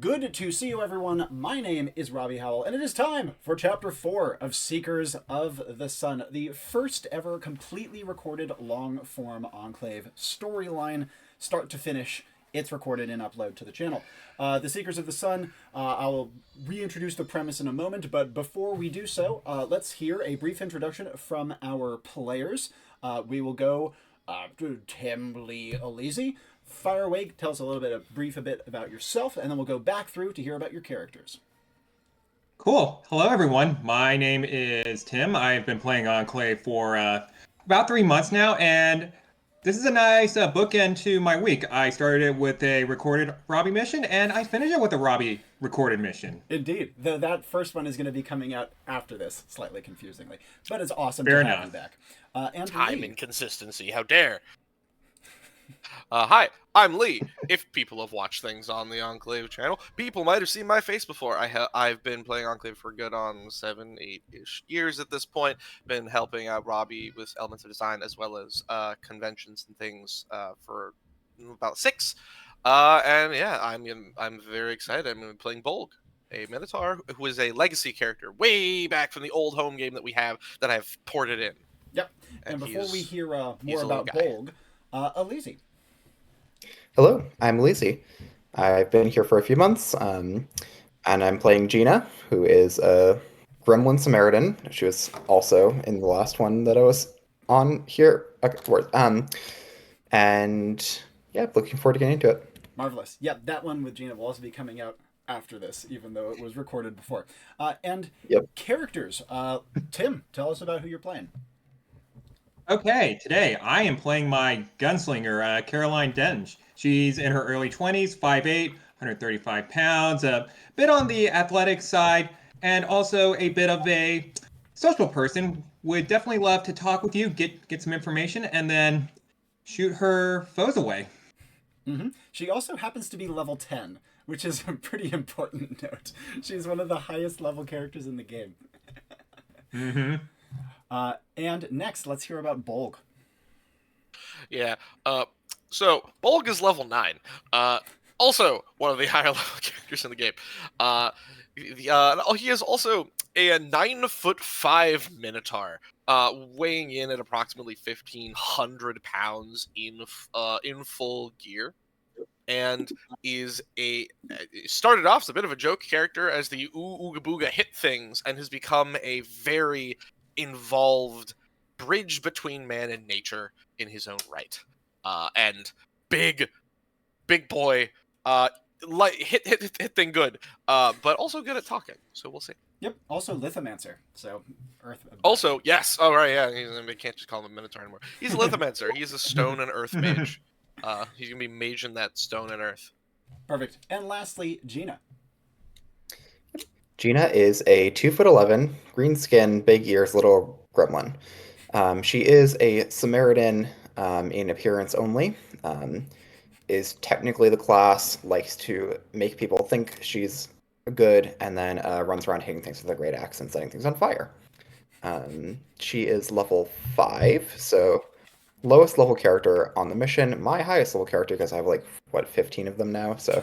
Good to see you, everyone. My name is Robbie Howell, and it is time for Chapter 4 of Seekers of the Sun, the first ever completely recorded long-form Enclave storyline, start to finish. It's recorded and uploaded to the channel. The Seekers of the Sun, I'll reintroduce the premise in a moment, but before we do so, let's hear a brief introduction from our players. We will go to Tim Lee Aliizi. Fire away, tell us a little bit, a bit about yourself, and then we'll go back through to hear about your characters. Cool. Hello, everyone. My name is Tim. I've been playing Enclave for about 3 months now, and this is a nice bookend to my week. I started it with a recorded Robbie mission, and I finished it with a Robbie recorded mission. Indeed, though that first one is going to be coming out after this, slightly confusingly, but it's awesome Fair to have enough. you back. And Time Lee. inconsistency, how dare. Hi, I'm Lee. If people have watched things on the Enclave channel, people might have seen my face before. I've been playing Enclave for good on 7, 8-ish years at this point. Been helping out Robbie with elements of design as well as conventions and things for about 6. And yeah, I'm very excited. I'm going to be playing Bolg, a Minotaur who is a legacy character way back from the old home game that we have that I've ported in. Yep. And before we hear more a about little guy. Bolg, Aliizi. Hello, I'm Aliizi. I've been here for a few months, and I'm playing Gina, who is a Gremlin Samaritan. She was also in the last one that I was on here. Okay, and yeah, looking forward to getting into it. Marvelous. Yep, that one with Gina will also be coming out after this, even though it was recorded before. And Yep. characters. Tim, tell us about who you're playing. Okay, today I am playing my gunslinger, Caroline Denge. She's in her early 20s, 5'8", 135 pounds, a bit on the athletic side, and also a bit of a social person. Would definitely love to talk with you, get some information, and then shoot her foes away. Mm-hmm. She also happens to be level 10, which is a pretty important note. She's one of the highest level characters in the game. Mm-hmm. And next, let's hear about Bolg. Yeah. So Bolg is level 9. Also one of the higher level characters in the game. He is also a 9'5" Minotaur, weighing in at approximately 1,500 pounds in full gear, and started off as a bit of a joke character as the ooga booga hit things, and has become a very involved bridge between man and nature in his own right. And big boy, hit thing good, but also good at talking. So we'll see. Yep. Also Lithomancer. So Earth. Also, yes. Oh right, yeah. We can't just call him a Minotaur anymore. He's a Lithomancer. He's a stone and earth mage. He's gonna be maging that stone and earth. Perfect. And lastly, Gina. Gina is a 2'11", green skin, big ears, little gremlin. She is a Samaritan in appearance only. Is technically the class, likes to make people think she's good, and then runs around hitting things with a great axe and setting things on fire. She is level 5, so lowest level character on the mission. My highest level character, because I have 15 of them now, so...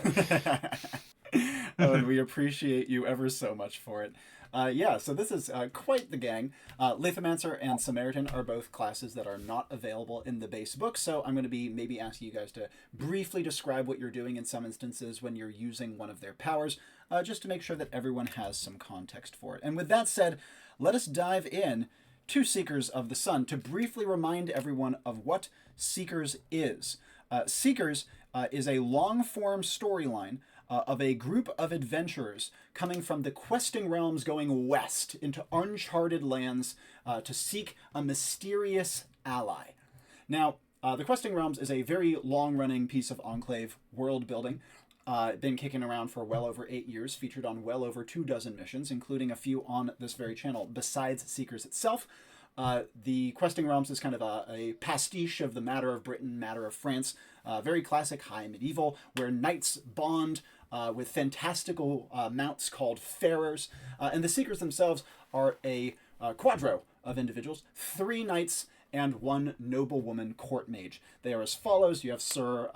Oh, and we appreciate you ever so much for it. Yeah, so this is quite the gang. Lithomancer and Samaritan are both classes that are not available in the base book, so I'm going to be maybe asking you guys to briefly describe what you're doing in some instances when you're using one of their powers, just to make sure that everyone has some context for it. And with that said, let us dive in to Seekers of the Sun to briefly remind everyone of what Seekers is. Seekers is a long-form storyline of a group of adventurers coming from the questing realms going west into uncharted lands to seek a mysterious ally. Now, the questing realms is a very long-running piece of Enclave world building. Been kicking around for well over 8 years, featured on well over 24 missions, including a few on this very channel, besides Seekers itself. The Questing Realms is kind of a pastiche of the Matter of Britain, Matter of France, very classic high medieval, where knights bond with fantastical mounts called farers, and the Seekers themselves are a quadro of individuals, 3 knights and 1 noblewoman court mage. They are as follows. You have Sir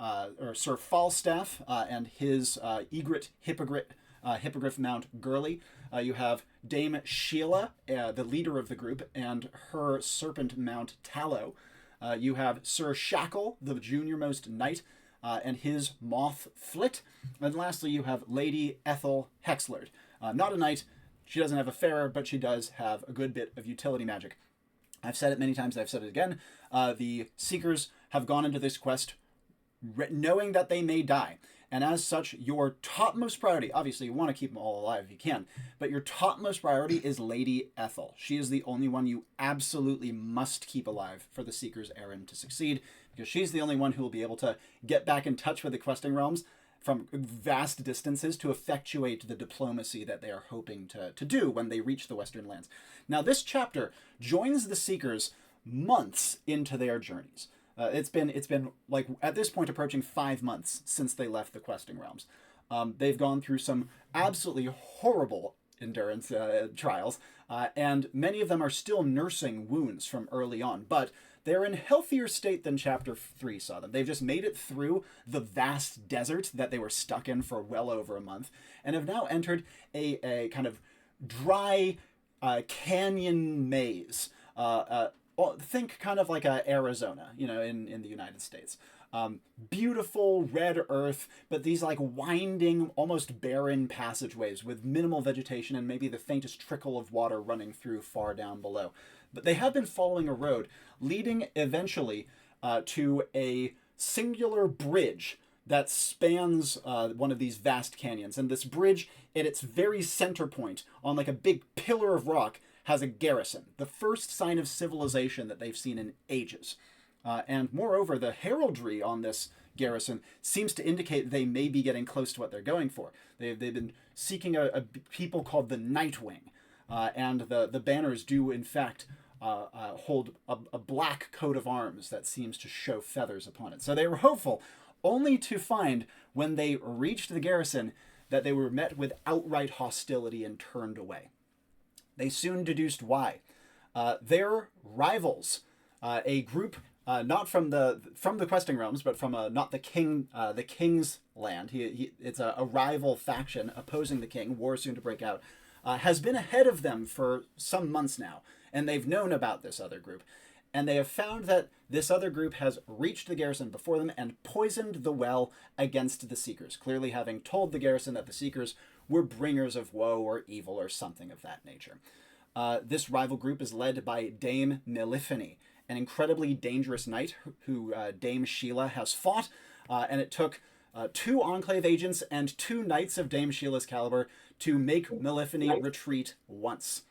Falstaff and his egret hippogriff mount Gurley. You have Dame Sheila, the leader of the group, and her serpent mount Tallow. You have Sir Shackle, the junior-most knight, and his moth Flit. And lastly, you have Lady Ethel Hexlord. Not a knight. She doesn't have a fair, but she does have a good bit of utility magic. I've said it many times, I've said it again. The Seekers have gone into this quest knowing that they may die. And as such, your topmost priority, obviously you want to keep them all alive if you can, but your topmost priority is Lady Ethel. She is the only one you absolutely must keep alive for the Seeker's errand to succeed, because she's the only one who will be able to get back in touch with the questing realms from vast distances to effectuate the diplomacy that they are hoping to do when they reach the Western Lands. Now, this chapter joins the Seekers months into their journeys. It's been like at this point approaching 5 months since they left the questing realms. They've gone through some absolutely horrible endurance trials, and many of them are still nursing wounds from early on, but they're in healthier state than Chapter 3 saw them. They've just made it through the vast desert that they were stuck in for well over a month, and have now entered a kind of dry canyon maze. Think kind of like Arizona, in the United States. Beautiful red earth, but these like winding, almost barren passageways with minimal vegetation and maybe the faintest trickle of water running through far down below. But they have been following a road leading eventually to a singular bridge that spans one of these vast canyons. And this bridge, at its very center point, on like a big pillar of rock, has a garrison, the first sign of civilization that they've seen in ages. And moreover, the heraldry on this garrison seems to indicate they may be getting close to what they're going for. They've been seeking a people called the Nightwing, and the banners do, in fact, hold a black coat of arms that seems to show feathers upon it. So they were hopeful, only to find, when they reached the garrison, that they were met with outright hostility and turned away. They soon deduced why. Their rivals, a group not from the questing realms, but from not the king's land. It's a rival faction opposing the king. War soon to break out. Has been ahead of them for some months now, and they've known about this other group. And they have found that this other group has reached the garrison before them and poisoned the well against the Seekers, clearly having told the garrison that the Seekers were bringers of woe or evil or something of that nature. This rival group is led by Dame Melifene, an incredibly dangerous knight who Dame Sheila has fought, and it took 2 Enclave agents and 2 knights of Dame Sheila's caliber to make Melifene retreat once.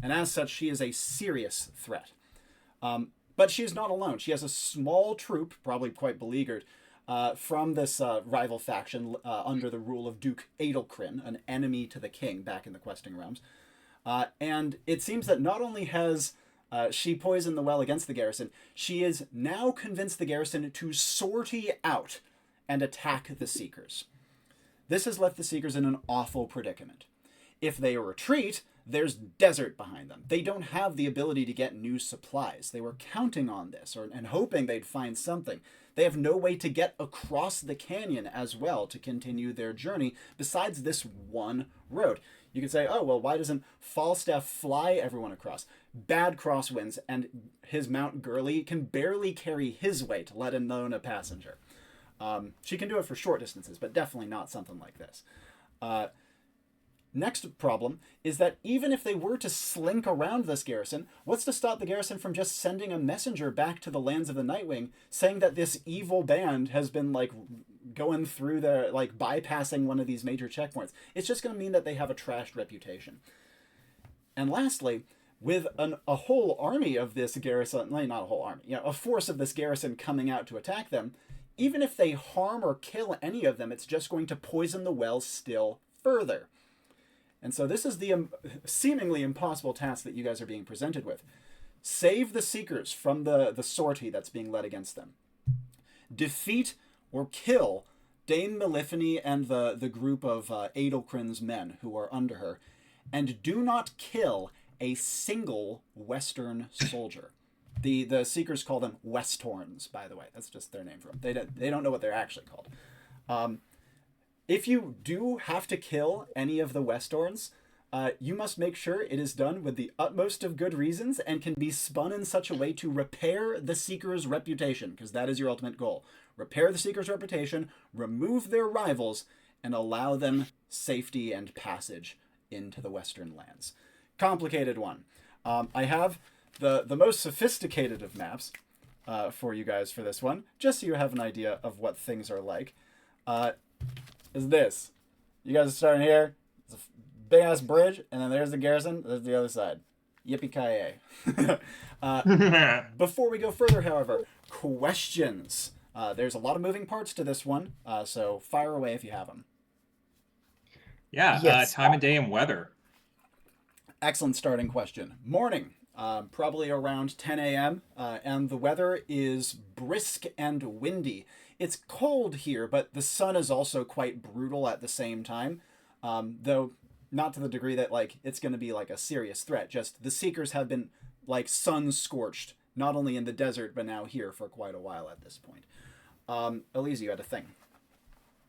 And as such, she is a serious threat. But she is not alone. She has a small troop, probably quite beleaguered, from this rival faction under the rule of Duke Adelcrin, an enemy to the king back in the questing realms. And it seems that not only has she poisoned the well against the garrison, she is now convinced the garrison to sortie out and attack the Seekers. This has left the Seekers in an awful predicament. If they retreat, there's desert behind them. They don't have the ability to get new supplies. They were counting on this and hoping they'd find something. They have no way to get across the canyon as well to continue their journey besides this one road. You could say, oh, well, why doesn't Falstaff fly everyone across? Bad crosswinds, and his mount Gurley can barely carry his weight, let alone a passenger. She can do it for short distances, but definitely not something like this. Next problem is that even if they were to slink around this garrison, what's to stop the garrison from just sending a messenger back to the lands of the Nightwing saying that this evil band has been going through bypassing one of these major checkpoints? It's just going to mean that they have a trashed reputation. And lastly, with a whole army of this garrison, not a whole army, a force of this garrison coming out to attack them, even if they harm or kill any of them, it's just going to poison the well still further. And so this is the seemingly impossible task that you guys are being presented with. Save the Seekers from the sortie that's being led against them. Defeat or kill Dame Melifene and the group of Adelcrin's men who are under her. And do not kill a single Western soldier. The Seekers call them Westhorns, by the way. That's just their name for them. They don't know what they're actually called. If you do have to kill any of the Westhorns, you must make sure it is done with the utmost of good reasons and can be spun in such a way to repair the Seeker's reputation, because that is your ultimate goal. Repair the Seeker's reputation, remove their rivals, and allow them safety and passage into the Western lands. Complicated one. I have the most sophisticated of maps for you guys for this one, just so you have an idea of what things are like. Is this. You guys are starting here. It's a big ass bridge, and then there's the garrison. There's the other side. Yippee-ki-yay. Before we go further, however, questions. There's a lot of moving parts to this one, so fire away if you have them. Yeah, Yes. time of day and weather. Excellent starting question. Morning, probably around 10 a.m., and the weather is brisk and windy. It's cold here, but the sun is also quite brutal at the same time, though not to the degree that like it's going to be like a serious threat. Just the Seekers have been like sun-scorched, not only in the desert, but now here for quite a while at this point. Aliizi, you had a thing.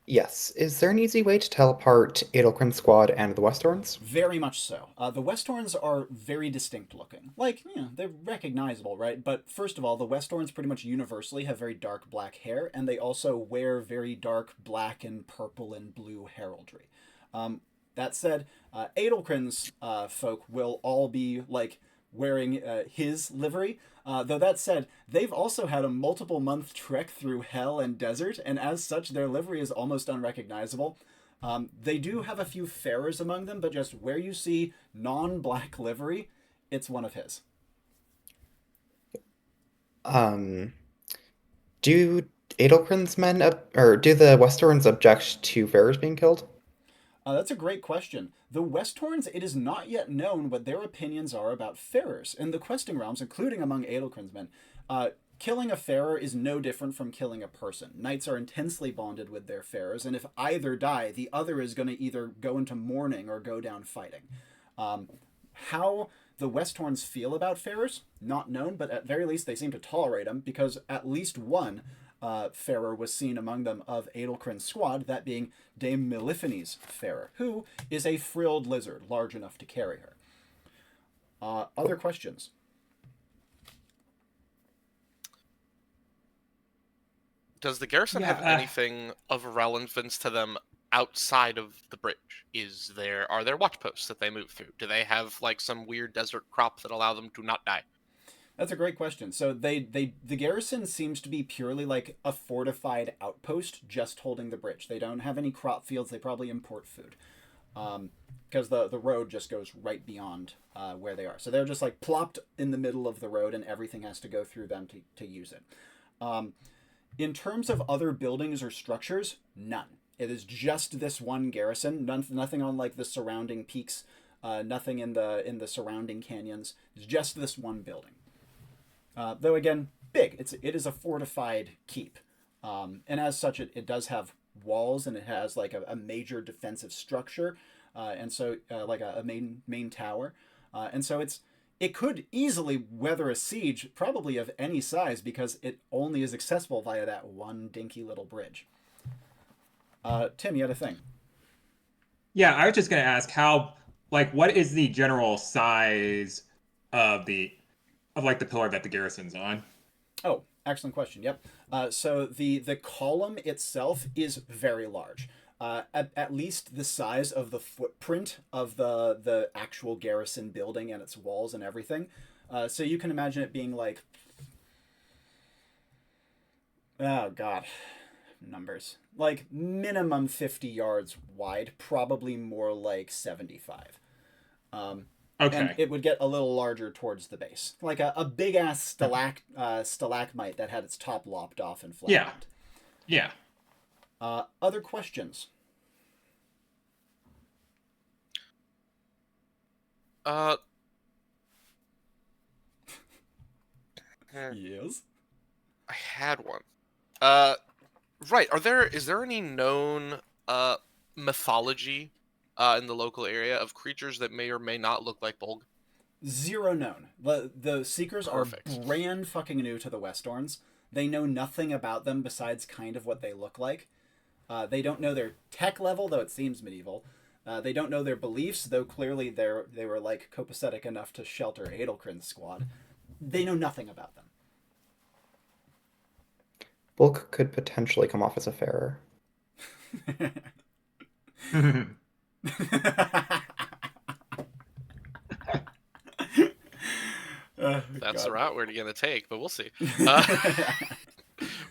Yes. Is there an easy way to tell apart Edelkrin's squad and the Westhorns? Very much so. The Westhorns are very distinct looking. Like, they're recognizable, right? But first of all, the Westhorns pretty much universally have very dark black hair, and they also wear very dark black and purple and blue heraldry. That said, Edelkrin's folk will all be, like, wearing his livery. Though that said, they've also had a multiple-month trek through hell and desert, and as such, their livery is almost unrecognizable. They do have a few farers among them, but just where you see non-black livery, it's one of his. Do Edelkrin's men, or do the Westhorns object to farers being killed? That's a great question. The Westhorns, it is not yet known what their opinions are about farers. In the questing realms, including among Edelkrin's men, killing a farer is no different from killing a person. Knights are intensely bonded with their farers, and if either die, the other is going to either go into mourning or go down fighting. How the Westhorns feel about farers, not known, but at very least they seem to tolerate them, because at least one farer was seen among them of Edelkrin's squad, that being Dame Meliphaene's farer, who is a frilled lizard, large enough to carry her. Other questions? Does the garrison have anything of relevance to them outside of the bridge? Are there watch posts that they move through? Do they have like some weird desert crop that allow them to not die? That's a great question. So the garrison seems to be purely like a fortified outpost just holding the bridge. They don't have any crop fields. They probably import food. Because the road just goes right beyond where they are. So they're just like plopped in the middle of the road and everything has to go through them to use it. In terms of other buildings or structures, none. It is just this one garrison. Nothing on like the surrounding peaks. Nothing in the surrounding canyons. It's just this one building. Though again, big. It is a fortified keep, and as such, it does have walls and it has like a major defensive structure, and so like a main tower, and so it could easily weather a siege, probably of any size, because it only is accessible via that one dinky little bridge. Tim, you had a thing. Yeah, I was just gonna ask what is the general size of the pillar that the garrison's on? Oh, excellent question. Yep. So the column itself is very large. At least the size of the footprint of the actual garrison building and its walls and everything. So you can imagine it being like, oh god, numbers. Like minimum 50 yards wide, probably more like 75. Okay. And it would get a little larger towards the base. Like a big-ass stalagmite that had its top lopped off and flattened. Yeah. Other questions? Yes? I had one. Right. Is there any known mythology in the local area of creatures that may or may not look like Bolg? Zero known. The Seekers Perfect. are brand fucking new to the Westorns. They know nothing about them besides kind of what they look like. They don't know their tech level, though it seems medieval. They don't know their beliefs, though clearly they were like copacetic enough to shelter Adelkrin's squad. They know nothing about them. Bolg could potentially come off as a fairer. That's God. the route we're going to take, but we'll see.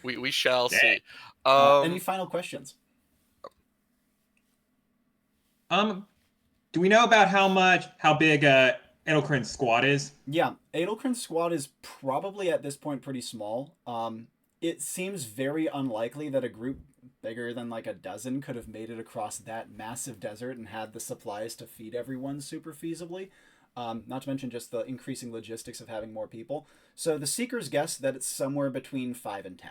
We shall see. Any final questions? Do we know about how big Edelkrin's squad is? Yeah, Adelkrin's squad is probably at this point pretty small. It seems very unlikely that a group bigger than like a dozen could have made it across that massive desert and had the supplies to feed everyone super feasibly. Not to mention just the increasing logistics of having more people. So the Seekers guess that it's somewhere between 5 and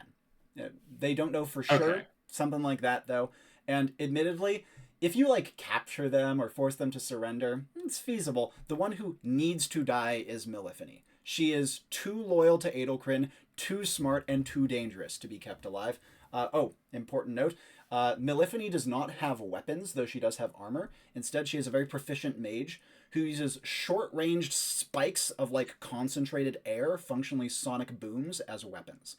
10. They don't know for sure. Okay. Something like that, though. And admittedly, if you like capture them or force them to surrender, it's feasible. The one who needs to die is Maleficent. She is too loyal to Adelkrin, too smart, and too dangerous to be kept alive. Important note. Maleficent does not have weapons, though she does have armor. Instead, she is a very proficient mage who uses short-ranged spikes of like concentrated air, functionally sonic booms, as weapons.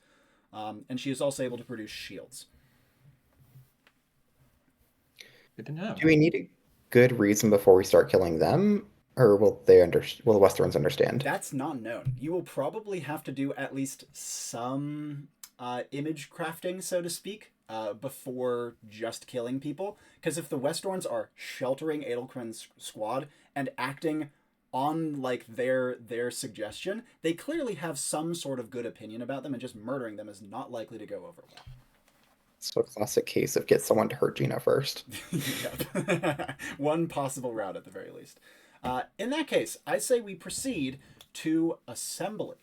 And she is also able to produce shields. Good to know. Do we need a good reason before we start killing them, or will will the Westerns understand? That's not known. You will probably have to do at least some image crafting, so to speak, before just killing people. Because if the Westerns are sheltering Adelkrin's squad and acting on like their suggestion, they clearly have some sort of good opinion about them, and just murdering them is not likely to go over well. So a classic case of get someone to hurt Gina first. Yep. One possible route at the very least. In that case, I say we proceed to assembly.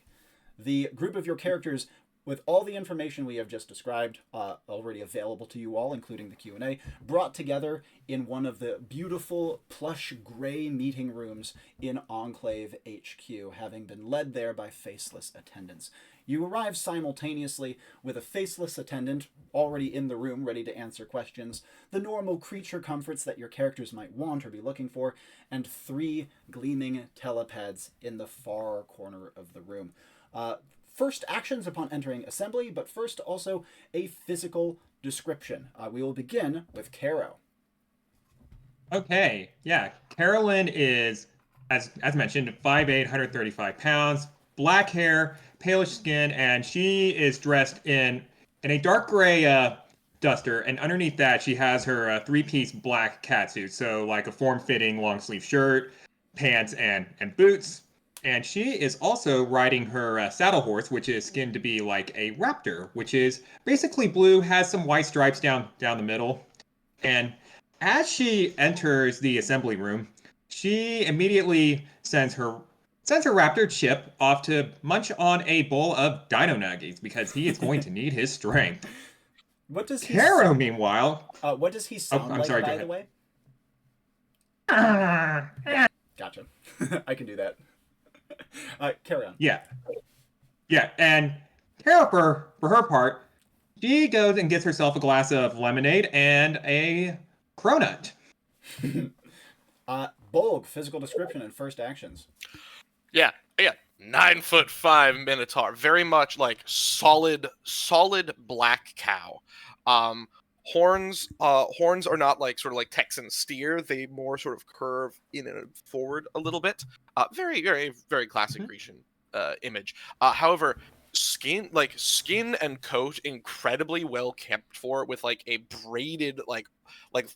The group of your characters, with all the information we have just described, already available to you all, including the Q&A, brought together in one of the beautiful plush gray meeting rooms in Enclave HQ, having been led there by faceless attendants. You arrive simultaneously with a faceless attendant already in the room, ready to answer questions, the normal creature comforts that your characters might want or be looking for, and 3 gleaming telepads in the far corner of the room. First actions upon entering assembly, but first also a physical description. We will begin with Caro. Okay, yeah. Carolyn is, as mentioned, 5'8", 135 pounds, black hair, palish skin, and she is dressed in a dark gray duster, and underneath that she has her 3-piece black catsuit, so like a form-fitting long-sleeve shirt, pants, and boots. And she is also riding her saddle horse, which is skinned to be like a raptor, which is basically blue, has some white stripes down the middle. And as she enters the assembly room, she immediately sends her raptor Chip off to munch on a bowl of dino nuggies because he is going to need his strength. What does he Caro, meanwhile... what does he sound I'm like, sorry, by go the way? Gotcha. I can do that. Carry on. Yeah, and Caro, for her part, she goes and gets herself a glass of lemonade and a cronut. Bolg, physical description and first actions. Yeah. 9'5" Minotaur, very much like solid black cow. Horns are not like sort of like Texan steer. They more sort of curve in and forward a little bit. Very, very, very classic Grecian image. However, skin and coat incredibly well kept for, with like a braided like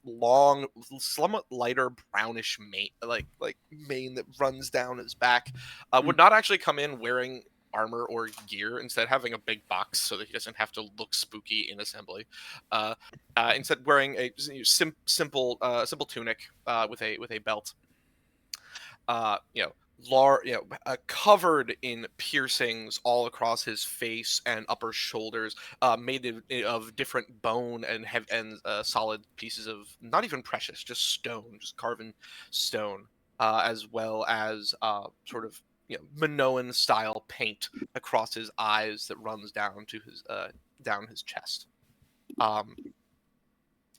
long, somewhat lighter brownish mane, like mane that runs down his back. Would not actually come in wearing armor or gear, instead having a big box so that he doesn't have to look spooky in assembly. Instead wearing a simple tunic with a belt. Covered in piercings all across his face and upper shoulders, made of different bone and solid pieces of, not even precious, just stone, just carven stone. as well as sort of Minoan style paint across his eyes that runs down to his down his chest.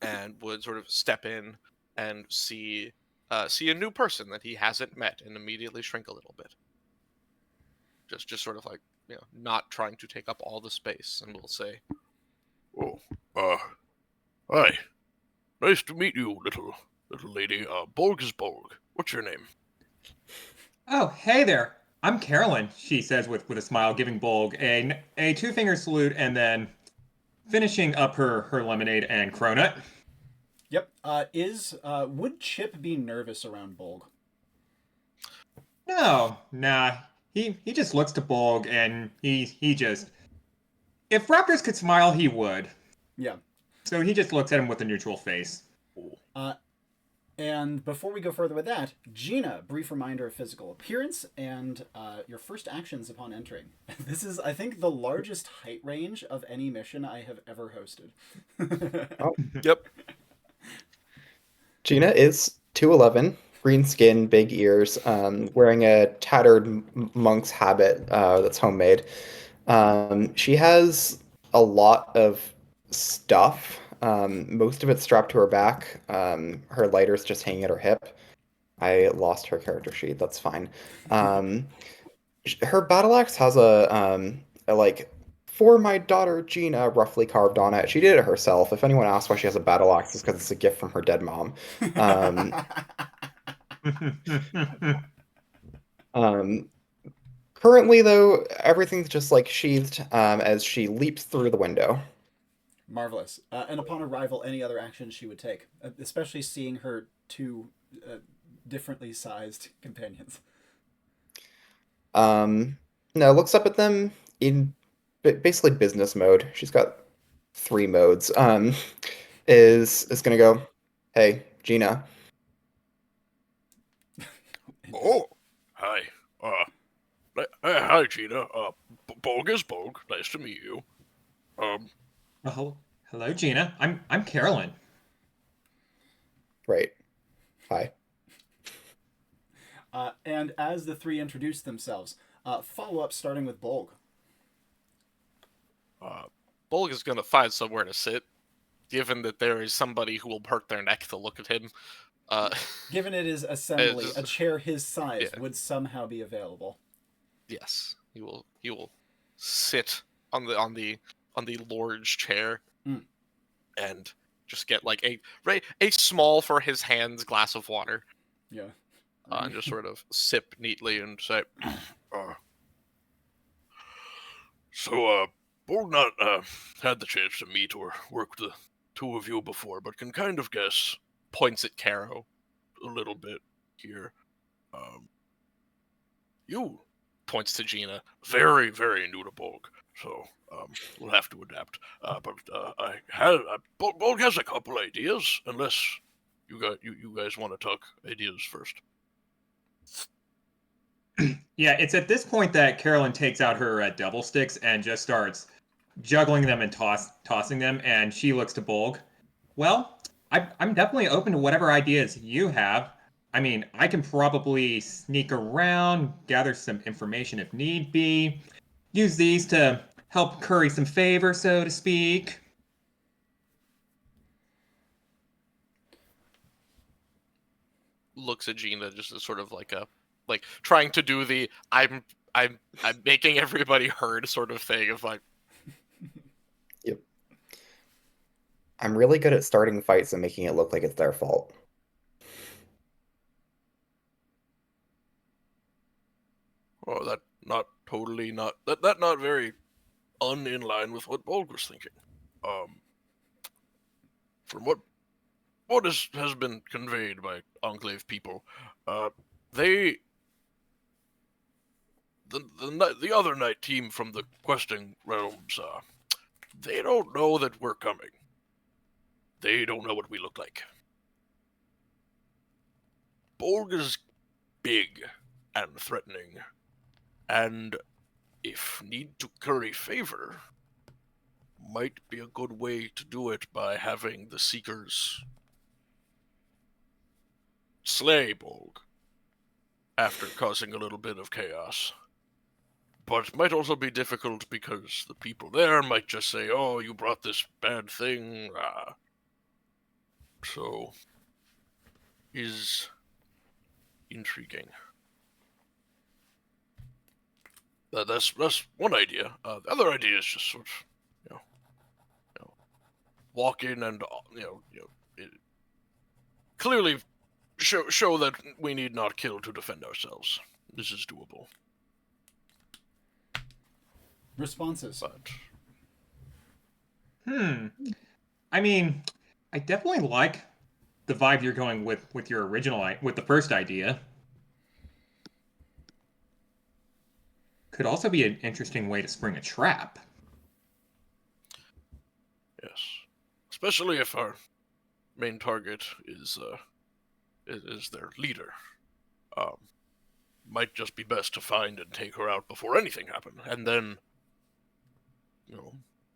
And would sort of step in and see a new person that he hasn't met and immediately shrink a little bit. Just sort of like, not trying to take up all the space, and will say, Oh, hi. Nice to meet you, little lady. Bolg is Bolg. What's your name? Oh, hey there. I'm Carolyn, she says with a smile, giving Bolg a two-finger salute and then finishing up her lemonade and cronut. Yep. Would Chip be nervous around Bolg? No, nah. He just looks to Bolg and he just... If raptors could smile, he would. Yeah. So he just looks at him with a neutral face. And before we go further with that, Gina, brief reminder of physical appearance and your first actions upon entering. This is, I think, the largest height range of any mission I have ever hosted. Oh. "Yep." Gina is 2'11", green skin, big ears, wearing a tattered monk's habit that's homemade. She has a lot of stuff. Most of it's strapped to her back. Her lighter's just hanging at her hip. I lost her character sheet. That's fine. Her battle axe has a like, for my daughter Gina roughly carved on it. She did it herself. If anyone asks why she has a battle axe, it's because it's a gift from her dead mom. Currently, though, everything's just like sheathed as she leaps through the window. Marvelous. And upon arrival, any other actions she would take, especially seeing her two differently sized companions. No, looks up at them in basically business mode. She's got 3 modes. Is gonna go, hey, Gina. Oh, hi. Hi, Gina. Bolg is Bolg. Nice to meet you. Well, hello, Gina. I'm Carolyn. Right. Hi. And as the 3 introduce themselves, follow up starting with Bolg. Bolg is going to find somewhere to sit, given that there is somebody who will hurt their neck to look at him. Given it is assembly, a chair his size would somehow be available. Yes, he will sit on the large chair and just get like a small for his hands glass of water. Yeah. And just sort of sip neatly and say, So, Bolg not had the chance to meet or work with the 2 of you before, but can kind of guess. Points at Caro. A little bit here. You Points to Gina. very, very new to Bolg, so we'll have to adapt. Bolg has a couple ideas, unless you guys want to talk ideas first. Yeah, it's at this point that Carolyn takes out her devil sticks and just starts juggling them and tossing them, and she looks to Bolg. Well, I'm definitely open to whatever ideas you have. I mean, I can probably sneak around, gather some information if need be, use these to help curry some favor, so to speak. Looks at Gina just as sort of like trying to do the I'm making everybody heard sort of thing of like. Yep. I'm really good at starting fights and making it look like it's their fault. Oh, that not very in line with what Bolg was thinking. From what has been conveyed by Enclave people, the other night team from the questing realms, they don't know that we're coming. They don't know what we look like. Bolg is big and threatening, and if need to curry favor, might be a good way to do it by having the Seekers slay Bolg after causing a little bit of chaos. But it might also be difficult because the people there might just say, "Oh, you brought this bad thing." So, is intriguing. That's one idea. The other idea is just sort of, walk in and clearly show that we need not kill to defend ourselves. This is doable. Responses. But I mean, I definitely like the vibe you're going with your with the first idea. Could also be an interesting way to spring a trap. yes, especially if our main target is their leader. Might just be best to find and take her out before anything happened, and then,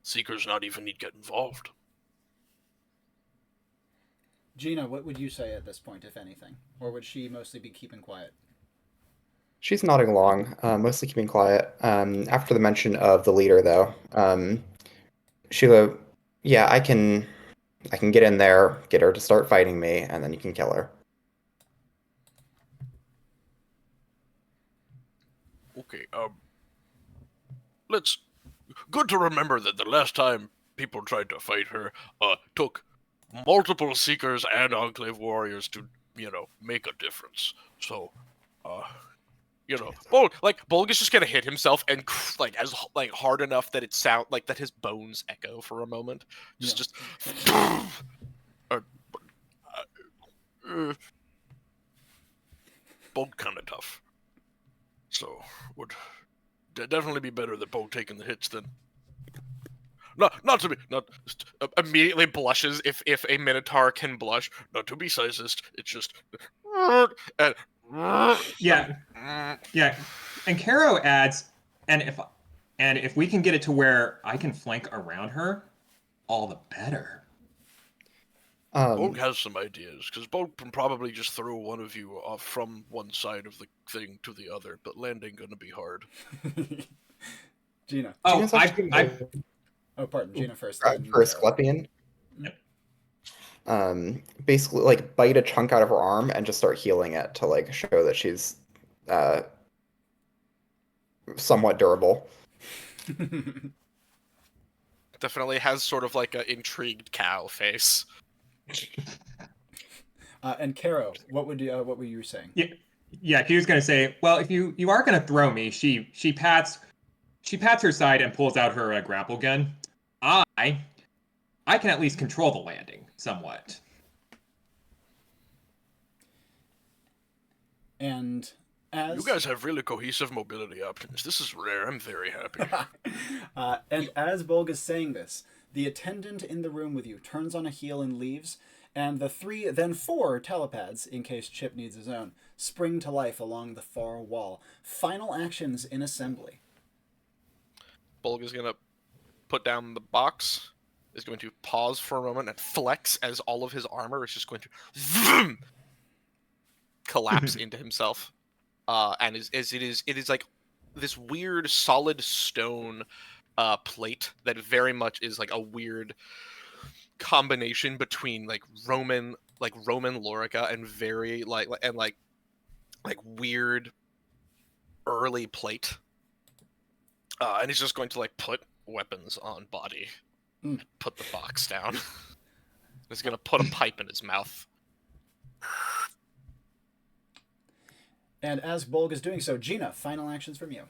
Seekers not even need get involved. Gina, what would you say at this point, if anything? Or would she mostly be keeping quiet? She's nodding along, mostly keeping quiet. After the mention of the leader, though, Sheila, yeah, I can get in there, get her to start fighting me, and then you can kill her. Okay, good to remember that the last time people tried to fight her, took multiple Seekers and Enclave warriors to, make a difference. So, Bolg is just gonna hit himself and as hard enough that it sound that his bones echo for a moment. Just Bolg kind of tough, so would definitely be better than Bolg taking the hits than. Not immediately blushes if a Minotaur can blush. Not to be sizist, it's just and, Yeah. And Caro adds, and if we can get it to where I can flank around her, all the better. Bolg has some ideas, because Bolg can probably just throw one of you off from one side of the thing to the other, but landing gonna be hard. Gina. Oh, Oh, pardon. Gina first. For Asclepian. Yep. Basically, bite a chunk out of her arm and just start healing it to, show that she's somewhat durable. Definitely has sort of an intrigued cow face. And Caro, what were you saying? Yeah, he was gonna say, well, if you are gonna throw me, she pats her side and pulls out her grapple gun. I can at least control the landing somewhat. And as you guys have really cohesive mobility options. This is rare. I'm very happy. And as Bolg is saying this, the attendant in the room with you turns on a heel and leaves, and the 3, then 4 telepads, in case Chip needs his own, spring to life along the far wall. Final actions in assembly. Bolg is going to put down the box, is going to pause for a moment and flex as all of his armor is just going to collapse into himself. And it is like this weird solid stone plate that very much is a weird combination between Roman Lorica and very weird early plate. And he's just going to put weapons on body, put the box down. He's gonna put a pipe in his mouth. And as Bolg is doing so, Gina, final actions from you.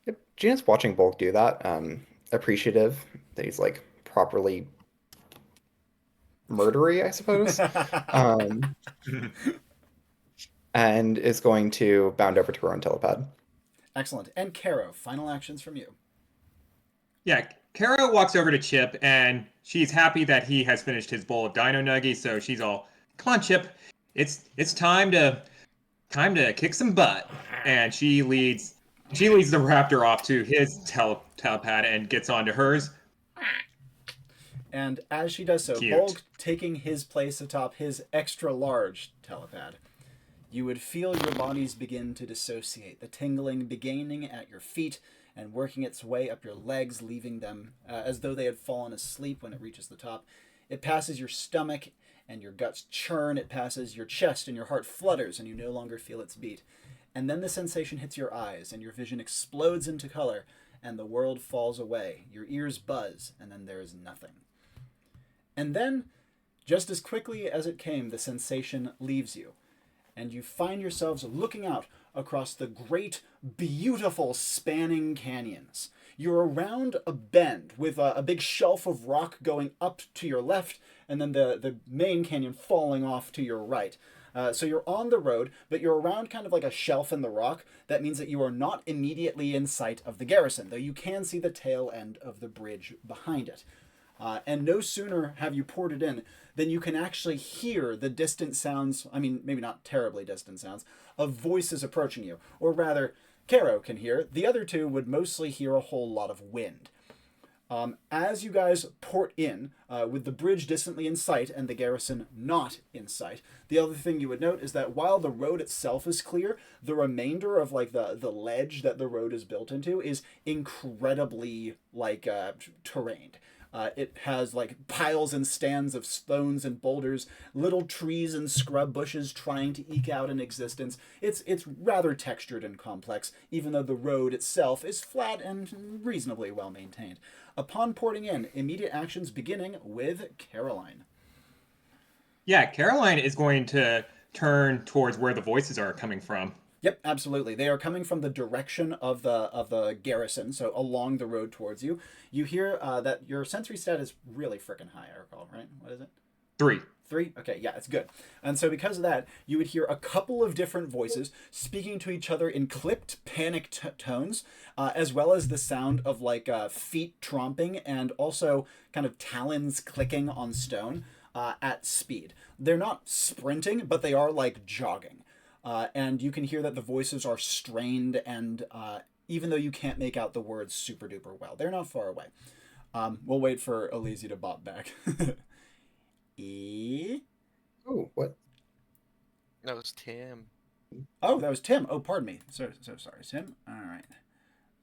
Yep. Gina's watching Bolg do that, appreciative that he's properly murdery, I suppose. And is going to bound over to her own telepad. Excellent. And Caro, final actions from you. Yeah, Caro walks over to Chip, and she's happy that he has finished his bowl of Dino Nuggies, so she's all, "Come on, Chip, it's time to kick some butt." And she leads the raptor off to his telepad and gets onto hers. And as she does so, Cute. Bolg taking his place atop his extra large telepad, you would feel your bodies begin to dissociate, the tingling beginning at your feet and working its way up your legs, leaving them as though they had fallen asleep when it reaches the top. It passes your stomach and your guts churn. It passes your chest and your heart flutters and you no longer feel its beat. And then the sensation hits your eyes and your vision explodes into color and the world falls away. Your ears buzz and then there is nothing. And then, just as quickly as it came, the sensation leaves you and you find yourselves looking out across the great, beautiful, spanning canyons. You're around a bend with a big shelf of rock going up to your left, and then the main canyon falling off to your right. So you're on the road, but you're around kind of like a shelf in the rock. That means that you are not immediately in sight of the garrison, though you can see the tail end of the bridge behind it. And no sooner have you ported in than you can actually hear the distant sounds, I mean, maybe not terribly distant sounds, of voices approaching you. Or rather, Caro can hear. The other two would mostly hear a whole lot of wind. As you guys port in, with the bridge distantly in sight and the garrison not in sight, the other thing you would note is that while the road itself is clear, the remainder of like the ledge that the road is built into is incredibly like terrained. It has like piles and stands of stones and boulders, little trees and scrub bushes trying to eke out an existence. It's rather textured and complex, even though the road itself is flat and reasonably well maintained. Upon porting in, immediate actions beginning with Caroline. Yeah, Caroline is going to turn towards where the voices are coming from. Yep, absolutely. They are coming from the direction of the garrison, so along the road towards you. You hear that your sensory stat is really freaking high, I recall, right? What is it? 3. 3? Okay, yeah, it's good. And so because of that, you would hear a couple of different voices speaking to each other in clipped, panicked tones, as well as the sound of like feet tromping and also kind of talons clicking on stone at speed. They're not sprinting, but they are like jogging. And you can hear that the voices are strained and even though you can't make out the words super duper well, they're not far away. We'll wait for Aliizi to bop back. Oh, what? That was Tim. Oh, that was Tim. Oh, pardon me. So sorry, Tim. All right.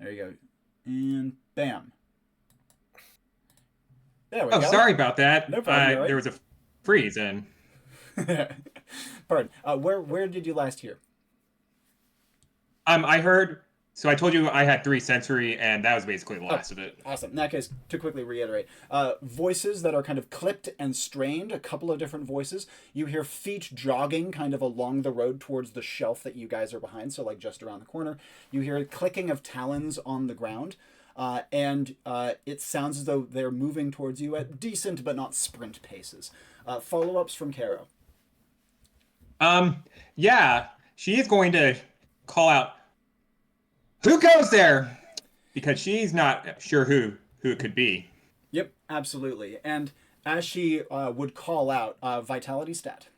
There you go. And bam. There we go. Oh, sorry about that. No problem, right? There was a freeze and... Pardon. Where did you last hear? I heard... So I told you I had 3 sensory, and that was basically the last of it. Awesome. In that case, to quickly reiterate, voices that are kind of clipped and strained, a couple of different voices. You hear feet jogging kind of along the road towards the shelf that you guys are behind, so like just around the corner. You hear a clicking of talons on the ground, and it sounds as though they're moving towards you at decent but not sprint paces. Follow-ups from Caro. Yeah, she is going to call out, "Who goes there?" Because she's not sure who it could be. Yep, absolutely. And as she would call out, vitality stat.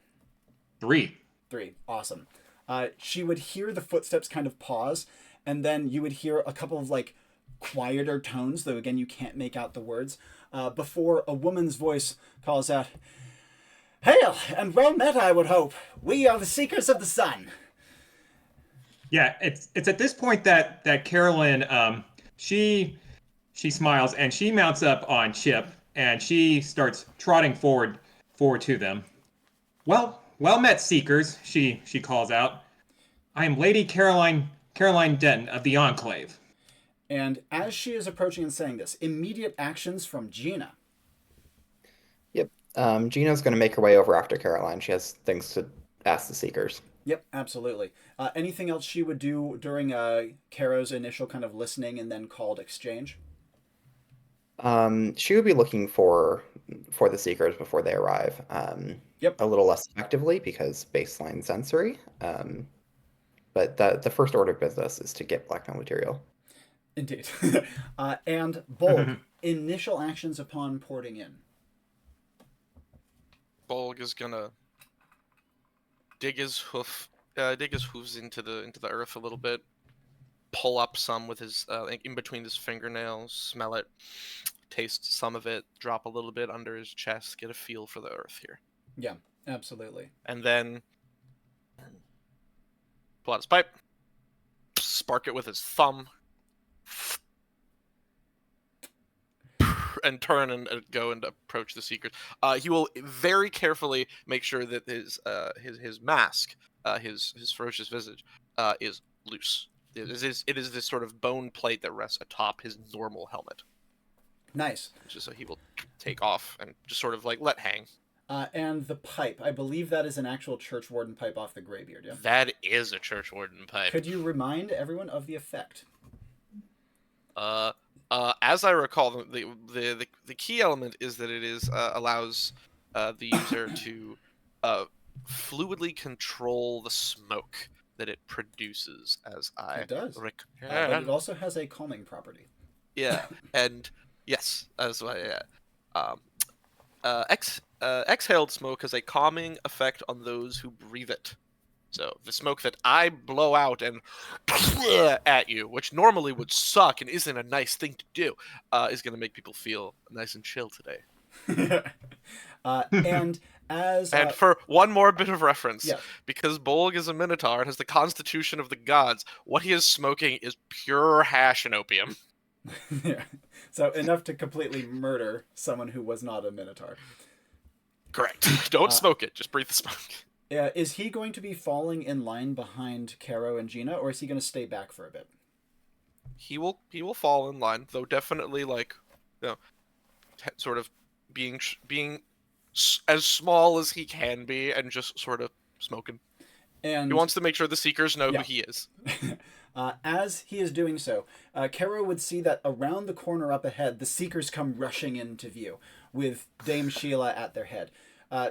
3. 3. Awesome. She would hear the footsteps kind of pause, and then you would hear a couple of like quieter tones, though again you can't make out the words, before a woman's voice calls out, "Hail, and well met, I would hope. We are the Seekers of the Sun." Yeah, it's at this point that Carolyn, she smiles and she mounts up on Chip and she starts trotting forward to them. Well met, Seekers, she calls out. I am Lady Caroline Denton of the Enclave. And as she is approaching and saying this, immediate actions from Gina. Yep. Gina's going to make her way over after Caroline. She has things to ask the Seekers. Yep, absolutely. Anything else she would do during Caro's initial kind of listening and then called exchange? She would be looking for the Seekers before they arrive. Yep. A little less effectively because baseline sensory. But the first order of business is to get blackmail material. Indeed. And Bolg, initial actions upon porting in. Bolg is gonna dig his hooves into the earth a little bit, pull up some with his in between his fingernails, smell it, taste some of it, drop a little bit under his chest, get a feel for the earth here. Yeah, absolutely. And then pull out his pipe, spark it with his thumb, and turn and go and approach the Seekers. He will very carefully make sure that his mask, his ferocious visage, is loose. It is this sort of bone plate that rests atop his normal helmet. Nice. Just so he will take off and just sort of like let hang. And the pipe, I believe that is an actual church warden pipe off the Greybeard, yeah? That is a church warden pipe. Could you remind everyone of the effect? As I recall, the key element is that it is allows the user to fluidly control the smoke that it produces. As I It does. But it also has a calming property. Yeah, and yes, as exhaled smoke has a calming effect on those who breathe it. So the smoke that I blow out and at you, which normally would suck and isn't a nice thing to do, is going to make people feel nice and chill today. And as and for one more bit of reference, yeah. because Bolg is a minotaur and has the constitution of the gods, what he is smoking is pure hash and opium. Yeah. So enough to completely murder someone who was not a minotaur. Correct. Don't smoke it. Just breathe the smoke. Is he going to be falling in line behind Caro and Gina, or is he going to stay back for a bit? He will fall in line, though definitely sort of being as small as he can be and just sort of smoking. And he wants to make sure the Seekers know who he is. As he is doing so, Caro would see that around the corner up ahead, the Seekers come rushing into view, with Dame Sheila at their head.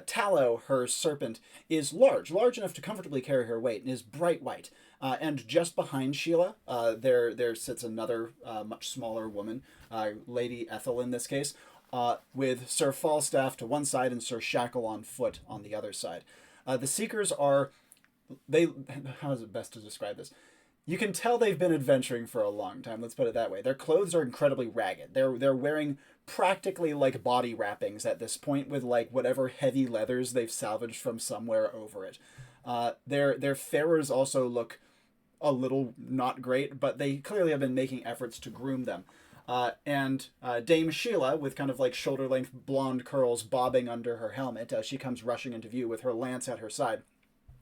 Tallow, her serpent, is large enough to comfortably carry her weight, and is bright white. And just behind Sheila, there sits another much smaller woman, Lady Ethel in this case, with Sir Falstaff to one side and Sir Shackle on foot on the other side. The Seekers are... How is it best to describe this? You can tell they've been adventuring for a long time, let's put it that way. Their clothes are incredibly ragged. They're wearing practically like body wrappings at this point, with like whatever heavy leathers they've salvaged from somewhere over it. Their farers also look a little not great, but they clearly have been making efforts to groom them. And Dame Sheila, with kind of like shoulder-length blonde curls bobbing under her helmet as she comes rushing into view with her lance at her side,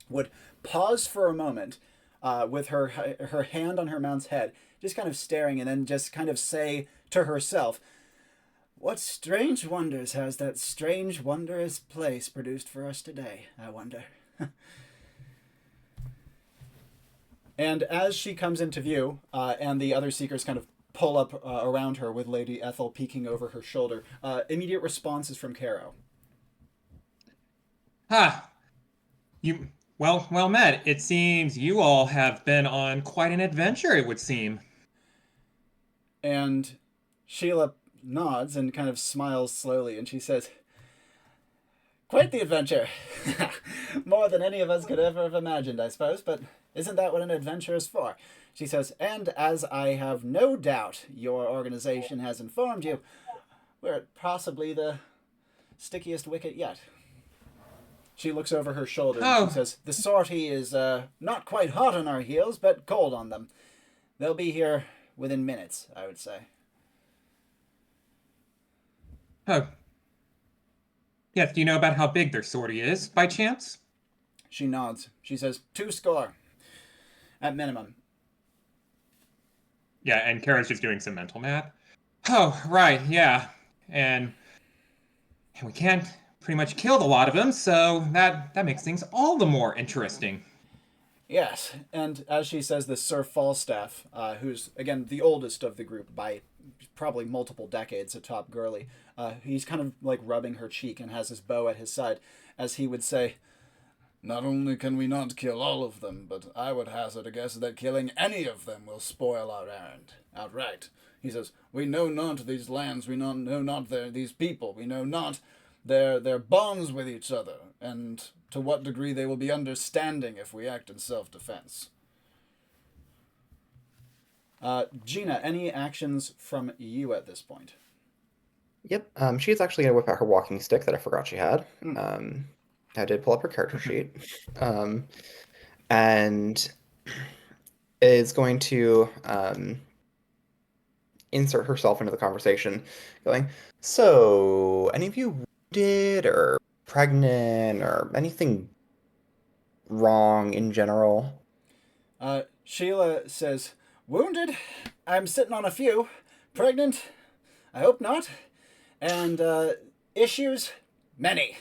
would pause for a moment with her hand on her mount's head, just kind of staring, and then just kind of say to herself, "What strange wonders has that strange, wondrous place produced for us today, I wonder?" And as she comes into view, and the other Seekers kind of pull up around her with Lady Ethel peeking over her shoulder, immediate responses from Caro. Well met. It seems you all have been on quite an adventure, it would seem. And Sheila nods and kind of smiles slowly, and she says, "Quite the adventure. More than any of us could ever have imagined, I suppose, but isn't that what an adventure is for?" She says, "And as I have no doubt your organization has informed you, we're at possibly the stickiest wicket yet." She looks over her shoulder and she says, "The sortie is not quite hot on our heels, but cold on them. They'll be here within minutes, I would say." Oh. Yes, do you know about how big their sortie is, by chance? She nods. She says, 200, at minimum. Yeah, and Kara's just doing some mental math. Oh, right, yeah. And we can't pretty much killed a lot of them, so that makes things all the more interesting. Yes, and as she says this, Sir Falstaff, who's, again, the oldest of the group by probably multiple decades, a top girly, he's kind of like rubbing her cheek and has his bow at his side, as he would say, "Not only can we not kill all of them, but I would hazard a guess that killing any of them will spoil our errand outright." He says, "We know not these lands, we know not these people, we know not their bonds with each other, and to what degree they will be understanding if we act in self-defense." Gina, any actions from you at this point? Yep. She's actually going to whip out her walking stick that I forgot she had. I did pull up her character sheet. And is going to insert herself into the conversation, going, "So, any of you wounded or pregnant or anything wrong in general?" Sheila says, "Wounded? I'm sitting on a few. Pregnant? I hope not. And issues? Many."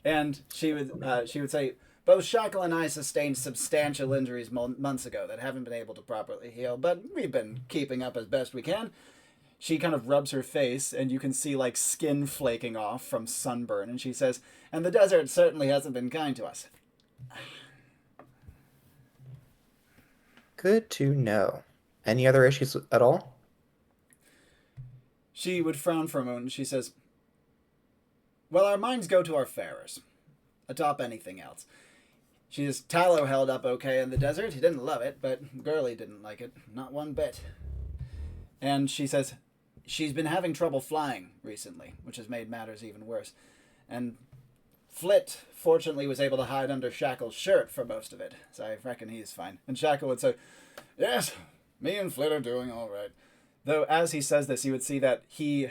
And she would say, "Both Shackle and I sustained substantial injuries months ago that haven't been able to properly heal, but we've been keeping up as best we can." She kind of rubs her face, and you can see like skin flaking off from sunburn, and she says, "And the desert certainly hasn't been kind to us." Good to know. Any other issues at all? She would frown for a moment, and she says, "Well, our minds go to our farers, atop anything else." She says, "Tallow held up okay in the desert. He didn't love it, but Gurley didn't like it. Not one bit." And she says, "She's been having trouble flying recently, which has made matters even worse. And Flit, fortunately, was able to hide under Shackle's shirt for most of it, so I reckon he's fine." And Shackle would say, "Yes, me and Flit are doing all right." Though, as he says this, you would see that he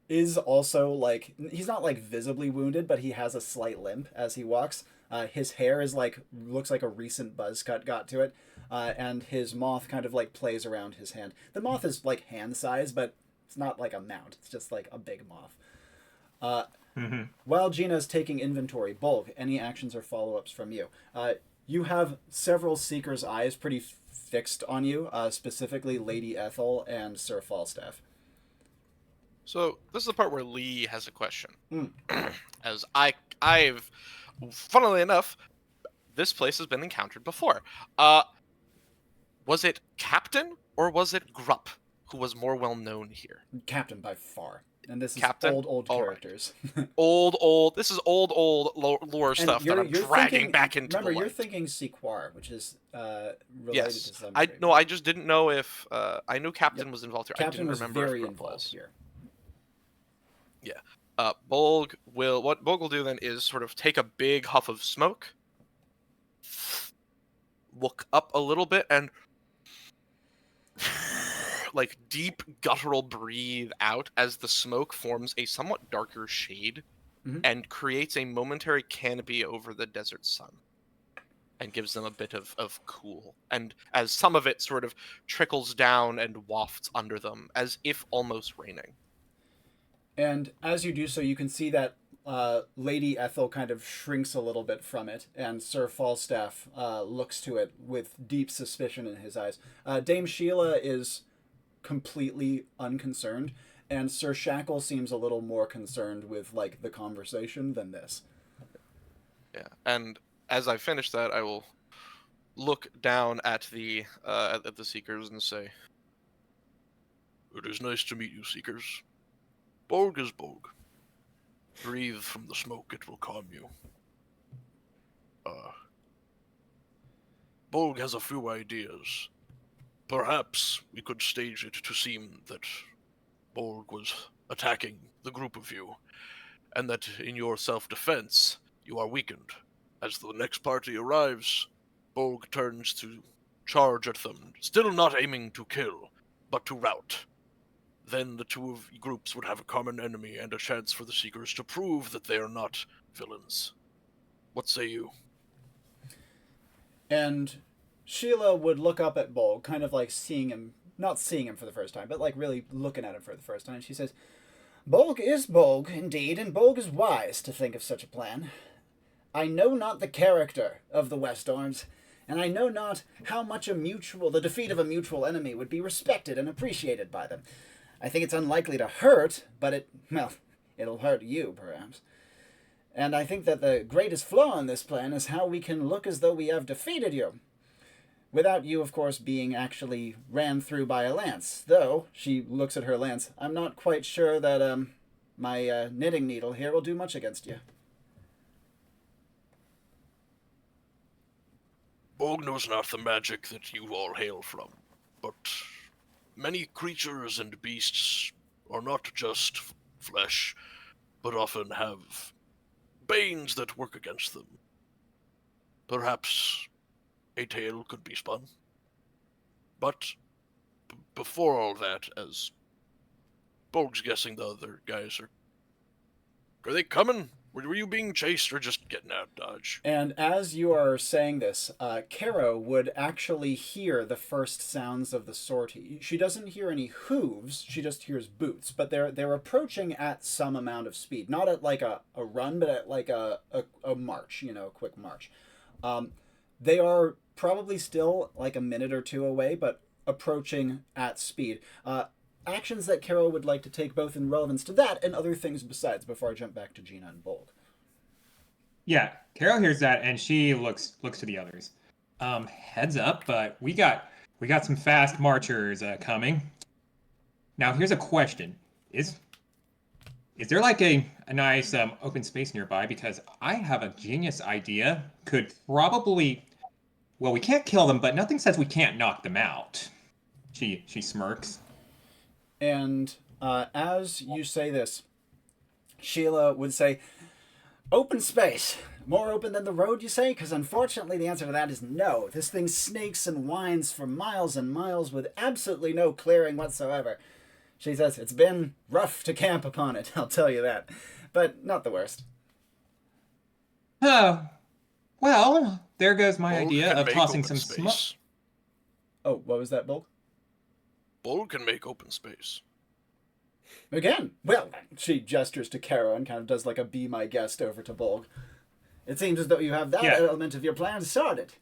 is also, like, he's not, like, visibly wounded, but he has a slight limp as he walks. His hair is, like, looks like a recent buzz cut got to it, and his moth kind of, like, plays around his hand. The moth is, like, hand size, but it's not, like, a mount. It's just, like, a big moth. While Gina's taking inventory, Bolg, any actions or follow-ups from you? You have several Seeker's eyes pretty fixed on you, specifically Lady Ethel and Sir Falstaff. So this is the part where Lee has a question. As I've, funnily enough, this place has been encountered before. Was it Captain or was it Grupp who was more well known here? Captain by far. And this is Captain? old All right. characters. This is old lore stuff that I'm dragging back into remember, the light. you're thinking Ch4, which is related Yes. to some I degree. no, I just didn't know if I knew Captain was involved here. Captain I didn't was remember very if Grupp involved was. here. Yeah. Bolg will do then is sort of take a big huff of smoke, look up a little bit, and like deep guttural breathe out as the smoke forms a somewhat darker shade and creates a momentary canopy over the desert sun and gives them a bit of cool. And as some of it sort of trickles down and wafts under them as if almost raining. And as you do so, you can see that Lady Ethel kind of shrinks a little bit from it, and Sir Falstaff looks to it with deep suspicion in his eyes. Dame Sheila is completely unconcerned, and Sir Shackle seems a little more concerned with, like, the conversation than this. Yeah, and as I finish that, I will look down at the Seekers and say, It is nice to meet you, Seekers. Bolg is Bolg. Breathe from the smoke, it will calm you. Bolg has a few ideas. Perhaps we could stage it to seem that Bolg was attacking the group of you, and that in your self-defense, you are weakened. As the next party arrives, Bolg turns to charge at them, still not aiming to kill, but to rout. Then the two of groups would have a common enemy and a chance for the Seekers to prove that they are not villains. What say you? And Sheila would look up at Bolg, kind of like seeing him, not seeing him for the first time, but like really looking at him for the first time. She says, "Bolg is Bolg, indeed, and Bolg is wise to think of such a plan. I know not the character of the Westorms, and I know not how much the defeat of a mutual enemy would be respected and appreciated by them. I think it's unlikely to hurt, but it'll hurt you, perhaps. And I think that the greatest flaw in this plan is how we can look as though we have defeated you. Without you, of course, being actually ran through by a lance. Though," she looks at her lance, "I'm not quite sure that my knitting needle here will do much against you." Bolg knows not the magic that you all hail from, but many creatures and beasts are not just flesh, but often have banes that work against them. Perhaps a tale could be spun. But before all that, as Bolg's guessing the other guys are they coming? Were you being chased or just getting out of Dodge? And as you are saying this, Caro would actually hear the first sounds of the sortie. She doesn't hear any hooves; she just hears boots. But they're approaching at some amount of speed, not at like a run, but at like a march. A quick march. They are probably still like a minute or two away, but approaching at speed. Actions that Caro would like to take both in relevance to that and other things besides before I jump back to Gina and Bolg. Yeah, Carol hears that and she looks to the others. Heads up, but we got some fast marchers coming. Now here's a question: Is there like a nice open space nearby? Because I have a genius idea. Could probably, well, we can't kill them, but nothing says we can't knock them out. She smirks. And as you say this, Sheila would say, "Open space. More open than the road, you say? Because unfortunately the answer to that is no. This thing snakes and winds for miles and miles with absolutely no clearing whatsoever." She says, "It's been rough to camp upon it, I'll tell you that. But not the worst." Oh, well, there goes my Bolg idea can of make tossing open some smoke. space. Oh, what was that, Bolg? Bolg can make open space. Again, well, she gestures to Caro and kind of does like a be my guest over to Bolg. "It seems as though you have that element of your plan sorted."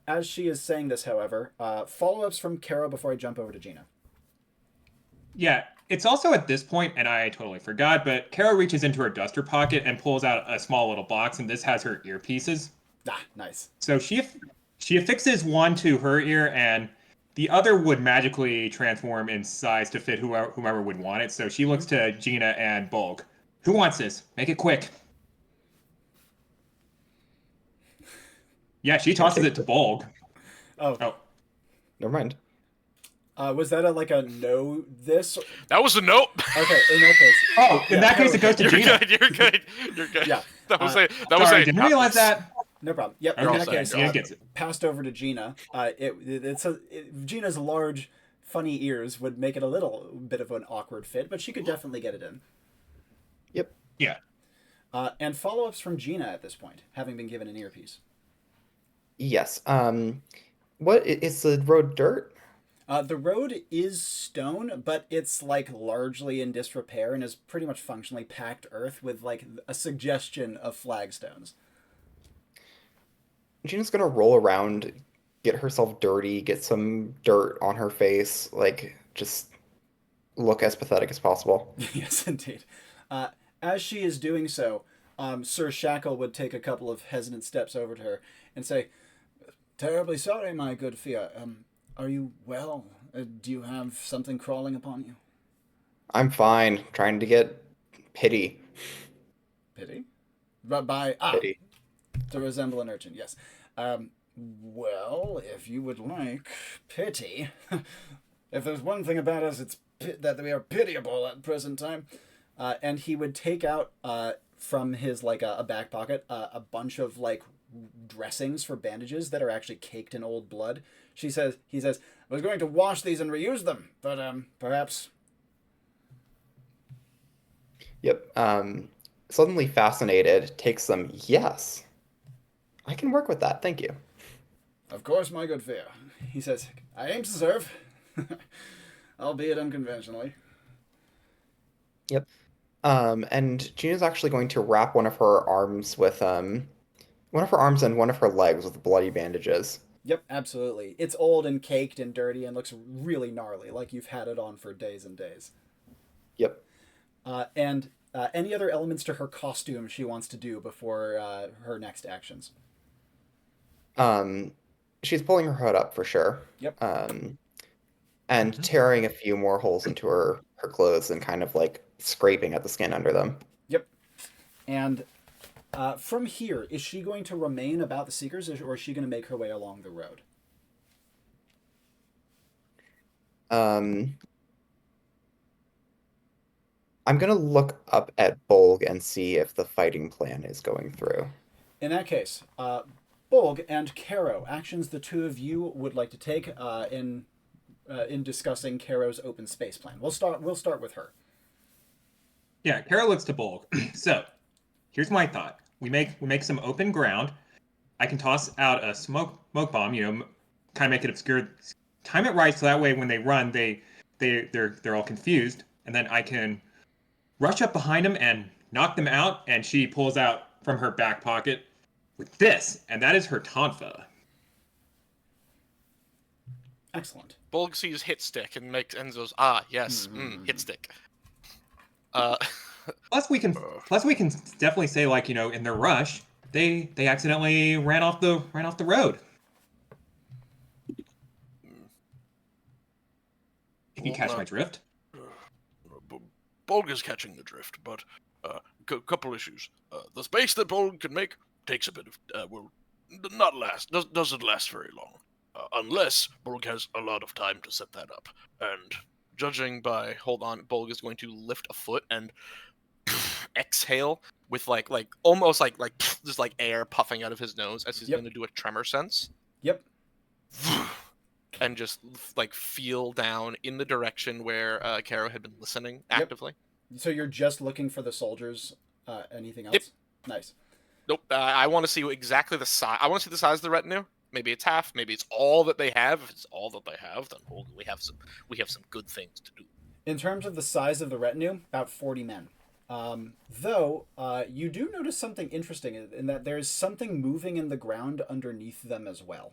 As she is saying this, however, follow-ups from Caro before I jump over to Gina. Yeah, it's also at this point, and I totally forgot, but Carol reaches into her duster pocket and pulls out a small little box, and this has her earpieces. Ah, nice. So she affixes one to her ear, and the other would magically transform in size to fit whomever would want it. So she looks to Gina and Bolg. Who wants this? Make it quick. Yeah, she tosses it to Bolg. Oh. Never mind. Was that like a no this? That was a nope. Okay, in that case. Oh, in that case, it goes to You're Gina. good. You're good. You're good. Yeah. That was Sorry, didn't realize that. No problem. Yep. Okay, In that case, Gina gets it. passed over to Gina. Gina's large, funny ears would make it a little bit of an awkward fit, but she could definitely get it in. Yep. Yeah. And follow-ups from Gina at this point, having been given an earpiece. Yes. What is the road dirt? The road is stone, but it's like largely in disrepair and is pretty much functionally packed earth with like a suggestion of flagstones. Gina's gonna roll around, get herself dirty, get some dirt on her face, like just look as pathetic as possible. Yes, indeed. As she is doing so, Sir Shackle would take a couple of hesitant steps over to her and say, "Terribly sorry, my good Fia. Are you well? Do you have something crawling upon you?" I'm fine, trying to get pity. Pity? By Pity. to resemble an urchin, yes. Well, if you would like pity, if there's one thing about us, it's that we are pitiable at the present time. And he would take out from his like a back pocket a bunch of like dressings for bandages that are actually caked in old blood. He says, "I was going to wash these and reuse them, but perhaps." Yep. Suddenly fascinated, takes them. Yes. I can work with that, thank you. "Of course, my good fear." He says, "I aim to serve, albeit unconventionally." Yep. And Gina's actually going to wrap one of her arms and one of her legs with bloody bandages. Yep, absolutely. It's old and caked and dirty and looks really gnarly, like you've had it on for days and days. Yep. And any other elements to her costume she wants to do before her next actions? She's pulling her hood up for sure. Yep. And tearing a few more holes into her clothes and kind of like scraping at the skin under them. Yep. And from here, is she going to remain about the Seekers, or is she going to make her way along the road? I'm going to look up at Bolg and see if the fighting plan is going through. In that case, Bolg and Caro, actions the two of you would like to take in discussing Caro's open space plan. We'll start with her. Yeah, Caro looks to Bolg. So, here's my thought. We make some open ground. I can toss out a smoke bomb, kind of make it obscure, time it right so that way when they run, they're all confused, and then I can rush up behind them and knock them out. And she pulls out from her back pocket with this, and that is her tonfa. Excellent. Bolg sees hit stick and goes, yes, hit stick. Plus we can definitely say, like, in their rush, they accidentally ran off the road. If you catch my drift. Bolg is catching the drift, but couple issues. The space that Bolg can make takes a bit of will not last. Doesn't last very long, unless Bolg has a lot of time to set that up. And judging by, hold on, Bolg is going to lift a foot and exhale with like almost like just like air puffing out of his nose as he's going to do a tremor sense. Yep. And just like feel down in the direction where Caro had been listening actively. So you're just looking for the soldiers. Anything else? Yep. Nice. Nope. I want to see exactly the size. I want to see the size of the retinue. Maybe it's half. Maybe it's all that they have. If it's all that they have, then we have some good things to do. In terms of the size of the retinue, about 40 men. Though you do notice something interesting in that there's something moving in the ground underneath them as well.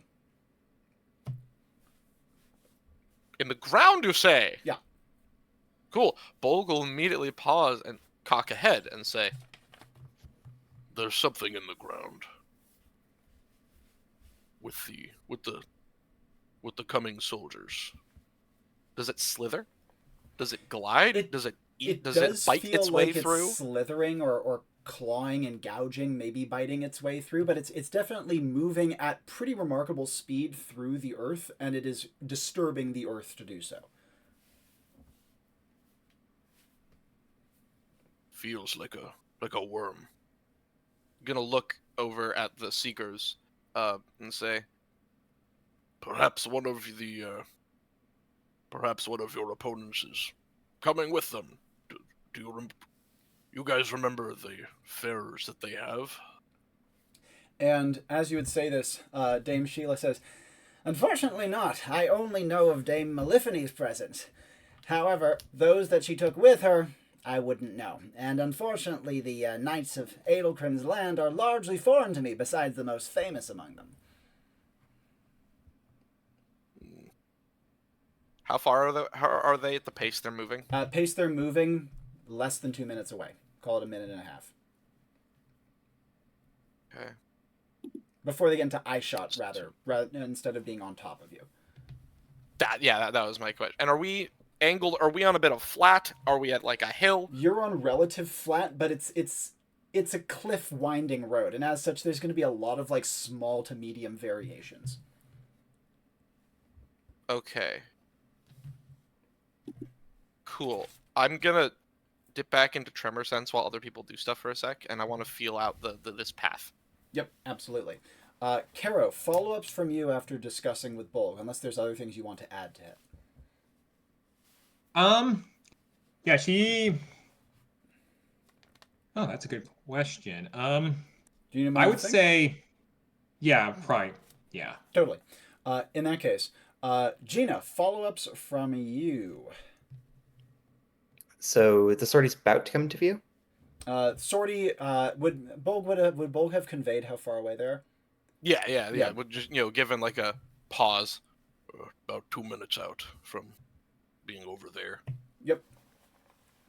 In the ground, you say? Yeah. Cool. Bolg will immediately pause and cock ahead and say, "There's something in the ground. With the coming soldiers." Does it slither? Does it glide? Does it eat? Does it bite its way through? It's slithering or clawing and gouging, maybe biting its way through, but it's definitely moving at pretty remarkable speed through the earth, and it is disturbing the earth to do so. Feels like a worm. I'm gonna look over at the Seekers and say, perhaps one of your opponents is coming with them. Do you guys remember the farers that they have? And as you would say this, Dame Sheila says, "Unfortunately not. I only know of Dame Meliphane's presence. However, those that she took with her, I wouldn't know. And unfortunately, the Knights of Adelcrim's land are largely foreign to me, besides the most famous among them." How far are they at the pace they're moving? Pace they're moving, less than 2 minutes away. Call it a minute and a half. Okay. Before they get into eye shot, rather instead of being on top of you. That was my question. And are we angled? Are we on a bit of flat? Are we at like a hill? You're on relative flat, but it's a cliff winding road, and as such, there's going to be a lot of like small to medium variations. Okay. Cool. I'm gonna dip back into tremor sense while other people do stuff for a sec, and I want to feel out this path. Yep, absolutely. Caro, follow-ups from you after discussing with Bolg, unless there's other things you want to add to it. Yeah, she... Oh, that's a good question. Do you know I would say... Yeah, probably. Yeah. Totally. In that case, Gina, follow-ups from you. So the sortie's about to come to view? Sortie, would Bolg have conveyed how far away they are? Yeah. Would just given like a pause. About 2 minutes out from being over there. Yep.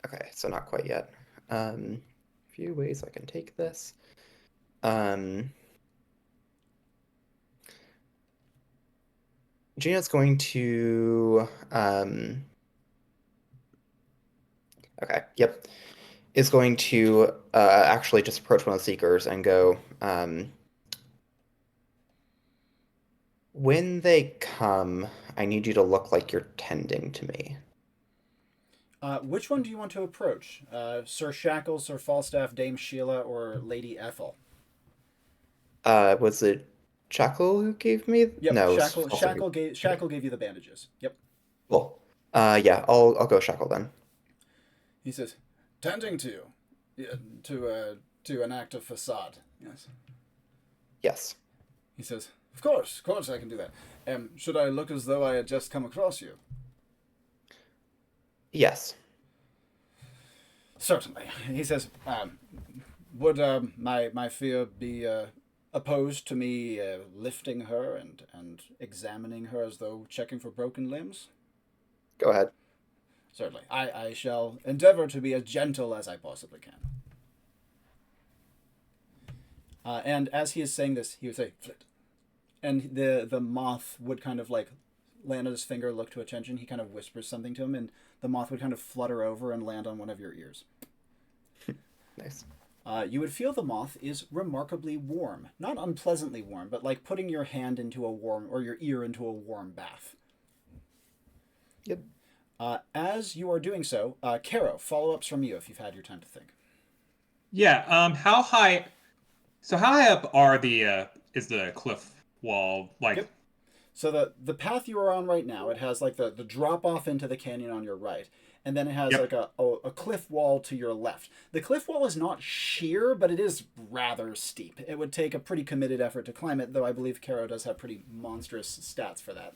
Okay, so not quite yet. A few ways I can take this. Gina's going to okay, yep. Is going to actually just approach one of the Seekers and go, when they come, I need you to look like you're tending to me. Which one do you want to approach? Sir Shackles, Sir Falstaff, Dame Sheila, or Lady Ethel? Was it Shackle who gave me? Yep. No, it was Shackle. also Shackle gave you the bandages. Yep. cool. Yeah, I'll go Shackle then. He says, "Tending to you, yeah, to an active facade." Yes. Yes. He says, of course, I can do that. Should I look as though I had just come across you? Yes. Certainly. He says, would my fear be opposed to me lifting her and examining her as though checking for broken limbs? Go ahead. Certainly. I shall endeavor to be as gentle as I possibly can. And as he is saying this, he would say, "Flit." And the moth would kind of like land on his finger, look to attention. He kind of whispers something to him, and the moth would kind of flutter over and land on one of your ears. Nice. You would feel the moth is remarkably warm. Not unpleasantly warm, but like putting your hand into a warm, or your ear into a warm bath. Yep. As you are doing so, Caro, follow-ups from you if you've had your time to think. Yeah. How high? So how high up are is the cliff wall? Like, Yep. So the path you are on right now, it has like the drop off into the canyon on your right, and then it has Yep. like a cliff wall to your left. The cliff wall is not sheer, but it is rather steep. It would take a pretty committed effort to climb it, though I believe Caro does have pretty monstrous stats for that.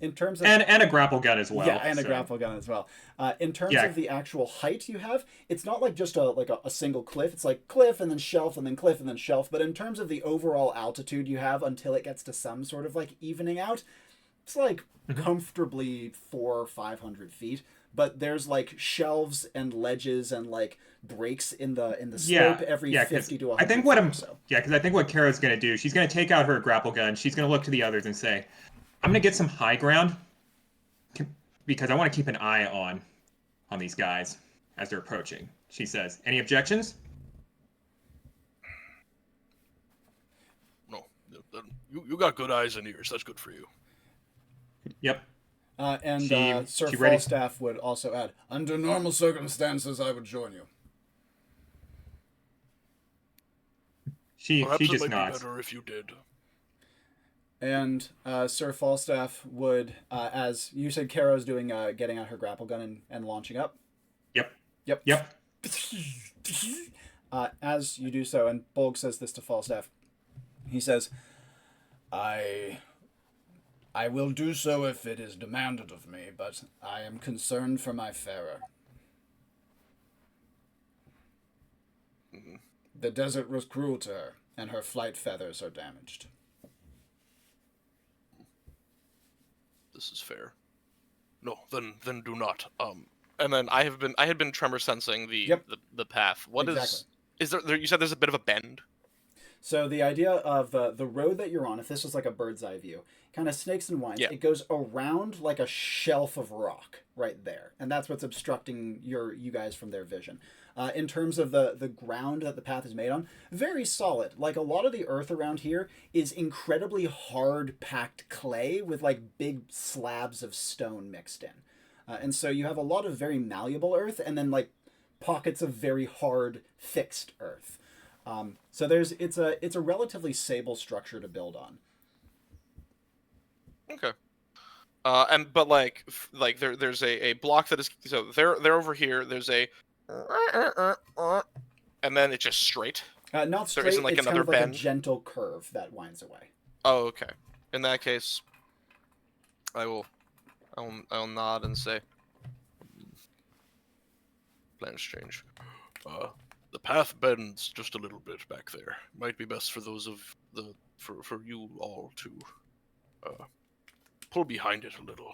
In terms of and a grapple gun as well. yeah, and a so. grapple gun as well. In terms Yeah. of the actual height you have, it's not like just a single cliff. It's like cliff and then shelf and then cliff and then shelf. But in terms of the overall altitude you have until it gets to some sort of like evening out, it's like comfortably 400 or 500 feet. But there's like shelves and ledges and like breaks in the slope every 50 to 100 I think what feet I'm or so. yeah, because I think what Kara's gonna do, she's gonna take out her grapple gun. She's gonna look to the others and say, "I'm gonna get some high ground because I want to keep an eye on these guys as they're approaching." She says, "Any objections?" No, you got good eyes and ears. That's good for you. Yep. Sir she ready? Falstaff would also add, under normal circumstances, I would join you. Perhaps She it just might be nods. better if you did. And Sir Falstaff would, as you said, Caro's doing, getting out her grapple gun and launching up. Yep. Yep. Yep. As you do so, and Bolg says this to Falstaff, he says, I will do so if it is demanded of me, but I am concerned for my farer. Mhm. The desert was cruel to her, and her flight feathers are damaged. This is fair. No, then do not. And then I had been tremor sensing the path. What Exactly. is there? You said there's a bit of a bend. So the idea of the road that you're on, if this was like a bird's eye view, kind of snakes and winds. Yeah. It goes around like a shelf of rock right there, and that's what's obstructing you guys from their vision. In terms of the ground that the path is made on, very solid. Like a lot of the earth around here is incredibly hard packed clay with like big slabs of stone mixed in, and so you have a lot of very malleable earth, and then like pockets of very hard fixed earth. So it's a relatively stable structure to build on. Okay. But there's a block that is, so they're over here. There's a and then it's just straight. Not straight. There isn't like it's another kind of like bend. a gentle curve that winds away. Oh, okay. In that case, I'll nod and say, "Plans change. The path bends just a little bit back there. Might be best for for you all to pull behind it a little,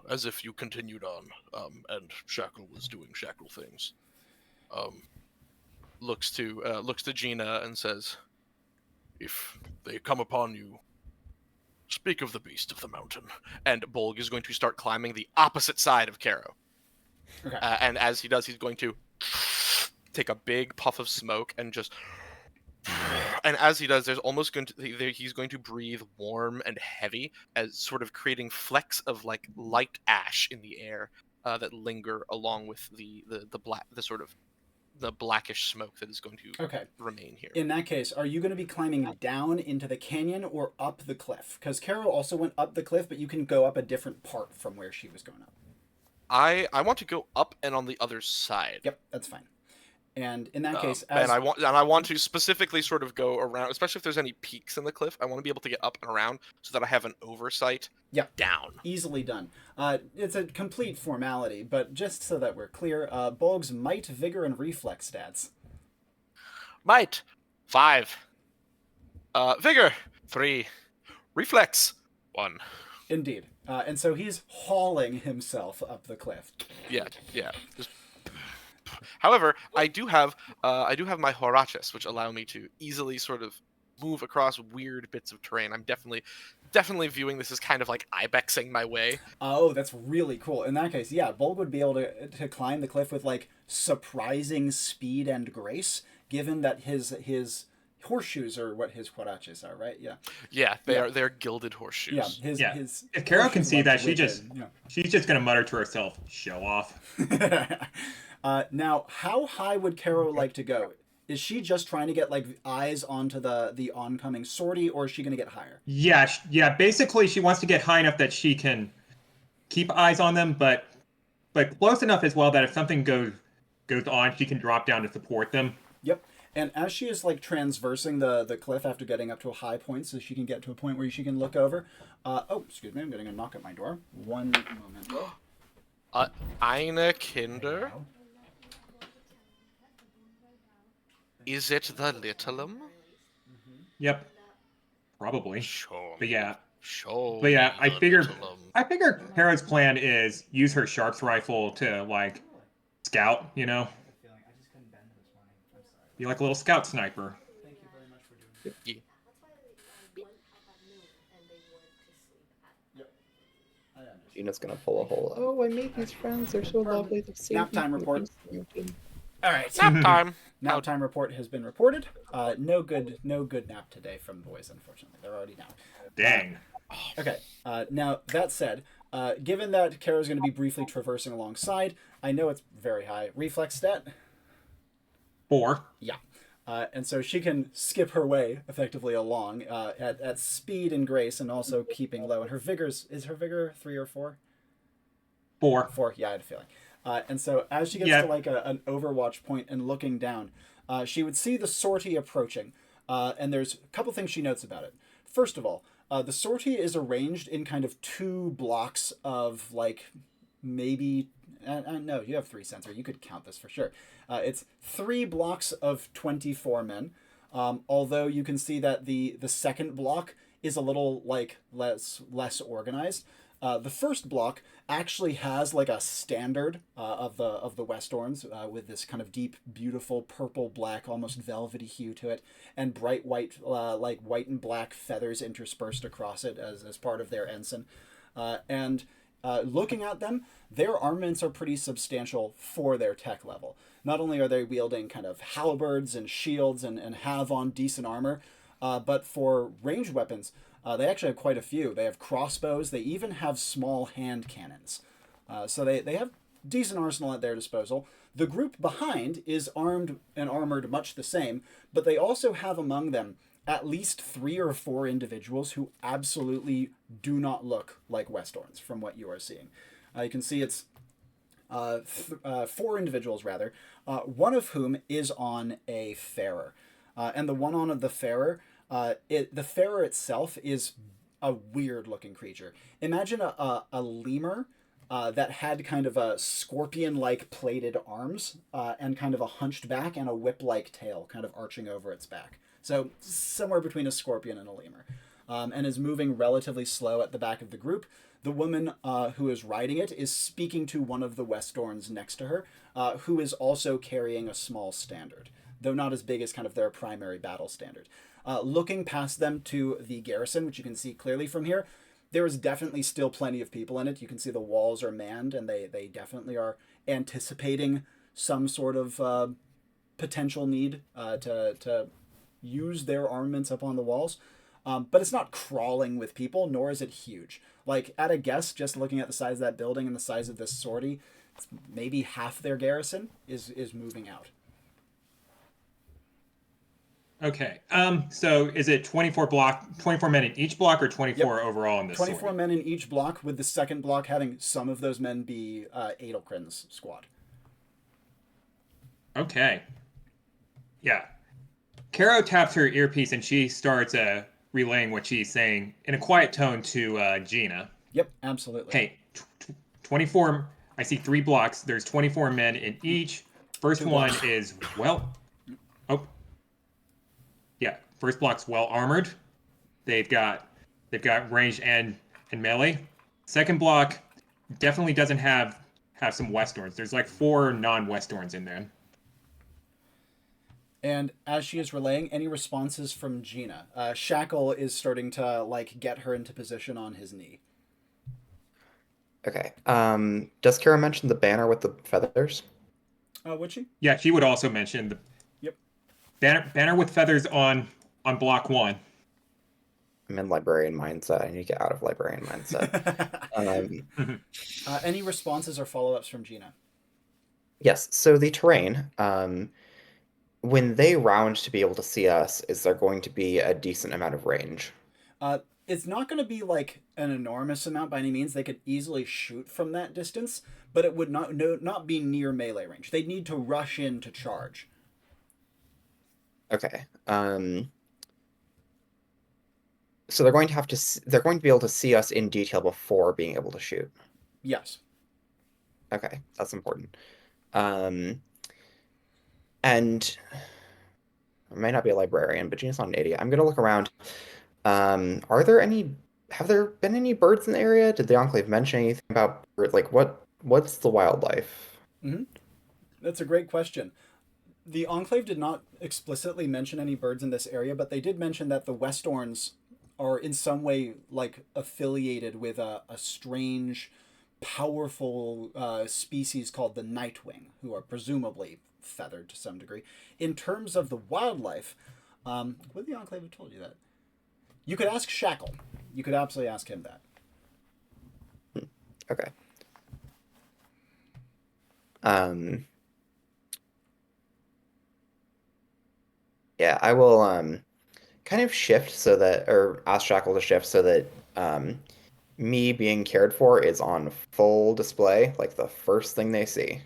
as if you continued on. And Shackle was doing Shackle things. Looks to Gina and says, if they come upon you, speak of the beast of the mountain." And Bolg is going to start climbing the opposite side of Caro. Okay. And as he does, he's going to take a big puff of smoke and just. And as he does, he's going to breathe warm and heavy, as sort of creating flecks of like light ash in the air that linger along with the sort of the blackish smoke that is going to Okay. remain here. In that case, are you going to be climbing down into the canyon or up the cliff? Because Caro also went up the cliff, but you can go up a different part from where she was going up. I want to go up and on the other side. Yep, that's fine. And in that case, and I want to specifically sort of go around, especially if there's any peaks in the cliff. I want to be able to get up and around so that I have an oversight. Down. Easily done. It's a complete formality, but just so that we're clear, Bolg's might, vigor, and reflex stats. Might 5. Vigor 3. Reflex 1. Indeed. And so he's hauling himself up the cliff. Yeah. Just... However, I do have my Horachis, which allow me to easily sort of move across weird bits of terrain. I'm definitely viewing this as kind of like ibexing my way. Oh, that's really cool. In that case, yeah, Bolg would be able to climb the cliff with like surprising speed and grace, given that his horseshoes are what his huaraches are, right? Yeah. They're gilded horseshoes. His if Caro can see that, she's just gonna mutter to herself, "Show off." Now, how high would Caro like to go? Is she just trying to get like eyes onto the oncoming sortie, or is she going to get higher? Yeah. Basically, she wants to get high enough that she can keep eyes on them, but close enough as well that if something goes on, she can drop down to support them. Yep. And as she is like transversing the cliff after getting up to a high point, so she can get to a point where she can look over. Excuse me, I'm getting a knock at my door. One moment. Eine Kinder. Is it the Littlum? Yep, probably. Sure. But yeah, Sure. I figure Hera's plan is use her sharps rifle to like scout. You know, be like a little scout sniper. Thank you very much for doing Yeah. Gina's gonna pull a hole. Oh, I made these friends. They're so lovely. They're safe. Nap time report. All right. Nap time. Nap time report has been reported. No good nap today from the boys, unfortunately. They're already down. Dang. Okay. Now, that said, given that Caro's going to be briefly traversing alongside, I know it's very high. Reflex stat? 4. Yeah. And so she can skip her way effectively along at speed and grace and also keeping low. And her is her vigor 3 or 4? 4. 4, yeah, I had a feeling. And so as she gets to like an overwatch point and looking down, she would see the sortie approaching. And there's a couple things she notes about it. First of all, the sortie is arranged in kind of 2 blocks of like maybe... no, you have 3 sensor. You could count this for sure. It's 3 blocks of 24 men. Although you can see that the second block is a little like less organized. The first block actually has like a standard of the Westorns with this kind of deep, beautiful purple black, almost velvety hue to it, and bright white, like white and black feathers interspersed across it as part of their ensign. Looking at them, their armaments are pretty substantial for their tech level. Not only are they wielding kind of halberds and shields and have on decent armor, but for ranged weapons, they actually have quite a few. They have crossbows. They even have small hand cannons. So they have decent arsenal at their disposal. The group behind is armed and armored much the same, but they also have among them at least 3 or 4 individuals who absolutely do not look like Westorns from what you are seeing. You can see it's 4 individuals, rather, one of whom is on a farer. And the one on the farer, the farer itself is a weird-looking creature. Imagine a lemur that had kind of a scorpion-like plated arms and kind of a hunched back and a whip-like tail kind of arching over its back. So somewhere between a scorpion and a lemur. And is moving relatively slow at the back of the group. The woman who is riding it is speaking to one of the Westorns next to her, who is also carrying a small standard, though not as big as kind of their primary battle standard. Looking past them to the garrison, which you can see clearly from here, there is definitely still plenty of people in it. You can see the walls are manned, and they definitely are anticipating some sort of potential need to use their armaments up on the walls. But it's not crawling with people, nor is it huge. Like, at a guess, just looking at the size of that building and the size of this sortie, maybe half their garrison is moving out. Okay. So is it 24 men in each block, or 24 overall in this 24 sortie? men in each block, with the second block having some of those men be Adelkrin's squad. Okay. Yeah. Caro taps her earpiece and she starts relaying what she's saying in a quiet tone to Gina. Yep, absolutely. Okay, 24. I see 3 blocks. There's 24 men in each. First 2 one blocks. is oh, yeah. First block's well armored. They've got range and melee. Second block definitely doesn't have some Westorns. There's like 4 non-Westorns in there. And as she is relaying, any responses from Gina? Shackle is starting to like get her into position on his knee. Okay. Does Kara mention the banner with the feathers? Would she? Yeah, she would also mention the Yep. banner with feathers on block 1. I'm in librarian mindset. I need to get out of librarian mindset. Any responses or follow-ups from Gina? Yes. So the terrain, when they round to be able to see us, is there going to be a decent amount of range? It's not going to be like an enormous amount by any means. They could easily shoot from that distance, but it would not be near melee range. They'd need to rush in to charge. Okay. So they're going to be able to see us in detail before being able to shoot. Yes. Okay, that's important. And I might not be a librarian, but Gina's not an idiot. I'm gonna look around. Have there been any birds in the area? Did the Enclave mention anything about birds? Like what's the wildlife? Mm-hmm. That's a great question. The Enclave did not explicitly mention any birds in this area, but they did mention that the Westorns are in some way like affiliated with a strange, powerful species called the Nightwing, who are presumably feathered to some degree. In terms of the wildlife, would the Enclave have told you that? You could ask Shackle. You could absolutely ask him that. Okay. Yeah, I will kind of shift so that, or ask Shackle to shift so that me being cared for is on full display. Like the first thing they see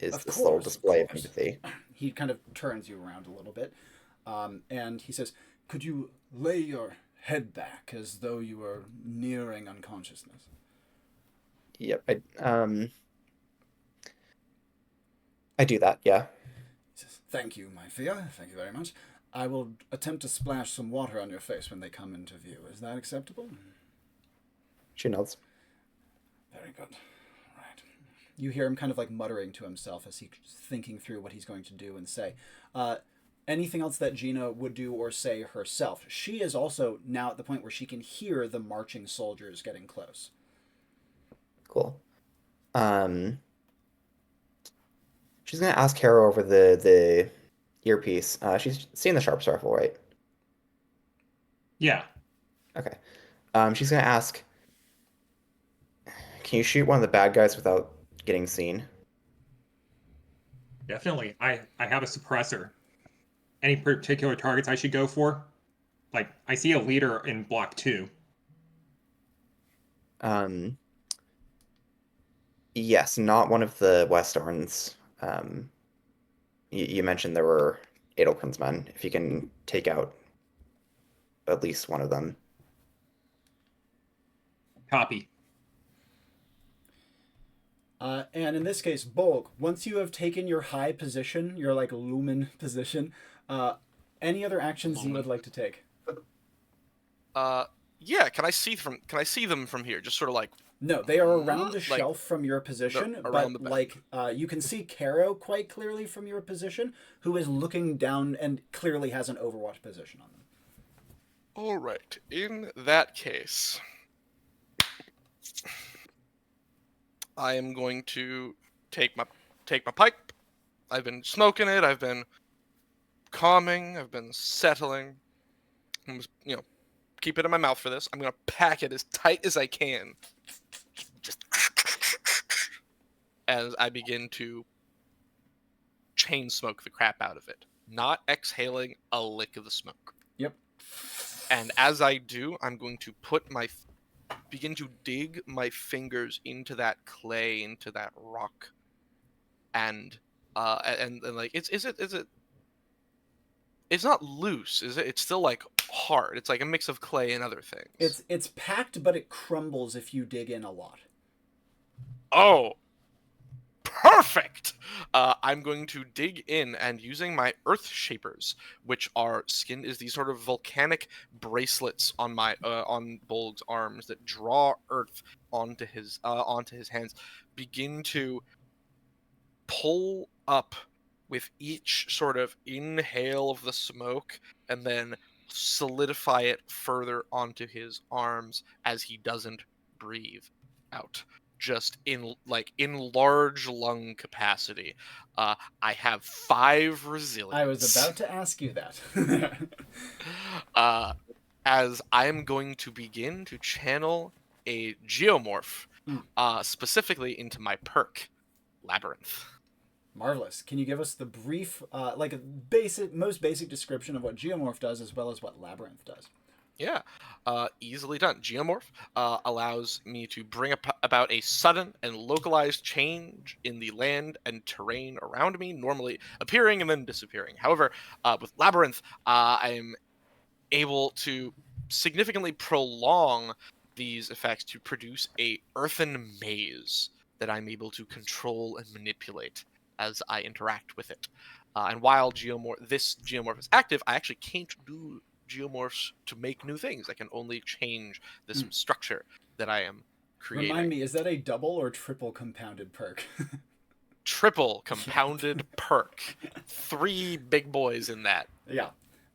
is Of this little course, display of course. empathy. He kind of turns you around a little bit, and he says, "Could you lay your head back as though you were nearing unconsciousness?" Yep, I do that. Yeah, He says, "Thank you, my Fia. Thank you very much. I will attempt to splash some water on your face when they come into view. Is that acceptable?" she nods. Very good. Right. You hear him kind of like muttering to himself as he's thinking through what he's going to do and say. Anything else that Gina would do or say herself? She is also now at the point where she can hear the marching soldiers getting close. Cool. She's gonna ask Caro over the earpiece. She's seen the sharp rifle, right? Yeah. Okay. She's gonna ask, can you shoot one of the bad guys without getting seen? Definitely. I have a suppressor. Any particular targets I should go for? Like, I see a leader in block 2. Yes, not one of the Westorns. You mentioned there were Adelkrin's men. If you can take out at least one of them. Copy. And in this case, Bolg, once you have taken your high position, your like lumen position, any other actions you would like to take? Yeah. Can I see them from here? Just sort of like. No, they are around the Like, shelf from your position, around but the back. like you can see Caro quite clearly from your position, who is looking down and clearly has an Overwatch position on them. All right. In that case, I am going to take my pipe. I've been smoking it. I've been calming. I've been settling. I'm just, keep it in my mouth for this. I'm gonna pack it as tight as I can. Just as I begin to chain smoke the crap out of it. not exhaling a lick of the smoke. Yep. And as I do, I'm going to begin to dig my fingers into that clay, into that rock, and like it's not loose, is it? It's still like hard. It's like a mix of clay and other things. It's packed, but it crumbles if you dig in a lot. Oh, perfect! I'm going to dig in, and using my earth shapers, which are skinned is these sort of volcanic bracelets on my on Bolg's arms that draw earth onto his hands, begin to pull up with each sort of inhale of the smoke, and then solidify it further onto his arms as he doesn't breathe out, just in large lung capacity. I have 5 resilience. I was about to ask you that. As I am going to begin to channel a geomorph, specifically into my perk, Labyrinth. Marvelous. Can you give us the brief, like a most basic description of what Geomorph does, as well as what Labyrinth does? Yeah, easily done. Geomorph allows me to bring about a sudden and localized change in the land and terrain around me, normally appearing and then disappearing. However, with Labyrinth, I'm able to significantly prolong these effects to produce a earthen maze that I'm able to control and manipulate as I interact with it. And while this geomorph is active, I actually can't do geomorphs to make new things. I can only change this structure that I am creating. Remind me, is that a double or triple compounded perk? Triple compounded perk. 3 big boys in that. Yeah.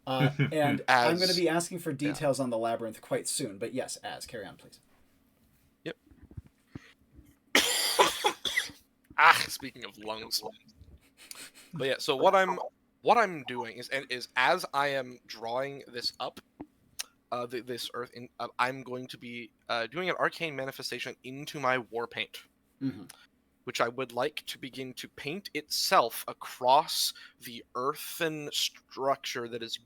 And I'm going to be asking for details on the Labyrinth quite soon. But yes, carry on, please. Yep. Speaking of lungs. But yeah, so what I'm doing is as I am drawing this up, this earth, I'm going to be doing an arcane manifestation into my war paint, which I would like to begin to paint itself across the earthen structure that is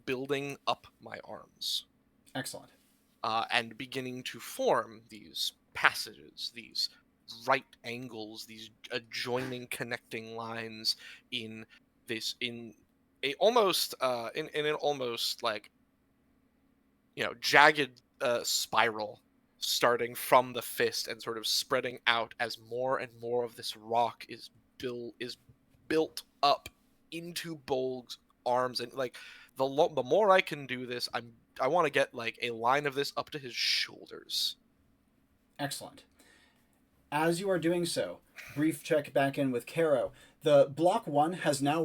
building up my arms. Excellent. And beginning to form these passages, these right angles, these adjoining connecting lines in an almost like, jagged spiral, starting from the fist and sort of spreading out as more and more of this rock is built up into Bolg's arms. And like the more I can do this, I want to get like a line of this up to his shoulders. Excellent. As you are doing so, brief check back in with Caro. The block 1 has now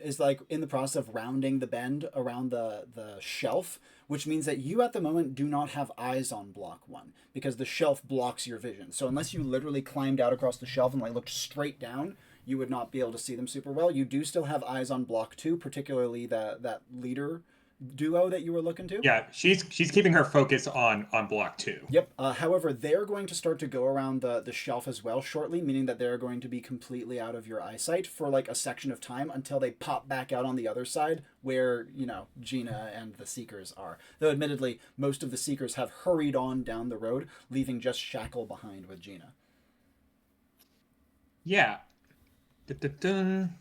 is like in the process of rounding the bend around the shelf, which means that you at the moment do not have eyes on block 1 because the shelf blocks your vision. So unless you literally climbed out across the shelf and like looked straight down, you would not be able to see them super well. You do still have eyes on block 2, particularly that leader duo that you were looking to. Yeah, she's keeping her focus on block 2. Yep. However, they're going to start to go around the shelf as well shortly, meaning that they're going to be completely out of your eyesight for like a section of time until they pop back out on the other side where, Gina and the Seekers are. Though admittedly, most of the Seekers have hurried on down the road, leaving just Shackle behind with Gina. Yeah. Dun-dun-dun.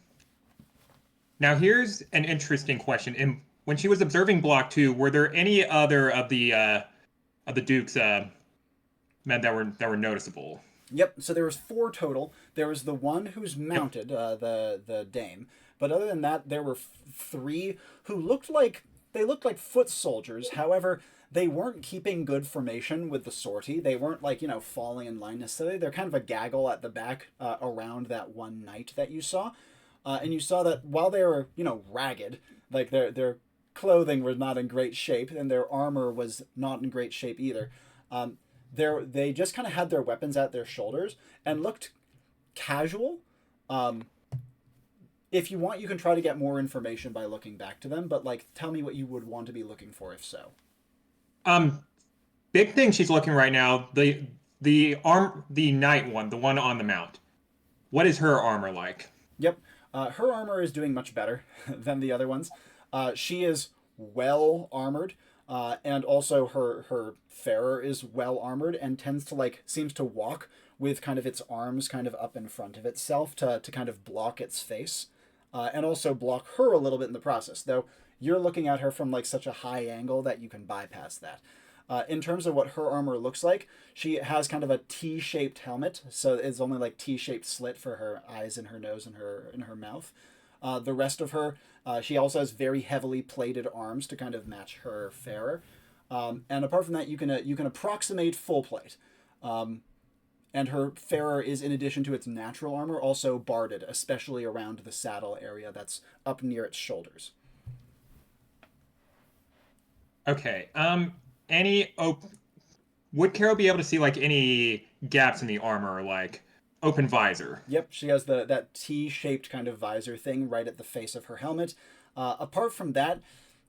Now here's an interesting question. When she was observing block 2, were there any other of the Duke's men that were noticeable? Yep. So there was 4 total. There was the one who's mounted, the dame. But other than that, there were 3 who looked like foot soldiers. However, they weren't keeping good formation with the sortie. They weren't like falling in line necessarily. They're kind of a gaggle at the back around that one knight that you saw, and you saw that while they were ragged, like their clothing was not in great shape, and their armor was not in great shape either. They just kind of had their weapons at their shoulders and looked casual. If you want, you can try to get more information by looking back to them, but like, tell me what you would want to be looking for if so. Big thing she's looking right now, the knight one, the one on the mount. What is her armor like? Yep. Her armor is doing much better than the other ones. She is well armored, and also her farer is well armored and tends to seems to walk with kind of its arms kind of up in front of itself to kind of block its face, and also block her a little bit in the process. Though you're looking at her from such a high angle that you can bypass that. In terms of what her armor looks like, she has kind of a T-shaped helmet, so it's only T-shaped slit for her eyes and her nose and her mouth. The rest of her, she also has very heavily plated arms to kind of match her farer. And apart from that, you can approximate full plate. And her farer is, in addition to its natural armor, also barded, especially around the saddle area that's up near its shoulders. Okay. Would Caro be able to see any gaps in the armor, like open visor? Yep, she has that T-shaped kind of visor thing right at the face of her helmet. Apart from that,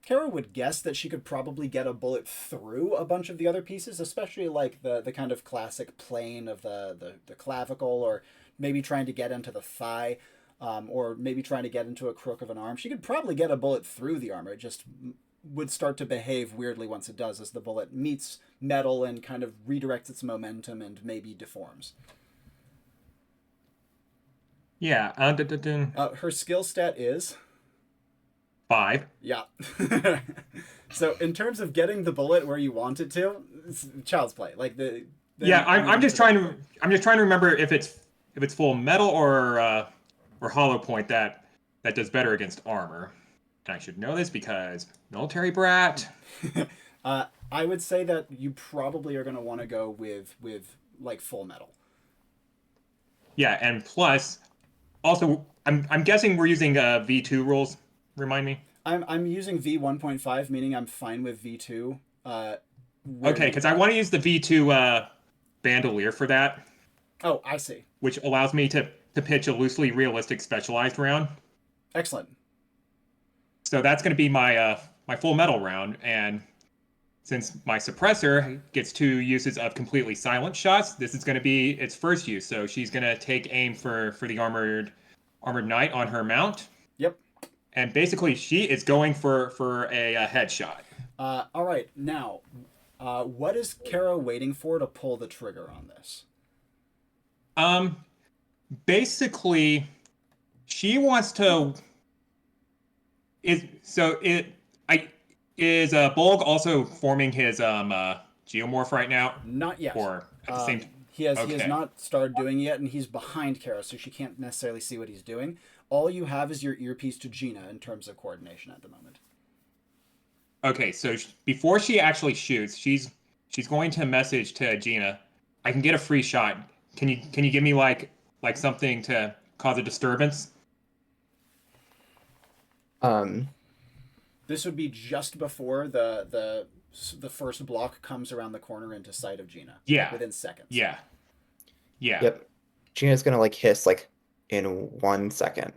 Caro would guess that she could probably get a bullet through a bunch of the other pieces, especially the kind of classic plane of the clavicle, or maybe trying to get into the thigh, or maybe trying to get into a crook of an arm. She could probably get a bullet through the armor. It just would start to behave weirdly once it does, as the bullet meets metal and kind of redirects its momentum and maybe deforms. Yeah. Her skill stat is 5. Yeah. So in terms of getting the bullet where you want it to, it's child's play. Yeah, I'm just trying to remember if it's full metal or hollow point that does better against armor. And I should know this because military brat. I would say that you probably are going to want to go with full metal. Yeah, and plus, also, I'm guessing we're using V2 rules. Remind me. I'm using V1.5, meaning I'm fine with V2. Okay, because I want to use the V2 bandolier for that. Oh, I see. Which allows me to pitch a loosely realistic specialized round. Excellent. So that's going to be my my full metal round, and since my suppressor gets 2 uses of completely silent shots, this is going to be its first use. So she's going to take aim for the armored knight on her mount. Yep. And basically, she is going for a headshot. All right, now, what is Caro waiting for to pull the trigger on this? Basically, she wants to. Is Bolg also forming his geomorph right now? Not yet. Or at the same time? He has not started doing it yet, and he's behind Caro, so she can't necessarily see what he's doing. All you have is your earpiece to Gina in terms of coordination at the moment. Okay, so before she actually shoots, she's going to message to Gina, I can get a free shot. Can you give me like something to cause a disturbance? This would be just before the first block comes around the corner into sight of Gina. Yeah. Within seconds. Yeah. Yep. Gina's gonna hiss in 1 second.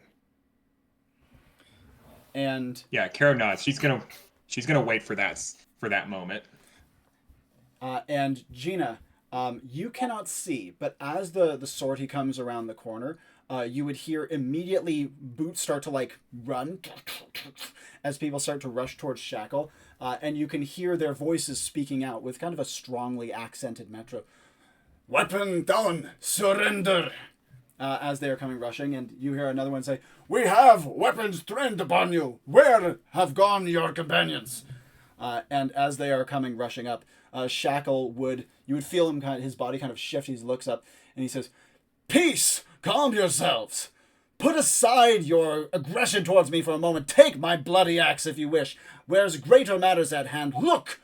And yeah, Caro nods. She's gonna wait for that moment. And Gina, you cannot see, but as the sortie comes around the corner, you would hear immediately boots start to run as people start to rush towards Shackle, and you can hear their voices speaking out with kind of a strongly accented metro. Weapon down, surrender! As they are coming rushing, and you hear another one say, "We have weapons trained upon you. Where have gone your companions?" And as they are coming rushing up, Shackle you would feel him his body kind of shift. He looks up and he says, "Peace! Calm yourselves. Put aside your aggression towards me for a moment. Take my bloody axe if you wish. Where's greater matters at hand? Look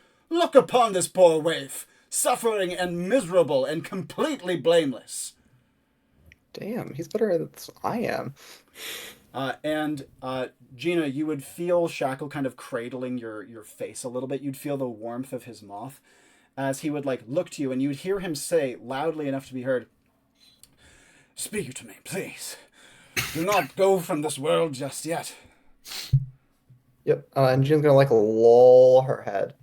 upon this poor waif, suffering and miserable and completely blameless." Damn, he's better than I am. And Gina, you would feel Shackle kind of cradling your face a little bit. You'd feel the warmth of his moth as he would look to you, and you'd hear him say loudly enough to be heard, "Speak to me, please. Do not go from this world just yet." Yep. And Gina's gonna lull her head.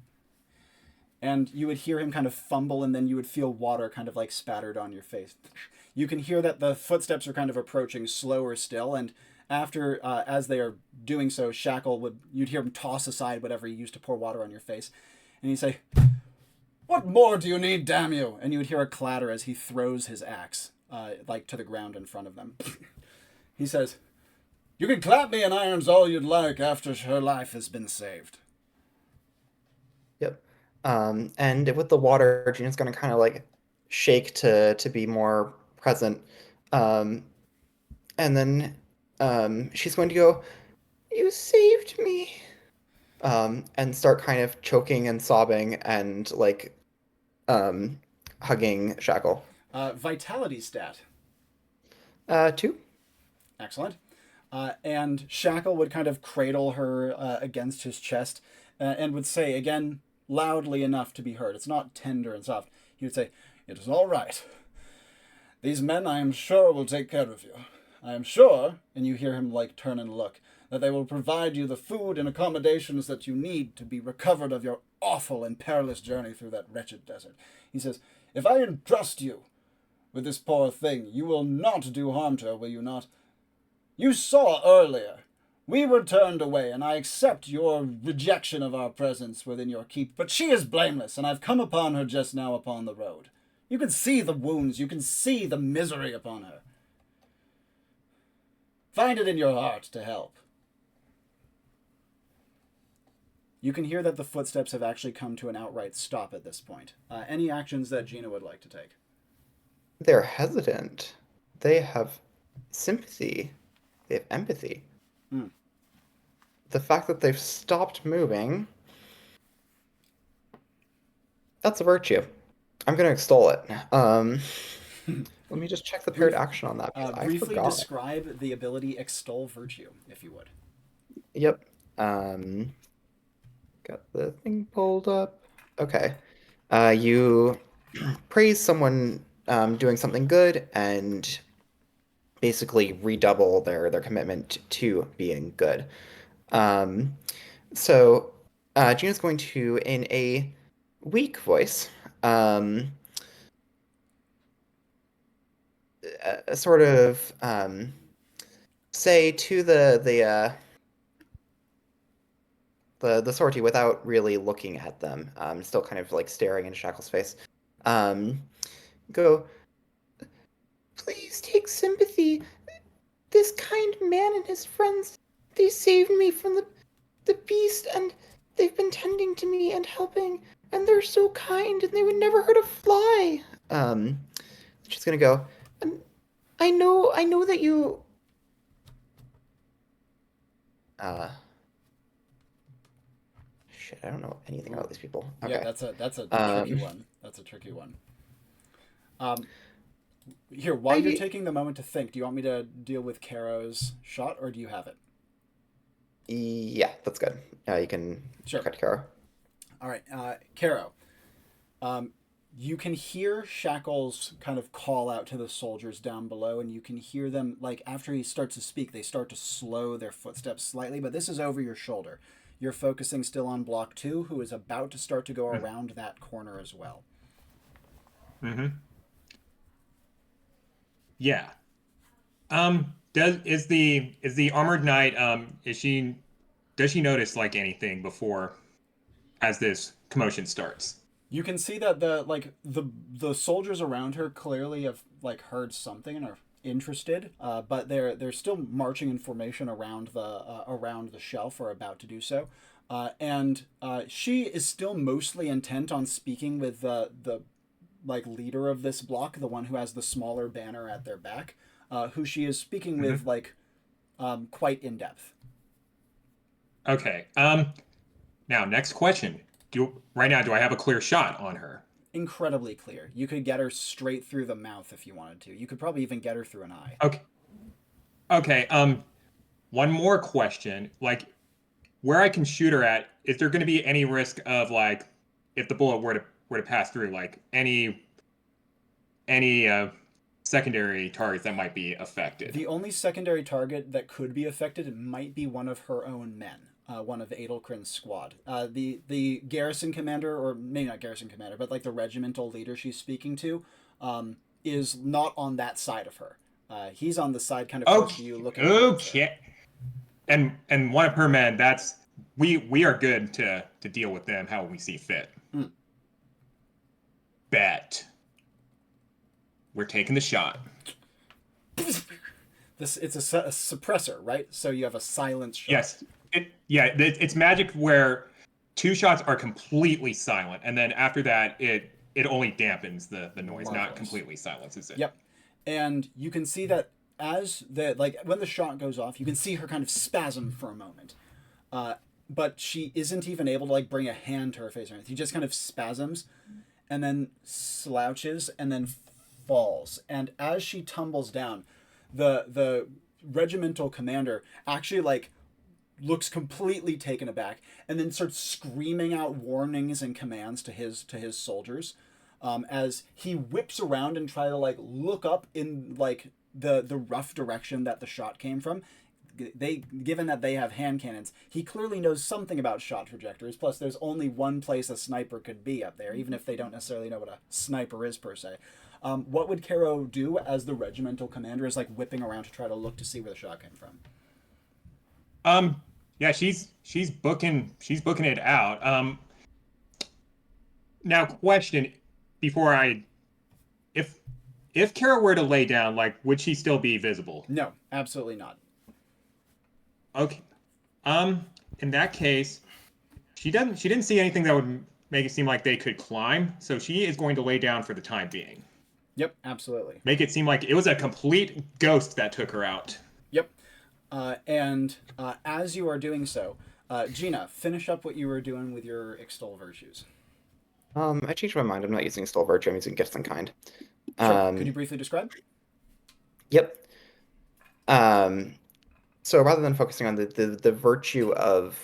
And you would hear him kind of fumble, and then you would feel water kind of spattered on your face. You can hear that the footsteps are kind of approaching slower still, and after, as they are doing so, Shackle you'd hear him toss aside whatever he used to pour water on your face, and he'd say, "What more do you need, damn you?" And you would hear a clatter as he throws his axe, like to the ground in front of them. He says, "You can clap me in irons all you'd like after her life has been saved." Yep. And with the water, Gina's gonna kind of like shake to be more present. Um, and then she's going to go, "You saved me." And start kind of choking and sobbing and like hugging Shackle. Vitality stat. 2. Excellent. And Shackle would kind of cradle her against his chest and would say, again, loudly enough to be heard. It's not tender and soft. He would say, "It is all right. These men, I am sure, will take care of you. I am sure," and you hear him like turn and look, "that they will provide you the food and accommodations that you need to be recovered of your awful and perilous journey through that wretched desert." He says, "If I entrust you with this poor thing, you will not do harm to her, will you not? You saw earlier. We were turned away, and I accept your rejection of our presence within your keep, but she is blameless, and I've come upon her just now upon the road. You can see the wounds, you can see the misery upon her. Find it in your heart to help." You can hear that the footsteps have actually come to an outright stop at this point. Any actions that Gina would like to take? They're hesitant. They have sympathy. They have empathy. Mm. The fact that they've stopped moving, that's a virtue. I'm going to extol it. Let me just check the paired action on that. I Briefly forgot. describe the ability Extol Virtue, if you would. Yep. Got the thing pulled up. Okay. You praise someone doing something good and basically redouble their commitment to being good. So Gina's going to, in a weak voice, sort of say to the sortie without really looking at them, still kind of like staring into Shackle's face. Go, "Please take sympathy. This kind man and his friends, they saved me from the beast, and they've been tending to me and helping, and they're so kind, and they would never hurt a fly." She's gonna go, "And I know that you shit, I don't know anything about these people. Okay. Yeah, that's a tricky one. That's a tricky one. Here, while you're taking the moment to think, do you want me to deal with Caro's shot, or do you have it? Yeah, that's good. You can cut Caro. All right, Caro. You can hear Shackles kind of call out to the soldiers down below, and you can hear them, like, after he starts to speak, they start to slow their footsteps slightly, but this is over your shoulder. You're focusing still on Block 2, who is about to start to go around that corner as well. Mm-hmm. Yeah. Is the armored knight, does she notice like anything before as this commotion starts? You can see that the soldiers around her clearly have like heard something and are interested, but they're still marching in formation around the shelf, or about to do so, and she is still mostly intent on speaking with the like leader of this block, the one who has the smaller banner at their back, who she is speaking with like quite in depth. Okay. Now next question. Do I have a clear shot on her? Incredibly clear. You could get her straight through the mouth if you wanted to. You could probably even get her through an eye. Okay. Okay. One more question. Like, where I can shoot her at, is there going to be any risk of like, if the bullet were to pass through, like any secondary targets that might be affected? The only secondary target that could be affected might be one of her own men. One of Adelkrin's squad. The garrison commander, or maybe not garrison commander, but like the regimental leader she's speaking to, is not on that side of her. He's on the side kind of close to you, looking towards there. Okay. And one of her men, that's we are good to deal with them how we see fit. Bet. We're taking the shot. It's a suppressor, right? So you have a silence shot. Yes. It's magic where 2 shots are completely silent, and then after that, it only dampens the noise, Marvelous. not completely silences it. Yep. And you can see that as when the shot goes off, you can see her kind of spasm for a moment. But she isn't even able to bring a hand to her face or anything. She just kind of spasms and then slouches and then falls. And as she tumbles down, the regimental commander actually looks completely taken aback and then starts screaming out warnings and commands to his soldiers, as he whips around and try to look up in the rough direction that the shot came from. Given that they have hand cannons, he clearly knows something about shot trajectories. Plus, there's only one place a sniper could be up there, even if they don't necessarily know what a sniper is per se. What would Caro do as the regimental commander is whipping around to try to look to see where the shot came from? Yeah, she's booking it out. Now, question before if Caro were to lay down, would she still be visible? No, absolutely not. Okay. In that case, she didn't see anything that would make it seem like they could climb, so she is going to lay down for the time being. Yep, absolutely. Make it seem like it was a complete ghost that took her out. Yep. And as you are doing so, Gina, finish up what you were doing with your extol virtues. I changed my mind. I'm not using extol virtue. I'm using gifts in kind. Sure. Could you briefly describe? Yep. So rather than focusing on the virtue of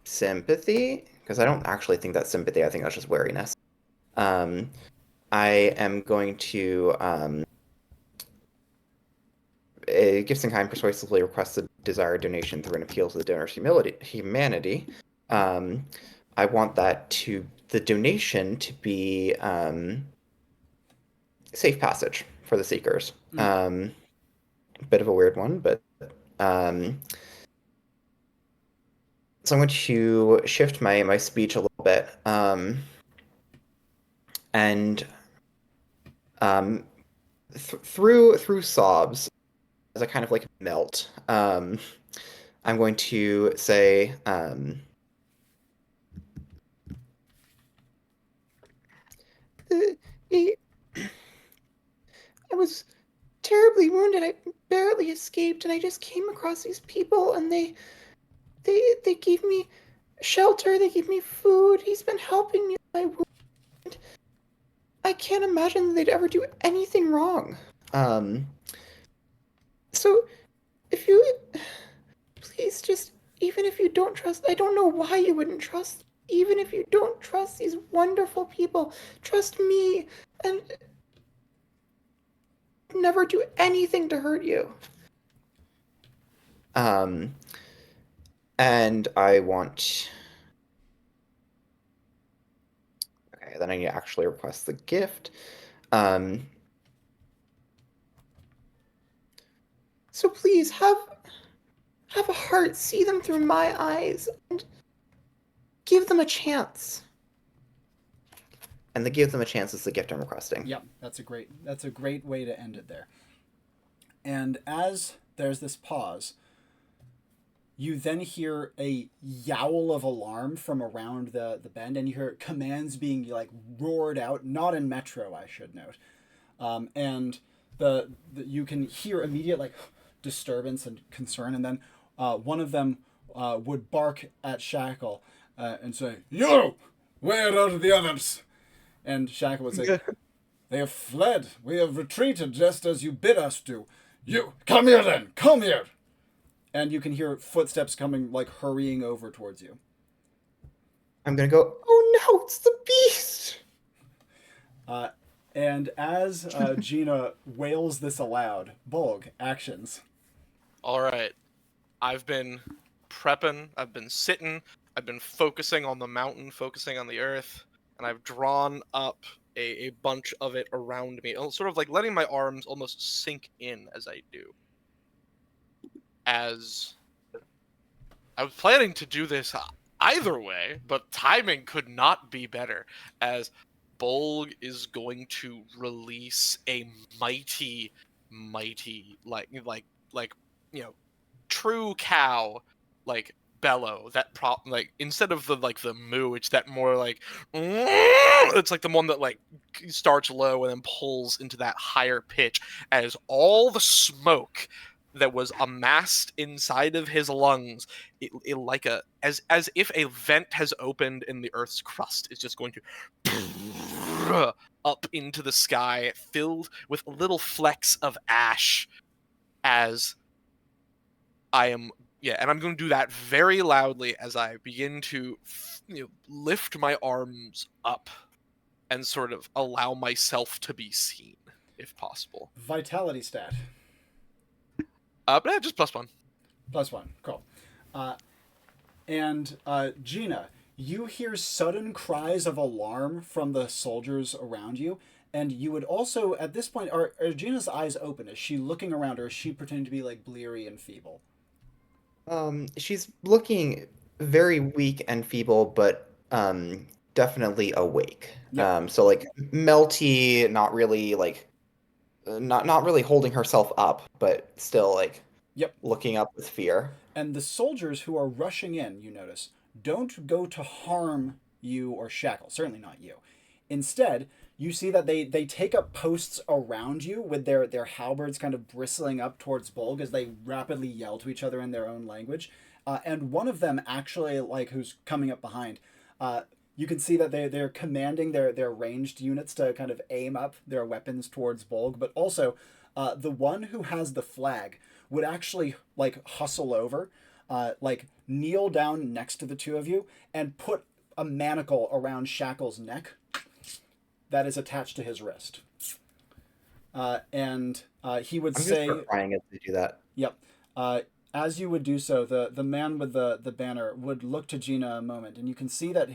sympathy, because I don't actually think that's sympathy, I think that's just wariness. I am going to gifts in kind persuasively request the desired donation through an appeal to the donor's humanity. I want the donation to be safe passage for the seekers. Bit of a weird one, but so I'm going to shift my speech a little bit, and through sobs, as I kind of melt, I'm going to say, I was terribly wounded. I barely escaped, and I just came across these people, and they gave me shelter. They gave me food. He's been helping me with my wound. I can't imagine that they'd ever do anything wrong. So, if you please just, even if you don't trust, I don't know why you wouldn't trust. Even if you don't trust these wonderful people, trust me, and never do anything to hurt you. And I want... Okay, then I need to actually request the gift. So please, have a heart, see them through my eyes, and give them a chance. And the give them a chance is the gift I'm requesting. Yep, that's a great way to end it there. And as there's this pause, you then hear a yowl of alarm from around the bend, and you hear commands being roared out, not in Metro, I should note. And you can hear immediate disturbance and concern, and then one of them would bark at Shackle and say, "You! Where are the others?" And Shackle would say, "They have fled. We have retreated just as you bid us to. You, come here then! Come here!" And you can hear footsteps coming, hurrying over towards you. I'm gonna go, "Oh no, it's the beast!" And as Gina wails this aloud, Bolg, actions. All right. I've been prepping. I've been sitting. I've been focusing on the mountain, focusing on the earth. And I've drawn up a bunch of it around me, sort of like letting my arms almost sink in as I do. As I was planning to do this either way, but timing could not be better, as Bolg is going to release a mighty, like true cow, like bellow that like instead of the moo, it's that more like it's like the one that like starts low and then pulls into that higher pitch, as all the smoke that was amassed inside of his lungs, it like as if a vent has opened in the Earth's crust, is just going to up into the sky, filled with little flecks of ash, as and I'm going to do that very loudly as I begin to lift my arms up and sort of allow myself to be seen, if possible. Vitality stat. But yeah, just +1. +1. Cool. And Gina, you hear sudden cries of alarm from the soldiers around you, and you would also, at this point, are Gina's eyes open? Is she looking around, or is she pretending to be like bleary and feeble? She's looking very weak and feeble, but definitely awake. Yep. So like melty, not really like not really holding herself up, but still like Yep. looking up with fear. And the soldiers who are rushing in, you notice, don't go to harm you or Shackle. Certainly not you. Instead, you see that they take up posts around you with their halberds kind of bristling up towards Bolg as they rapidly yell to each other in their own language. And one of them actually, like, who's coming up behind, you can see that they're commanding their ranged units to kind of aim up their weapons towards Bolg. But also, the one who has the flag would actually, like, hustle over, like, kneel down next to the two of you and put a manacle around Shackle's neck that is attached to his wrist. And he would say... I'm just crying as they do that. Yep. As you would do so, the man with the banner would look to Gina a moment, and you can see that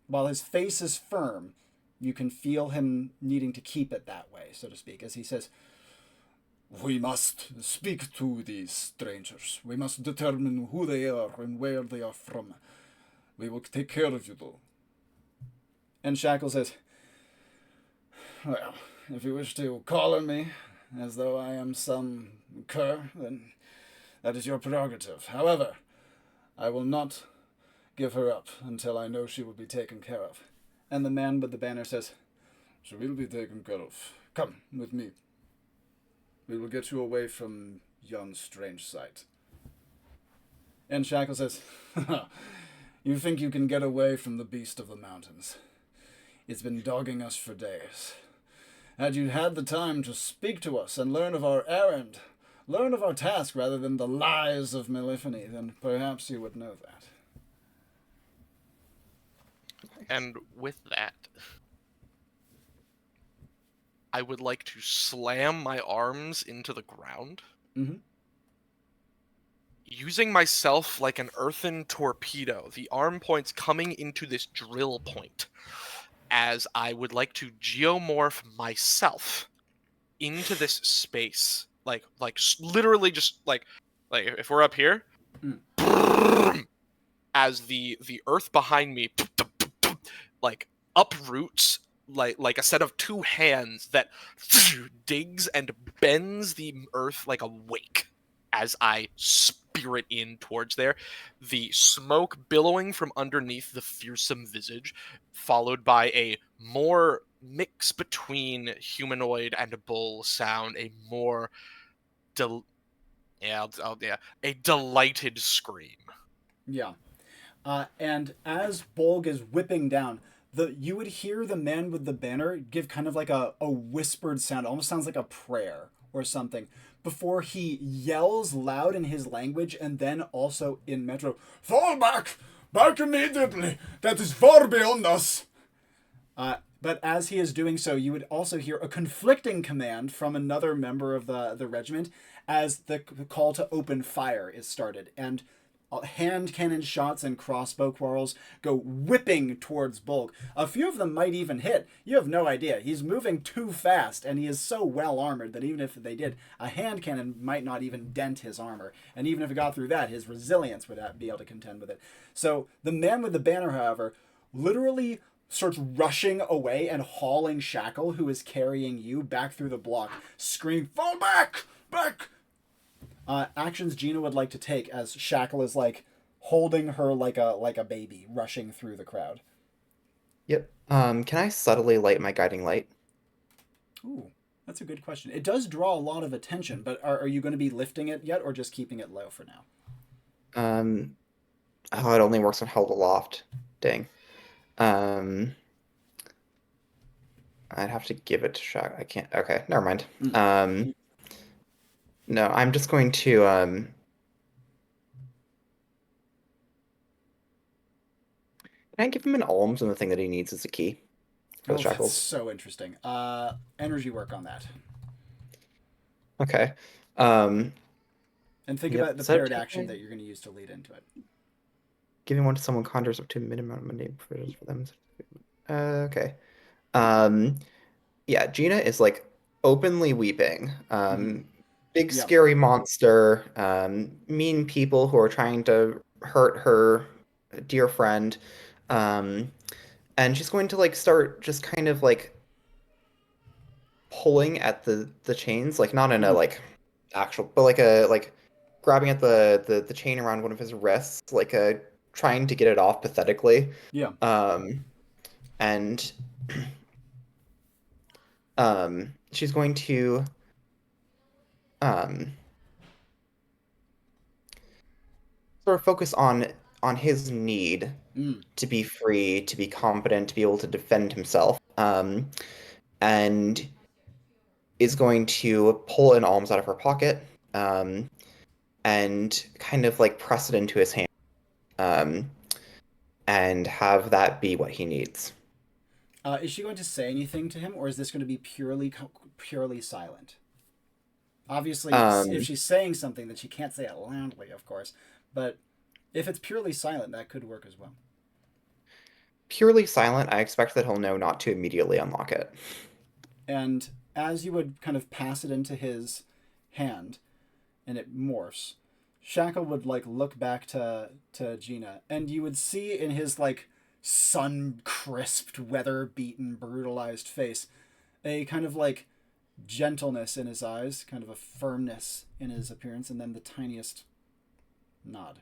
while his face is firm, you can feel him needing to keep it that way, so to speak, as he says, "We must speak to these strangers. We must determine who they are and where they are from. We will take care of you, though." And Shackle says, "Well, if you wish to call on me as though I am some cur, then that is your prerogative. However, I will not give her up until I know she will be taken care of." And the man with the banner says, "She will be taken care of. Come with me. We will get you away from yon strange sight." And Shackle says, "You think you can get away from the beast of the mountains? It's been dogging us for days. Had you had the time to speak to us and learn of our errand, learn of our task rather than the lies of Malephony, then perhaps you would know that." And with that, I would like to slam my arms into the ground, using myself like an earthen torpedo, the arm points coming into this drill point, as I would like to geomorph myself into this space, like literally just like if we're up here, as the earth behind me like uproots like a set of two hands that digs and bends the earth like a wake as I spear it in towards there, the smoke billowing from underneath the fearsome visage, followed by a more mix between humanoid and bull sound, a more a delighted scream. Yeah. And as Bolg is whipping down, you would hear the man with the banner give kind of like a whispered sound, almost sounds like a prayer or something, before he yells loud in his language and then also in Metro, "Fall back! Back immediately! That is far beyond us!" But as he is doing so, you would also hear a conflicting command from another member of the regiment as the call to open fire is started. And hand cannon shots and crossbow quarrels go whipping towards Bolg. A few of them might even hit. You have no idea. He's moving too fast, and he is so well armored that even if they did, a hand cannon might not even dent his armor. And even if it got through that, his resilience would be able to contend with it. So the man with the banner, however, literally starts rushing away and hauling Shackle, who is carrying you, back through the block, screaming, "Fall back! Back!" Actions Gina would like to take as Shackle is like holding her like a baby, rushing through the crowd. Yep. Can I subtly light my guiding light? Ooh, that's a good question. It does draw a lot of attention, but are you going to be lifting it yet, or just keeping it low for now? Oh, it only works on held aloft. Dang. I'd have to give it to Shack. I can't. Okay, never mind. No, I'm just going to Can I give him an alms and the thing that he needs is a key for the That's shackles? so interesting. Energy work on that. Okay. And think Yep. about the So paired take action my- that you're going to use to lead into it. Giving one to someone conjures up to a minimum amount of money for them. Okay. Yeah, Gina is like openly weeping. Big Yeah. scary monster, mean people who are trying to hurt her dear friend. And she's going to like start just kind of like pulling at the chains, like not in a like actual, but like grabbing at the chain around one of his wrists, like trying to get it off pathetically. Yeah. And she's going to sort of focus on his need to be free, to be competent, to be able to defend himself, and is going to pull an alms out of her pocket, and kind of like press it into his hand, and have that be what he needs. Is she going to say anything to him, or is this going to be purely silent? Obviously, if she's saying something, then she can't say it loudly, of course. But if it's purely silent, that could work as well. Purely silent, I expect that he'll know not to immediately unlock it. And as you would kind of pass it into his hand, and it morphs, Shackle would like look back to Gina, and you would see in his like sun-crisped, weather-beaten, brutalized face a kind of like gentleness in his eyes, kind of a firmness in his appearance, and then the tiniest nod.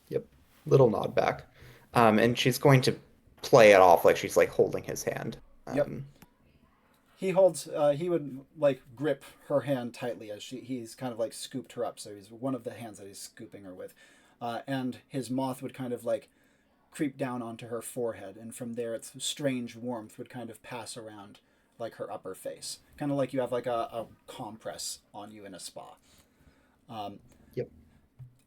Yep, little nod back. And she's going to play it off like she's like holding his hand. Yep. He would like grip her hand tightly as he's kind of like scooped her up, so he's one of the hands that he's scooping her with. And his moth would kind of like creep down onto her forehead, and from there its strange warmth would kind of pass around like her upper face, kind of like you have like a compress on you in a spa. Yep.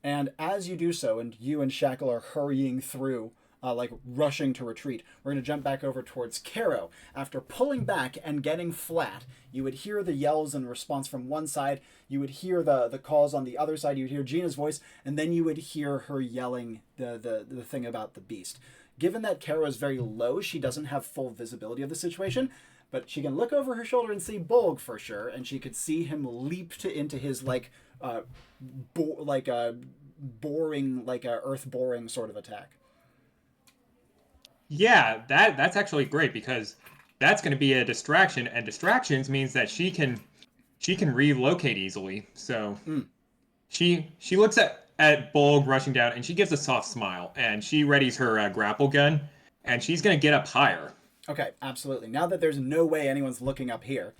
And as you do so, and you and Shackle are hurrying through, like rushing to retreat, we're going to jump back over towards Caro. After pulling back and getting flat, you would hear the yells in response from one side, you would hear the calls on the other side, you would hear Gina's voice, and then you would hear her yelling the thing about the beast. Given that Caro is very low, she doesn't have full visibility of the situation, but she can look over her shoulder and see Bolg for sure, and she could see him leap into his like boring, like a earth boring sort of attack. Yeah, that's actually great because that's going to be a distraction, and distractions means that she can relocate easily. So she looks at Bolg rushing down, and she gives a soft smile, and she readies her grapple gun, and she's going to get up higher. Okay, absolutely. Now that there's no way anyone's looking up here,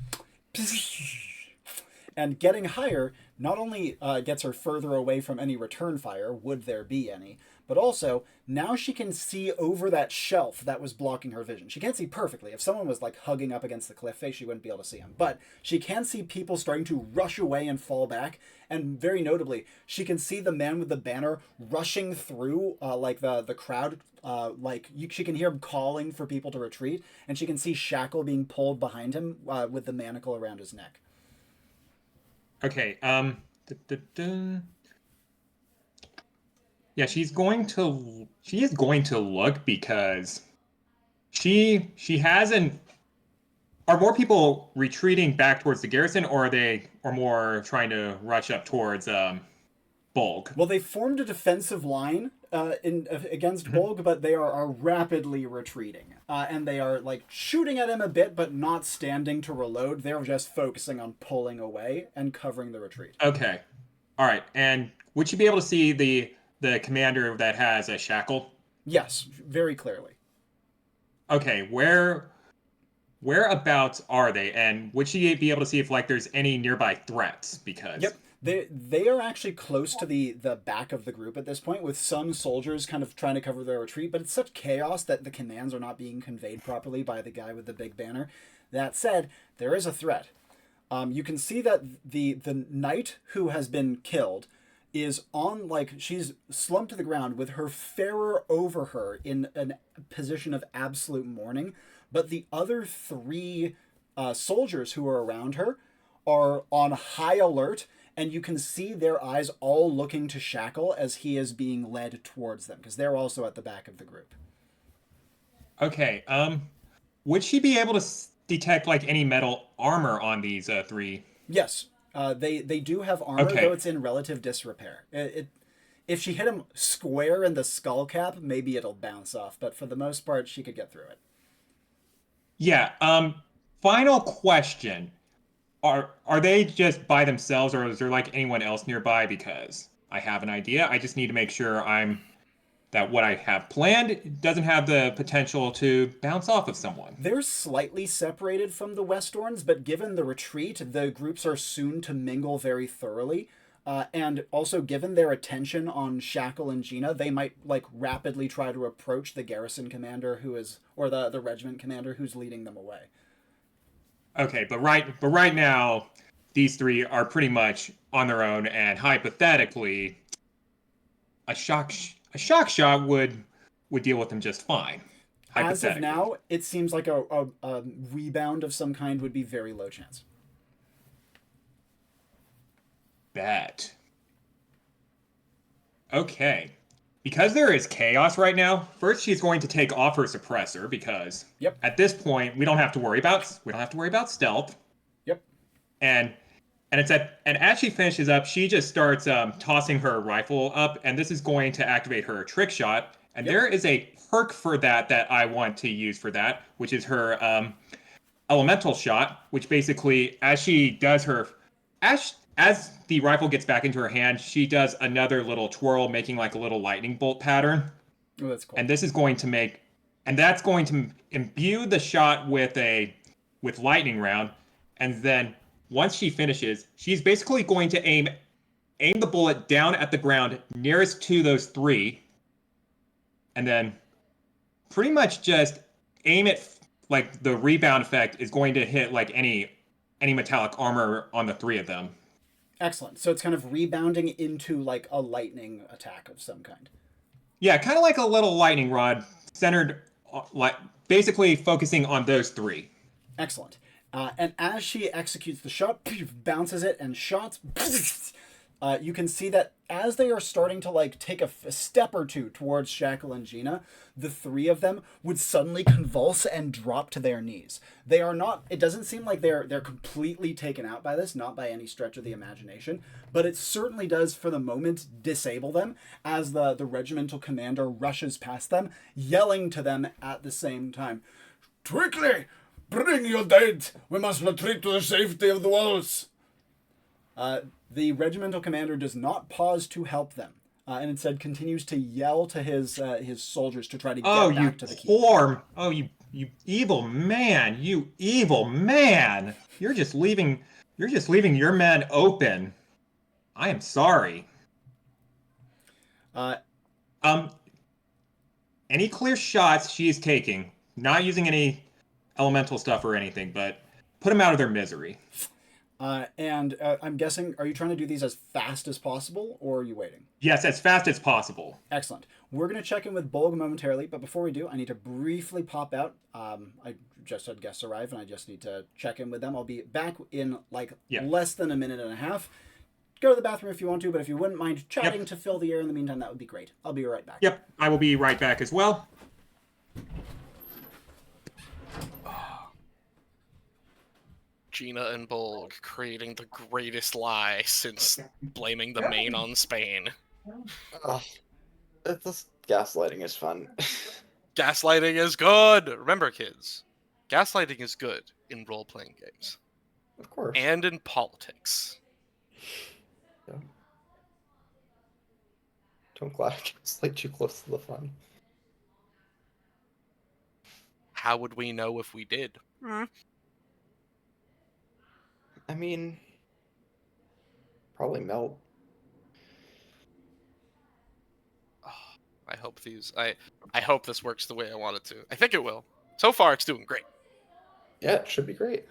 and getting higher not only gets her further away from any return fire, would there be any, but also now she can see over that shelf that was blocking her vision. She can't see perfectly. If someone was like hugging up against the cliff face, she wouldn't be able to see him. But she can see people starting to rush away and fall back. And very notably, she can see the man with the banner rushing through like the crowd. She can hear him calling for people to retreat, and she can see Shackle being pulled behind him with the manacle around his neck. Okay. Yeah, she is going to look because she hasn't. Are more people retreating back towards the garrison, or are they or more trying to rush up towards Bolg? Well, they formed a defensive line against Bolg, but they are rapidly retreating, and they are like shooting at him a bit, but not standing to reload. They're just focusing on pulling away and covering the retreat. Okay, all right. And would you be able to see the commander that has a shackle? Yes, very clearly. Okay, whereabouts are they? And would she be able to see if like there's any nearby threats? Because Yep. They are actually close to the back of the group at this point, with some soldiers kind of trying to cover their retreat, but it's such chaos that the commands are not being conveyed properly by the guy with the big banner. That said, there is a threat. You can see that the knight who has been killed is on, like, she's slumped to the ground with her farer over her in a position of absolute mourning, but the other three soldiers who are around her are on high alert, and you can see their eyes all looking to Shackle as he is being led towards them, because they're also at the back of the group. okay, would she be able to detect like any metal armor on these three? Yes, they do have armor, Okay. though it's in relative disrepair. If she hit him square in the skull cap, maybe it'll bounce off, but for the most part, she could get through it. Yeah. Final question. Are they just by themselves, or is there like anyone else nearby? Because I have an idea. I just need to make sure that what I have planned doesn't have the potential to bounce off of someone. They're slightly separated from the Westorns, but given the retreat, the groups are soon to mingle very thoroughly. And also, given their attention on Shackle and Gina, they might like rapidly try to approach the garrison commander or the regiment commander who's leading them away. Okay, but right now, these three are pretty much on their own, and hypothetically, a shock shot would deal with them just fine. As of Hypothetically. now, it seems like a rebound of some kind would be very low chance. Bet. Okay. Because there is chaos right now, first she's going to take off her suppressor because Yep. at this point we don't have to worry about stealth. Yep. And as she finishes up, she just starts tossing her rifle up, and this is going to activate her trick shot. And Yep. there is a perk for that I want to use for that, which is her elemental shot, which basically as she does her as the rifle gets back into her hand, she does another little twirl, making like a little lightning bolt pattern. Oh, that's cool. And that's going to imbue the shot with lightning round. And then once she finishes, she's basically going to aim the bullet down at the ground nearest to those three, and then pretty much just aim it like the rebound effect is going to hit like any metallic armor on the three of them. Excellent. So it's kind of rebounding into like a lightning attack of some kind. Yeah, kind of like a little lightning rod centered, like basically focusing on those three. Excellent. And as she executes the shot, bounces it and shots, you can see that as they are starting to like take a step or two towards Shackle and Gina, the three of them would suddenly convulse and drop to their knees. They are not. It doesn't seem like they're completely taken out by this, not by any stretch of the imagination, but it certainly does for the moment disable them as the regimental commander rushes past them, yelling to them at the same time, "Quickly! Bring your dead! We must retreat to the safety of the walls!" The regimental commander does not pause to help them, and instead continues to yell to his soldiers to try to get back to the keep. You evil man! You evil man! You're just leaving your men open. I am sorry. Any clear shots she is taking, not using any elemental stuff or anything, but put them out of their misery. And I'm guessing, are you trying to do these as fast as possible, or are you waiting? Yes, as fast as possible. Excellent. We're going to check in with Bolg momentarily, but before we do, I need to briefly pop out. I just had guests arrive, and I just need to check in with them. I'll be back in less than a minute and a half. go to the bathroom if you want to, but if you wouldn't mind chatting to fill the air in the meantime, that would be great. I'll be right back. Yep, I will be right back as well. Gina and Bolg creating the greatest lie since blaming the main on Spain. This gaslighting is fun. Gaslighting is good! Remember, kids, gaslighting is good in role-playing games. Of course. And in politics. Yeah. Don't gaslight too close to the fun. How would we know if we did? I mean, probably melt. I hope I hope this works the way I want it to. I think it will. So far, it's doing great. Yeah, it should be great.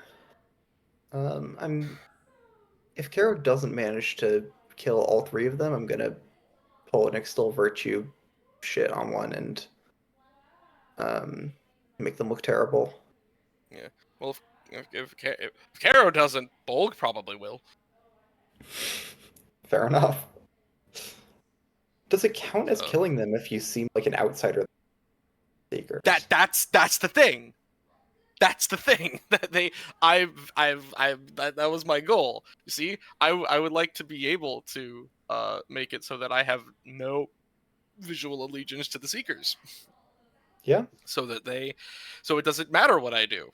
If Caro doesn't manage to kill all 3 of them, I'm gonna pull an Extol Virtue shit on one and make them look terrible. Yeah. Well, if Caro doesn't, Bolg probably will. Fair enough. Does it count as killing them if you seem like an outsider? Seekers? That's the thing. That's the thing that that was my goal. You see, I would like to be able to make it so that I have no visual allegiance to the Seekers. Yeah. So it doesn't matter what I do.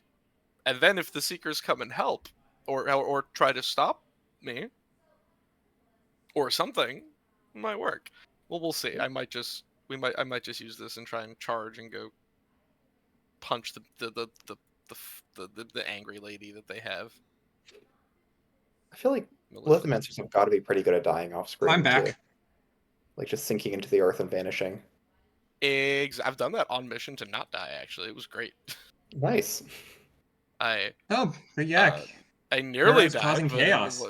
And then if the Seekers come and help or try to stop me or something, it might work. Well, we'll see. I might just use this and try and charge and go punch the angry lady that they have. I feel like Lithomancers have got to be pretty good at dying off screen. I'm back. Too. Like just sinking into the earth and vanishing. I've done that on mission to not die. Actually, it was great. Nice. I Caro's nearly died. causing chaos.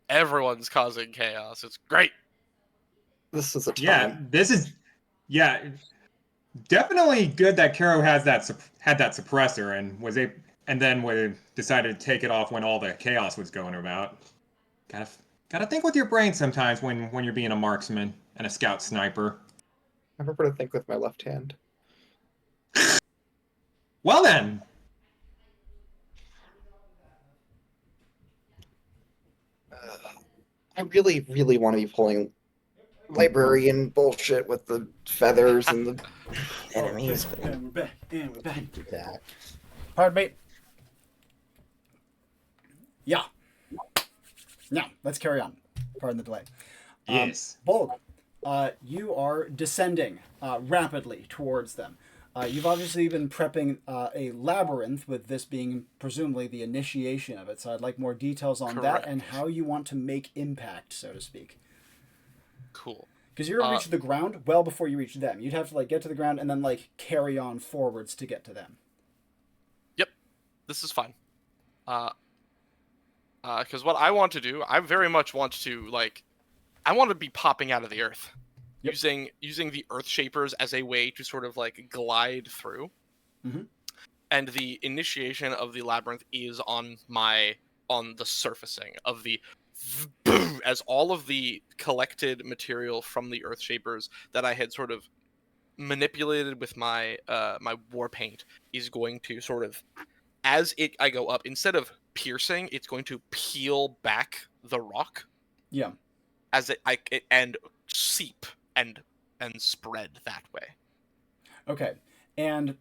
Everyone's causing chaos. It's great. This is a time. Yeah, this is definitely good that Caro had that suppressor and then decided to take it off when all the chaos was going about. Gotta think with your brain sometimes when you're being a marksman and a scout sniper. I prefer to think with my left hand. Well then. I really, really want to be pulling librarian bullshit with the feathers and the enemies. And we're back. And we're back. Do that. Pardon me. Yeah. Now, let's carry on. Pardon the delay. Yes. Bolg, you are descending rapidly towards them. You've obviously been prepping a labyrinth, with this being presumably the initiation of it, so I'd like more details on that and how you want to make impact, so to speak. Cool. Because you're going to reach the ground well before you reach them. You'd have to get to the ground and then carry on forwards to get to them. Yep. This is fine. Because what I want to do, I very much want to, I want to be popping out of the earth. Yep. Using the earth shapers as a way to sort of glide through. Mm-hmm. And the initiation of the labyrinth is on the surfacing of the as all of the collected material from the earth shapers that I had sort of manipulated with my my war paint is going to sort of, I go up, instead of piercing, it's going to peel back the rock. Yeah. And seep and spread that way. Okay. And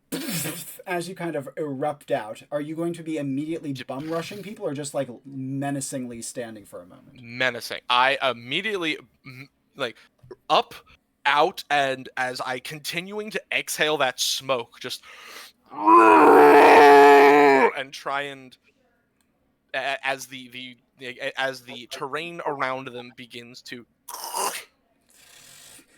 as you kind of erupt out, are you going to be immediately bum rushing people, or just menacingly standing for a moment? Menacing. I immediately up, out, and as I continuing to exhale that smoke, just and try and as the terrain around them begins to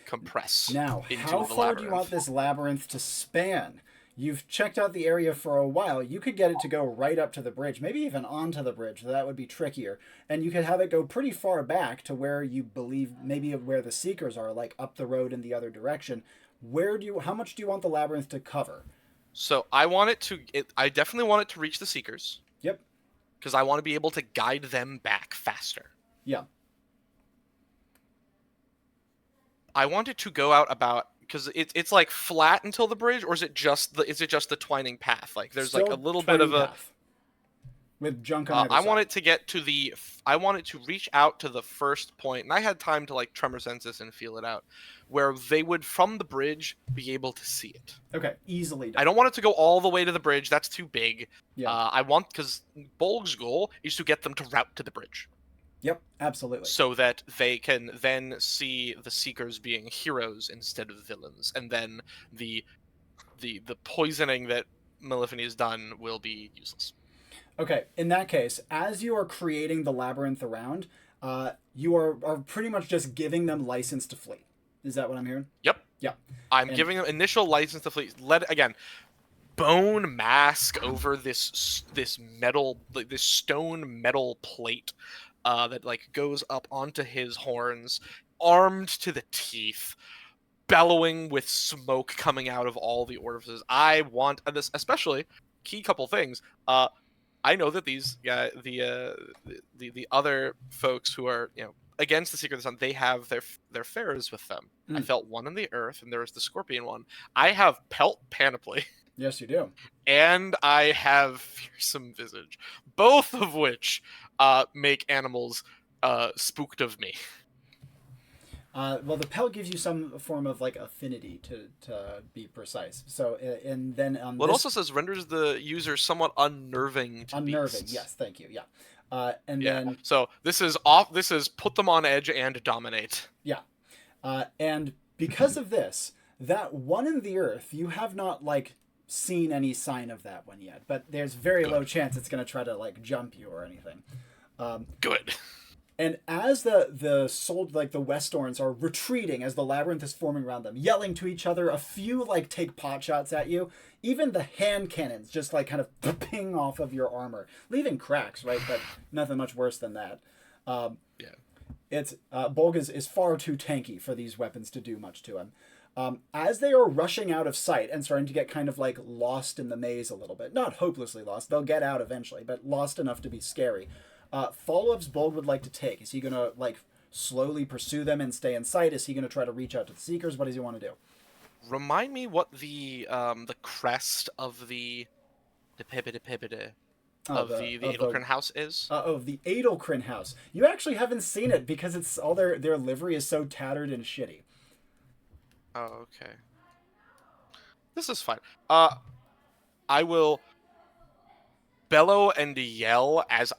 compress. Now, into how the far labyrinth. do you want this labyrinth to span? You've checked out the area for a while. You could get it to go right up to the bridge, maybe even onto the bridge. That would be trickier. And you could have it go pretty far back to where you believe, maybe where the Seekers are, up the road in the other direction. How much do you want the labyrinth to cover? So I want I definitely want it to reach the Seekers. Yep. Because I want to be able to guide them back faster. Yeah. I want it to go out about because it's like flat until the bridge, or is it just the twining path? Like there's like a Still little bit of twining a. path with junk on either I side. want it to get to the. I want it to reach out to the first point, and I had time to like tremor sense this and feel it out, where they would from the bridge be able to see it. Okay, easily done. I don't want it to go all the way to the bridge. That's too big. Yeah. I want because Bolg's goal is to get them to route to the bridge. Yep, absolutely. So that they can then see the Seekers being heroes instead of villains, and then the poisoning that Maleficent has done will be useless. Okay, in that case, as you are creating the labyrinth around, you are pretty much just giving them license to flee. Is that what I'm hearing? Yep. Yeah. I'm giving them initial license to flee. Bone mask over this metal, like this stone metal plate that like goes up onto his horns, armed to the teeth, bellowing with smoke coming out of all the orifices. I want this, especially key couple things. I know that these the other folks who are against the Secret of the Sun, they have their pharaohs with them. I felt one in the earth, and there was the scorpion one. I have pelt panoply. Yes, you do. And I have fearsome visage, both of which make animals spooked of me. Well, the pelt gives you some form of like affinity to be precise. So, and then Well, it also says renders the user somewhat unnerving to beasts. Yes, thank you. Yeah. Then so this is off. This is put them on edge and dominate. Yeah. And because of this, that one in the earth, you have not like seen any sign of that one yet, but there's very low chance it's going to try to like jump you or anything. Good. And as the Westorns are retreating, as the labyrinth is forming around them, yelling to each other, a few like take pot shots at you. Even the hand cannons just like kind of ping off of your armor, leaving cracks, right? But nothing much worse than that. It's Bolg is far too tanky for these weapons to do much to him. As they are rushing out of sight and starting to get kind of like lost in the maze a little bit, not hopelessly lost, they'll get out eventually, but lost enough to be scary. Follow-ups Bolg would like to take. Is he going to like slowly pursue them and stay in sight? Is he going to try to reach out to the Seekers? What does he want to do? Remind me what the crest of the Edelkryn house is? The Edelkryn house. You actually haven't seen it because it's all their livery is so tattered and shitty. Oh, okay. This is fine. I will bellow and yell as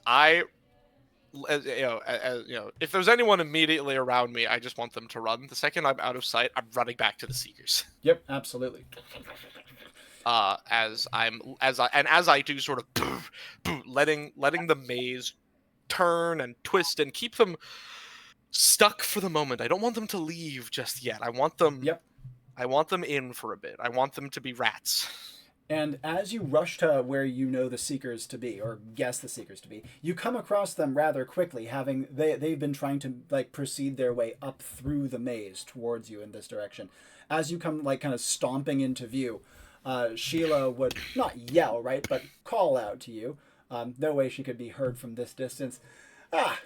if there's anyone immediately around me, I just want them to run. The second I'm out of sight, I'm running back to the Seekers. Yep, absolutely. As I do, sort of letting the maze turn and twist and keep them stuck for the moment. I don't want them to leave just yet. I want them. Yep. I want them in for a bit. I want them to be rats. And as you rush to where you know the Seekers to be, or guess the Seekers to be, you come across them rather quickly, they've been trying to like proceed their way up through the maze towards you in this direction. As you come like kind of stomping into view, Sheila would not yell, right, but call out to you. No way she could be heard from this distance. Ah,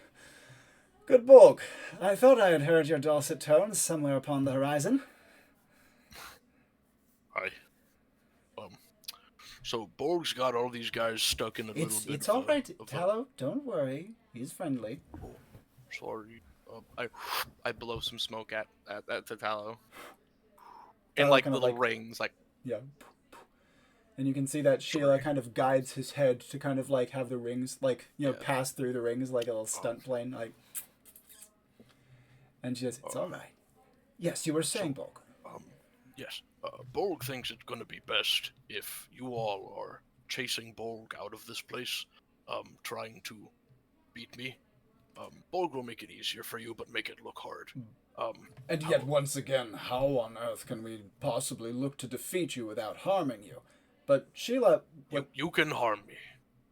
good Bolg. I thought I had heard your dulcet tones somewhere upon the horizon. Hi. So Bolg's got all these guys stuck in a little bit. It's all right, Tallow. Don't worry. He's friendly. Oh, sorry. I blow some smoke at the Tallow. In like little rings, like. Yeah. And you can see that Sheila kind of guides his head to kind of like have the rings like pass through the rings like a little stunt plane, like. And she says, "It's all right." Yes, you were saying, Bolg. Yes. Bolg thinks it's going to be best if you all are chasing Bolg out of this place, trying to beat me. Bolg will make it easier for you, but make it look hard. And yet, once again, how on earth can we possibly look to defeat you without harming you? But Sheila... You can harm me.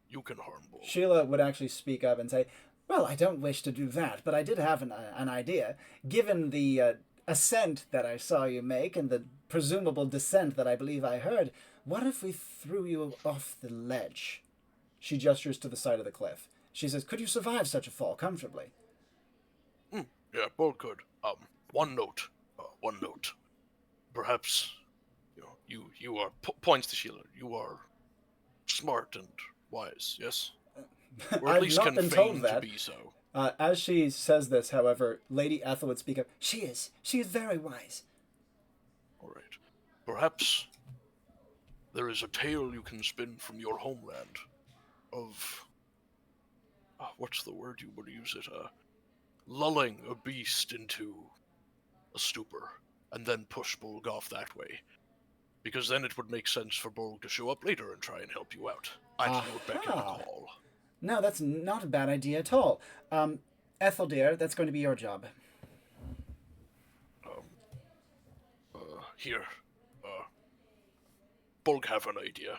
You can harm Bolg. Sheila would actually speak up and say, "Well, I don't wish to do that, but I did have an idea. Given the ascent that I saw you make and the presumable descent that I believe I heard, what if we threw you off the ledge?" She gestures to the side of the cliff. She says, "Could you survive such a fall comfortably?" Yeah, Bolg could. One note. One note. Perhaps, you are points to Sheila. You are smart and wise. Yes, or at I've least not can been told feign to that. be so. As she says this, however, Lady Ethel would speak up. She is. She is very wise. All right. Perhaps there is a tale you can spin from your homeland of what's the word you would use it? Lulling a beast into a stupor and then push Bolg off that way. Because then it would make sense for Bolg to show up later and try and help you out at your beck and Aha. call. No, that's not a bad idea at all. Ethel, dear, that's going to be your job. Here, Bolg have an idea.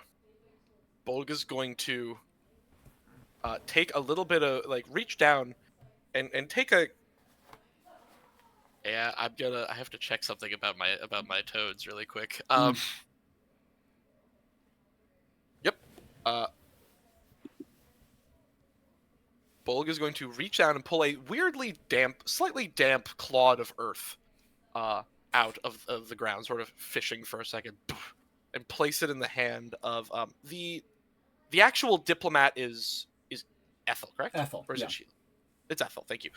Bolg is going to take a little bit of reach down and take a. Yeah, I have to check something about my toads really quick. Yep. Bolg is going to reach down and pull a weirdly slightly damp clod of earth out of the ground, sort of fishing for a second, and place it in the hand of the actual diplomat is Ethel, correct? Ethel, Or is yeah. it Sheila? It's Ethel, thank you.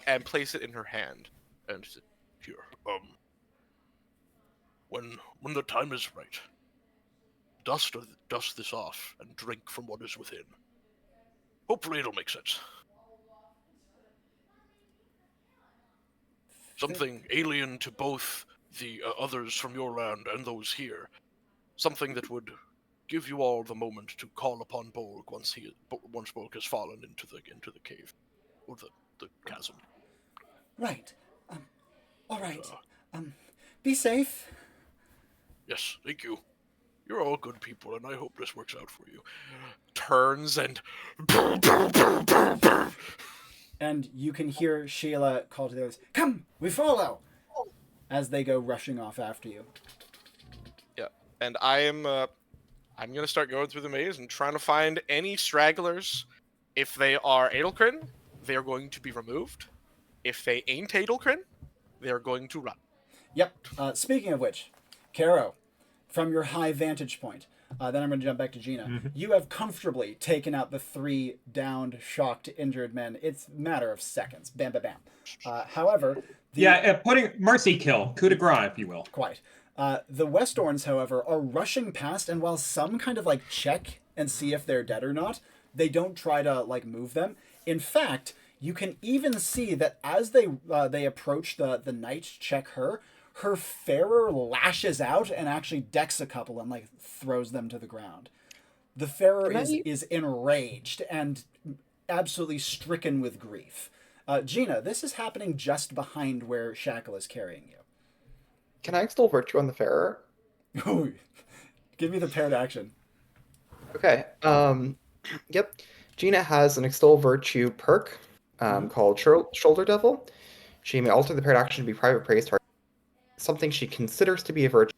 And place it in her hand. And she said, Here, when the time is right, dust this off and drink from what is within. Hopefully it'll make sense. Something alien to both the others from your land and those here. Something that would give you all the moment to call upon Bolg once Bolg has fallen into the cave or the chasm. Right. All right. Be safe. Yes, thank you. You're all good people, and I hope this works out for you. turns and And you can hear Sheila call to the others, "Come, we follow!" as they go rushing off after you. yeah. And I'm gonna start going through the maze and trying to find any stragglers. If they are Adelkrin, they are going to be removed. If they ain't Adelkrin, they are going to run. Yep. Speaking of which, Caro, from your high vantage point, then I'm going to jump back to Gina. You have comfortably taken out the 3 downed, shocked, injured men. It's a matter of seconds. Bam, bam, bam. However, putting mercy kill, coup de grace, if you will. Quite. The Westorns, however, are rushing past, and while some kind of check and see if they're dead or not, they don't try to move them. In fact, you can even see that as they approach the knight to check her Farer lashes out and actually decks a couple and throws them to the ground. The Farer is enraged and absolutely stricken with grief. Gina, this is happening just behind where Shackle is carrying you. Can I extol virtue on the Farer? Ooh, give me the paired action. Okay. Yep. Gina has an extol virtue perk called Shoulder Devil. She may alter the paired action to be private praise target. Something she considers to be a virtue.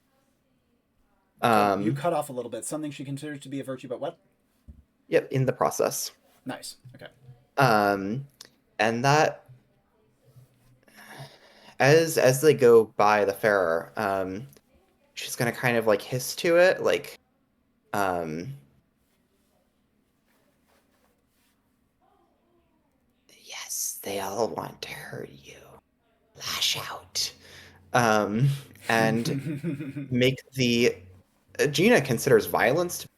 You cut off a little bit. Something she considers to be a virtue, but what? Yep, in the process. Nice. Okay. And that, as they go by the Farer, she's gonna kind of hiss to it, yes, they all want to hurt you. Lash out. And make the Gina considers violence to be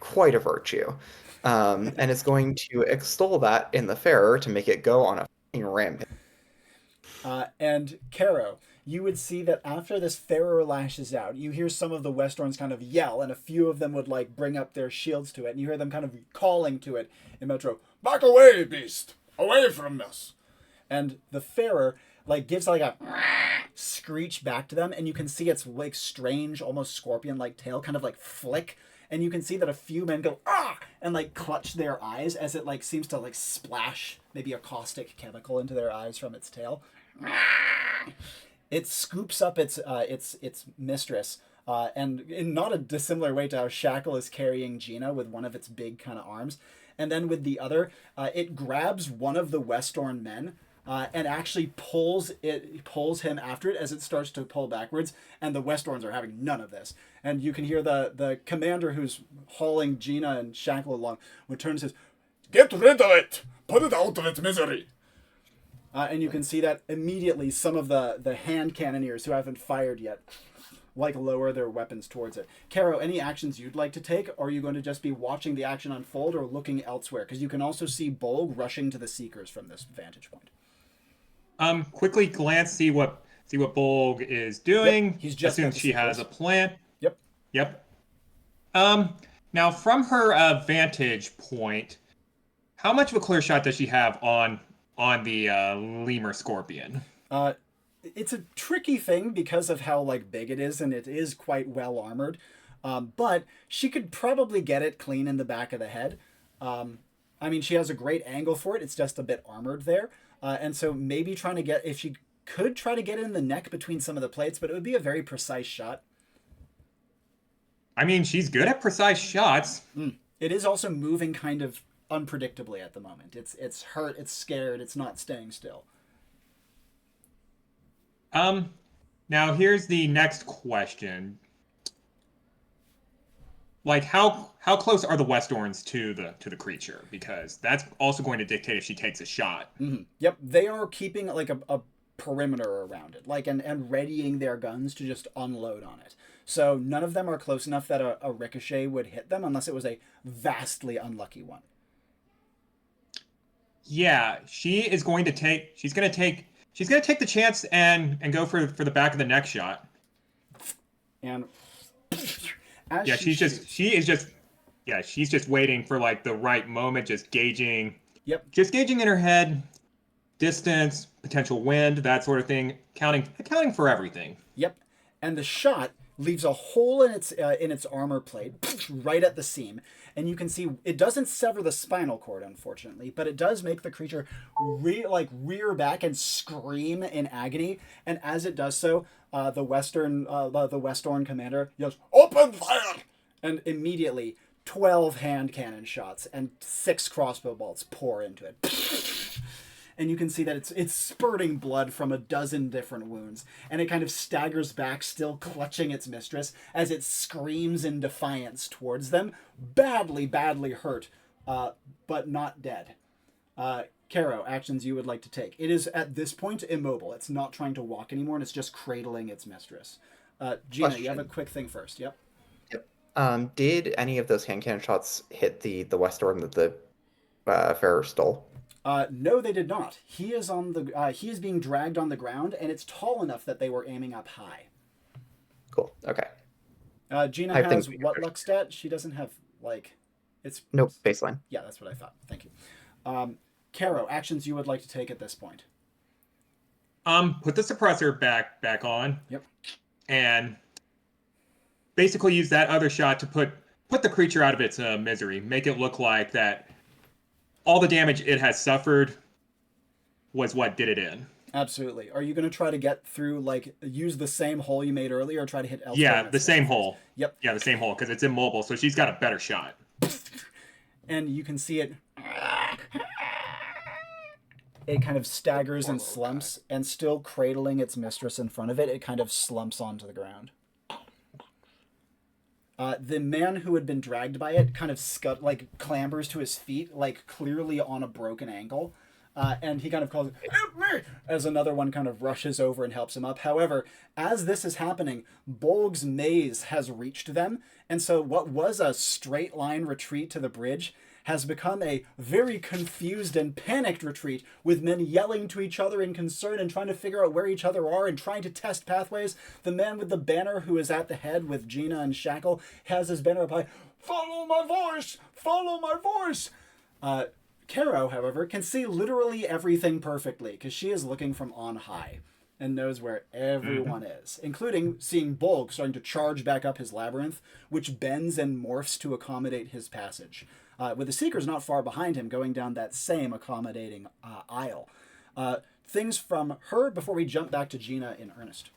quite a virtue, and is going to extol that in the Farer to make it go on a fucking rampage. And Caro, you would see that after this Farer lashes out, you hear some of the Westorns kind of yell, and a few of them would bring up their shields to it, and you hear them kind of calling to it in Metro, "Back away, beast! Away from us!" And the Farer gives a screech back to them, and you can see its strange, almost scorpion-like tail kind of flick, and you can see that a few men go and clutch their eyes as it seems to splash maybe a caustic chemical into their eyes from its tail. It scoops up its mistress, and in not a dissimilar way to how Shackle is carrying Gina with one of its big kind of arms, and then with the other, it grabs one of the Westorn men, and actually pulls him after it as it starts to pull backwards. And the Westorns are having none of this. And you can hear the commander who's hauling Gina and Shackle along would turn and says, "Get rid of it! Put it out of its misery!" And you can see that immediately some of the hand cannoneers who haven't fired yet lower their weapons towards it. Caro, any actions you'd like to take? Or are you going to just be watching the action unfold or looking elsewhere? Because you can also see Bolg rushing to the Seekers from this vantage point. Quickly glance, see what Bolg is doing. Yep, he's just assume she has a plan. Yep. Now from her vantage point, how much of a clear shot does she have on the lemur scorpion? It's a tricky thing because of how big it is, and it is quite well armored. But she could probably get it clean in the back of the head. I mean, she has a great angle for it. It's just a bit armored there. And so maybe if she could try to get it in the neck between some of the plates, but it would be a very precise shot. I mean, she's good at precise shots. It is also moving kind of unpredictably at the moment. It's hurt, it's scared, it's not staying still. Now here's the next question. How close are the Westorns to the creature? Because that's also going to dictate if she takes a shot. Mm-hmm. Yep, they are keeping a perimeter around it, and readying their guns to just unload on it. So none of them are close enough that a ricochet would hit them unless it was a vastly unlucky one. Yeah, she's going to take the chance and go for the back of the neck shot. And she's just waiting for the right moment, just gauging. Yep. Just gauging in her head, distance, potential wind, that sort of thing, accounting for everything. Yep. And the shot leaves a hole in its armor plate right at the seam, and you can see it doesn't sever the spinal cord, unfortunately, but it does make the creature rear back and scream in agony. And as it does so, the Westorn commander yells, "Open fire!" And immediately 12 hand cannon shots and 6 crossbow bolts pour into it. And you can see that it's spurting blood from a dozen different wounds. And it kind of staggers back, still clutching its mistress, as it screams in defiance towards them. Badly, badly hurt, but not dead. Caro, actions you would like to take. It is, at this point, immobile. It's not trying to walk anymore, and it's just cradling its mistress. Gina, Question. You have a quick thing first. Yep. Did any of those hand cannon shots hit the Westorn that the Farer stole? No, they did not. He is he is being dragged on the ground, and it's tall enough that they were aiming up high. Cool. Okay. Gina I has think what luck stat? She doesn't have it's. Nope. Baseline. Yeah, that's what I thought. Thank you. Caro, actions you would like to take at this point. Put the suppressor back on. Yep. And basically use that other shot to put the creature out of its misery. Make it look like that all the damage it has suffered was what did it in. Absolutely. Are you going to try to get through, use the same hole you made earlier, or try to hit elsewhere? Yeah, the same hole. Yep. Yeah, the same hole, because it's immobile, so she's got a better shot. And you can see it. It kind of staggers and slumps, and still cradling its mistress in front of it, it kind of slumps onto the ground. The man who had been dragged by it kind of clambers to his feet, clearly on a broken ankle. And he kind of calls, "Help me!" as another one kind of rushes over and helps him up. However, as this is happening, Bolg's maze has reached them. And so what was a straight line retreat to the bridge has become a very confused and panicked retreat, with men yelling to each other in concern and trying to figure out where each other are and trying to test pathways. The man with the banner, who is at the head with Gina and Shackle, has his banner up high, "Follow my voice! Follow my voice!" Caro, however, can see literally everything perfectly, because she is looking from on high and knows where everyone is, including seeing Bolg starting to charge back up his labyrinth, which bends and morphs to accommodate his passage, with the Seekers not far behind him going down that same accommodating aisle. Things from her before we jump back to Gina in earnest.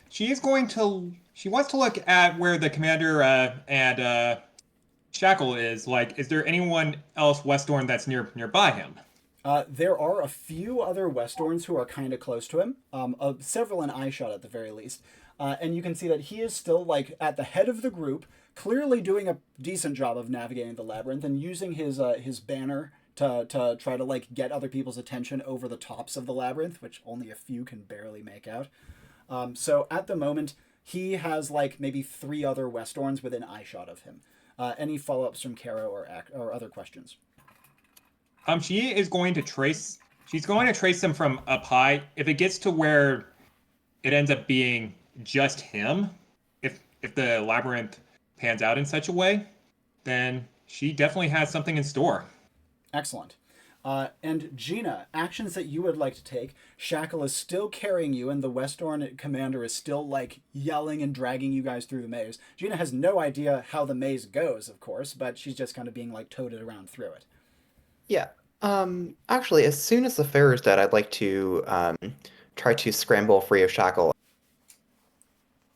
She wants to look at where the commander and Shackle is, like, is there anyone else Westorn that's nearby him? There are a few other Westorns who are kind of close to him, several in eyeshot at the very least. And you can see that he is still like at the head of the group, clearly doing a decent job of navigating the labyrinth and using his banner to try to like get other people's attention over the tops of the labyrinth, which only a few can barely make out. So at the moment, he has like maybe 3 other Westorns within eyeshot of him. Any follow-ups from Caro or other questions? She is going to trace. She's going to trace them from up high. If it gets to where it ends up being just him, if the labyrinth pans out in such a way, then she definitely has something in store. Excellent. And Gina, actions that you would like to take. Shackle is still carrying you, and the Westorn commander is still like yelling and dragging you guys through the maze. Gina has no idea how the maze goes, of course, but she's just kind of being like toted around through it. Yeah. Actually, as soon as the fair is dead, I'd like to try to scramble free of Shackle.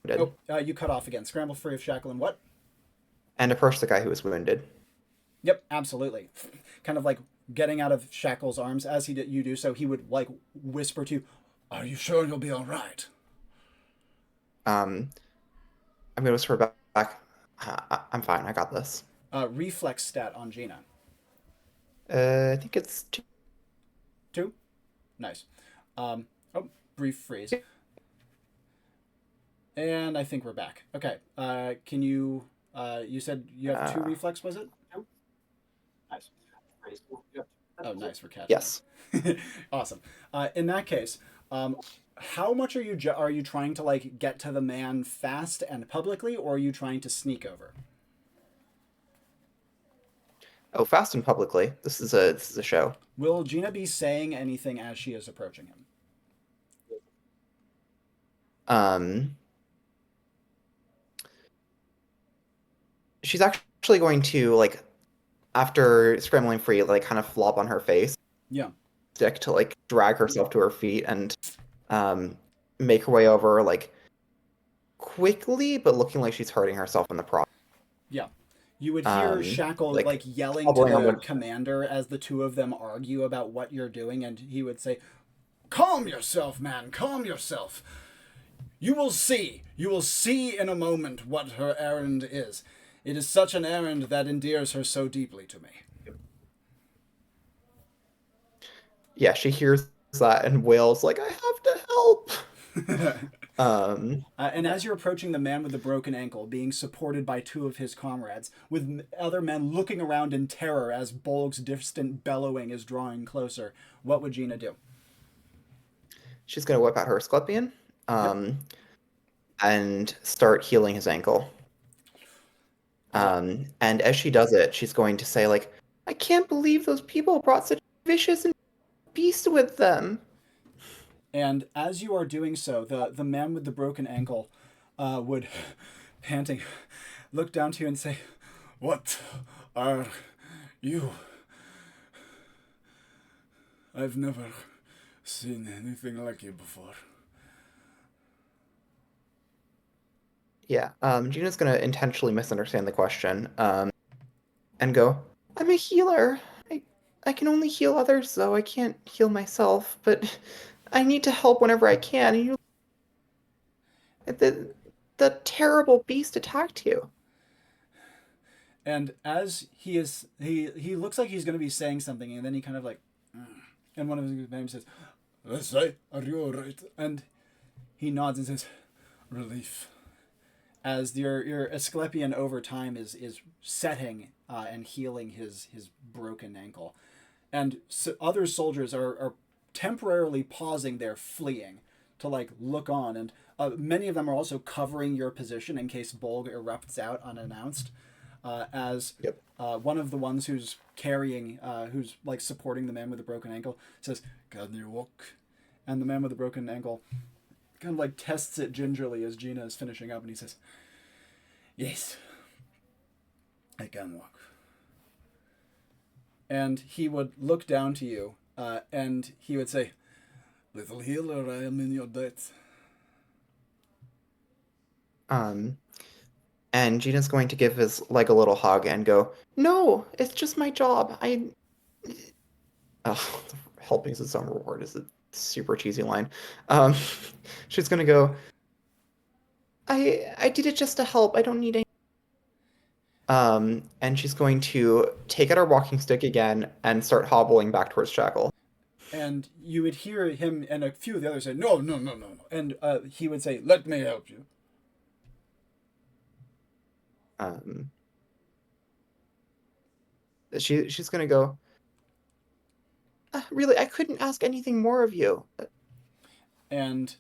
Oh, you cut off again. Scramble free of Shackle and what? And approach the guy who was wounded. Yep, absolutely. Kind of like getting out of Shackle's arms as you do so. He would like whisper to you, "Are you sure you'll be all right?" I'm gonna whisper back. I'm fine. I got this. Reflex stat on Gina. I think it's 2. 2? Nice. Brief freeze. And I think we're back. Okay. Can you? You said you have 2 reflex. Was it? Nice. Oh, nice. We're catching. Yes. Awesome. In that case, how much are you trying to like get to the man fast and publicly, or are you trying to sneak over? Oh, fast and publicly. This is a show. Will Gina be saying anything as she is approaching him? She's actually going to like, after scrambling free, like kind of flop on her face. Yeah. Stick to like drag herself to her feet and make her way over like quickly, but looking like she's hurting herself in the process. Yeah. You would hear Shackle like yelling to the commander as the 2 of them argue about what you're doing, and he would say, "Calm yourself, man, calm yourself. You will see in a moment what her errand is. It is such an errand that endears her so deeply to me." Yeah, she hears that and wails like, "I have to help." And as you're approaching the man with the broken ankle, being supported by 2 of his comrades, with other men looking around in terror as Bolg's distant bellowing is drawing closer, what would Gina do? She's gonna whip out her Asclepion, and start healing his ankle. And as she does it, she's going to say like, "I can't believe those people brought such vicious and beast with them." And as you are doing so, the man with the broken ankle would, panting, look down to you and say, "What are you? I've never seen anything like you before." Yeah, Gina's gonna intentionally misunderstand the question, and go, "I'm a healer. I can only heal others, though I can't heal myself, but I need to help whenever I can. And the terrible beast attacked you." And as he looks like he's going to be saying something, and then he kind of like, and one of his names says, "Let's say, are you all right?" And he nods and says, "Relief." As your Asclepion over time is setting and healing his broken ankle, and other soldiers are temporarily pausing their fleeing to like look on, and many of them are also covering your position in case Bolg erupts out unannounced. As one of the ones who's carrying, who's like supporting the man with the broken ankle, says, "Can you walk?" And the man with the broken ankle kind of like tests it gingerly as Gina is finishing up, and he says, "Yes, I can walk." And he would look down to you, and he would say, "Little healer, I am in your debt." And Gina's going to give his leg a little hug and go, "No, it's just my job. Helping is its own reward is a super cheesy line. Um, she's gonna go, I did it just to help. I don't need any. And she's going to take out her walking stick again and start hobbling back towards Shackle. And you would hear him and a few of the others say, "No, no, no, no, no." And he would say, "Let me help you." She's gonna go, really, I couldn't ask anything more of you. And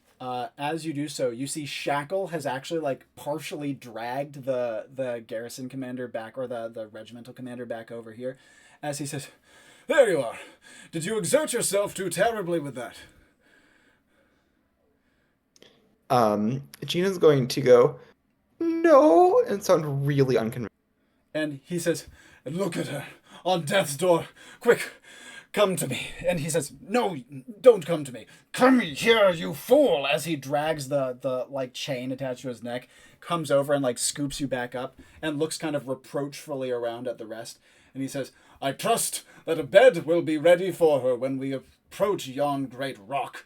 as you do so, you see Shackle has actually like partially dragged the garrison commander back, or the regimental commander back over here, as he says, "There you are. Did you exert yourself too terribly with that?" Gina's going to go, no, and sound really unconvinced. And he says, "Look at her on death's door. Quick, come to me." And he says, "No, don't come to me. Come here, you fool!" As he drags the like chain attached to his neck, comes over and like scoops you back up and looks kind of reproachfully around at the rest. And he says, "I trust that a bed will be ready for her when we approach yon great rock."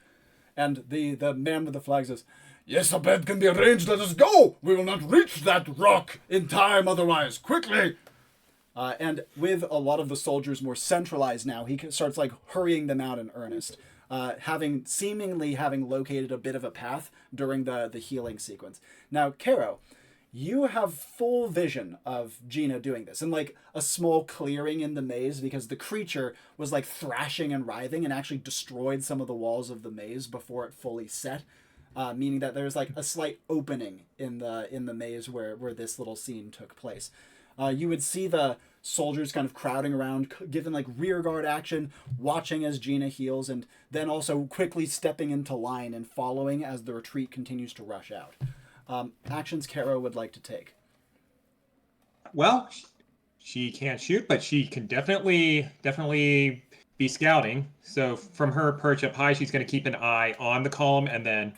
And the man with the flag says, "Yes, a bed can be arranged. Let us go. We will not reach that rock in time otherwise. Quickly." And with a lot of the soldiers more centralized now, he starts like hurrying them out in earnest, seemingly having located a bit of a path during the healing sequence. Now, Caro, you have full vision of Gina doing this, and like a small clearing in the maze, because the creature was like thrashing and writhing and actually destroyed some of the walls of the maze before it fully set. Meaning that there's like a slight opening in the maze where this little scene took place. You would see the soldiers kind of crowding around, giving like rear guard action, watching as Gina heals, and then also quickly stepping into line and following as the retreat continues to rush out. Actions Caro would like to take. Well, she can't shoot, but she can definitely be scouting. So from her perch up high, she's going to keep an eye on the column and then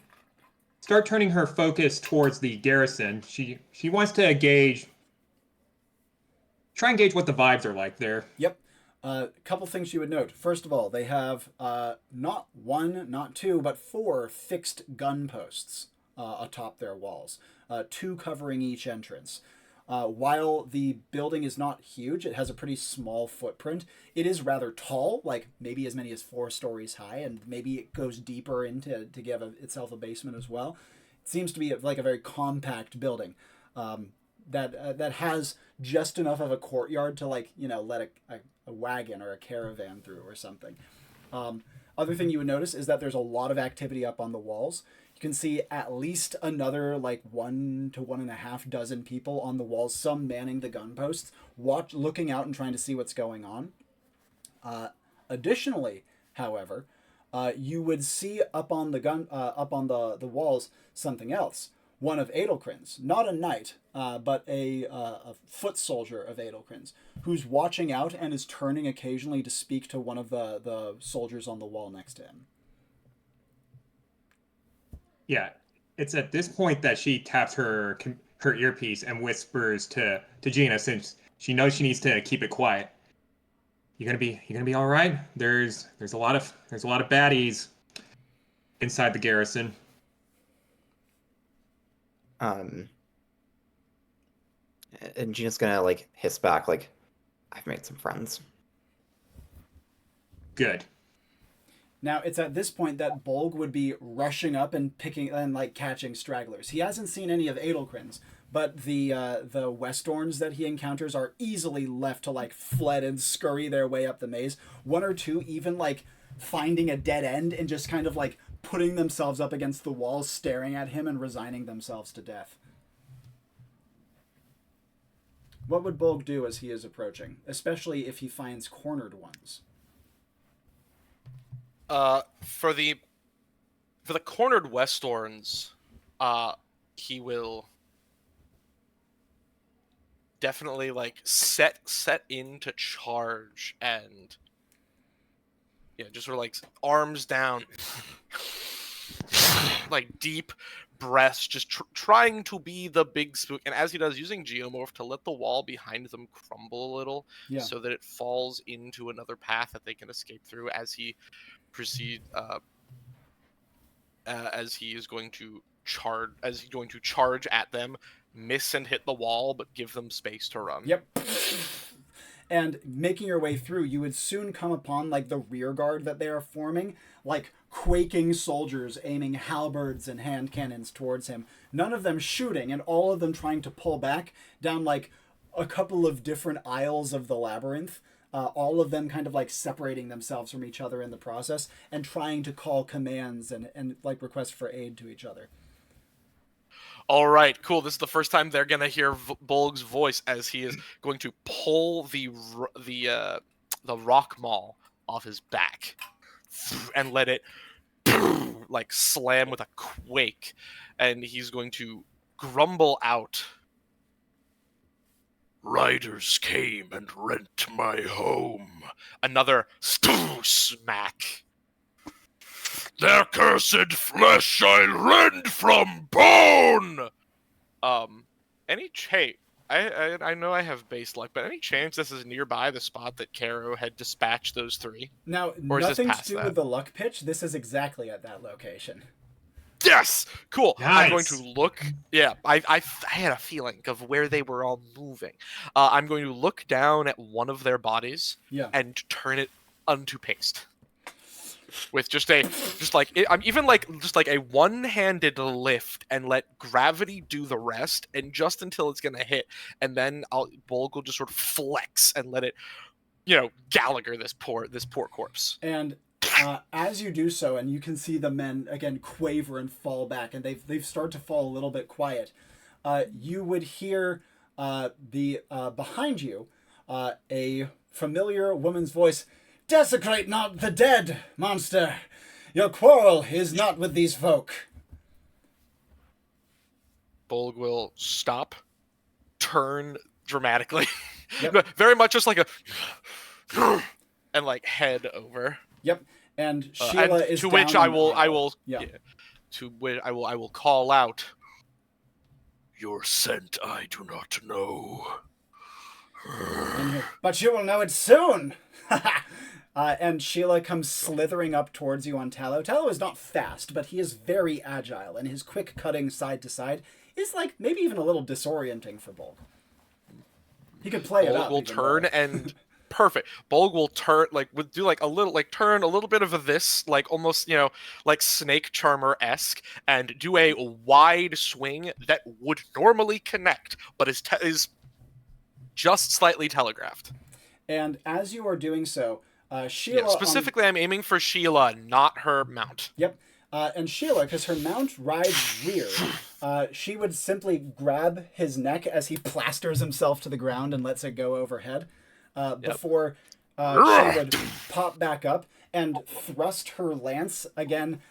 start turning her focus towards the garrison. She wants to try and gauge what the vibes are like there. Yep. A couple things you would note. First of all, they have not one, not two, but 4 fixed gun posts atop their walls, 2 covering each entrance. While the building is not huge, it has a pretty small footprint. It is rather tall, like maybe as many as 4 stories high, and maybe it goes deeper into to give itself a basement as well. It seems to be like a very compact building that has just enough of a courtyard to like let a wagon or a caravan through or something. Other thing you would notice is that there's a lot of activity up on the walls. You can see at least another like 1 to 1.5 dozen people on the walls, some manning the gun posts, looking out and trying to see what's going on. Additionally, however, you would see up on the walls something else. One of Adelkrin's, not a knight, but a foot soldier of Adelkrin's, who's watching out and is turning occasionally to speak to one of the soldiers on the wall next to him. Yeah, it's at this point that she taps her earpiece and whispers to Gina, since she knows she needs to keep it quiet. You gonna be all right? There's a lot of baddies inside the garrison. And Gina's gonna like hiss back, like, I've made some friends. Good. Now, it's at this point that Bolg would be rushing up and picking and like catching stragglers. He hasn't seen any of Adelkrin's, but the Westorns that he encounters are easily left to like fled and scurry their way up the maze. 1 or 2 even like finding a dead end and just kind of like putting themselves up against the walls, staring at him and resigning themselves to death. What would Bolg do as he is approaching, especially if he finds cornered ones? For the cornered Westorns, he will definitely like set in to charge and just sort of like arms down, like deep breaths, just trying to be the big spook. And as he does, using Geomorph to let the wall behind them crumble a little, so that it falls into another path that they can escape through as he proceed. As he is going to charge at them, miss and hit the wall, but give them space to run. Yep. And making your way through, you would soon come upon like the rear guard that they are forming, like quaking soldiers aiming halberds and hand cannons towards him. None of them shooting, and all of them trying to pull back down like a couple of different aisles of the labyrinth. All of them kind of like separating themselves from each other in the process and trying to call commands and like request for aid to each other. All right, cool. This is the first time they're gonna hear Bolg's voice as he is going to pull the rock maul off his back and let it like slam with a quake, and he's going to grumble out. Riders came and rent my home. Another smack. Their cursed flesh I'll rend from bone! Hey, I know I have base luck, but any chance this is nearby the spot that Caro had dispatched those 3? Now, or nothing to do with the luck pitch. This is exactly at that location. Yes! Cool. Nice. I'm going to look. Yeah, I had a feeling of where they were all moving. I'm going to look down at one of their bodies and turn it unto paste. With just a one-handed lift and let gravity do the rest, and just until it's gonna hit, and then Bolg will just sort of flex and let it, Gallagher this poor corpse. And as you do so, and you can see the men again quaver and fall back, and they've started to fall a little bit quiet. You would hear behind you a familiar woman's voice. Desecrate not the dead, monster. Your quarrel is not with these folk. Bolg will stop, turn dramatically, Yep. very much just like a, and like head over. Yep. And Sheila is to down which I will to which I will call out. Your scent I do not know. But you will know it soon. And Sheila comes slithering up towards you on Tallow. Tallow is not fast, but he is very agile, and his quick cutting side to side is like maybe even a little disorienting for Bolg. He could play it up. Bolg will turn and perfect. Bolg will turn turn a little bit of this, like almost like Snake Charmer-esque, and do a wide swing that would normally connect, but is just slightly telegraphed. And as you are doing so, Sheila... specifically, I'm aiming for Sheila, not her mount. Yep. And Sheila, because her mount rides rear, she would simply grab his neck as he plasters himself to the ground and lets it go overhead before she would pop back up and thrust her lance again.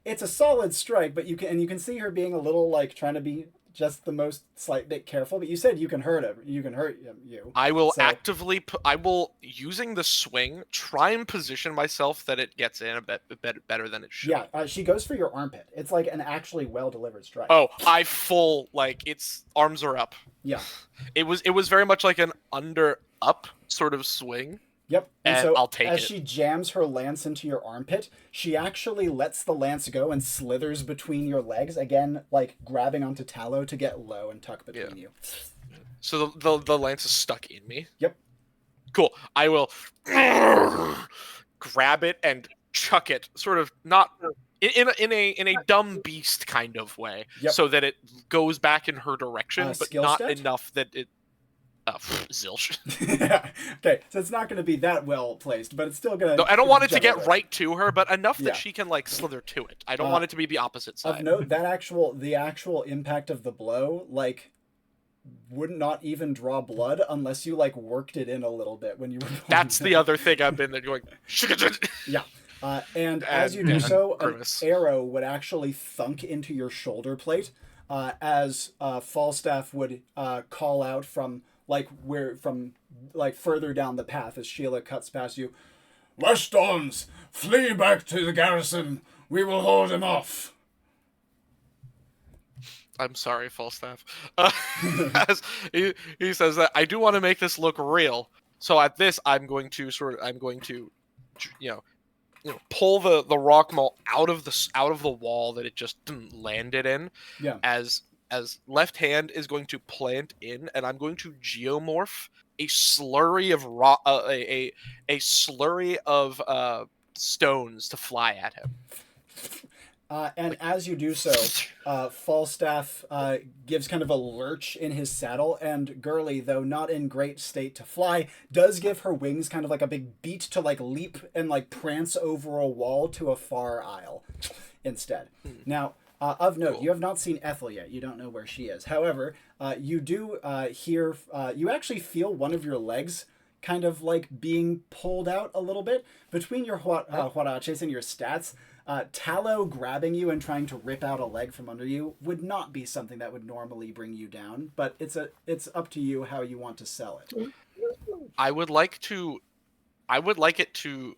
It's a solid strike, but you can see her being a little like trying to be just the most slight bit careful, but you said you can hurt him. You can hurt you. I will using the swing, try and position myself that it gets in a bit better than it should. Yeah, she goes for your armpit. It's like an actually well-delivered strike. Oh, its arms are up. Yeah. It was very much like an under-up sort of swing. Yep. And so I'll take as it. she jams her lance into your armpit, she actually lets the lance go and slithers between your legs, again, like grabbing onto Tallow to get low and tuck between you. So the lance is stuck in me? Yep. Cool. I will grab it and chuck it, sort of not in a dumb beast kind of way, so that it goes back in her direction, but not enough that it... zilch. Okay, so it's not going to be that well placed, but it's still going to... No, I don't want it to get right to her, but enough that she can, like, slither to it. I don't want it to be the opposite side. Of note, the actual impact of the blow, like, would not even draw blood unless you, like, worked it in a little bit when you were... That's the other thing I've been going... Yeah. And as you do so, an arrow would actually thunk into your shoulder plate as Falstaff would call out from further down the path as Sheila cuts past you. Westons, flee back to the garrison. We will hold him off. I'm sorry, Falstaff. As he says that, I do want to make this look real. So at this, I'm going to you know, pull the rock maul out of the wall that it just landed in. Yeah. As left hand is going to plant in, and I'm going to geomorph a slurry of a slurry of stones to fly at him. And as you do so, Falstaff gives kind of a lurch in his saddle, and Gurley, though not in great state to fly, does give her wings kind of like a big beat to like leap and like prance over a wall to a far aisle instead. Now, of note, you have not seen Ethel yet. You don't know where she is. However, you do hear, you actually feel one of your legs kind of like being pulled out a little bit between your huaraches and your stats. Tallow grabbing you and trying to rip out a leg from under you would not be something that would normally bring you down, but it's up to you how you want to sell it. I would like it to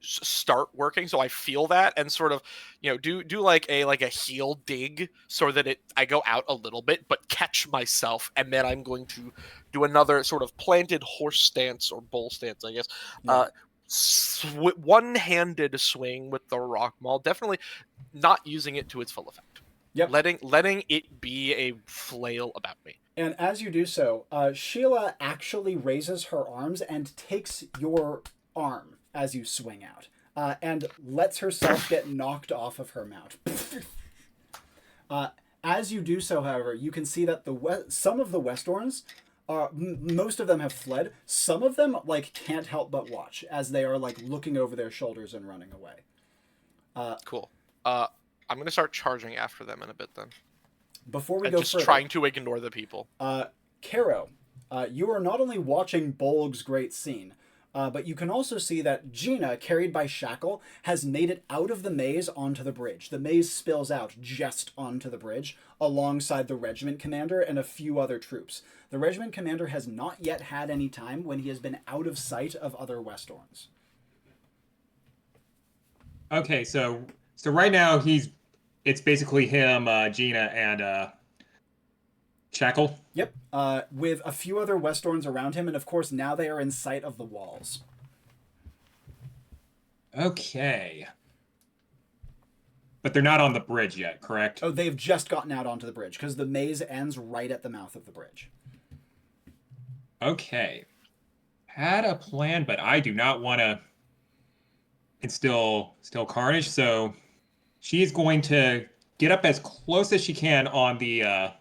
start working, so I feel that and sort of do like a heel dig so that I go out a little bit but catch myself, and then I'm going to do another sort of planted horse stance or bull stance, I guess. Yeah. One-handed swing with the rock maul, definitely not using it to its full effect. Yep. Letting it be a flail about me. And as you do so, Sheila actually raises her arms and takes your arm as you swing out, and lets herself get knocked off of her mount. As you do so, however, you can see that some of the Westorns, most of them have fled. Some of them like can't help but watch as they are like looking over their shoulders and running away. Cool. I'm gonna start charging after them in a bit then. Before we and go just further, trying to ignore the people. Caro, you are not only watching Bolg's great scene, but you can also see that Gina, carried by Shackle, has made it out of the maze onto the bridge. The maze spills out just onto the bridge, alongside the regiment commander and a few other troops. The regiment commander has not yet had any time when he has been out of sight of other Westorns. Okay, so right now it's basically him, Gina, and Shackle. Yep, with a few other Westorns around him, and of course now they are in sight of the walls. Okay. But they're not on the bridge yet, correct? Oh, they've just gotten out onto the bridge, because the maze ends right at the mouth of the bridge. Okay. Had a plan, but I do not want to instill carnage, so she's going to get up as close as she can on the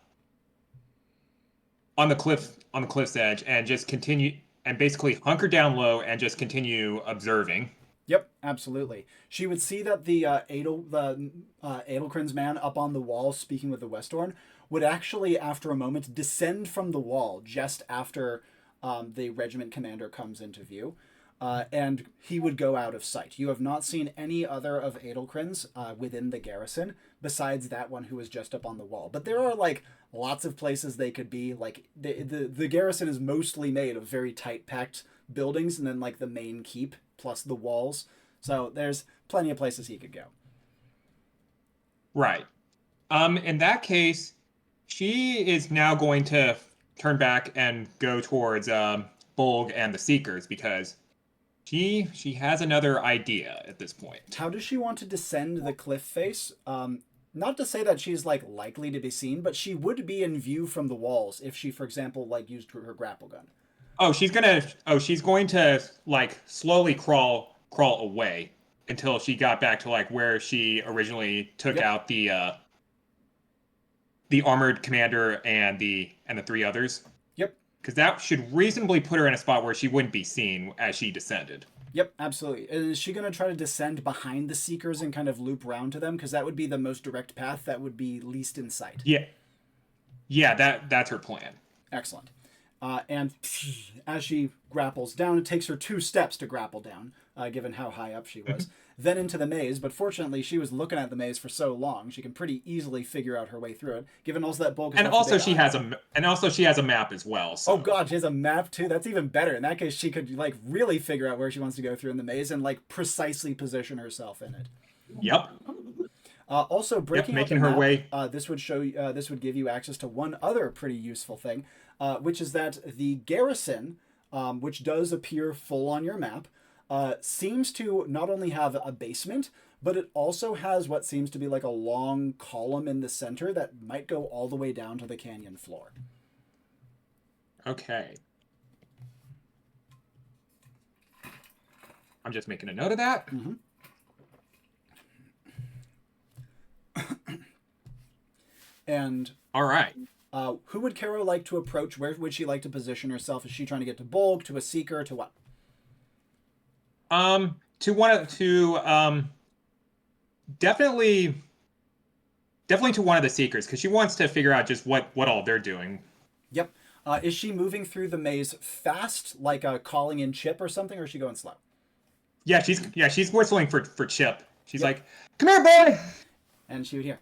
cliff's edge and just continue and basically hunker down low and just continue observing. Yep, absolutely. She would see that the Adelkrin's man up on the wall speaking with the Westorn would actually, after a moment, descend from the wall just after the regiment commander comes into view, and he would go out of sight. You have not seen any other of Adelkrin's within the garrison besides that one who was just up on the wall. But there are like lots of places they could be. Like the garrison is mostly made of very tight packed buildings, and then like the main keep plus the walls. So there's plenty of places he could go. Right. In that case, she is now going to turn back and go towards Bolg and the Seekers because she has another idea at this point. How does she want to descend the cliff face? Not to say that she's like likely to be seen, but she would be in view from the walls if she, for example, like used her grapple gun. She's going to like slowly crawl away until she got back to like where she originally took out the armored commander and the three others. Yep. Because that should reasonably put her in a spot where she wouldn't be seen as she descended. Yep, absolutely. Is she going to try to descend behind the Seekers and kind of loop round to them? Because that would be the most direct path that would be least in sight. Yeah, that's her plan. Excellent. And as she grapples down, it takes her 2 steps to grapple down, given how high up she was. Then into the maze, but fortunately she was looking at the maze for so long, she can pretty easily figure out her way through it, given also that Bolg and also she has a map as well. So. Oh god, she has a map too? That's even better. In that case, she could like really figure out where she wants to go through in the maze and like precisely position herself in it. Yep. Also, breaking out the making her map, way. this would give you access to one other pretty useful thing, which is that the garrison, which does appear full on your map, seems to not only have a basement, but it also has what seems to be like a long column in the center that might go all the way down to the canyon floor. Okay. I'm just making a note of that. Mm-hmm. And all right. Who would Caro like to approach? Where would she like to position herself? Is she trying to get to Bolg, to a seeker, to what? Definitely to one of the seekers, because she wants to figure out just what all they're doing. Yep. Is she moving through the maze fast, like calling in Chip or something, or is she going slow? Yeah, she's whistling for Chip. She's Yep. like, "Come here, boy!" And she would hear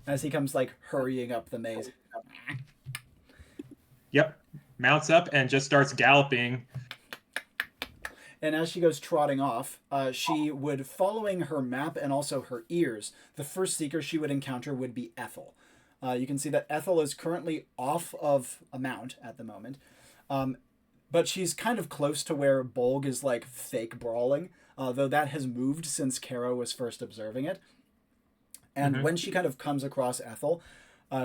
as he comes like hurrying up the maze. Yep. Mounts up and just starts galloping. And as she goes trotting off, she would, following her map and also her ears, the first seeker she would encounter would be Ethel. You can see that Ethel is currently off of a mount at the moment. But she's kind of close to where Bolg is like fake brawling, though that has moved since Caro was first observing it. And when she kind of comes across Ethel,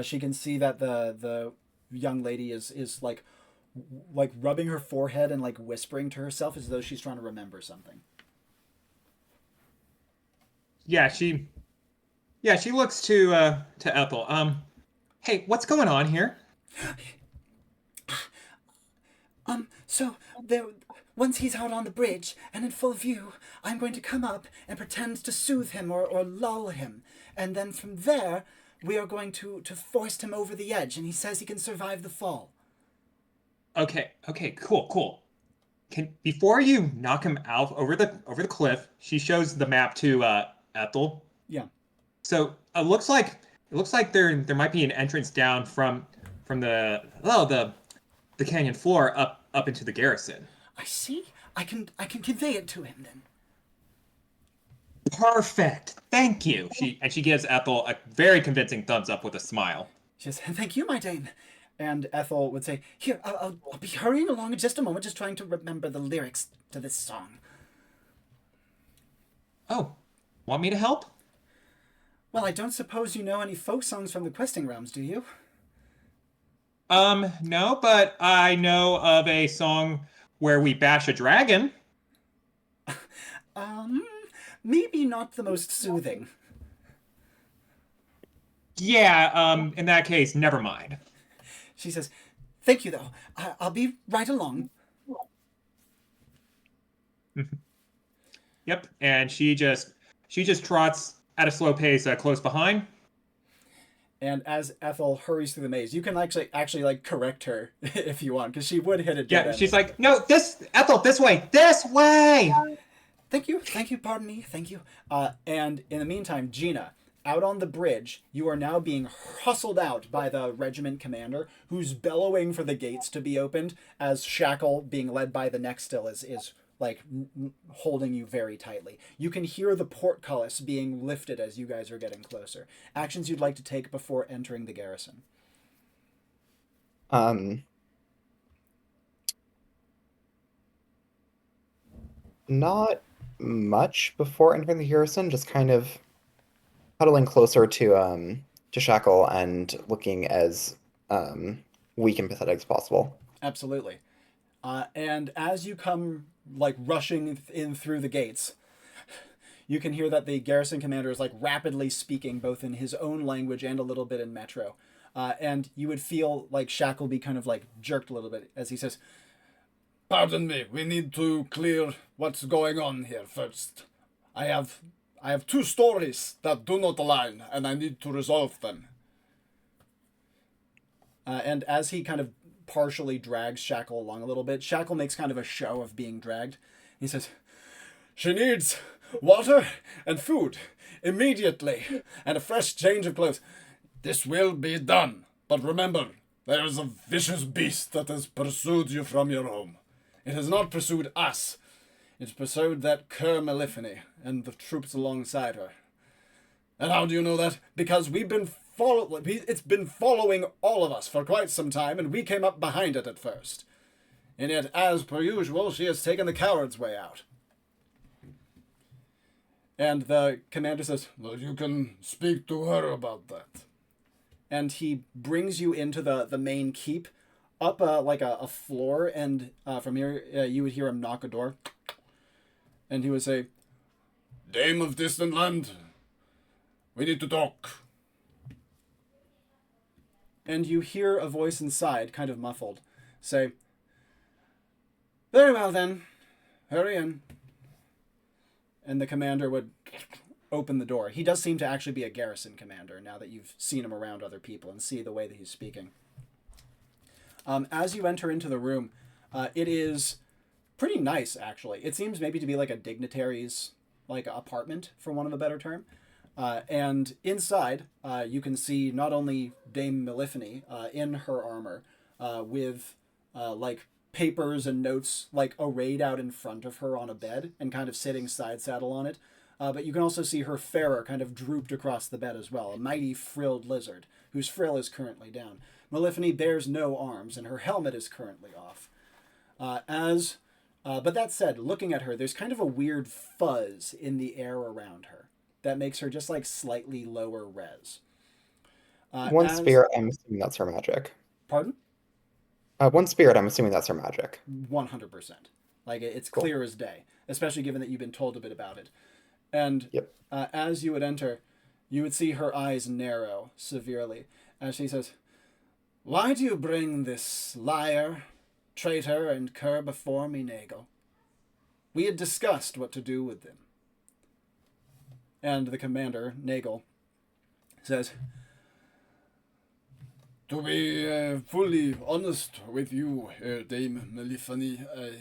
she can see that the young lady is like rubbing her forehead and like whispering to herself as though she's trying to remember something. Yeah, she looks to Ethel. Hey, what's going on here? So there, once he's out on the bridge and in full view, I'm going to come up and pretend to soothe him or lull him. And then from there, we are going to force him over the edge, and he says he can survive the fall. Okay, cool. Before you knock him out over the cliff, she shows the map to Ethel. Yeah. So it looks like there might be an entrance down from the canyon floor up into the garrison. I see. I can convey it to him then. Perfect. Thank you. She gives Ethel a very convincing thumbs up with a smile. She says, "Thank you, my dame." And Ethel would say, "Here, I'll be hurrying along in just a moment, just trying to remember the lyrics to this song." Oh, want me to help? Well, I don't suppose you know any folk songs from the questing realms, do you? No, but I know of a song where we bash a dragon. Maybe not the most soothing. Yeah, in that case, never mind. She says, "Thank you, though. I'll be right along." Yep, and she just trots at a slow pace close behind. And as Ethel hurries through the maze, you can actually like correct her if you want, because she would hit a dead end. She's like, "No, Ethel, this way! Thank you, pardon me, thank you. And in the meantime, Gina, out on the bridge, you are now being hustled out by the regiment commander, who's bellowing for the gates to be opened, as Shackle, being led by the neck still, is like holding you very tightly. You can hear the portcullis being lifted as you guys are getting closer. Actions you'd like to take before entering the garrison. Not much before entering the garrison, just kind of huddling closer to Shackle and looking as weak and pathetic as possible. Absolutely. And as you come like rushing in through the gates, you can hear that the garrison commander is like rapidly speaking both in his own language and a little bit in Metro. And you would feel like Shackle be kind of like jerked a little bit as he says, "Pardon me, we need to clear what's going on here first. I have 2 stories that do not align, and I need to resolve them." And as he kind of partially drags Shackle along a little bit, Shackle makes kind of a show of being dragged. He says, "She needs water and food immediately, and a fresh change of clothes. This will be done, but remember, there is a vicious beast that has pursued you from your home. It has not pursued us. It pursued that cur Malephony and the troops alongside her. And how do you know that? Because it's been following all of us for quite some time, and we came up behind it at first. And yet, as per usual, she has taken the coward's way out. And the commander says, well, you can speak to her about that. And he brings you into the main keep, up like a floor, and from here you would hear him knock a door. And he would say, Dame of Distant Land, we need to talk. And you hear a voice inside, kind of muffled, say, very well then, hurry in. And the commander would open the door. He does seem to actually be a garrison commander now that you've seen him around other people and see the way that he's speaking. As you enter into the room, it is pretty nice, actually. It seems maybe to be like a dignitary's like apartment, for want of a better term. And inside, you can see not only Dame Meliphany in her armor with like papers and notes like arrayed out in front of her on a bed and kind of sitting side saddle on it. But you can also see her Farrer kind of drooped across the bed as well, a mighty frilled lizard whose frill is currently down. Meliphany bears no arms and her helmet is currently off. But that said, looking at her, there's kind of a weird fuzz in the air around her that makes her just like slightly lower res. One spirit, I'm assuming that's her magic. Pardon? One spirit, I'm assuming that's her magic. 100%. Like, it's Cool. clear as day, especially given that you've been told a bit about it. And Yep. As you would enter, you would see her eyes narrow severely as she says, why do you bring this liar, traitor, and cur before me, Nagel? We had discussed what to do with them. And the commander, Nagel, says, to be fully honest with you, Dame Meliphany, I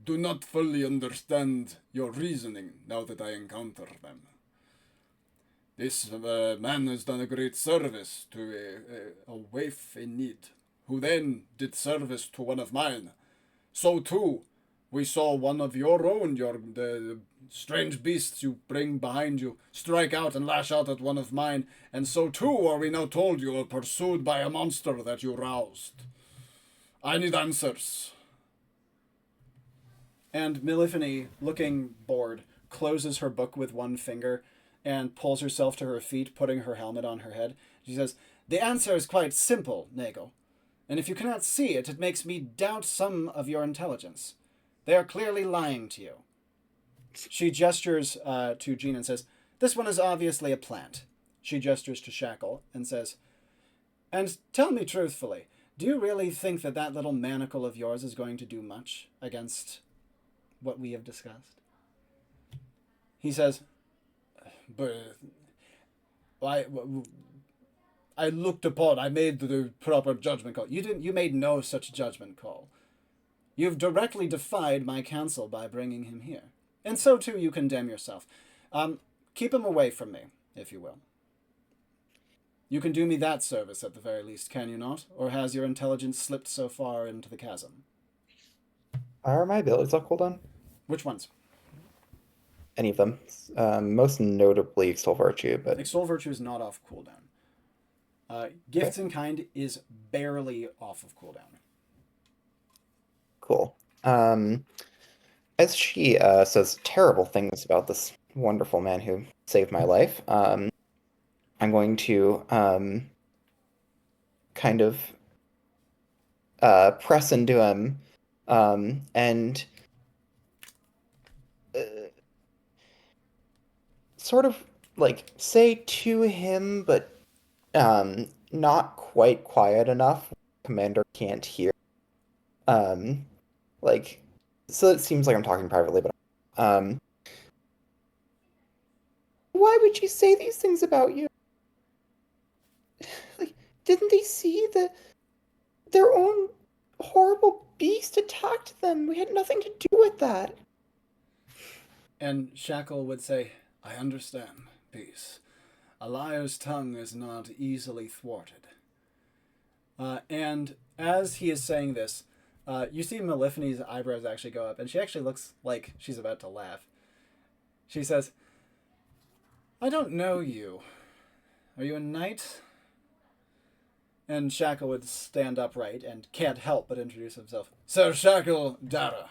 do not fully understand your reasoning now that I encounter them. This man has done a great service to a waif in need, who then did service to one of mine. So too, we saw one of your own, the strange beasts you bring behind you, strike out and lash out at one of mine, and so too are we now told you are pursued by a monster that you roused. I need answers. And Meliphany, looking bored, closes her book with one finger and pulls herself to her feet, putting her helmet on her head. She says, the answer is quite simple, Nagel. And if you cannot see it, it makes me doubt some of your intelligence. They are clearly lying to you. She gestures to Gina and says, this one is obviously a plant. She gestures to Shackle and says, and tell me truthfully, do you really think that that little manacle of yours is going to do much against what we have discussed? He says, but I looked upon, I made the proper judgment call. You made no such judgment call. You've directly defied my counsel by bringing him here. And so too you condemn yourself. Keep him away from me, if you will. You can do me that service at the very least, can you not? Or has your intelligence slipped so far into the chasm? Are my abilities on cooldown? Which ones? Any of them. Most notably Extol Virtue, but... Extol Virtue is not off cooldown. Gifts in Kind is barely off of cooldown. Cool. As she says terrible things about this wonderful man who saved my life, I'm going to kind of press into him and sort of like say to him, but not quite quiet enough. Commander can't hear. Like, so it seems like I'm talking privately, but why would you say these things about you? Like, didn't they see their own horrible beast attacked them? We had nothing to do with that. And Shackle would say, I understand, peace. A liar's tongue is not easily thwarted. And as he is saying this, you see Meliphany's eyebrows actually go up, and she actually looks like she's about to laugh. She says, I don't know you, Are you a knight? And Shackle would stand upright and can't help but introduce himself. Sir Shackle Dara,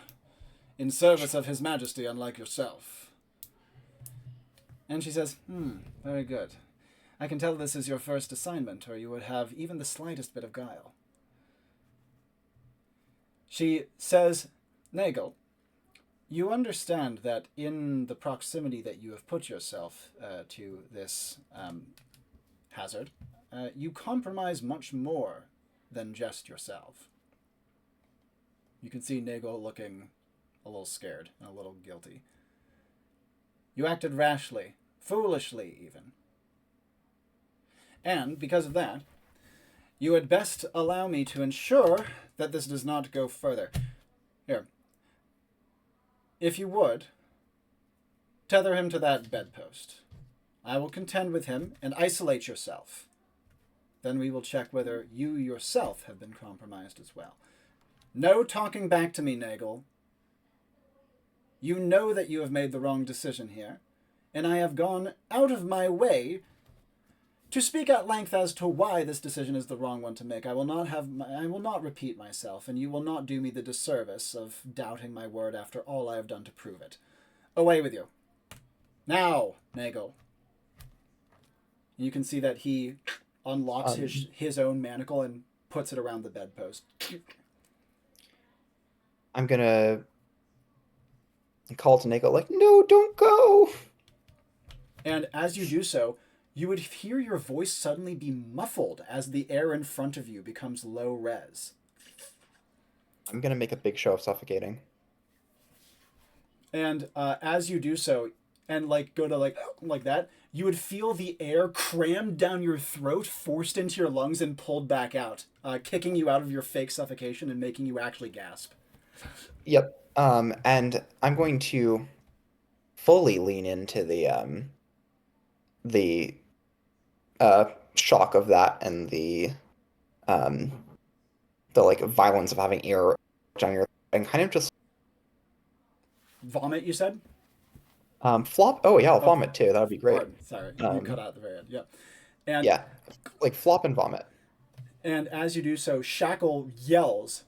in service of His Majesty, unlike yourself. And she says, very good. I can tell this is your first assignment, or you would have even the slightest bit of guile. She says, Nagel, you understand that in the proximity that you have put yourself to this hazard, you compromise much more than just yourself. You can see Nagel looking a little scared and a little guilty. You acted rashly, foolishly even. And because of that, you had best allow me to ensure that this does not go further. Here. If you would, tether him to that bedpost. I will contend with him and isolate yourself. Then we will check whether you yourself have been compromised as well. No talking back to me, Nagel. You know that you have made the wrong decision here, and I have gone out of my way to speak at length as to why this decision is the wrong one to make. I will not repeat myself, and you will not do me the disservice of doubting my word after all I have done to prove it. Away with you. Now, Nagel. You can see that he unlocks his own manacle and puts it around the bedpost. I'm gonna call to Nagel, like, no, don't go! And as you do so, you would hear your voice suddenly be muffled as the air in front of you becomes low res. I'm gonna make a big show of suffocating. And as you do so, and go to like that, you would feel the air crammed down your throat, forced into your lungs, and pulled back out, kicking you out of your fake suffocation and making you actually gasp. Yep. And I'm going to fully lean into the shock of that and the violence of having air on your, and kind of just Vomit, you said? Flop. Oh yeah, I'll vomit too. That would be great. Pardon, sorry, you cut out at the very end. Yeah, and yeah, like flop and vomit. And as you do so, Shackle yells,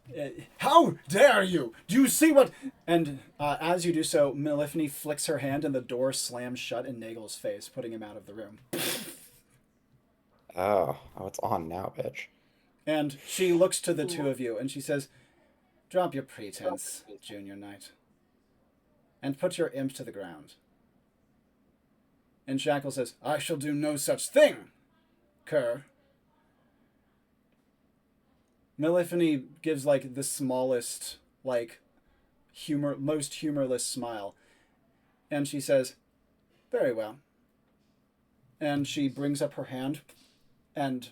"How dare you! Do you see what?" And as you do so, Maleficent flicks her hand and the door slams shut in Nagel's face, putting him out of the room. Oh, it's on now, bitch. And she looks to the two of you and she says, "Drop your pretense, Junior Knight, and put your imp to the ground." And Shackle says, "I shall do no such thing, cur." Maleficent gives the smallest, most humorless smile. And she says, "Very well." And she brings up her hand and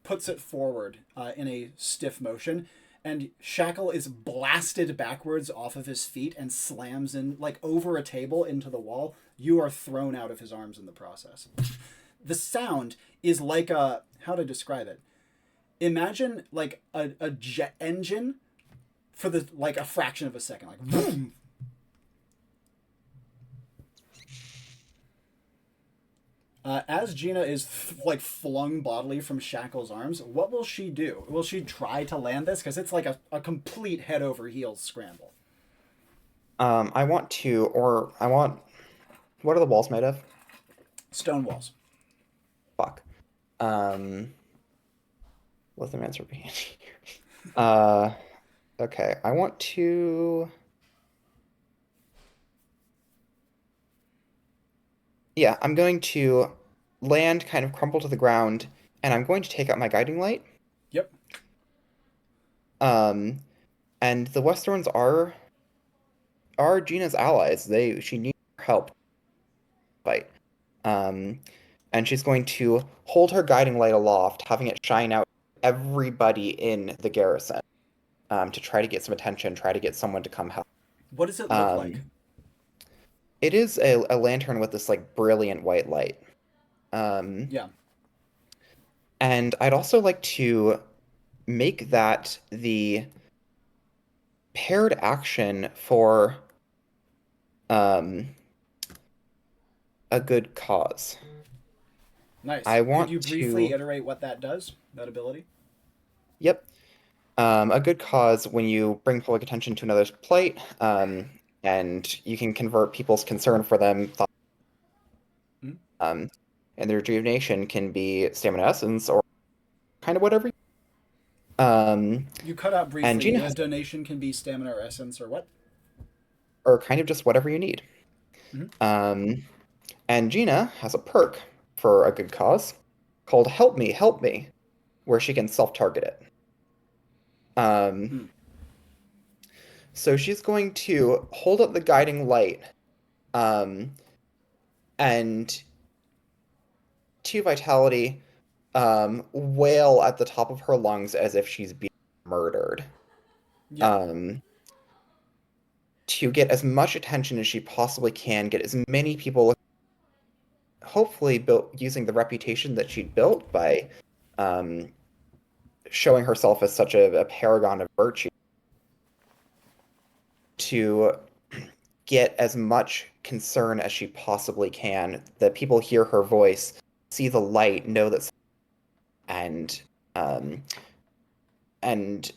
puts it forward in a stiff motion. And Shackle is blasted backwards off of his feet and slams in, over a table into the wall. You are thrown out of his arms in the process. The sound is like a, how to describe it? Imagine a jet engine for a fraction of a second, boom. As Gina is flung bodily from Shackle's arms, what will she do? Will she try to land this? Because it's a complete head over heels scramble. What are the walls made of? Stone walls. Fuck. Let them answer me. Okay, I want to... Yeah, I'm going to land, kind of crumple to the ground, and I'm going to take out my guiding light. Yep. And the Westerns are Gina's allies. She needs help to fight. And she's going to hold her guiding light aloft, having it shine out everybody in the garrison, to try to get some attention, try to get someone to come help. What does it look like? It is a lantern with this brilliant white light. Yeah. And I'd also like to make that the paired action for a good cause. Nice. I Could want you briefly to. iterate what that does? That ability? Yep. A good cause when you bring public attention to another's plight, and you can convert people's concern for them. Mhm. And the rejuvenation can be stamina essence or kind of whatever. Um, You cut out and briefly. Gina The has, donation can be stamina or essence or what? or kind of just whatever you need. Mhm. And Gina has a perk for a good cause called Help Me, where she can self-target it. Hmm. So she's going to hold up the guiding light, um, and to Vitality, wail at the top of her lungs as if she's being murdered. Yeah. Um, to get as much attention as she possibly can, get as many people, hopefully built using the reputation that she'd built by um, showing herself as such a paragon of virtue, to get as much concern as she possibly can, that people hear her voice, see the light, know that, and um, and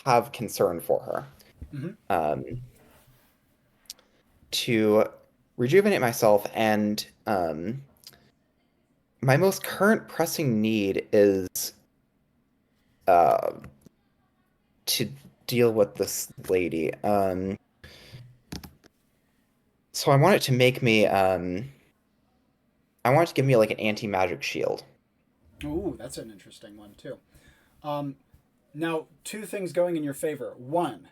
have concern for her. Mm-hmm. To rejuvenate myself, and my most current pressing need is uh, to deal with this lady. So I want it to make me. I want it to give me like an anti-magic shield. Ooh, that's an interesting one too. Um, Now, two things going in your favor. One,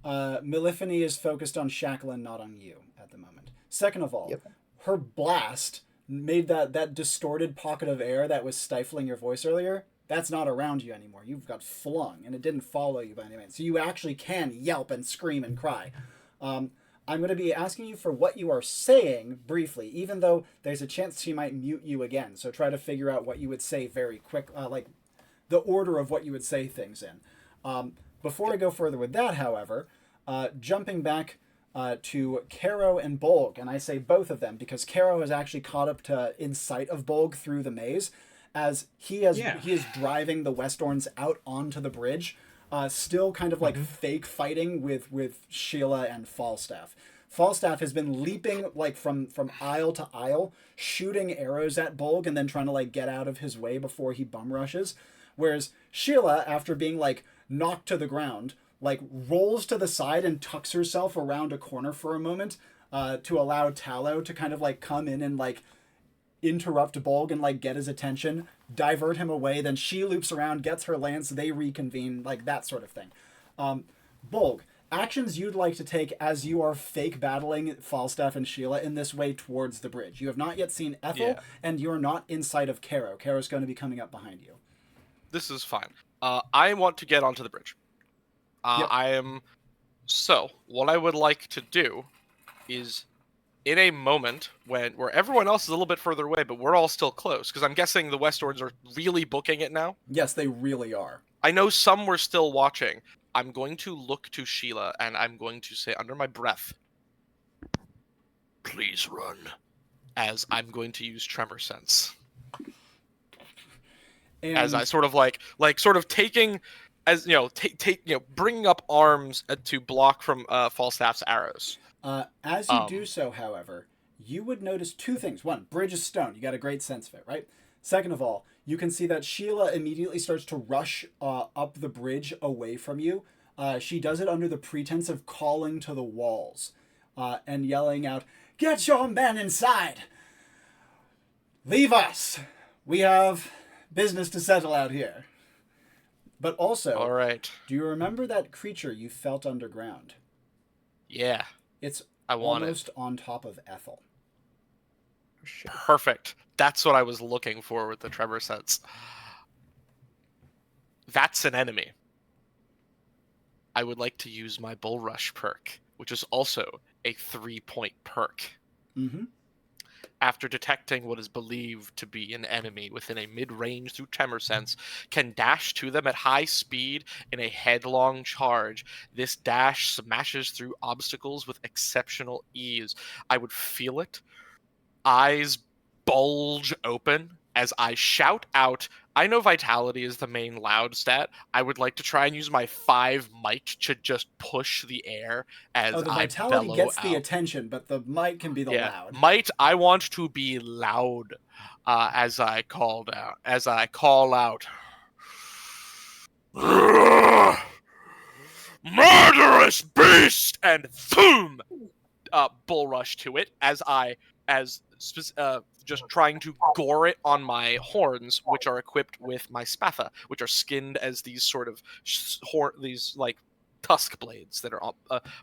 Meliphany is focused on Shacklin, not on you at the moment. Second of all, Yep. her blast made that distorted pocket of air that was stifling your voice earlier. That's not around you anymore. You've got flung, and it didn't follow you by any means. So you actually can yelp and scream and cry. Um, I'm going to be asking you for what you are saying briefly, even though there's a chance she might mute you again. So try to figure out what you would say very quick, like the order of what you would say things in. Before I go further with that, however, jumping back to Caro and Bolg, and I say both of them because Caro has actually caught up to in sight of Bolg through the maze, as he is driving the Westorns out onto the bridge, still kind of like fake fighting with Sheila and Falstaff. Falstaff has been leaping like from aisle to aisle, shooting arrows at Bolg and then trying to like get out of his way before he bum rushes. Whereas Sheila, after being like knocked to the ground, like rolls to the side and tucks herself around a corner for a moment, to allow Tallow to kind of like come in and like interrupt Bolg and like get his attention, divert him away. Then she loops around, gets her lance, they reconvene, like that sort of thing. Bolg, actions you'd like to take as you are fake battling Falstaff and Sheila in this way towards the bridge. You have not yet seen Ethel, Yeah. and you're not in sight of Caro. Caro's going to be coming up behind you. This is fine. I want to get onto the bridge. Yep. I am. So, what I would like to do is, in a moment where everyone else is a little bit further away, but we're all still close, because I'm guessing the Westorns are really booking it now. Yes, they really are. I know some were still watching. I'm going to look to Sheila, and I'm going to say under my breath, "Please run," as I'm going to use Tremor Sense. And As I sort of sort of taking, as bringing up arms to block from Falstaff's arrows. As you do so, however, you would notice two things. One, bridge is stone. You got a great sense of it, right? Second of all, you can see that Sheila immediately starts to rush up the bridge away from you. She does it under the pretense of calling to the walls and yelling out, "Get your men inside! Leave us! We have business to settle out here." But also, All right. do you remember that creature you felt underground? Yeah, It's I want almost on top of Ethel. it. Perfect. That's what I was looking for with the Tremor Sense. That's an enemy. I would like to use my Bull Rush perk, which is also a 3-point perk. Mm-hmm. After detecting what is believed to be an enemy within a mid-range through Tremor Sense, can dash to them at high speed in a headlong charge. This dash smashes through obstacles with exceptional ease. I would feel it. Eyes bulge open as I shout out, I know vitality is the main loud stat. I would like to try and use my 5 might to just push the air as the I vitality bellow gets out. the attention, but the might can be the loud. Might, I want to be loud as I call out. Murderous beast! And boom! Bull rush to it just trying to gore it on my horns, which are equipped with my spatha, which are skinned as these sort of these like tusk blades that are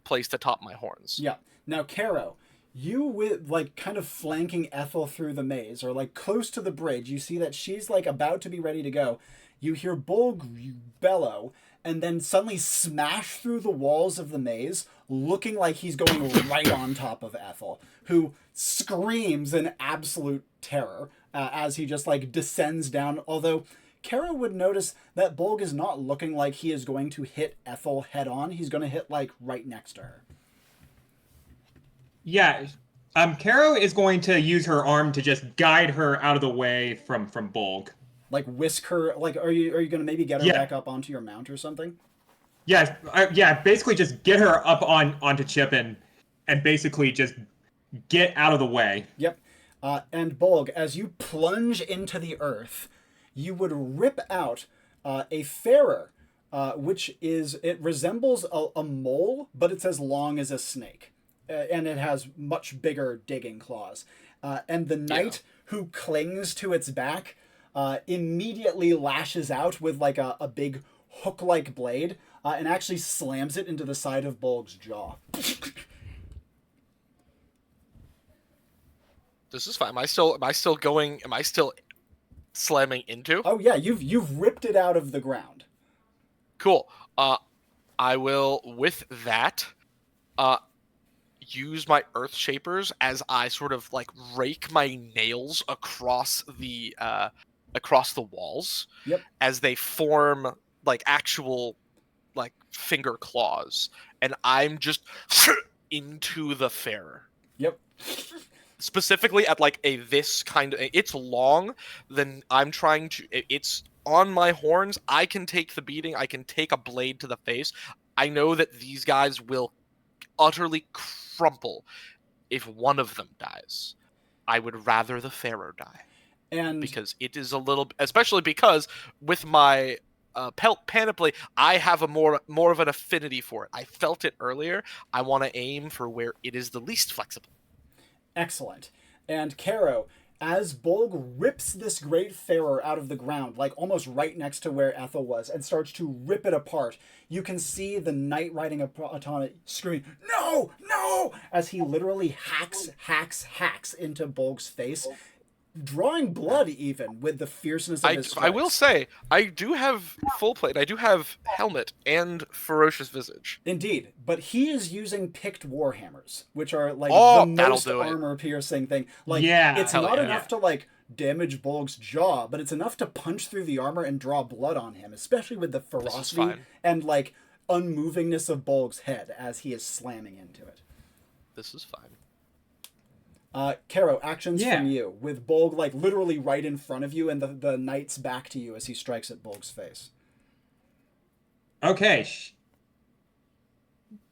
placed atop my horns. Yeah. Now, Caro, you with like kind of flanking Ethel through the maze, or like close to the bridge, you see that she's like about to be ready to go. You hear Bolg bellow, and then suddenly smash through the walls of the maze, looking like he's going right on top of Ethel, who screams in absolute terror as he just like descends down. Although Caro would notice that Bolg is not looking like he is going to hit Ethel head on. He's going to hit like right next to her. Yeah. Caro is going to use her arm to just guide her out of the way from Bolg. Like whisk her, like are you going to maybe get her back up onto your mount or something? Yeah, basically just get her up onto Chip and basically just get out of the way. Yep. And Bolg, as you plunge into the earth, you would rip out a Farer, which it resembles a mole, but it's as long as a snake. And it has much bigger digging claws. And the knight who clings to its back immediately lashes out with like a big hook-like blade and actually slams it into the side of Bolg's jaw. This is fine. Am I still slamming into? Oh yeah, you've ripped it out of the ground. Cool. I will with that use my earth shapers as I sort of like rake my nails across the walls. Yep. As they form like actual like finger claws, and I'm just into the Farer. Yep. Specifically at like this kind of, it's long, then I'm trying to, it's on my horns. I can take the beating. I can take a blade to the face. I know that these guys will utterly crumple if one of them dies. I would rather the Farer die. And because it is a little, especially because with my pelt panoply, I have a more of an affinity for it. I felt it earlier. I want to aim for where it is the least flexible. Excellent. And Caro, as Bolg rips this great Farer out of the ground, like almost right next to where Ethel was, and starts to rip it apart, you can see the knight riding upon it screaming, "No! No!" as he literally hacks into Bolg's face, drawing blood even with the fierceness of his strikes. I will say, I do have full plate. I do have helmet and ferocious visage. Indeed, but he is using picked warhammers, which are like the most armor-piercing thing. Like, it's not enough to like damage Bolg's jaw, but it's enough to punch through the armor and draw blood on him, especially with the ferocity and like unmovingness of Bolg's head as he is slamming into it. This is fine. Caro, actions from you, with Bolg like literally right in front of you and the knight's back to you as he strikes at Bolg's face. Okay.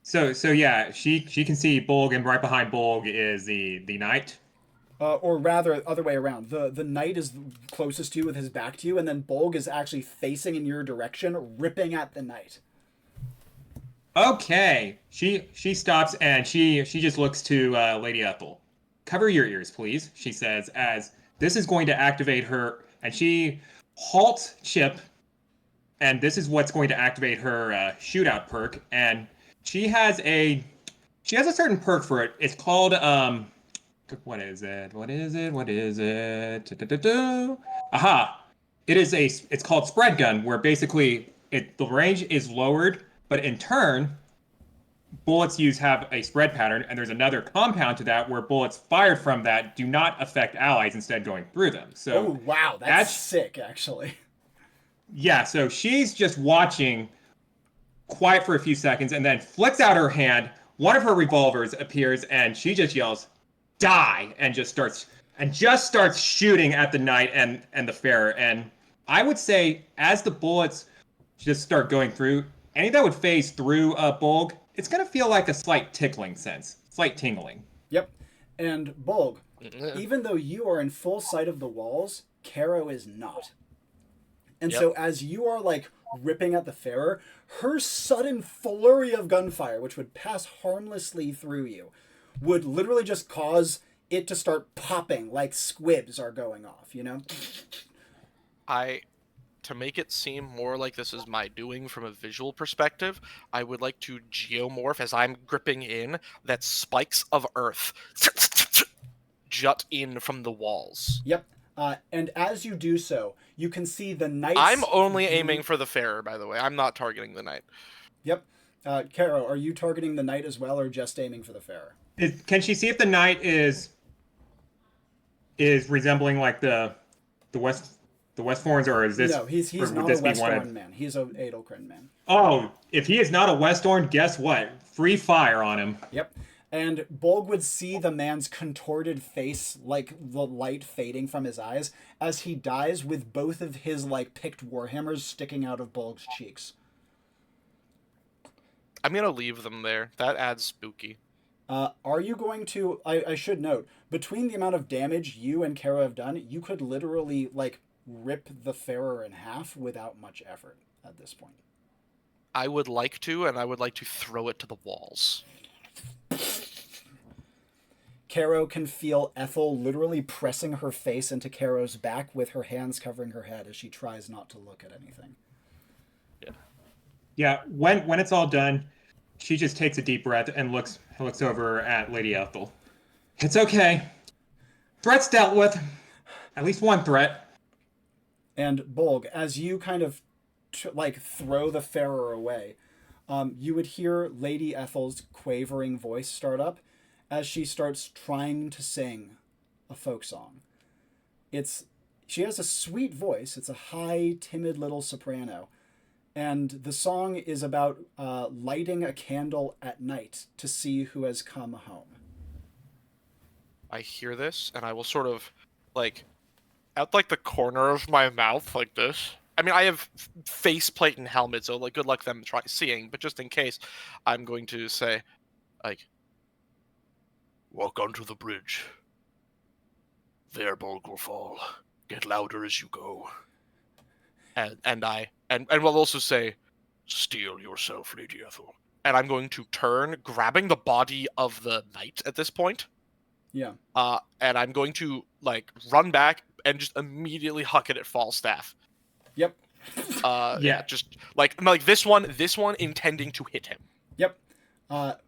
So yeah, she can see Bolg, and right behind Bolg is the knight. Or rather, other way around. The knight is closest to you with his back to you, and then Bolg is actually facing in your direction, ripping at the knight. Okay. She stops and she just looks to Lady Ethel. "Cover your ears, please," she says, as this is going to activate her, and she halts Chip, and this is what's going to activate her shootout perk, and she has a certain perk for it. It's called what is it? Aha! It's called Spread Gun, where basically the range is lowered, but in turn bullets have a spread pattern, and there's another compound to that where bullets fired from that do not affect allies, instead going through them. So, oh wow, that's sick, actually. Yeah, so she's just watching, quiet for a few seconds, and then flicks out her hand. One of her revolvers appears, and she just yells, "Die!" and just starts and just starts shooting at the knight and the fair. And I would say as the bullets just start going through, any that would phase through Bolg, it's going to feel like a slight tickling sense, slight tingling. Yep. And Bolg, Mm-hmm. even though you are in full sight of the walls, Caro is not. And Yep. so as you are like ripping at the Farer, her sudden flurry of gunfire, which would pass harmlessly through you, would literally just cause it to start popping like squibs are going off, you know? To make it seem more like this is my doing from a visual perspective, I would like to geomorph as I'm gripping in that spikes of earth jut in from the walls. Yep. And as you do so, you can see the knights... I'm only aiming for the Farer, by the way. I'm not targeting the knight. Yep. Caro, are you targeting the knight as well, or just aiming for the Farer? Can she see if the knight is resembling like the Westthorns, or is this? No, he's not a Westthorn man. He's a Edelkryn man. Oh, if he is not a Westthorn, guess what? Free fire on him. Yep. And Bolg would see the man's contorted face, like the light fading from his eyes, as he dies with both of his like picked warhammers sticking out of Bolg's cheeks. I'm gonna leave them there. That adds spooky. Are you going to... I should note, between the amount of damage you and Caro have done, you could literally, like, rip the Farer in half without much effort at this point. I would like to, and I would like to throw it to the walls. Caro can feel Ethel literally pressing her face into Caro's back with her hands covering her head as she tries not to look at anything. Yeah, when it's all done, she just takes a deep breath and looks over at Lady Ethel. It's okay. Threat's dealt with. At least one threat. And Bolg, as you kind of throw the Farer away, you would hear Lady Ethel's quavering voice start up as she starts trying to sing a folk song. She has a sweet voice. It's a high, timid little soprano. And the song is about lighting a candle at night to see who has come home. I hear this, and I will sort of, at, the corner of my mouth, like this. I mean, I have faceplate and helmet, so, good luck them seeing, but just in case, I'm going to say, walk onto the bridge. There Bolg will fall. Get louder as you go. And we'll also say, steel yourself, Lady Ethel. And I'm going to turn, grabbing the body of the knight at this point. Yeah. And I'm going to, run back and just immediately huck it at Falstaff. Yep. Yeah. Just, this one intending to hit him. Yep.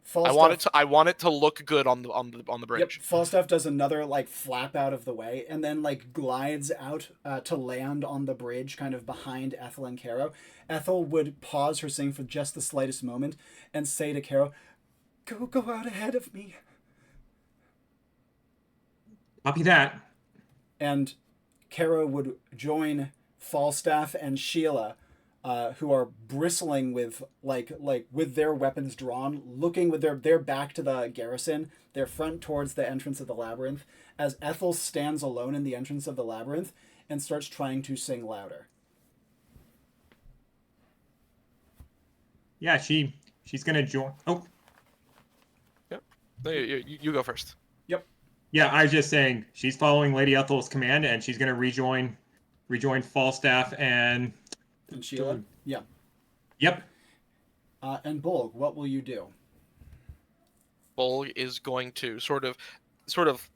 Falstaff, I want it to look good on the bridge. Yep. Falstaff does another flap out of the way and then glides out to land on the bridge, kind of behind Ethel and Caro. Ethel would pause her singing for just the slightest moment and say to Caro, "Go out ahead of me." Copy that. And Caro would join Falstaff and Sheila, who are bristling with with their weapons drawn, looking with their back to the garrison, their front towards the entrance of the labyrinth, as Ethel stands alone in the entrance of the labyrinth and starts trying to sing louder. Yeah, she's gonna join. Oh. Yep. You go first. Yep. Yeah, I was just saying she's following Lady Ethel's command, and she's gonna rejoin Falstaff and Sheila? Yeah. Yep. And Bolg, what will you do? Bolg is going to sort of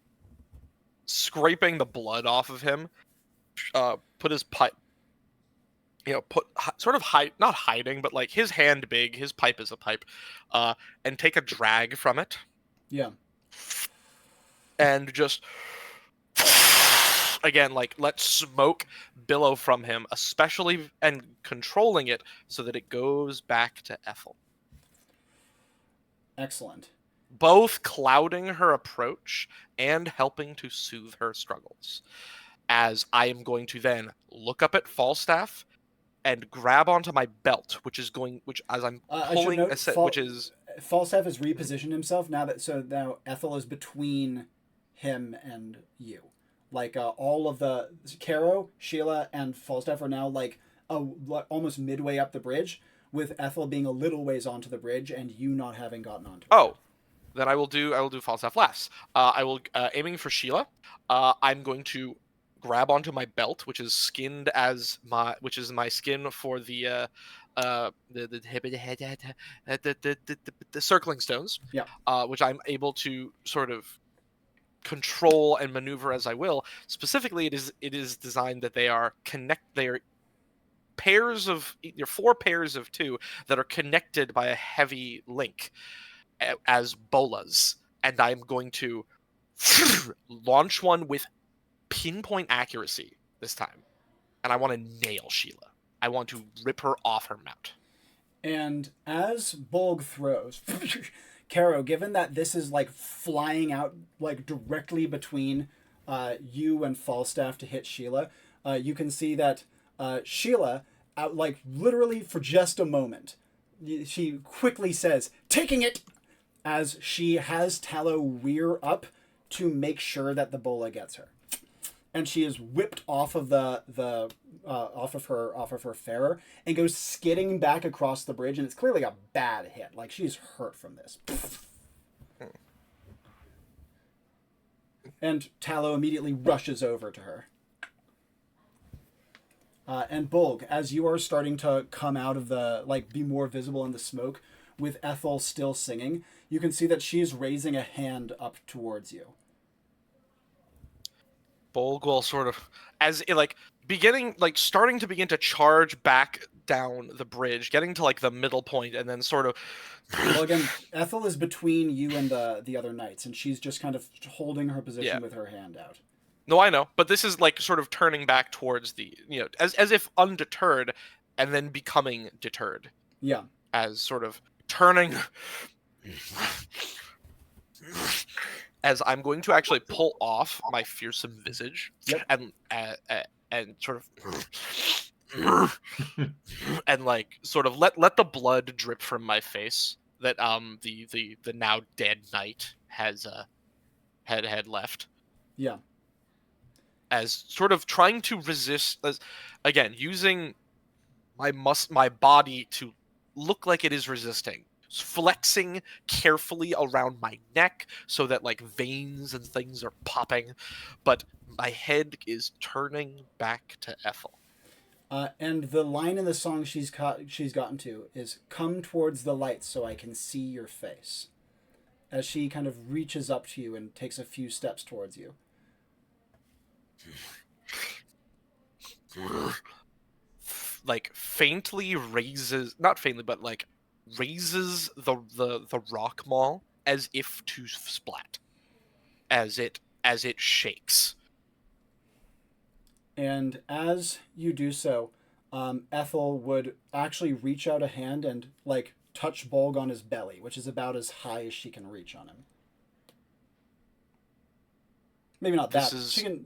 scraping the blood off of him, put his pipe, not hiding, but his hand big, his pipe is a pipe, and take a drag from it. Yeah. And just... again, let smoke billow from him, especially, and controlling it so that it goes back to Ethel. Excellent. Both clouding her approach and helping to soothe her struggles. As I am going to then look up at Falstaff and grab onto my belt, which as I'm pulling, which is... Falstaff has repositioned himself now Ethel is between him and you. Like all of the Caro, Sheila, and Falstaff are now like almost midway up the bridge, with Ethel being a little ways onto the bridge and you not having gotten onto it. Oh, then I will do Falstaff last. I will aiming for Sheila. I'm going to grab onto my belt, which is my skin for the circling stones. Yeah. Which I'm able to sort of control and maneuver as I will. Specifically, it is designed that they are four pairs of two that are connected by a heavy link as bolas, and I'm going to launch one with pinpoint accuracy this time, and I want to nail Sheila. I want to rip her off her mount. And as Bolg throws, Caro, given that this is like flying out like directly between you and Falstaff to hit Sheila, you can see that Sheila, like literally for just a moment, she quickly says, "Taking it," as she has Tallow rear up to make sure that the bola gets her. And she is whipped off of off of her farer and goes skidding back across the bridge, and it's clearly a bad hit. Like she's hurt from this. And Tallow immediately rushes over to her. And Bolg, as you are starting to come out of be more visible in the smoke, with Ethel still singing, you can see that she's raising a hand up towards you. Bolg will sort of, starting to begin to charge back down the bridge, getting to like the middle point, and then sort of. Well, again, Ethel is between you and the other knights, and she's just kind of holding her position with her hand out. No, I know, but this is like sort of turning back towards as if undeterred, and then becoming deterred. Yeah. As sort of turning. As I'm going to actually pull off my fearsome visage. Yep. And sort of and like sort of let the blood drip from my face that the now dead knight has had left. Yeah. As sort of trying to resist, as again using my body to look like it is resisting, flexing carefully around my neck so that like veins and things are popping, but my head is turning back to Ethel. And the line in the song she's gotten to is "Come towards the light so I can see your face," as she kind of reaches up to you and takes a few steps towards you. Like faintly raises, not faintly, but like raises the rock maul as if to splat, as it shakes. And as you do so, Ethel would actually reach out a hand and like touch Bolg on his belly, which is about as high as she can reach on him. Maybe not that. She can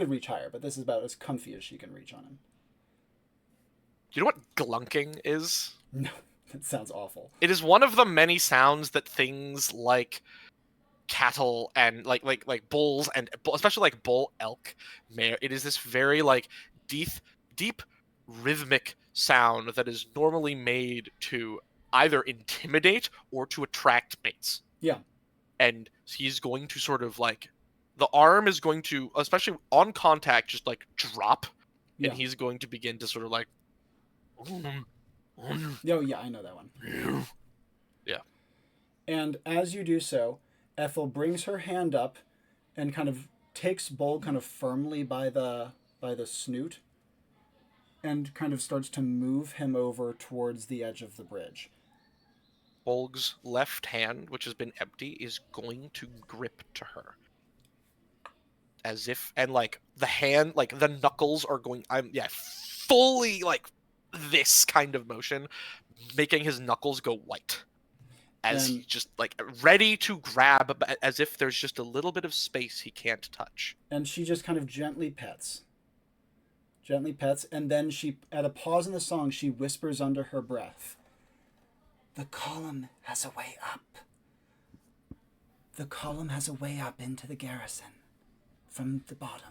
reach higher, but this is about as comfy as she can reach on him. You know what glunking is? No, that sounds awful. It is one of the many sounds that things like cattle and like bulls, and especially like bull elk mare. It is this very like deep rhythmic sound that is normally made to either intimidate or to attract mates. Yeah. And he's going to sort of like, the arm is going to, especially on contact, just like drop, and he's going to begin to sort of like. Oh yeah, I know that one. Yeah. And as you do so, Ethel brings her hand up and kind of takes Bolg kind of firmly by the snoot and kind of starts to move him over towards the edge of the bridge. Bolg's left hand, which has been empty, is going to grip to her. As if, and like the hand, like the knuckles are going, fully like this kind of motion, making his knuckles go white. As he's just like ready to grab, as if there's just a little bit of space he can't touch. And she just kind of gently pets, and then she, at a pause in the song, she whispers under her breath, "The column has a way up. The column has a way up into the garrison. from the bottom.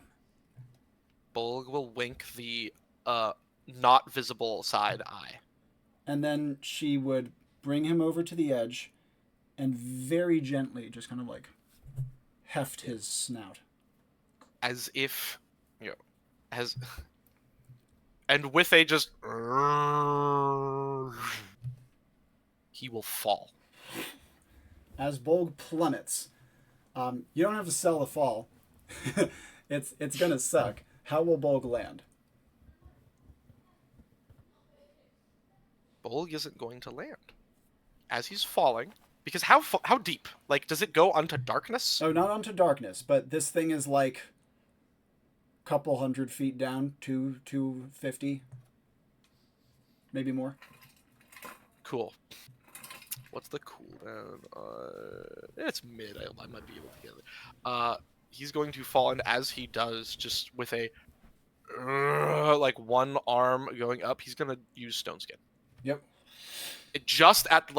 Bolg will wink the not visible side eye. And then she would bring him over to the edge and very gently just kind of like heft his snout. As if, as... And with a just... He will fall. As Bolg plummets, you don't have to sell the fall. It's gonna suck. How will Bolg land? Bolg isn't going to land. As he's falling... Because how deep? Like, does it go onto darkness? Oh, not onto darkness, but this thing is like a couple 100 feet down, 250, maybe more. Cool. What's the cooldown? It's mid. I might be able to get it. He's going to fall, and as he does, just with a like one arm going up, he's gonna use Stone Skin. Yep. Just at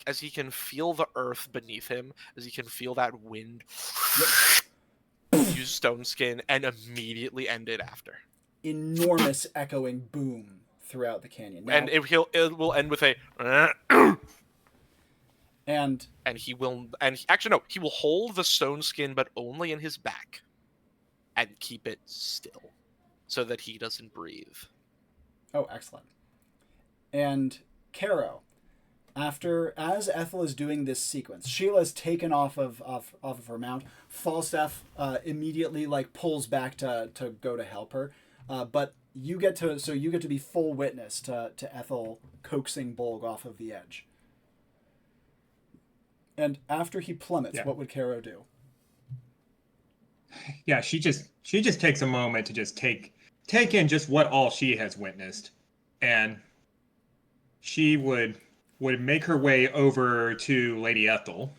as he can feel the earth beneath him, as he can feel that wind. Use Stone Skin and immediately end it after. Enormous echoing boom throughout the canyon. Now, And it will end with a. and He will hold the Stone Skin, but only in his back, and keep it still, so that he doesn't breathe. oh, excellent. And Caro, as Ethel is doing this sequence, Sheila's taken off of her mount. Falstaff immediately like pulls back to go to help her, but you get to be full witness to Ethel coaxing Bolg off of the edge. And after he plummets, what would Caro do? Yeah, she just takes a moment to just take in just what all she has witnessed, and she would make her way over to Lady Ethel.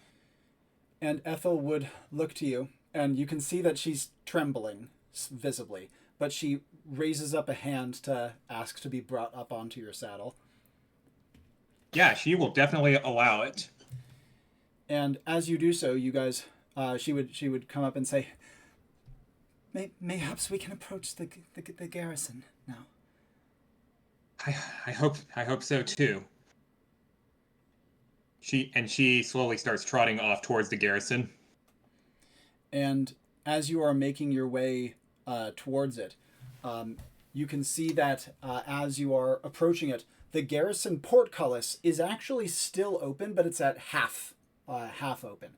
And Ethel would look to you, and you can see that she's trembling visibly, but she raises up a hand to ask to be brought up onto your saddle. Yeah, she will definitely allow it. And as you do so, you guys, she would come up and say, "Mayhaps we can approach the garrison now." I hope so too. She slowly starts trotting off towards the garrison. And as you are making your way towards it, you can see that as you are approaching it, the garrison portcullis is actually still open, but it's at half open.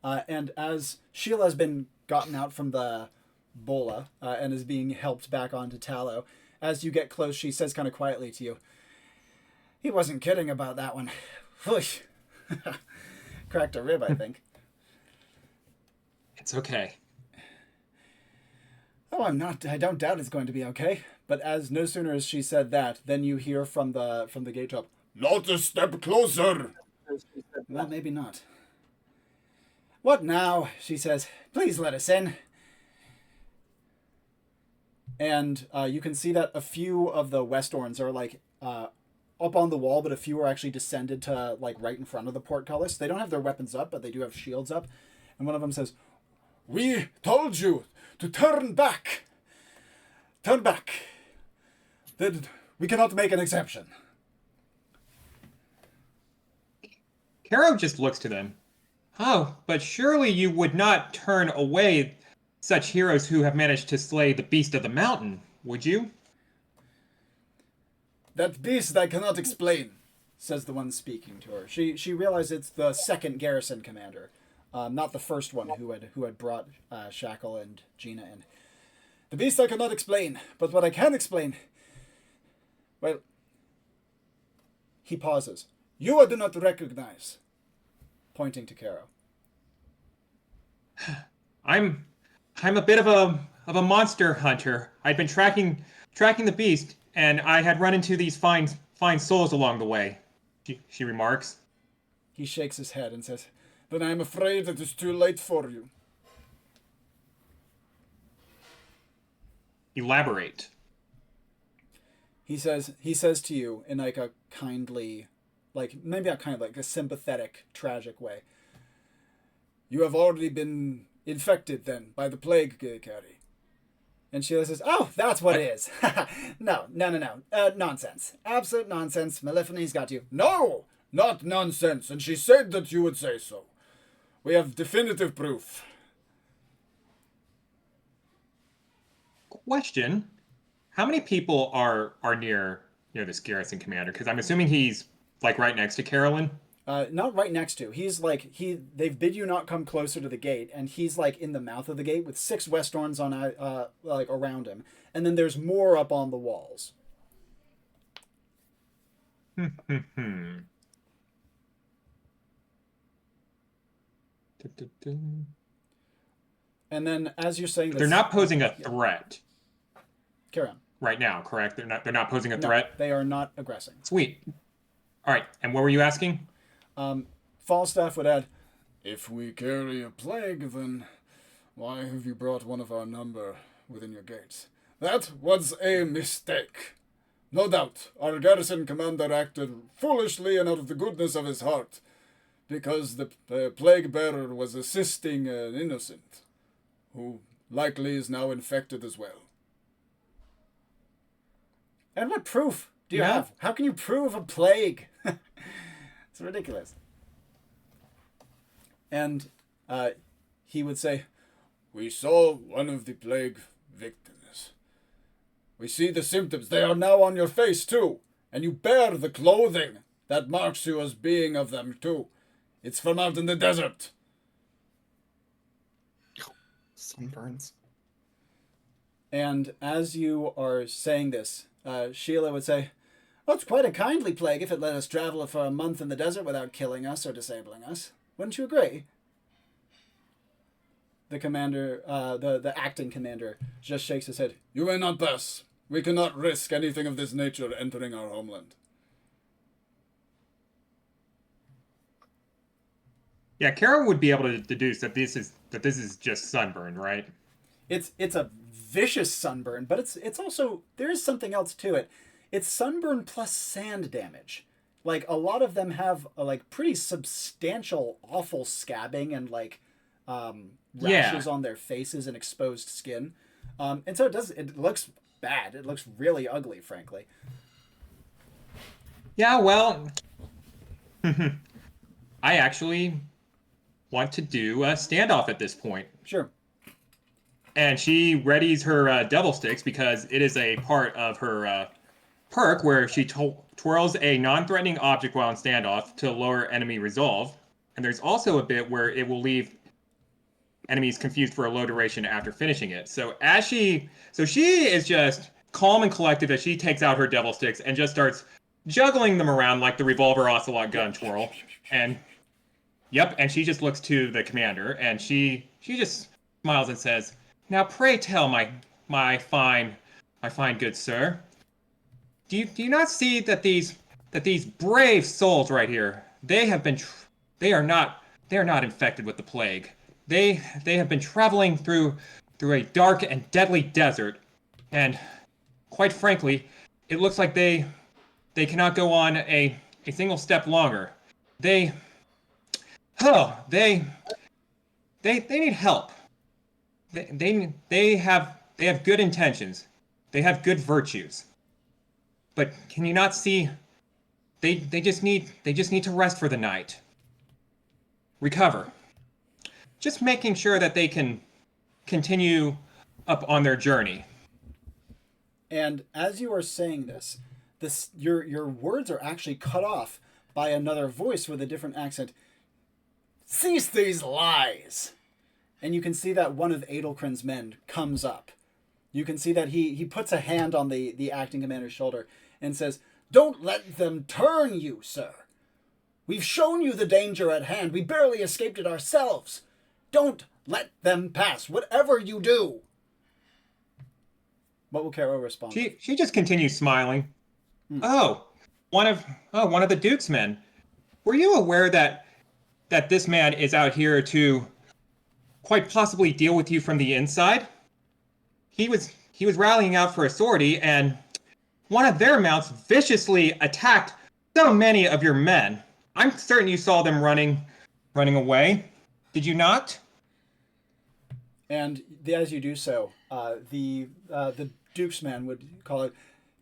And as Sheila has been gotten out from the bola and is being helped back onto tallow, as you get close, she says kind of quietly to you, "He wasn't kidding about that one." Whoosh. Cracked a rib, I think. It's okay. Oh, I'm not. I don't doubt it's going to be okay. But as no sooner as she said that, then you hear from the gate top, Not a step closer. "Well, maybe not." "What now?" she says. "Please let us in." And you can see that a few of the Westorns are like up on the wall, but a few are actually descended to like right in front of the portcullis. They don't have their weapons up, but they do have shields up. And one of them says, "We told you to turn back. Turn back. We cannot make an exception." Caro just looks to them. "Oh, but surely you would not turn away such heroes who have managed to slay the beast of the mountain, would you?" "That beast I cannot explain," says the one speaking to her. She realizes it's the second garrison commander, not the first one who had brought Shackle and Gina in. "The beast I cannot explain, but what I can explain, well," he pauses. "You I do not recognize," pointing to Caro. I'm a bit of a monster hunter. I'd been tracking the beast, and I had run into these fine souls along the way. She remarks. He shakes his head and says, "Then I am afraid it is too late for you." Elaborate. He says to you in like a kindly, like maybe not kind of like a sympathetic, tragic way, "You have already been infected then by the plague, Carrie. And Sheila says, oh, that's what it is. No. Nonsense. Absolute nonsense. Meliphone's got you. No, not nonsense. And she said that you would say so. We have definitive proof. Question: how many people are near this garrison commander? Because I'm assuming he's like right next to Carolyn. Not right next to. He's like they've bid you not come closer to the gate, and he's like in the mouth of the gate with 6 Westorns on like around him, and then there's more up on the walls. And then as you're saying this, they're not posing a threat. Carry on. Right now, correct? They're not posing a threat. They are not aggressing. Sweet. All right, and what were you asking? Falstaff would add, if we carry a plague, then why have you brought one of our number within your gates? That was a mistake. No doubt, our garrison commander acted foolishly and out of the goodness of his heart, because the plague bearer was assisting an innocent, who likely is now infected as well. And what proof do you have? How can you prove a plague? It's ridiculous. And he would say, we saw one of the plague victims. We see the symptoms. They are now on your face, too. And you bear the clothing that marks you as being of them, too. It's from out in the desert. Sunburns. And as you are saying this, Sheila would say, well, it's quite a kindly plague if it let us travel for a month in the desert without killing us or disabling us. Wouldn't you agree? The commander, the acting commander, just shakes his head. You may not pass. We cannot risk anything of this nature entering our homeland. Yeah, Caro would be able to deduce that this is just sunburn, right? It's a vicious sunburn, but it's also, there is something else to it. It's sunburn plus sand damage. Like, a lot of them have like pretty substantial, awful scabbing and like rashes on their faces and exposed skin. And so it looks bad. It looks really ugly, frankly. Yeah, well, I actually want to do a standoff at this point. Sure. And she readies her devil sticks because it is a part of her perk where she twirls a non-threatening object while in standoff to lower enemy resolve. And there's also a bit where it will leave enemies confused for a low duration after finishing it. So she is just calm and collective as she takes out her devil sticks and just starts juggling them around like the revolver ocelot gun twirl. And and she just looks to the commander and she just smiles and says, "Now pray tell, my fine good sir, do you not see that these brave souls right here, they are not infected with the plague. They have been traveling through a dark and deadly desert, and quite frankly, it looks like they cannot go on a single step longer. They need help. They have good intentions. They have good virtues. But can you not see they just need to rest for the night. Recover. Just making sure that they can continue up on their journey." And as you are saying this your words are actually cut off by another voice with a different accent. Cease these lies! And you can see that one of Adelkrin's men comes up. You can see that he puts a hand on the acting commander's shoulder and says, "Don't let them turn you, sir. We've shown you the danger at hand. We barely escaped it ourselves. Don't let them pass, whatever you do." What will Caro respond? She just continues smiling. Oh, one of the Duke's men. Were you aware that this man is out here to quite possibly deal with you from the inside? He was rallying out for a sortie, and one of their mounts viciously attacked so many of your men. I'm certain you saw them running away. Did you not? And as you do so, the Duke's man would call it.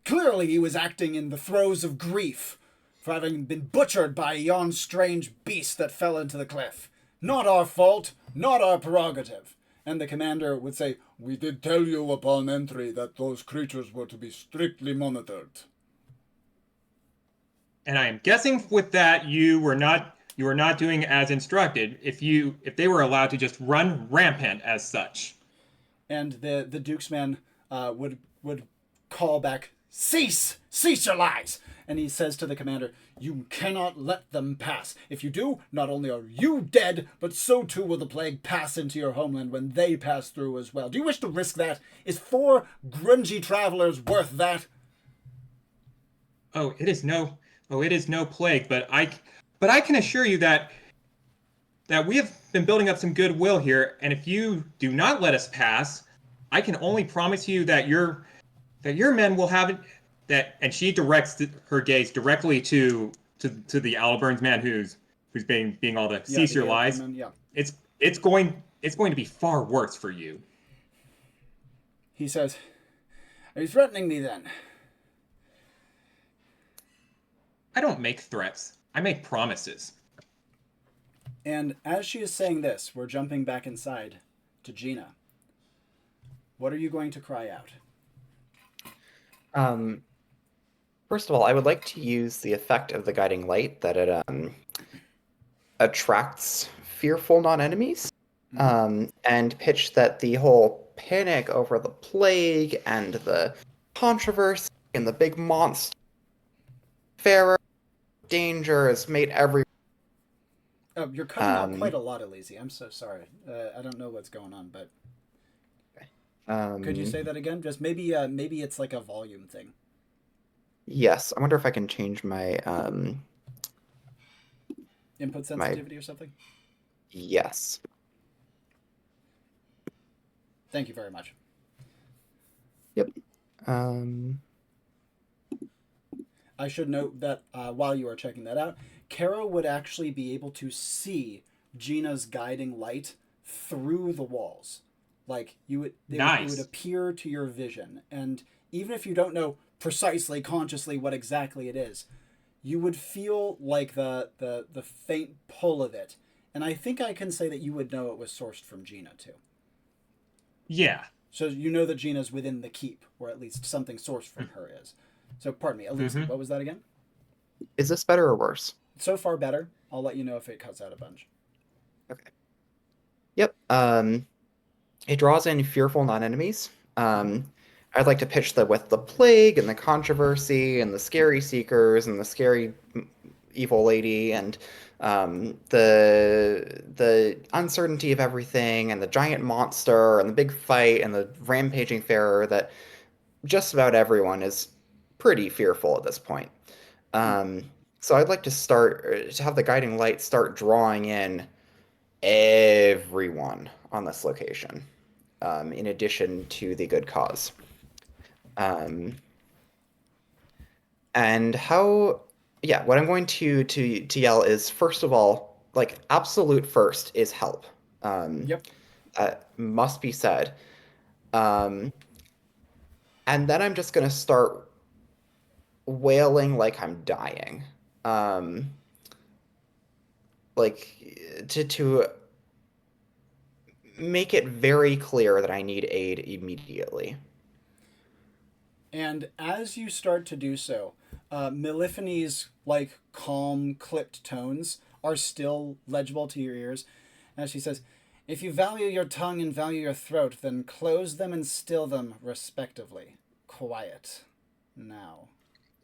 Clearly, he was acting in the throes of grief for having been butchered by yon strange beast that fell into the cliff. Not our fault, not our prerogative. And the commander would say, "We did tell you upon entry that those creatures were to be strictly monitored." And I am guessing with that you were not doing as instructed if they were allowed to just run rampant as such. And the Duke's man would call back, "Cease! Cease your lies!" And he says to the commander, "You cannot let them pass. If you do, not only are you dead, but so too will the plague pass into your homeland when they pass through as well. Do you wish to risk that? Is 4 grungy travelers worth that?" It is no plague, but I can assure you that we have been building up some goodwill here, and if you do not let us pass, I can only promise you that your men will have it. And she directs her gaze directly to the Aliburns man who's being all the cease your lies. Yeah. It's going to be far worse for you. He says, "Are you threatening me then?" I don't make threats. I make promises. And as she is saying this, we're jumping back inside to Gina. What are you going to cry out? First of all, I would like to use the effect of the guiding light that it attracts fearful non-enemies, and pitch that the whole panic over the plague and the controversy and the big monster farer danger has made every. Oh, you're cutting out quite a lot, Aliizi. I'm so sorry. I don't know what's going on, but could you say that again? Just maybe it's like a volume thing. Yes, I wonder if I can change my Input sensitivity or something? Yes. Thank you very much. Yep. I should note that while you are checking that out, Caro would actually be able to see Gina's guiding light through the walls. Like it would appear to your vision, and even if you don't know precisely, consciously what exactly it is, you would feel like the faint pull of it, and I think I can say that you would know it was sourced from Gina too. Yeah. So you know that Gina's within the keep, or at least something sourced from her is. So pardon me, Aliizi, what was that again? Is this better or worse? So far better. I'll let you know if it cuts out a bunch. Okay. Yep. It draws in fearful non-enemies. I'd like to pitch that with the plague and the controversy and the scary seekers and the scary evil lady and the uncertainty of everything and the giant monster and the big fight and the rampaging farer, that just about everyone is pretty fearful at this point. So I'd like to have the guiding light start drawing in everyone on this location, in addition to the good cause. And what I'm going to yell is, first of all, like, absolute first is help. Yep. That must be said. And then I'm just going to start wailing like I'm dying. Like, to make it very clear that I need aid immediately. And as you start to do so, Meliphane's like calm, clipped tones are still legible to your ears. As she says, "If you value your tongue and value your throat, then close them and still them respectively. Quiet. Now."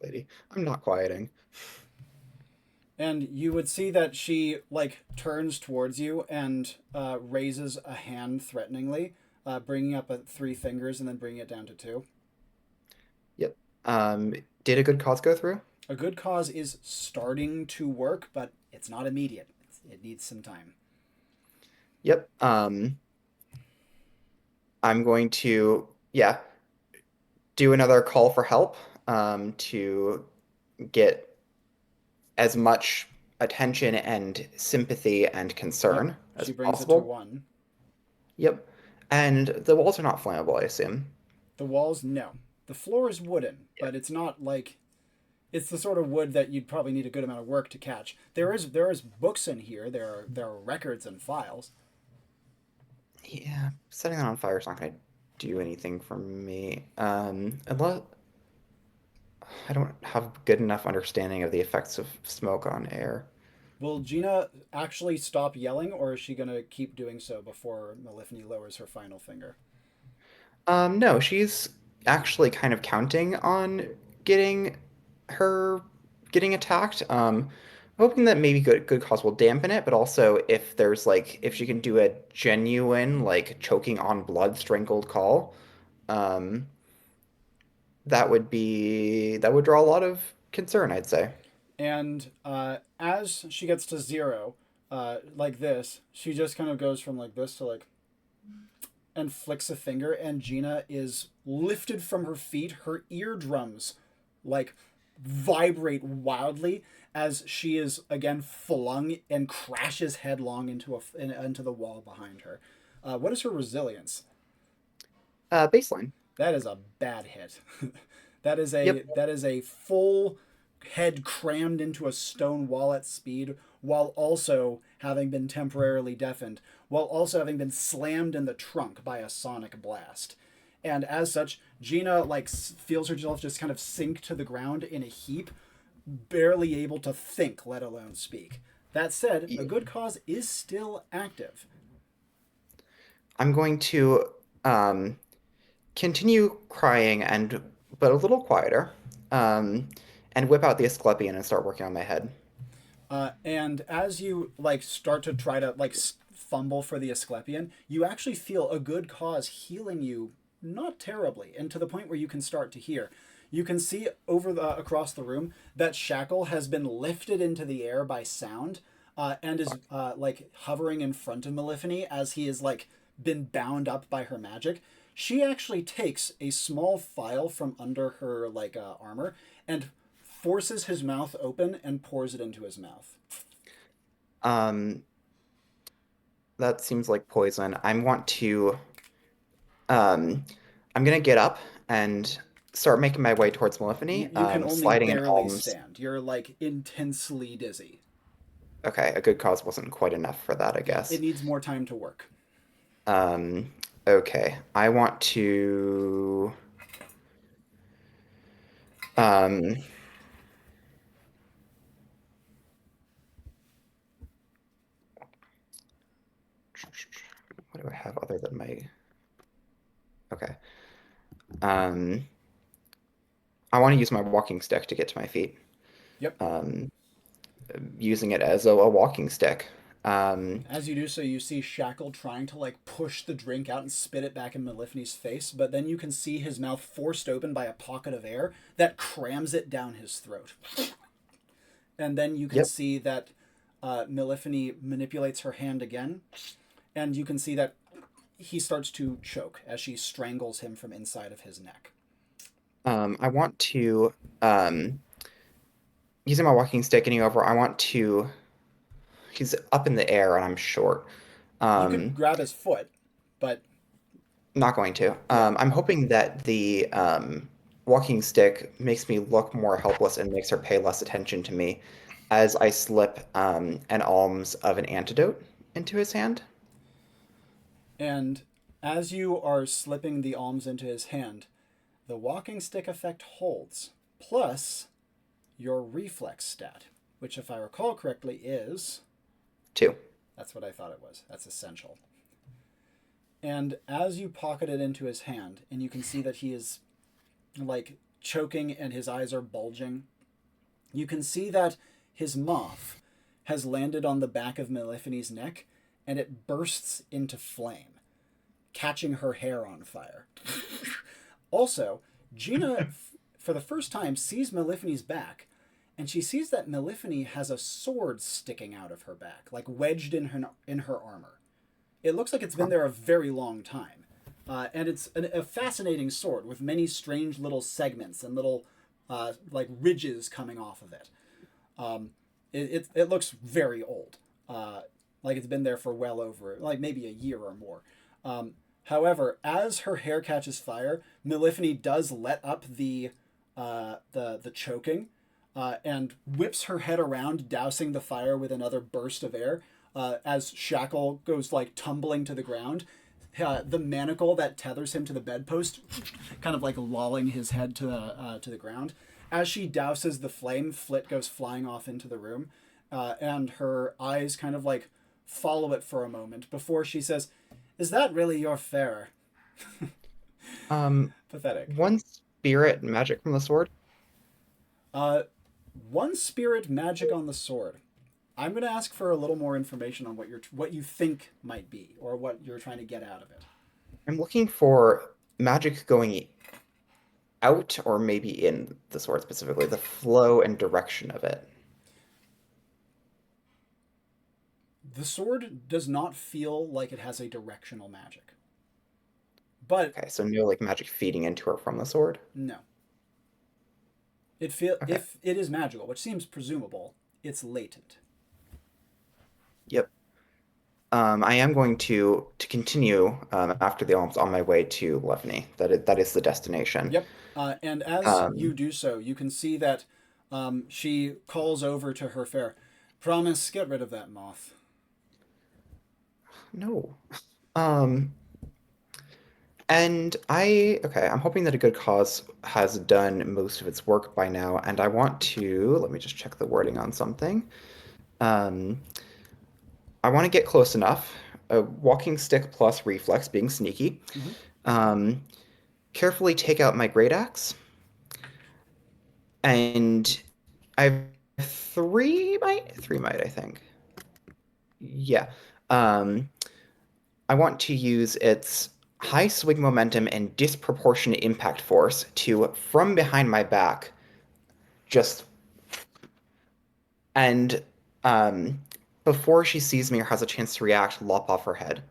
Lady, I'm not quieting. And you would see that she like turns towards you and raises a hand threateningly, bringing up 3 fingers and then bringing it down to 2. Yep. Did a good cause go through? A good cause is starting to work, but it's not immediate. It needs some time. Yep. I'm going to, do another call for help, to get as much attention and sympathy and concern as She brings possible. it to 1. Yep. And the walls are not flammable, I assume. The walls, no. The floor is wooden, Yeah. but it's not like it's the sort of wood that you'd probably need a good amount of work to catch. There is books in here. There are records and files. Yeah, setting that on fire is not going to do anything for me. Unless I don't have good enough understanding of the effects of smoke on air. Will Gina actually stop yelling, or is she gonna keep doing so before Meliphne lowers her final finger? No, she's actually kind of counting on getting her getting attacked. Hoping that maybe good cause will dampen it, but also if there's like if she can do a genuine like choking on blood strangled call, um, that would draw a lot of concern, I'd say. And as she gets to zero, like this, she just kind of goes from like this to like, and flicks a finger, and Gina is lifted from her feet. Her eardrums, like, vibrate wildly as she is again flung and crashes headlong into the wall behind her. What is her resilience? Baseline. That is a bad hit. Yep. That is a full head crammed into a stone wall at speed, while also having been temporarily deafened, while also having been slammed in the trunk by a sonic blast. And as such, Gina like feels herself just kind of sink to the ground in a heap, barely able to think, let alone speak. That said, a good cause is still active. I'm going to um, continue crying and but a little quieter, um, and whip out the Asclepion and start working on my head. And as you like start to try to like fumble for the Asclepion, you actually feel a good cause healing you not terribly, and to the point where you can start to hear. You can see across the room that Shackle has been lifted into the air by sound, and is like hovering in front of Meliphne as he is like been bound up by her magic. She actually takes a small file from under her like armor and forces his mouth open and pours it into his mouth. Um, that seems like poison. Um, I'm gonna get up and start making my way towards You, Malephony, you can only sliding in barely alms. stand. You're like intensely dizzy. Okay, a good cause wasn't quite enough for that, I Yeah, it guess. needs more time to work. Um, okay, I want to. Um, what do I have other than my? Okay. Um, I want to use my walking stick to get to my feet. Yep. Um, using it as a walking stick. Um, As you do so, you see Shackle trying to like push the drink out and spit it back in Meliphne's face, but then you can see his mouth forced open by a pocket of air that crams it down his throat. And then you can yep. see that Meliphne manipulates her hand again, and you can see that he starts to choke as she strangles him from inside of his neck. I want to using my walking stick getting over. I want to. He's up in the air and I'm short. You could Um, grab his foot, but not going to. yeah. I'm hoping that the walking stick makes me look more helpless and makes her pay less attention to me as I slip an alms of an antidote into his hand. And as you are slipping the alms into his hand, the walking stick effect holds, plus your reflex stat, which, if I recall correctly, is. Two. That's what I thought it was. That's essential. And as you pocket it into his hand, and you can see that he is like choking and his eyes are bulging, you can see that his moth has landed on the back of Meliphne's neck and it bursts into flame, catching her hair on fire. Also, Gina, for the first time, sees Meliphne's back, and she sees that Meliphne has a sword sticking out of her back, like wedged in her armor. It looks like it's been there a very long time. And it's a fascinating sword with many strange little segments and little like ridges coming off of it. It looks very old, like it's been there for well over like maybe a year or more. However, as her hair catches fire, Meliphany does let up the choking, and whips her head around, dousing the fire with another burst of air. As Shackle goes like tumbling to the ground, the manacle that tethers him to the bedpost, kind of like lolling his head to the ground. As she douses the flame, Flit goes flying off into the room, and her eyes kind of like follow it for a moment before she says, "Is that really your fare?" Pathetic. One spirit magic from the sword. Uh, one spirit magic on the sword. I'm going to ask for a little more information on what you think might be, or what you're trying to get out of it. I'm looking for magic going out or maybe in the sword specifically, the flow and direction of it. The sword does not feel like it has a directional magic. But Okay, so no like magic feeding into her from the sword. no. Okay. If it is magical, which seems presumable, it's latent. Yep. I am going to continue after the alms on my way to Levny. That is the destination. Yep. And as you Um, do so, you can see that she calls over to her fare. Promise, get rid of that moth. no. Um, and I'm hoping that a good cause has done most of its work by now, and I want to, let me just check the wording on something. Um, I want to get close enough. A walking stick plus reflex, being sneaky. Mhm. Um, carefully take out my great axe, and I have three might, I think. Yeah. Um, I want to use its high swing momentum and disproportionate impact force to, from behind my back, just and um, before she sees me or has a chance to react, lop off her head.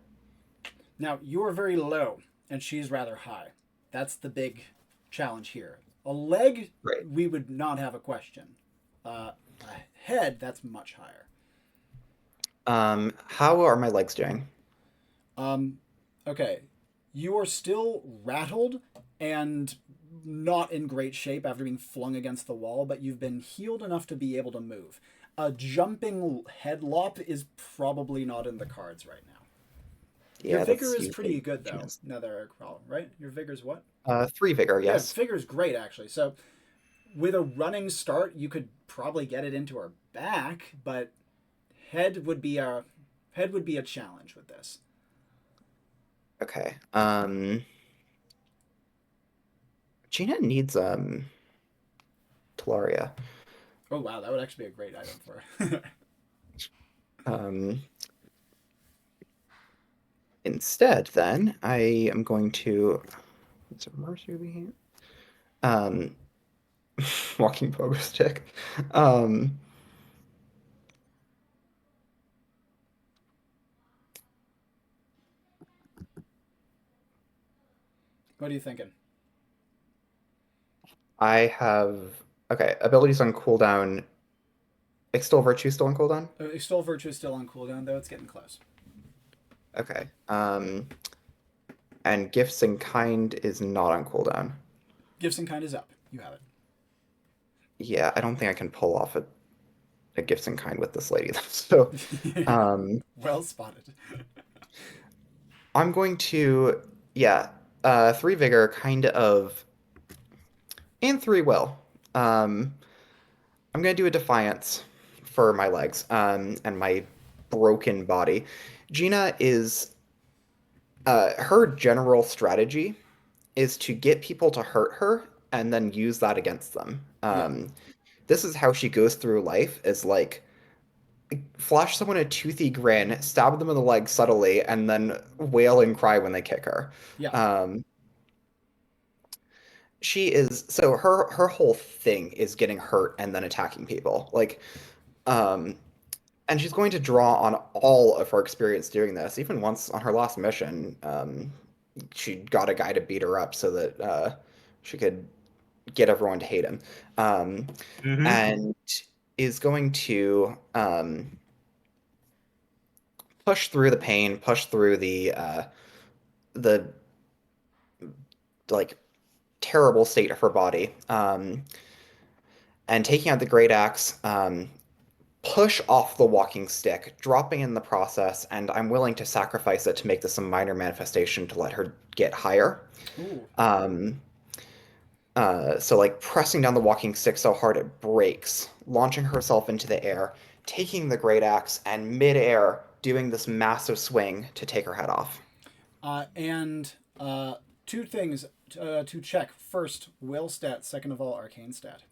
Now, you are very low, and she's rather high. That's the big challenge here. A leg, Right. we would not have a question. A head, that's much higher. How are my legs doing? Um, okay, you are still rattled and not in great shape after being flung against the wall, but you've been healed enough to be able to move. A jumping head lop is probably not in the cards right now. Your Yeah, vigor that's is usually pretty good though. Gina's. Another problem, right? Your vigor's what? 3 vigor, Yeah, yes. vigor's great actually. So with a running start, you could probably get it into her back, but head would be a head would be a challenge with this. Okay. Gina needs Talaria. Oh wow, that would actually be a great item for her. Um, instead, then I am going to. Is it Mercy over here? Um, walking pogo stick. Um, What are you thinking? I have abilities on cooldown. Extol Virtue still on cooldown. Extol Virtue is still on cooldown, though it's getting close. Okay. And Gifts in Kind is not on cooldown. Gifts in Kind is up. You have it. Yeah, I don't think I can pull off a Gifts in Kind with this lady. So, Well spotted. I'm going to, 3 vigor, kind of, and 3 will. I'm going to do a defiance for my legs and my broken body. Gina is, her general strategy is to get people to hurt her and then use that against them. Yeah. This is how she goes through life, is like, flash someone a toothy grin, stab them in the leg subtly, and then wail and cry when they kick her. Yeah. She is so her whole thing is getting hurt and then attacking people. Um, and she's going to draw on all of her experience doing this. Even once on her last mission, she got a guy to beat her up so that she could get everyone to hate him. And is going to push through the pain, push through the the like terrible state of her body, and taking out the great axe, push off the walking stick, dropping in the process, and I'm willing to sacrifice it to make this a minor manifestation to let her get higher. Ooh. So like pressing down the walking stick so hard it breaks, launching herself into the air, taking the great axe, and mid-air doing this massive swing to take her head off. And two things to check. First, will stat. Second of all, arcane stat.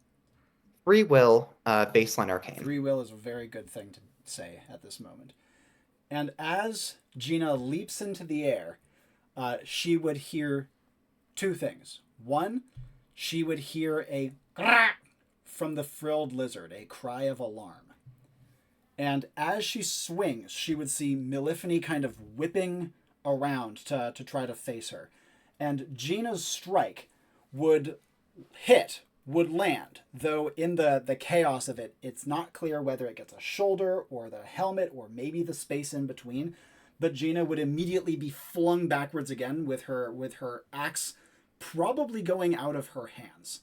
Free will, baseline arcane. Free will is a very good thing to say at this moment. And as Gina leaps into the air, she would hear two things. One, she would hear a from the frilled lizard, a cry of alarm. And as she swings, she would see Meliphany kind of whipping around to try to face her. And Gina's strike would land, though in the chaos of it, it's not clear whether it gets a shoulder or the helmet or maybe the space in between. But Gina would immediately be flung backwards again with her axe probably going out of her hands.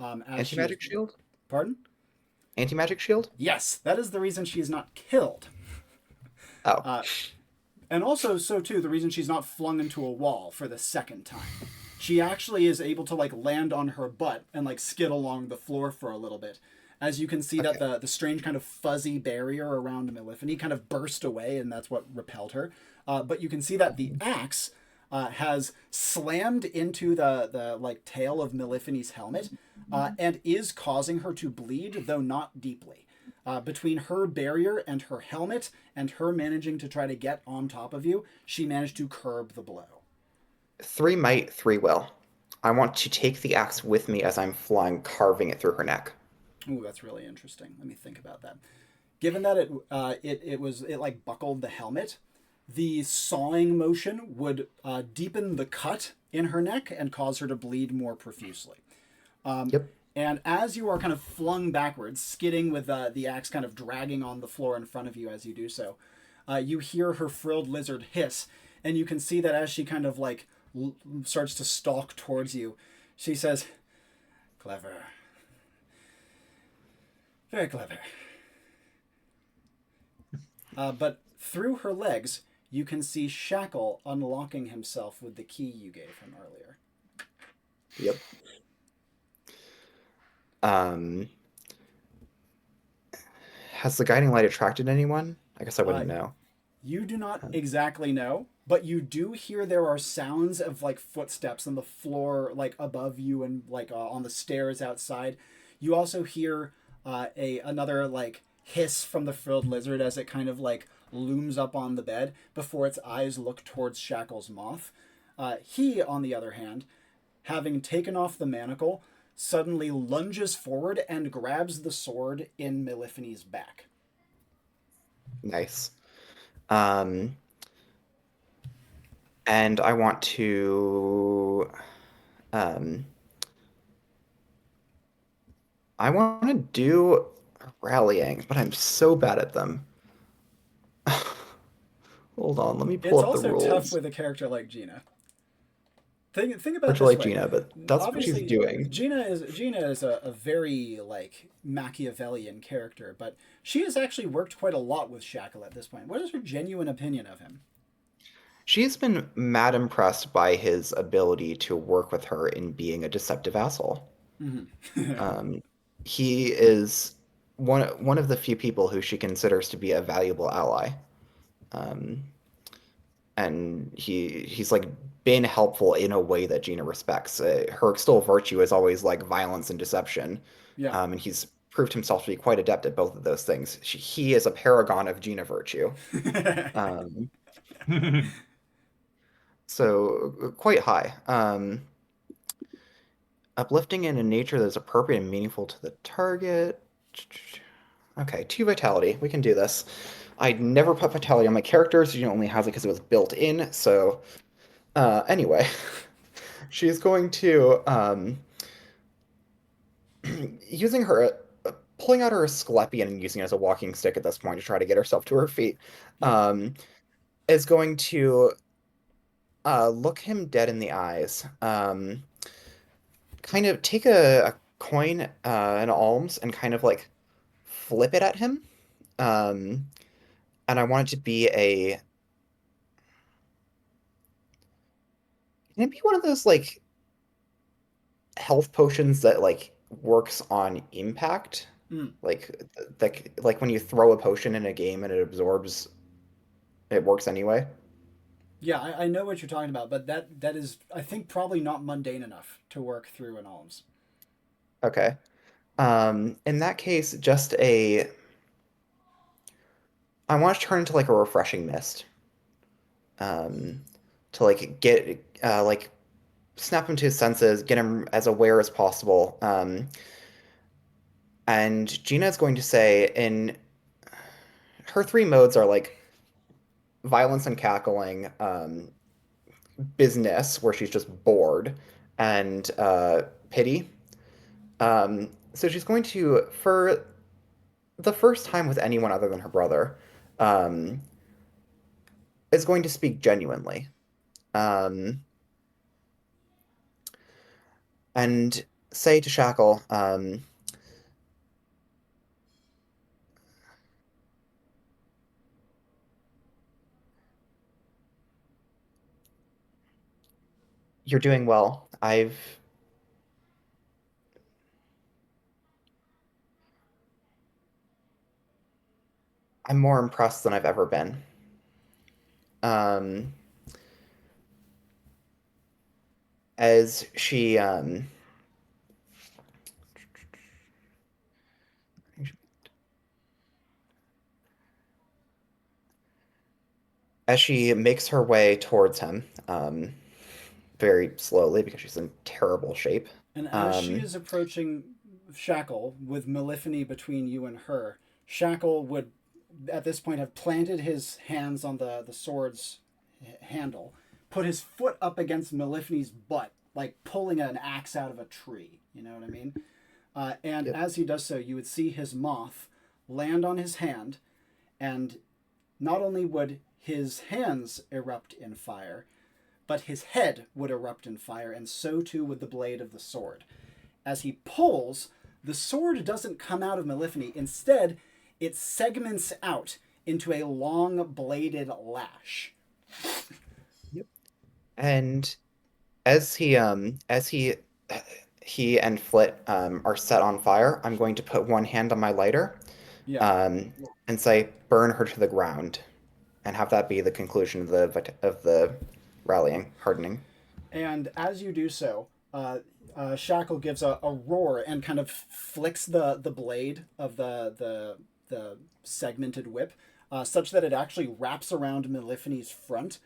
Anti-magic shield? Pardon? Anti-magic shield? Yes, that is the reason she is not killed. Oh. And also, so too, the reason she's not flung into a wall for the second time. She actually is able to like land on her butt and like skid along the floor for a little bit. As you can see that the strange kind of fuzzy barrier around Meliphany kind of burst away, and that's what repelled her. But you can see that the axe has slammed into the like tail of Meliphany's helmet and is causing her to bleed, though not deeply. Between her barrier and her helmet and her managing to try to get on top of you, she managed to curb the blow. 3 might, 3 will. I want to take the axe with me as I'm flying, carving it through her neck. Ooh, that's really interesting. Let me think about that. Given that it like buckled the helmet, the sawing motion would deepen the cut in her neck and cause her to bleed more profusely. Yep. And as you are kind of flung backwards, skidding with the axe kind of dragging on the floor in front of you as you do so, you hear her frilled lizard hiss, and you can see that as she kind of like starts to stalk towards you, she says, "Clever. Very clever." But through her legs, you can see Shackle unlocking himself with the key you gave him earlier. Yep. Has the guiding light attracted anyone? I guess I wouldn't know. You do not exactly know, but you do hear there are sounds of like footsteps on the floor, like above you and like on the stairs outside. You also hear another like hiss from the frilled lizard as it kind of like looms up on the bed before its eyes look towards Shackle's moth. He, on the other hand, having taken off the manacle, suddenly lunges forward and grabs the sword in Meliphany's back. Nice. And I want to do rallying, but I'm so bad at them. Hold on, let me pull up the rules. It's also tough with a character like Gina. Think about it this like way. Gina, but that's Obviously, what she's doing. Gina is a very like Machiavellian character, but she has actually worked quite a lot with Shackle at this point. What is her genuine opinion of him? She's been mad impressed by his ability to work with her in being a deceptive asshole. Mm-hmm. He is one of the few people who she considers to be a valuable ally. And he's like been helpful in a way that Gina respects. Her extol virtue is always like violence and deception. Yeah. And he's proved himself to be quite adept at both of those things. He is a paragon of Gina virtue. So quite high. Uplifting in a nature that is appropriate and meaningful to the target. Okay, 2 vitality. We can do this. I never put vitality on my characters. She only has it because it was built in. So anyway, she's going to using her pulling out her Asclepion and using it as a walking stick at this point to try to get herself to her feet. Is going to look him dead in the eyes. Kind of take a coin, an alms, and kind of like flip it at him. Um, and I want it to be a. Can it be one of those like health potions that like works on impact? Mm. Like when you throw a potion in a game and it absorbs, it works anyway. Yeah, I know what you're talking about, but that is, I think, probably not mundane enough to work through an alms. Okay. In that case, just a. I want to turn into like a refreshing mist. Um, to like get like snap him to his senses, get him as aware as possible. And Gina is going to say in her three modes are like violence and cackling, business, where she's just bored, and pity. So she's going to, for the first time with anyone other than her brother, um, is going to speak genuinely. Um, and say to Shackle, "You're doing well. I'm more impressed than I've ever been." Um, as she as she makes her way towards him, very slowly because she's in terrible shape. And as she Um, is approaching Shackle with Maleficent between you and her, Shackle would at this point have planted his hands on the sword's handle, put his foot up against Maleficent's butt, like pulling an axe out of a tree. You know what I mean? And yep. as he does so, you would see his moth land on his hand, and not only would his hands erupt in fire, but his head would erupt in fire, and so too would the blade of the sword. As he pulls, the sword doesn't come out of Maleficent. Instead, it segments out into a long bladed lash. Yep. And as he and Flit are set on fire, I'm going to put one hand on my lighter, Yeah. um, and say, "Burn her to the ground," and have that be the conclusion of the rallying, hardening. And as you do so, Shackle gives a roar and kind of flicks the blade of the segmented whip, such that it actually wraps around Maleficent's front.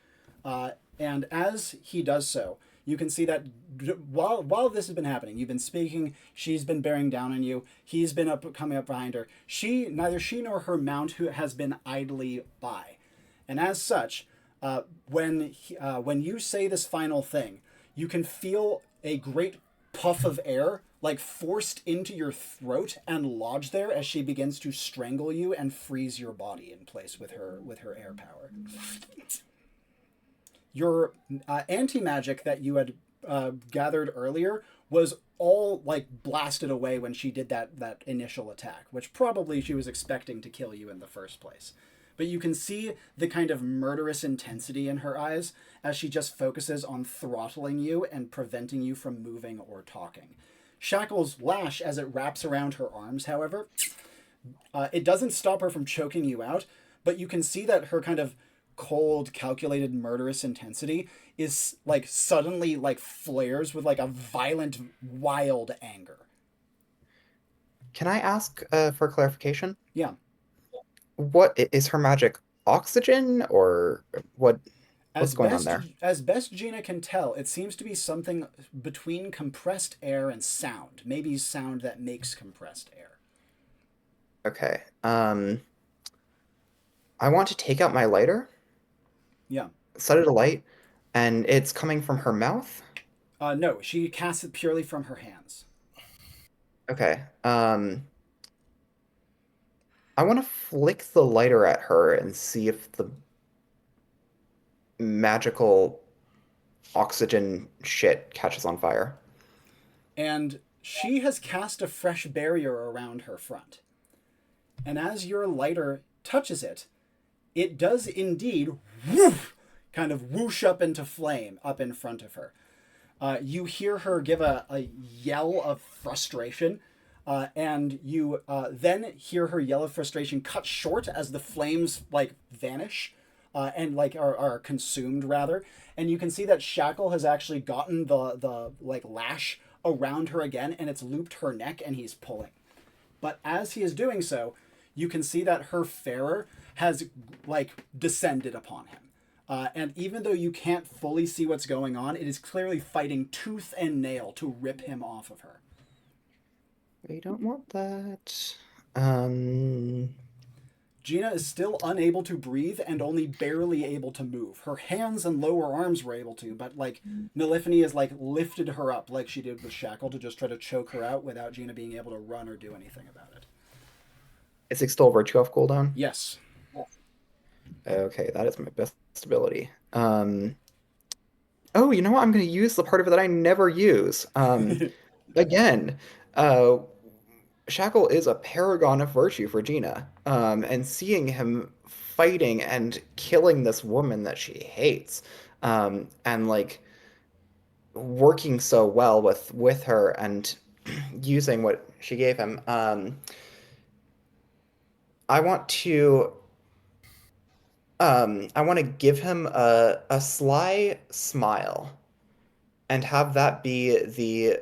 And as he does so, you can see that while this has been happening, you've been speaking. She's been bearing down on you. He's been coming up behind her. Neither she nor her mount who has been idly by. And as such, when you say this final thing, you can feel a great puff of air like forced into your throat and lodge there as she begins to strangle you and freeze your body in place with her air power. Your anti magic that you had gathered earlier was all like blasted away when she did that initial attack, which probably she was expecting to kill you in the first place. But you can see the kind of murderous intensity in her eyes as she just focuses on throttling you and preventing you from moving or talking. Shackle's lash, as it wraps around her arms, however, it doesn't stop her from choking you out, but you can see that her kind of cold, calculated, murderous intensity is like suddenly like flares with like a violent, wild anger. Can I ask for clarification? Yeah. What is her magic? Oxygen or what's As going on best there? as best Gina can tell, it seems to be something between compressed air and sound. Maybe sound that makes compressed air. Okay. I want to take out my lighter, Yeah. set it alight, and it's coming from her mouth. No, she casts it purely from her hands. Okay. I want to flick the lighter at her and see if the magical oxygen shit catches on fire. And she has cast a fresh barrier around her front. And as your lighter touches it, it does indeed woof, kind of whoosh up into flame up in front of her. You hear her give a yell of frustration, and you then hear her yell of frustration cut short as the flames like vanish and like are consumed rather. And you can see that Shackle has actually gotten the like lash around her again, and it's looped her neck, and he's pulling. But as he is doing so, you can see that her Farer has like descended upon him. And even though you can't fully see what's going on, it is clearly fighting tooth and nail to rip him off of her. We don't want that. Gina is still unable to breathe and only barely able to move. Her hands and lower arms were able to, but like Nilithany has like lifted her up like she did with Shackle to just try to choke her out without Gina being able to run or do anything about it. Is it still virtue off cooldown? Yes. Okay, that is my best ability. Oh, you know what? I'm going to use the part of it that I never use. Again, Shackle is a paragon of virtue for Gina. And seeing him fighting and killing this woman that she hates, and like working so well with her and using what she gave him, I want to give him a sly smile and have that be the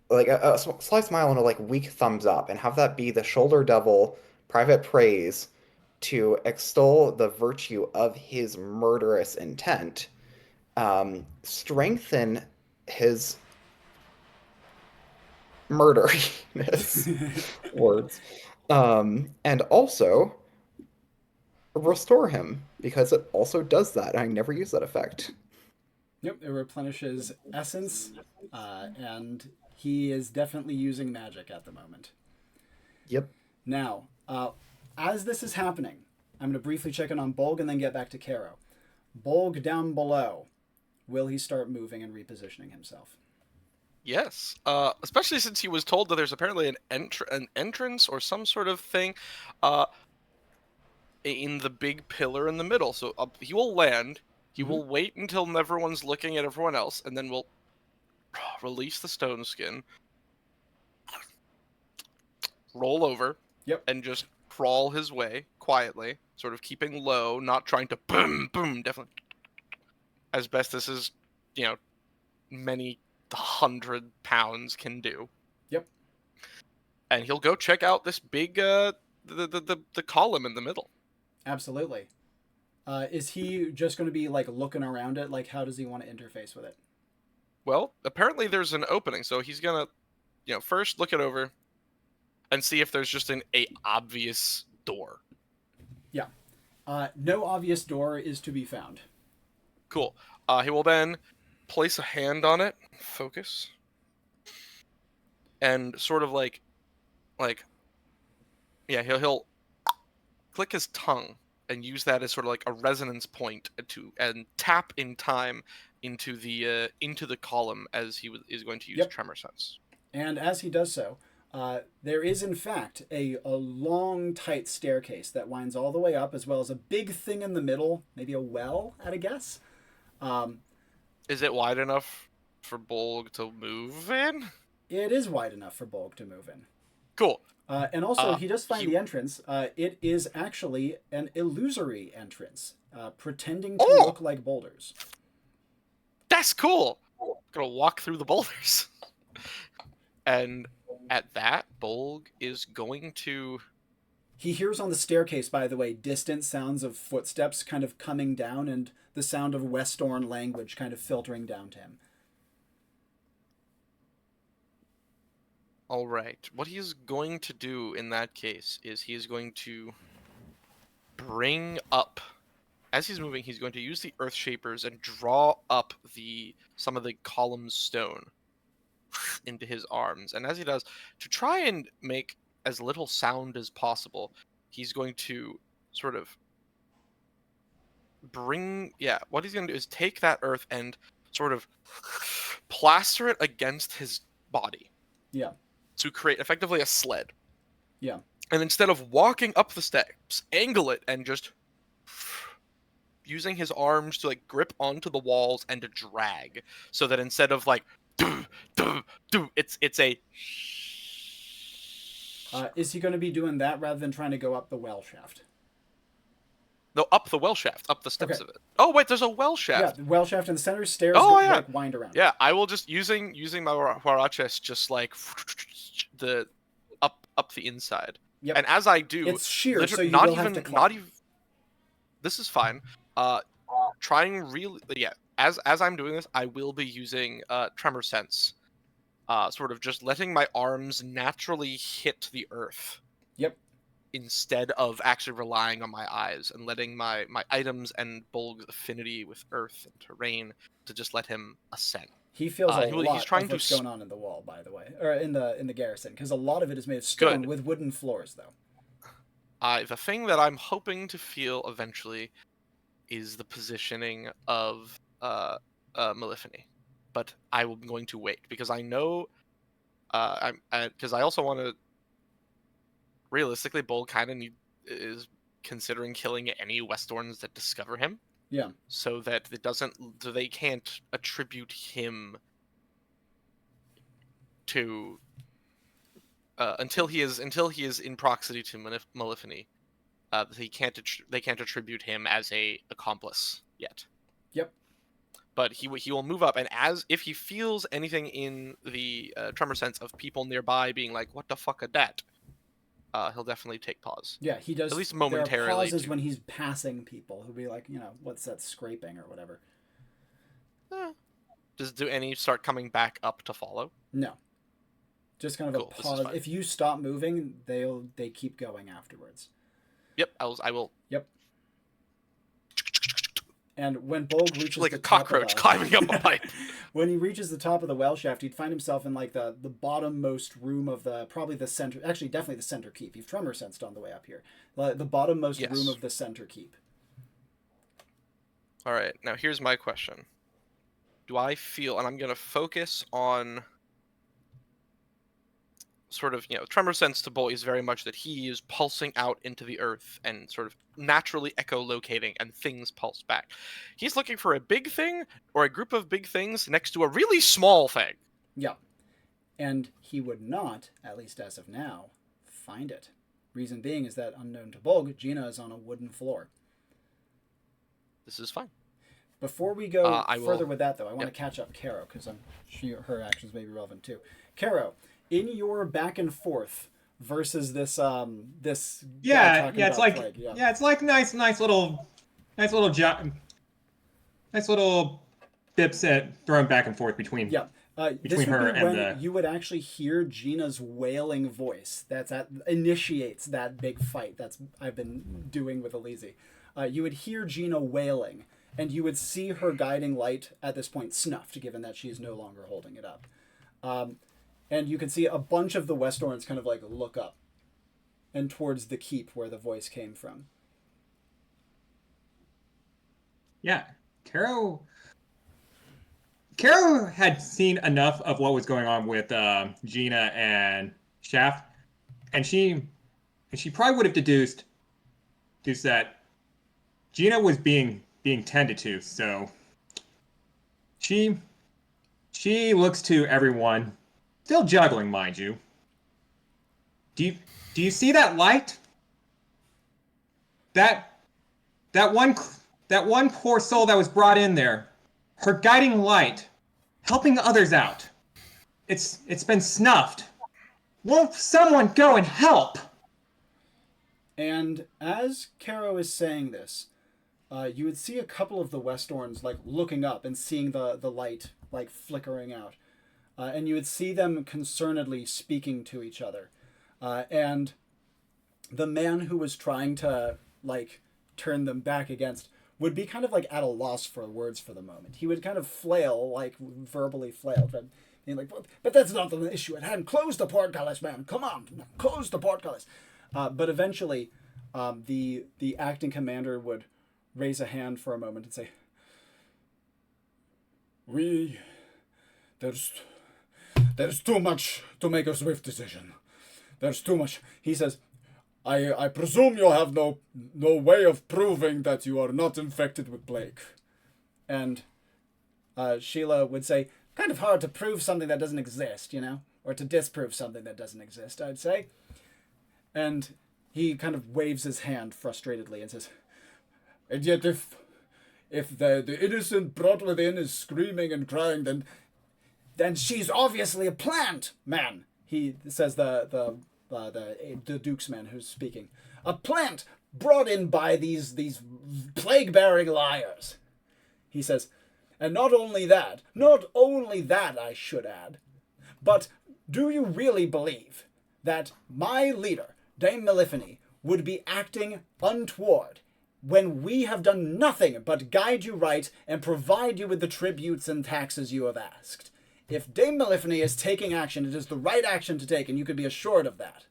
like a sly smile and a like weak thumbs up and have that be the shoulder devil private praise to extol the virtue of his murderous intent, strengthen his murderiness words, and also restore him, because it also does that. I never use that effect. Yep, it replenishes essence, and he is definitely using magic at the moment. Yep. Now, as this is happening, I'm going to briefly check in on Bolg and then get back to Caro. Bolg down below, will he start moving and repositioning himself? Yes, especially since he was told that there's apparently an entrance or some sort of thing in the big pillar in the middle. So he will land, he will wait until everyone's looking at everyone else, and then we'll release the stone skin, roll over, and just crawl his way quietly, sort of keeping low, not trying to boom, boom, definitely, as best as his, many 100 pounds can do. Yep. And he'll go check out this big, the column in the middle. Absolutely. Is he just going to be like looking around it? Like, how does he want to interface with it? Well, apparently there's an opening, so he's gonna, first look it over and see if there's just a obvious door. Yeah. No obvious door is to be found. Cool. He will then place a hand on it, focus, and sort of he'll click his tongue and use that as sort of like a resonance point and tap in time into the column as he is going to use Tremor Sense. And as he does so, there is in fact a long, tight staircase that winds all the way up, as well as a big thing in the middle, maybe a well, at a guess. Is it wide enough for Bolg to move in? It is wide enough for Bolg to move in. Cool. And also, he does find the entrance. It is actually an illusory entrance, pretending to look like boulders. That's cool. I'm gonna walk through the boulders. And at that, Bolg is going to... He hears on the staircase, by the way, distant sounds of footsteps kind of coming down and the sound of Westorn language kind of filtering down to him. All right. What he is going to do in that case is he is going to bring up... As he's moving, he's going to use the Earth Shapers and draw up some of the column stone into his arms. And as he does, to try and make as little sound as possible, he's going to sort of what he's going to do is take that earth and sort of plaster it against his body Yeah. to create effectively a sled. Yeah. And instead of walking up the steps, angle it and just using his arms to like grip onto the walls and to drag, so that instead of like it's a Is he going to be doing that rather than trying to go up the well shaft? no, up the well shaft, up the steps Okay. of it. Oh wait, there's a well shaft. Yeah, the well shaft in the center, stairs Yeah. like wind around. Yeah, I will just using my huaraches just like the up the inside. Yep. And as I do, It's sheer, so you not will even have to climb. not even. This is fine. Trying really, yeah. As I'm doing this, I will be using tremor sense, sort of just letting my arms naturally hit the earth. Yep. Instead of actually relying on my eyes and letting my items and Bolg's affinity with earth and terrain to just let him ascend. He feels a lot he's trying of what's to going on in the wall, by the way, or in the garrison, because a lot of it is made of stone Good. with wooden floors, though. The thing that I'm hoping to feel eventually is the positioning of Maleficent, but I'm going to wait because I know because I also want to realistically, Bolg kind of is considering killing any Westorns that discover him. Yeah. So that they can't attribute him to until he is in proximity to Maleficent. They can't attribute him as a accomplice yet. Yep. But he will move up, and if he feels anything in the tremor sense of people nearby being like, "What the fuck is that?" He'll definitely take pause. Yeah, he does. At least momentarily. There are pauses when he's passing people. He'll be like, what's that scraping or whatever. Do any start coming back up to follow? No. Just kind of Cool, a pause. If you stop moving, they keep going afterwards. Yep, I will. Yep. And when Bolg reaches like the a cockroach climbing up a pipe. When he reaches the top of the well shaft, he'd find himself in like the bottommost room of probably the center. Actually, definitely the center keep. You've tremor sensed on the way up here. The bottommost room of the center keep. All right. Now here's my question: do I feel, and I'm going to focus on sort of, tremor sense to Bolg is very much that he is pulsing out into the earth and sort of naturally echolocating, and things pulse back. He's looking for a big thing or a group of big things next to a really small thing. Yeah. And he would not, at least as of now, find it. Reason being is that, unknown to Bolg, Gina is on a wooden floor. This is fine. Before we go further with that, though, I want to catch up Caro, because her actions may be relevant too. Caro, in your back and forth versus this it's like it's like nice little dips at throwing back and forth between between her and the. You would actually hear Gina's wailing voice. Initiates that big fight I've been doing with Aliizi. You would hear Gina wailing, and you would see her guiding light at this point snuffed, given that she is no longer holding it up. And you can see a bunch of the Westorns kind of like look up and towards the keep where the voice came from. Yeah, Caro had seen enough of what was going on with Gina and Shaft, and she probably would have deduced that Gina was being tended to. So she looks to everyone, still juggling, mind you. Do you see that light? That one poor soul that was brought in there, her guiding light, helping others out. It's been snuffed. Won't someone go and help? And as Caro is saying this, you would see a couple of the Westorns like looking up and seeing the light like flickering out. And you would see them concernedly speaking to each other. And the man who was trying to like turn them back against would be kind of like at a loss for words for the moment. He would kind of flail, like verbally flail, being like, but that's not the issue at hand. Close the portcullis, man. Come on, close the portcullis. But eventually, the acting commander would raise a hand for a moment and say, We... There's too much to make a swift decision. There's too much. He says, I presume you have no way of proving that you are not infected with plague. And Sheila would say, kind of hard to prove something that doesn't exist, you know? Or to disprove something that doesn't exist, I'd say. And he kind of waves his hand frustratedly and says, and yet if the innocent brought within is screaming and crying, then she's obviously a plant, man. He says the Duke's man who's speaking. A plant brought in by these plague-bearing liars. He says, and not only that I should add, but do you really believe that my leader, Dame Meliphany, would be acting untoward when we have done nothing but guide you right and provide you with the tributes and taxes you have asked? If Dame Meliphany is taking action, it is the right action to take, and you could be assured of that.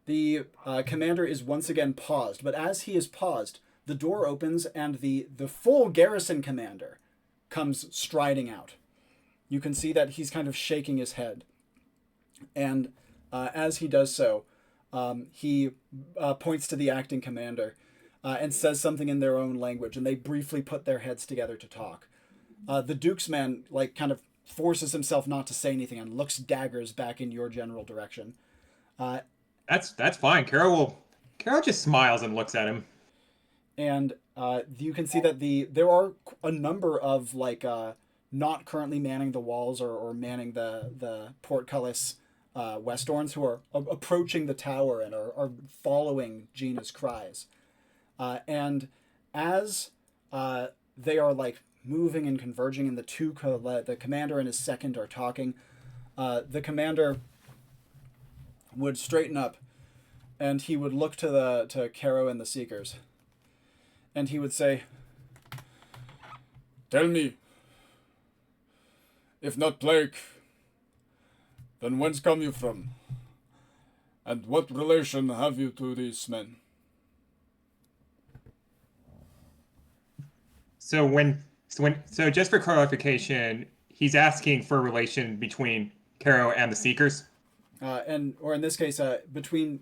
The commander is once again paused, but as he is paused, the door opens and the full garrison commander comes striding out. You can see that he's kind of shaking his head. And as he does so, he points to the acting commander and says something in their own language, and they briefly put their heads together to talk. The Duke's man, kind of forces himself not to say anything and looks daggers back in your general direction. That's fine. Caro just smiles and looks at him. And you can see that there are a number of not currently manning the walls or manning the portcullis Westorns who are approaching the tower and are following Gina's cries. And as they are moving and converging, and the commander and his second are talking, the commander would straighten up, and he would look to Caro and the Seekers, and he would say, "Tell me, if not plague, then whence come you from? And what relation have you to these men?" So just for clarification, he's asking for a relation between Caro and the Seekers? Or in this case, between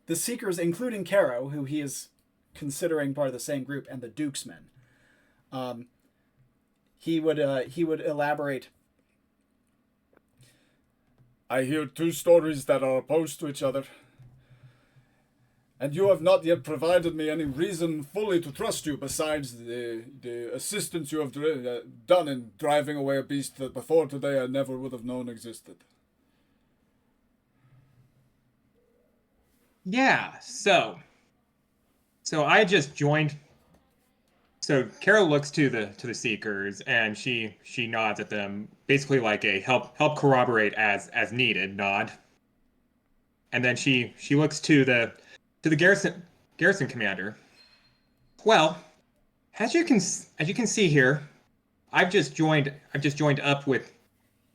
the Seekers, including Caro, who he is considering part of the same group, and the Duke's men. He would elaborate. "I hear two stories that are opposed to each other, and you have not yet provided me any reason fully to trust you besides the assistance you have done in driving away a beast that before today I never would have known existed." Yeah, so I just joined. So Caro looks to the Seekers, and she nods at them, basically like a help corroborate as needed nod. And then she looks to the garrison commander. "Well, as you can see here, I've just joined up with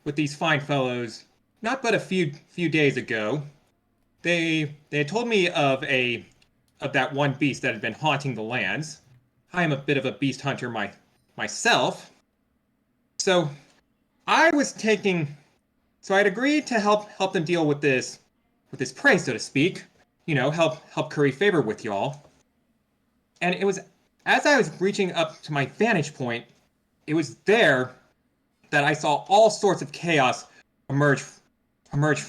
these fine fellows not but a few days ago. They had told me of that one beast that had been haunting the lands. I am a bit of a beast hunter myself. So I'd agreed to help them deal with this prey, so to speak. Help curry favor with y'all. And it was as I was reaching up to my vantage point, it was there that I saw all sorts of chaos emerge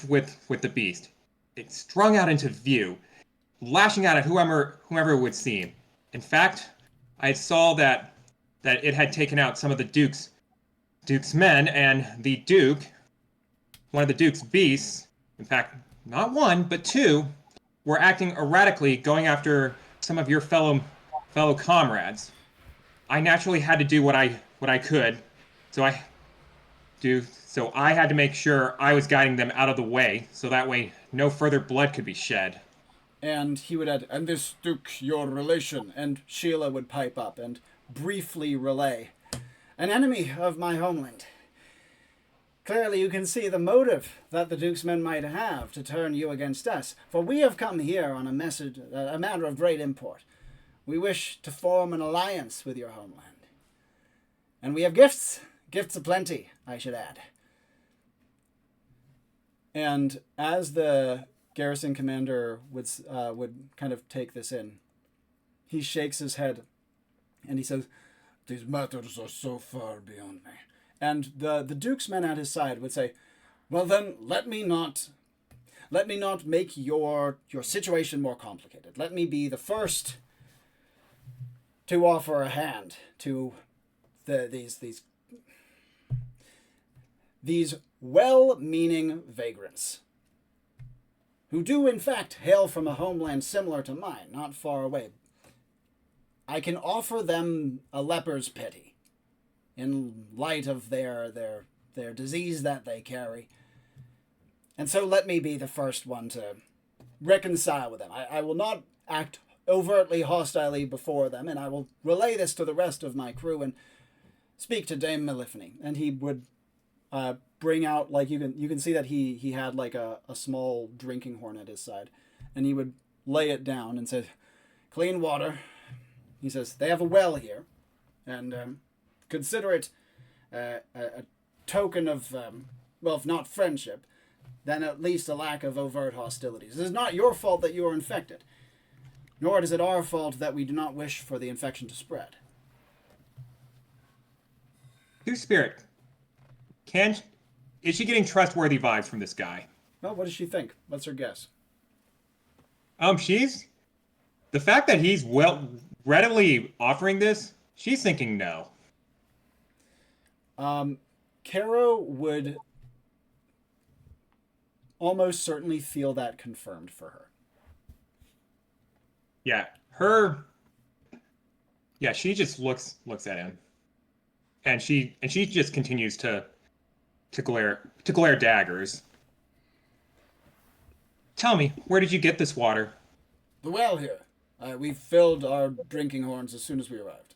with the beast. It strung out into view, lashing out at whoever it would seem. In fact, I saw that it had taken out some of the Duke's men, and the Duke, one of the Duke's beasts, in fact, not one, but two, were acting erratically, going after some of your fellow comrades. I naturally had to do what I could, so I had to make sure I was guiding them out of the way, so that way no further blood could be shed. And he would add, "And this Duke, your relation," and Sheila would pipe up and briefly relay, "An enemy of my homeland. Clearly you can see the motive that the Duke's men might have to turn you against us, for we have come here on a matter of great import. we wish to form an alliance with your homeland. And we have gifts aplenty, I should add. And as the garrison commander would kind of take this in, he shakes his head and he says, "These matters are so far beyond me." And the Duke's men at his side would say, "Well then, let me not make your situation more complicated. Let me be the first to offer a hand to these well-meaning vagrants, who do in fact hail from a homeland similar to mine, not far away. I can offer them a leper's pity, in light of their disease that they carry. And so let me be the first one to reconcile with them. I will not act overtly hostilely before them, and I will relay this to the rest of my crew and speak to Dame Maleficent." And he would bring out, like, you can see that he had like a small drinking horn at his side, and he would lay it down and say, "Clean water." He says, "They have a well here, and consider it a token of, well, if not friendship, then at least a lack of overt hostilities. It is not your fault that you are infected, nor is it our fault that we do not wish for the infection to spread." Two-Spirit, is she getting trustworthy vibes from this guy? Well, what does she think? What's her guess? The fact that he's readily offering this, she's thinking no. Caro would almost certainly feel that confirmed for her. Yeah, she just looks at him, and she just continues to glare daggers. "Tell me, where did you get this water?" "The well here. We filled our drinking horns as soon as we arrived."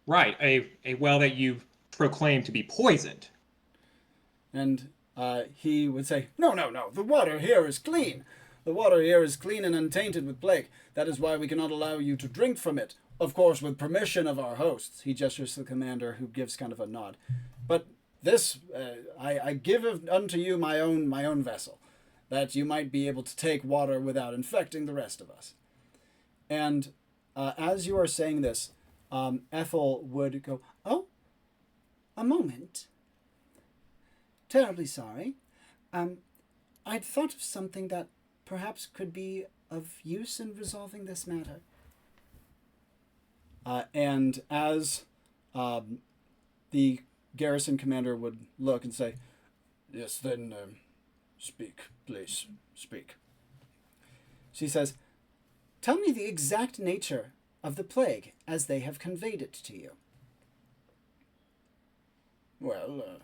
"Right, a well that you've proclaimed to be poisoned." And he would say, No. The water here is clean. The water here is clean and untainted with plague. That is why we cannot allow you to drink from it. Of course, with permission of our hosts." He gestures to the commander, who gives kind of a nod. "But this, I give unto you my own vessel, that you might be able to take water without infecting the rest of us." And as you are saying this, Ethel would go, "Oh, a moment. Terribly sorry. I'd thought of something that perhaps could be of use in resolving this matter." And as the garrison commander would look and say, "Yes, then speak, please, speak." She says, "Tell me the exact nature of the plague as they have conveyed it to you." "Well,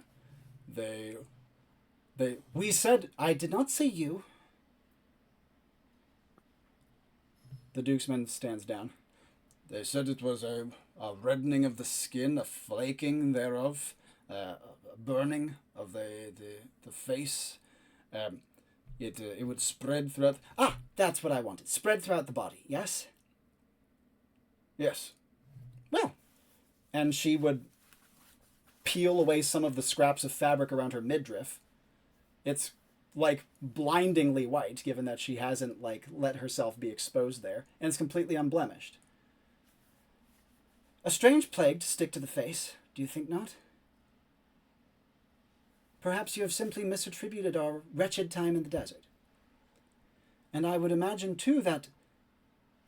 we said," "I did not say you." The Duke's man stands down. "They said it was a reddening of the skin, a flaking thereof, a burning of the face. It would spread throughout." "Ah, that's what I wanted. Spread throughout the body, yes?" "Yes." "Well," and she would peel away some of the scraps of fabric around her midriff. It's like blindingly white, given that she hasn't let herself be exposed there, and it's completely unblemished. "A strange plague to stick to the face, do you think not? Perhaps you have simply misattributed our wretched time in the desert. And I would imagine, too, that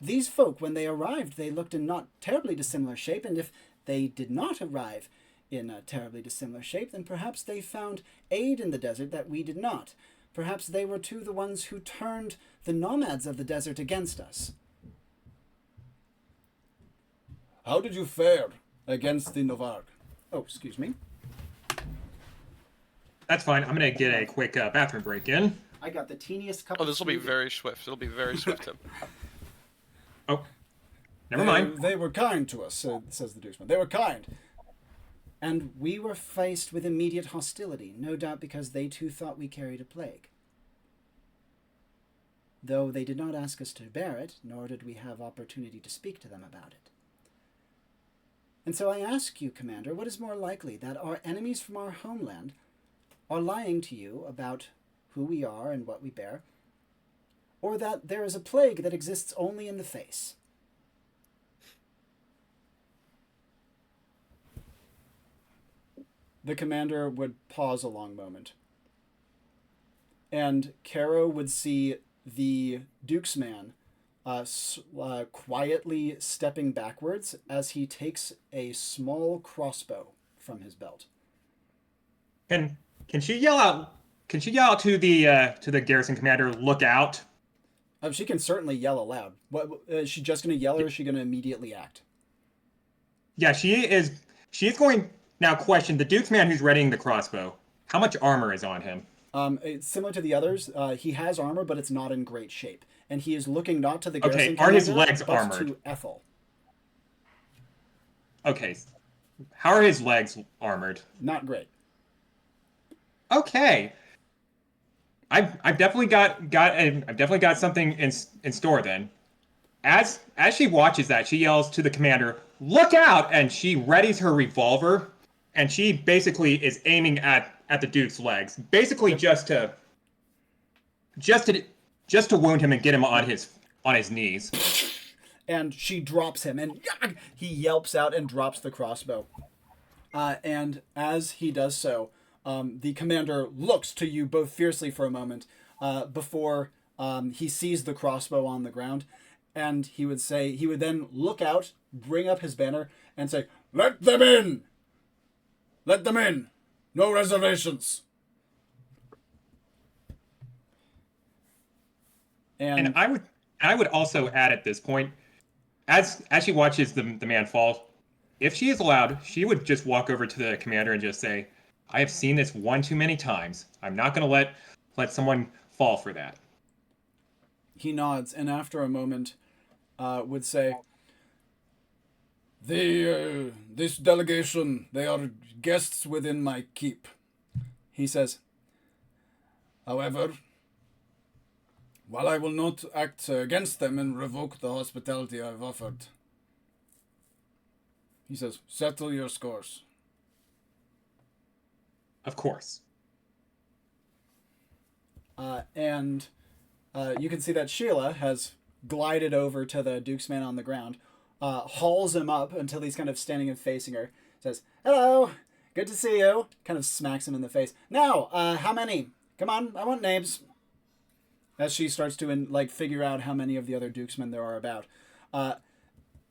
these folk, when they arrived, they looked in not terribly dissimilar shape, and if they did not arrive in a terribly dissimilar shape, then perhaps they found aid in the desert that we did not. Perhaps they were too the ones who turned the nomads of the desert against us." "How did you fare against the Novarg?" "Oh, excuse me." That's fine. I'm gonna get a quick bathroom break in. I got the teeniest cup. Oh, this will be very swift. It'll be very swift, Tim. Oh, never mind. They were kind to us, says the Dukesman. "They were kind. And we were faced with immediate hostility, no doubt because they too thought we carried a plague. though they did not ask us to bear it, nor did we have opportunity to speak to them about it. And so I ask you, Commander, what is more likely, that our enemies from our homeland are lying to you about who we are and what we bear, or that there is a plague that exists only in the face? The commander would pause a long moment. And Caro would see the Duke's man quietly stepping backwards as he takes a small crossbow from his belt. Can she yell out? Can she yell out to the garrison commander, "Look out"? She can certainly yell aloud. What is she just going to yell, or is she going to immediately act? Yeah, she is. She is going now. Question: the Duke's man who's readying the crossbow. How much armor is on him? It's similar to the others. He has armor, but it's not in great shape, and he is looking not to the garrison Okay, are commander, his legs but armored? to Ethel. Okay, how are his legs armored? Not great. Okay, I've definitely got something in store then. As she watches that, she yells to the commander, "Look out!" and she readies her revolver, and she basically is aiming at the Duke's legs, basically just to wound him and get him on his knees. And she drops him, and he yelps out and drops the crossbow. And as he does so, the commander looks to you both fiercely for a moment before he sees the crossbow on the ground, and he would then look out, bring up his banner, and say, "Let them in! Let them in! No reservations!" And I would also add at this point, as she watches the man fall, if she is allowed, she would just walk over to the commander and just say, "I have seen this one too many times. I'm not going to let someone fall for that." He nods, and after a moment, would say, "This delegation, they are guests within my keep." He says, "However, while I will not act against them and revoke the hospitality I've offered," he says, "settle your scores." Of course. And you can see that Sheila has glided over to the Duke's man on the ground, hauls him up until he's kind of standing and facing her, says, "Hello, good to see you," kind of smacks him in the face. "Now, how many? Come on, I want names." As she starts to figure out how many of the other Duke's men there are about.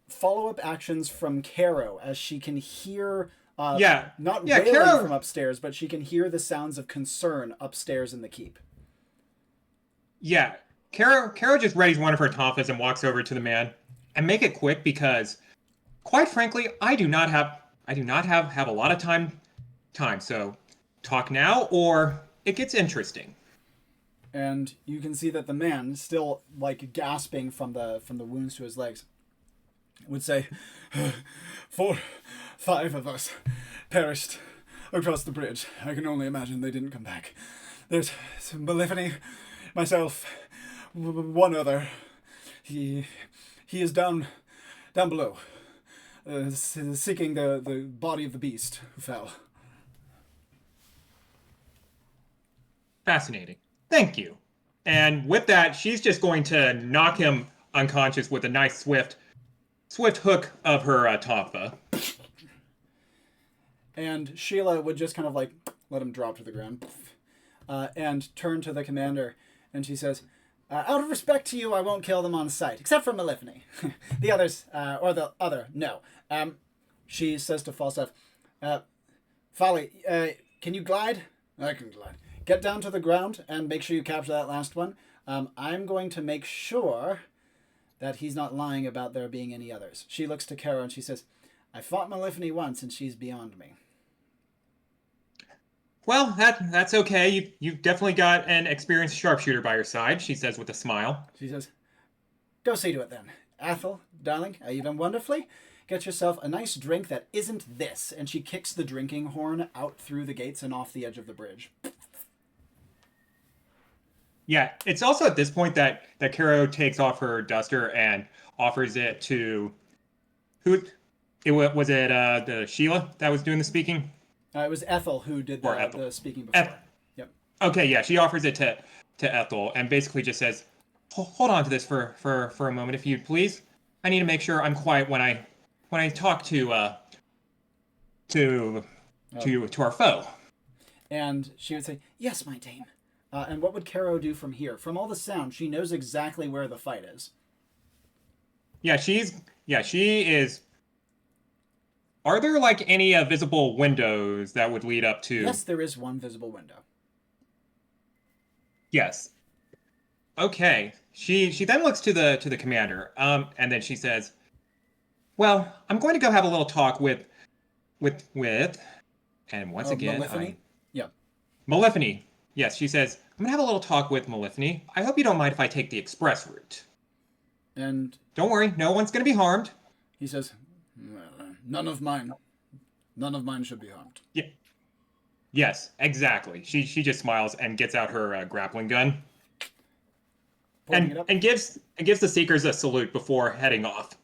Follow-up actions from Caro as she can hear, not wailing Caro from upstairs, but she can hear the sounds of concern upstairs in the keep. Yeah, Caro just readies one of her tonfas and walks over to the man. And make it quick because, quite frankly, I do not have a lot of time. So, talk now or it gets interesting. And you can see that the man, still gasping from the wounds to his legs, would say, 5 of us perished across the bridge. I can only imagine they didn't come back. There's Malephony, myself, one other. He is down below, seeking the body of the beast who fell. Fascinating. Thank you. And with that, she's just going to knock him unconscious with a nice swift hook of her tonfa. And Sheila would just kind of let him drop to the ground, and turn to the commander, and she says, "Out of respect to you, I won't kill them on sight, except for Malephony. The others, or the other, no." She says to Falstaff, "Folly, can you glide?" "I can glide. Get down to the ground and make sure you capture that last one. I'm going to make sure that he's not lying about there being any others." She looks to Caro and she says, "I fought Malephony once and she's beyond me." "Well, that's okay. You've definitely got an experienced sharpshooter by your side," she says with a smile. She says, "Go see to it then. Ethel, darling, you've done wonderfully. Get yourself a nice drink that isn't this." And she kicks the drinking horn out through the gates and off the edge of the bridge. Yeah, it's also at this point that that Caro takes off her duster and offers it to who? Was it the Sheila that was doing the speaking? It was Ethel who did Or Ethel? the speaking before. Yep. Okay, yeah, she offers it to Ethel and basically just says, "Hold on to this for a moment, if you'd please. I need to make sure I'm quiet when I talk to our foe." And she would say, "Yes, my dame." And what would Caro do from here? From all the sound, she knows exactly where the fight is. She is. Are there like any visible windows that would lead up to? Yes, there is one visible window. Yes. Okay. She then looks to the commander, and then she says, "Well, I'm going to go have a little talk with, and once again, Malephony? Yeah. Malephony. Yes, she says, I'm gonna have a little talk with Malephony. I hope you don't mind if I take the express route. And don't worry, no one's gonna be harmed." He says, "Well, none of mine should be harmed." Yeah. Yes, exactly. She just smiles and gets out her grappling gun. And gives the Seekers a salute before heading off.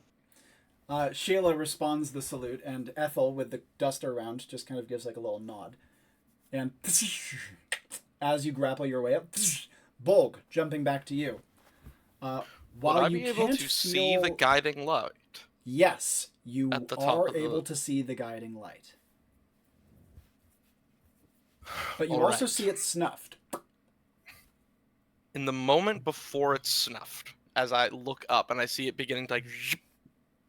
Sheila responds the salute, and Ethel, with the duster around, just kind of gives like a little nod. And as you grapple your way up, Bolg, jumping back to you. While Will I you be able can't to see the guiding light? Yes, you at the top are able to see the guiding light. But you All also right. see it snuffed. In the moment before it's snuffed, as I look up and I see it beginning to like,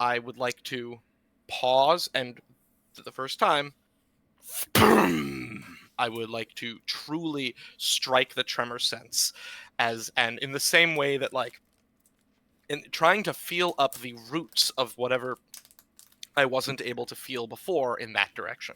I would like to pause and, for the first time, I would like to truly strike the tremor sense, and in the same way that like, in trying to feel up the roots of whatever I wasn't able to feel before in that direction.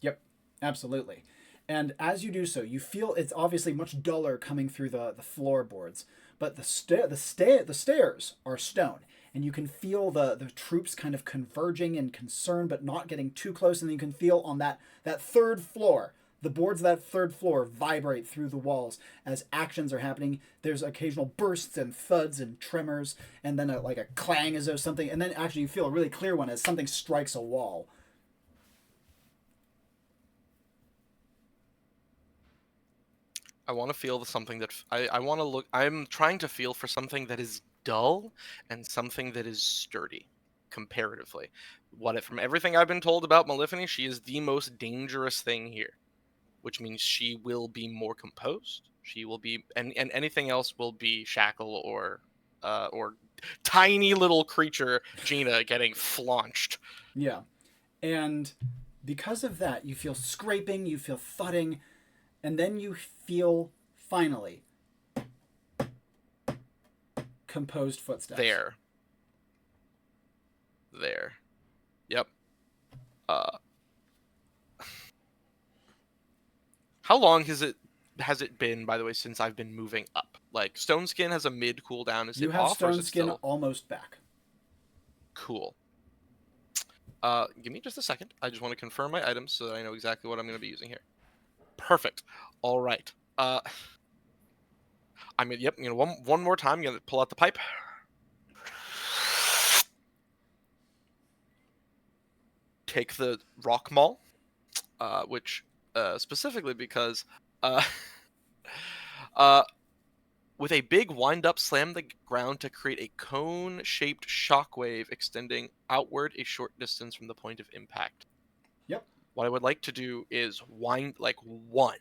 Yep, absolutely. And as you do so, you feel it's obviously much duller coming through the floorboards, but the stairs are stone, and you can feel the troops kind of converging in concern, but not getting too close. And you can feel on that third floor, the boards of that third floor vibrate through the walls as actions are happening. There's occasional bursts and thuds and tremors, and then like a clang as though something, and then actually you feel a really clear one as something strikes a wall. I want to feel something that I want to look. I'm trying to feel for something that is dull and something that is sturdy, comparatively. From everything I've been told about Malephony, she is the most dangerous thing here, which means she will be more composed. She will be, and anything else will be shackle or tiny little creature Gina getting flaunched. Yeah, and because of that, you feel scraping, you feel thudding. And then you feel, finally, composed footsteps. There. Yep. How long has it been, by the way, since I've been moving up? Like, Stone Skin has a mid cooldown. Is you it have off, or is Stone it Skin still... almost back. Cool. Give me just a second. I just want to confirm my items so that I know exactly what I'm going to be using here. Perfect. All right. I mean, yep. One more time. I'm gonna pull out the pipe. Take the rock maul, which specifically because with a big wind-up, slam the ground to create a cone-shaped shockwave extending outward a short distance from the point of impact. Yep. What I would like to do is wind like 1,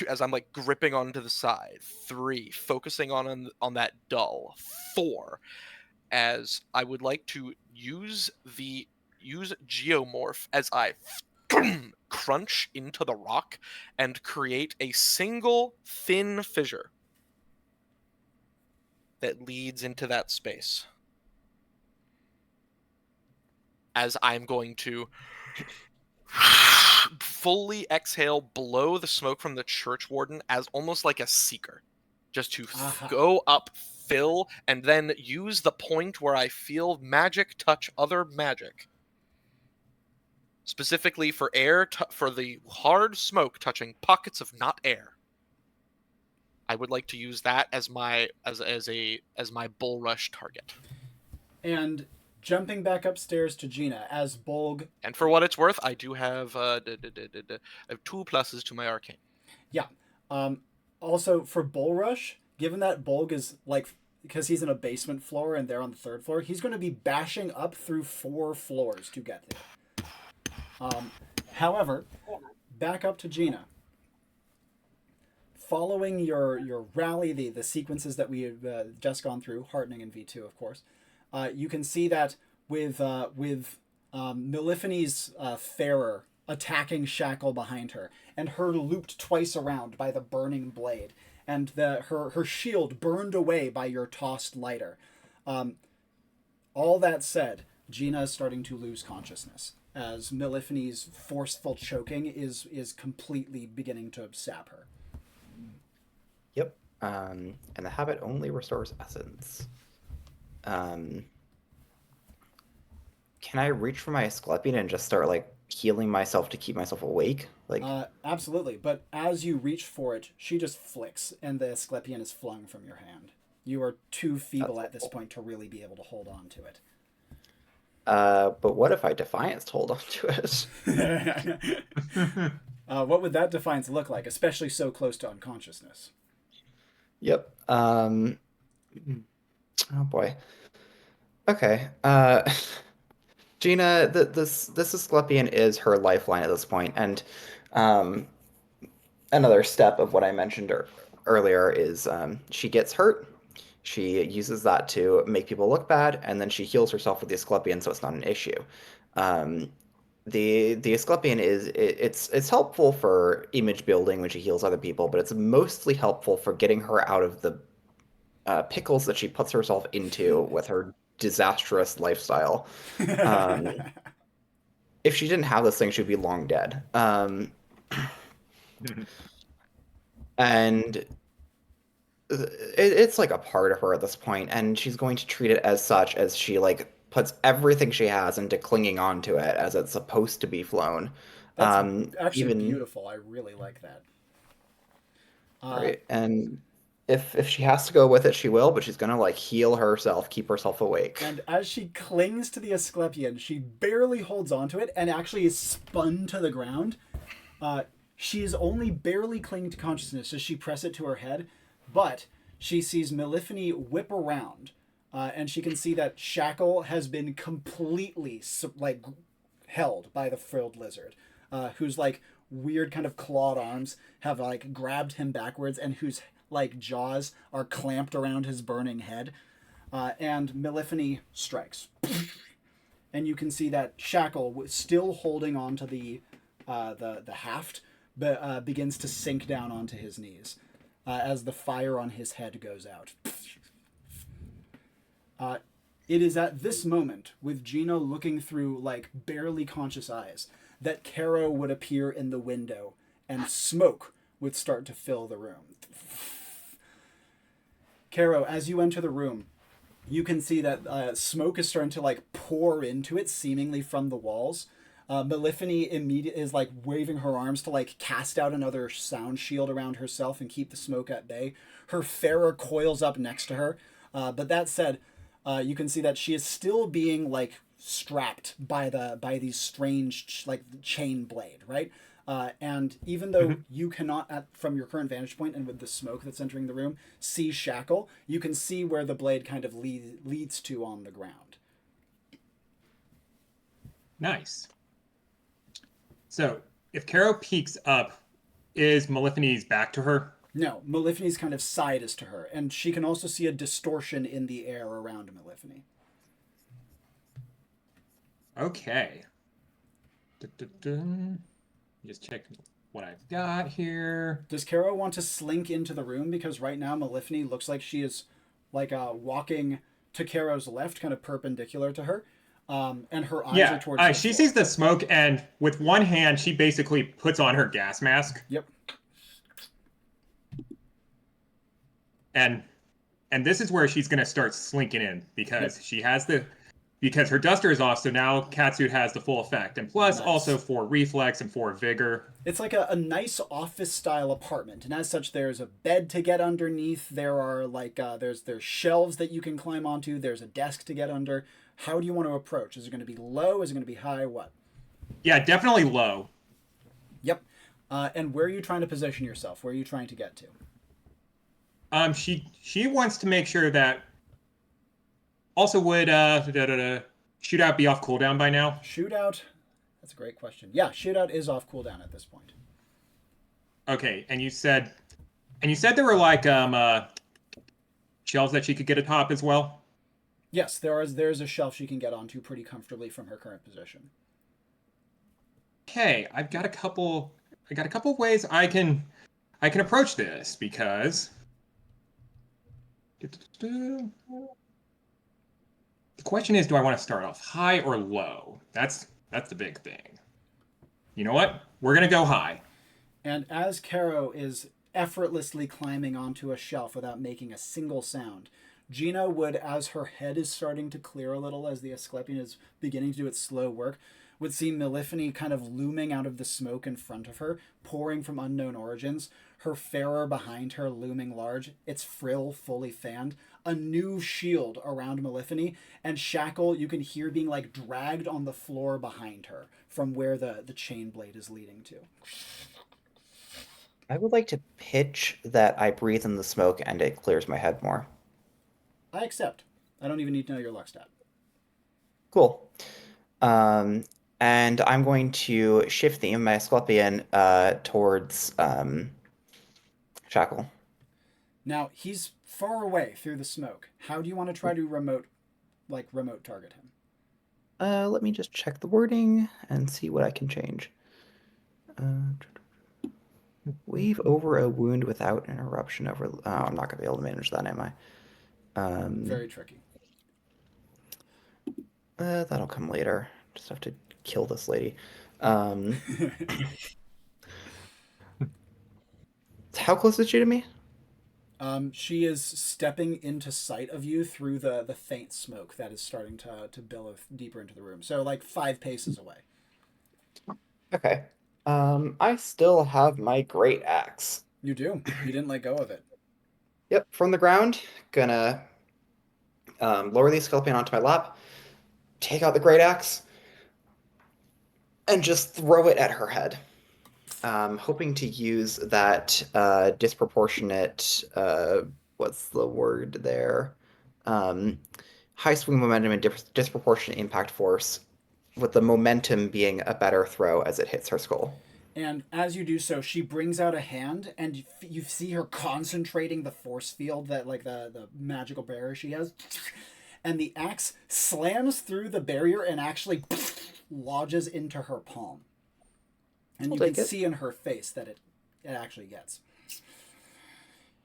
as I'm like gripping onto the side. 3, focusing on that dull. 4, as I would like to use Geomorph as I crunch into the rock and create a single thin fissure that leads into that space. As I'm going to fully exhale, blow the smoke from the church warden as almost like a seeker, just to go up, fill, and then use the point where I feel magic touch other magic, specifically for air, for the hard smoke touching pockets of not air. I would like to use that as my bull rush target. And jumping back upstairs to Gina as Bolg. And for what it's worth, I do have I have 2 pluses to my arcane. Yeah. Also for Bull Rush, given that Bolg is like, because he's in a basement floor and they're on the 3rd floor, he's going to be bashing up through 4 floors to get there. However, back up to Gina. Following your rally, the sequences that we have just gone through, heartening in V2, of course, you can see that with Meliphane's Farer attacking Shackle behind her, and her looped twice around by the burning blade, and her shield burned away by your tossed lighter. All that said, Gina is starting to lose consciousness as Meliphane's forceful choking is completely beginning to sap her. Yep. And the habit only restores essence. Can I reach for my Asclepion and just start like healing myself to keep myself awake? Like, absolutely. But as you reach for it, she just flicks, and the Asclepion is flung from your hand. You are too feeble at this point to really be able to hold on to it. But what if I Defiance hold on to it? What would that Defiance look like, especially so close to unconsciousness? Yep. Oh boy. Okay. Gina, this Asclepion is her lifeline at this point, and another step of what I mentioned earlier is she gets hurt. She uses that to make people look bad, and then she heals herself with the Asclepion, so it's not an issue. The Asclepion it's helpful for image building when she heals other people, but it's mostly helpful for getting her out of the pickles that she puts herself into with her disastrous lifestyle. If she didn't have this thing, she'd be long dead. And it's like a part of her at this point, and she's going to treat it as such, as she like puts everything she has into clinging on to it as it's supposed to be flown. That's actually beautiful. I really like that. Right, and if she has to go with it, she will, but she's gonna like heal herself, keep herself awake. And as she clings to the Asclepion, she barely holds onto it and actually is spun to the ground. She is only barely clinging to consciousness as she press it to her head, but she sees Meliphane whip around, and she can see that Shackle has been completely like held by the frilled lizard, whose like weird kind of clawed arms have like grabbed him backwards, and whose like jaws are clamped around his burning head. And Meliphane strikes, and you can see that Shackle, still holding on to the haft, begins to sink down onto his knees as the fire on his head goes out. It is at this moment, with Gina looking through like barely conscious eyes, that Caro would appear in the window and smoke would start to fill the room. Caro, as you enter the room, you can see that smoke is starting to like pour into it, seemingly from the walls. Meliphane immediately is like waving her arms to like cast out another sound shield around herself and keep the smoke at bay. Her Farer coils up next to her. But that said, you can see that she is still being like strapped by these strange like chain blade, right? And even though you cannot, from your current vantage point and with the smoke that's entering the room, see Shackle, you can see where the blade kind of leads to on the ground. Nice. So, if Caro peeks up, is Meliphane's back to her? No, Meliphane's kind of side is to her, and she can also see a distortion in the air around Meliphane. Okay. Just check what I've got here. Does Caro want to slink into the room? Because right now Meliphane looks like she is like walking to Caro's left, kind of perpendicular to her. And her eyes are towards the she floor. sees the smoke, and with one hand, she basically puts on her gas mask. Yep. And this is where she's going to start slinking in, because she has the because her duster is off, so now Catsuit has the full effect. And plus, Nice. also 4 reflex and 4 vigor. It's like a nice office-style apartment, and as such, there's a bed to get underneath. There are there's shelves that you can climb onto. There's a desk to get under. How do you want to approach? Is it going to be low? Is it going to be high? What? Yeah, definitely low. Yep. And where are you trying to position yourself? Where are you trying to get to? She wants to make sure that. Also, would shootout be off cooldown by now? Shootout. That's a great question. Yeah, shootout is off cooldown at this point. Okay, and you said there were like shelves that she could get atop as well. Yes, there's a shelf she can get onto pretty comfortably from her current position. Okay, I've got a couple ways I can approach this because the question is, do I want to start off high or low? That's the big thing. You know what? We're going to go high. And as Caro is effortlessly climbing onto a shelf without making a single sound, Gina would, as her head is starting to clear a little, as the Asclepion is beginning to do its slow work, would see Malephony kind of looming out of the smoke in front of her, pouring from unknown origins, her Farer behind her looming large, its frill fully fanned, a new shield around Malephony, and Shackle you can hear being like dragged on the floor behind her from where the chain blade is leading to. I would like to pitch that I breathe in the smoke and it clears my head more. I accept. I don't even need to know your luck stat. Cool. And I'm going to shift the aim of my Asclepion towards Shackle. Now, he's far away through the smoke. How do you want to try to remote target him? Let me just check the wording and see what I can change. Wave over a wound without interruption over... Oh, I'm not going to be able to manage that, am I? Very tricky. That'll come later. Just have to kill this lady. How close is she to me? She is stepping into sight of you through the faint smoke that is starting to billow deeper into the room. So like 5 paces away. Okay. I still have my great axe. You do. You didn't let go of it. Yep, from the ground. Gonna lower the Asclepion onto my lap, take out the great axe, and just throw it at her head. Hoping to use that disproportionate, what's the word there? High swing momentum and disproportionate impact force, with the momentum being a better throw as it hits her skull. And as you do so, she brings out a hand, and you see her concentrating the force field that, like, the magical barrier she has. And the axe slams through the barrier and actually lodges into her palm. And you can see in her face that it actually gets.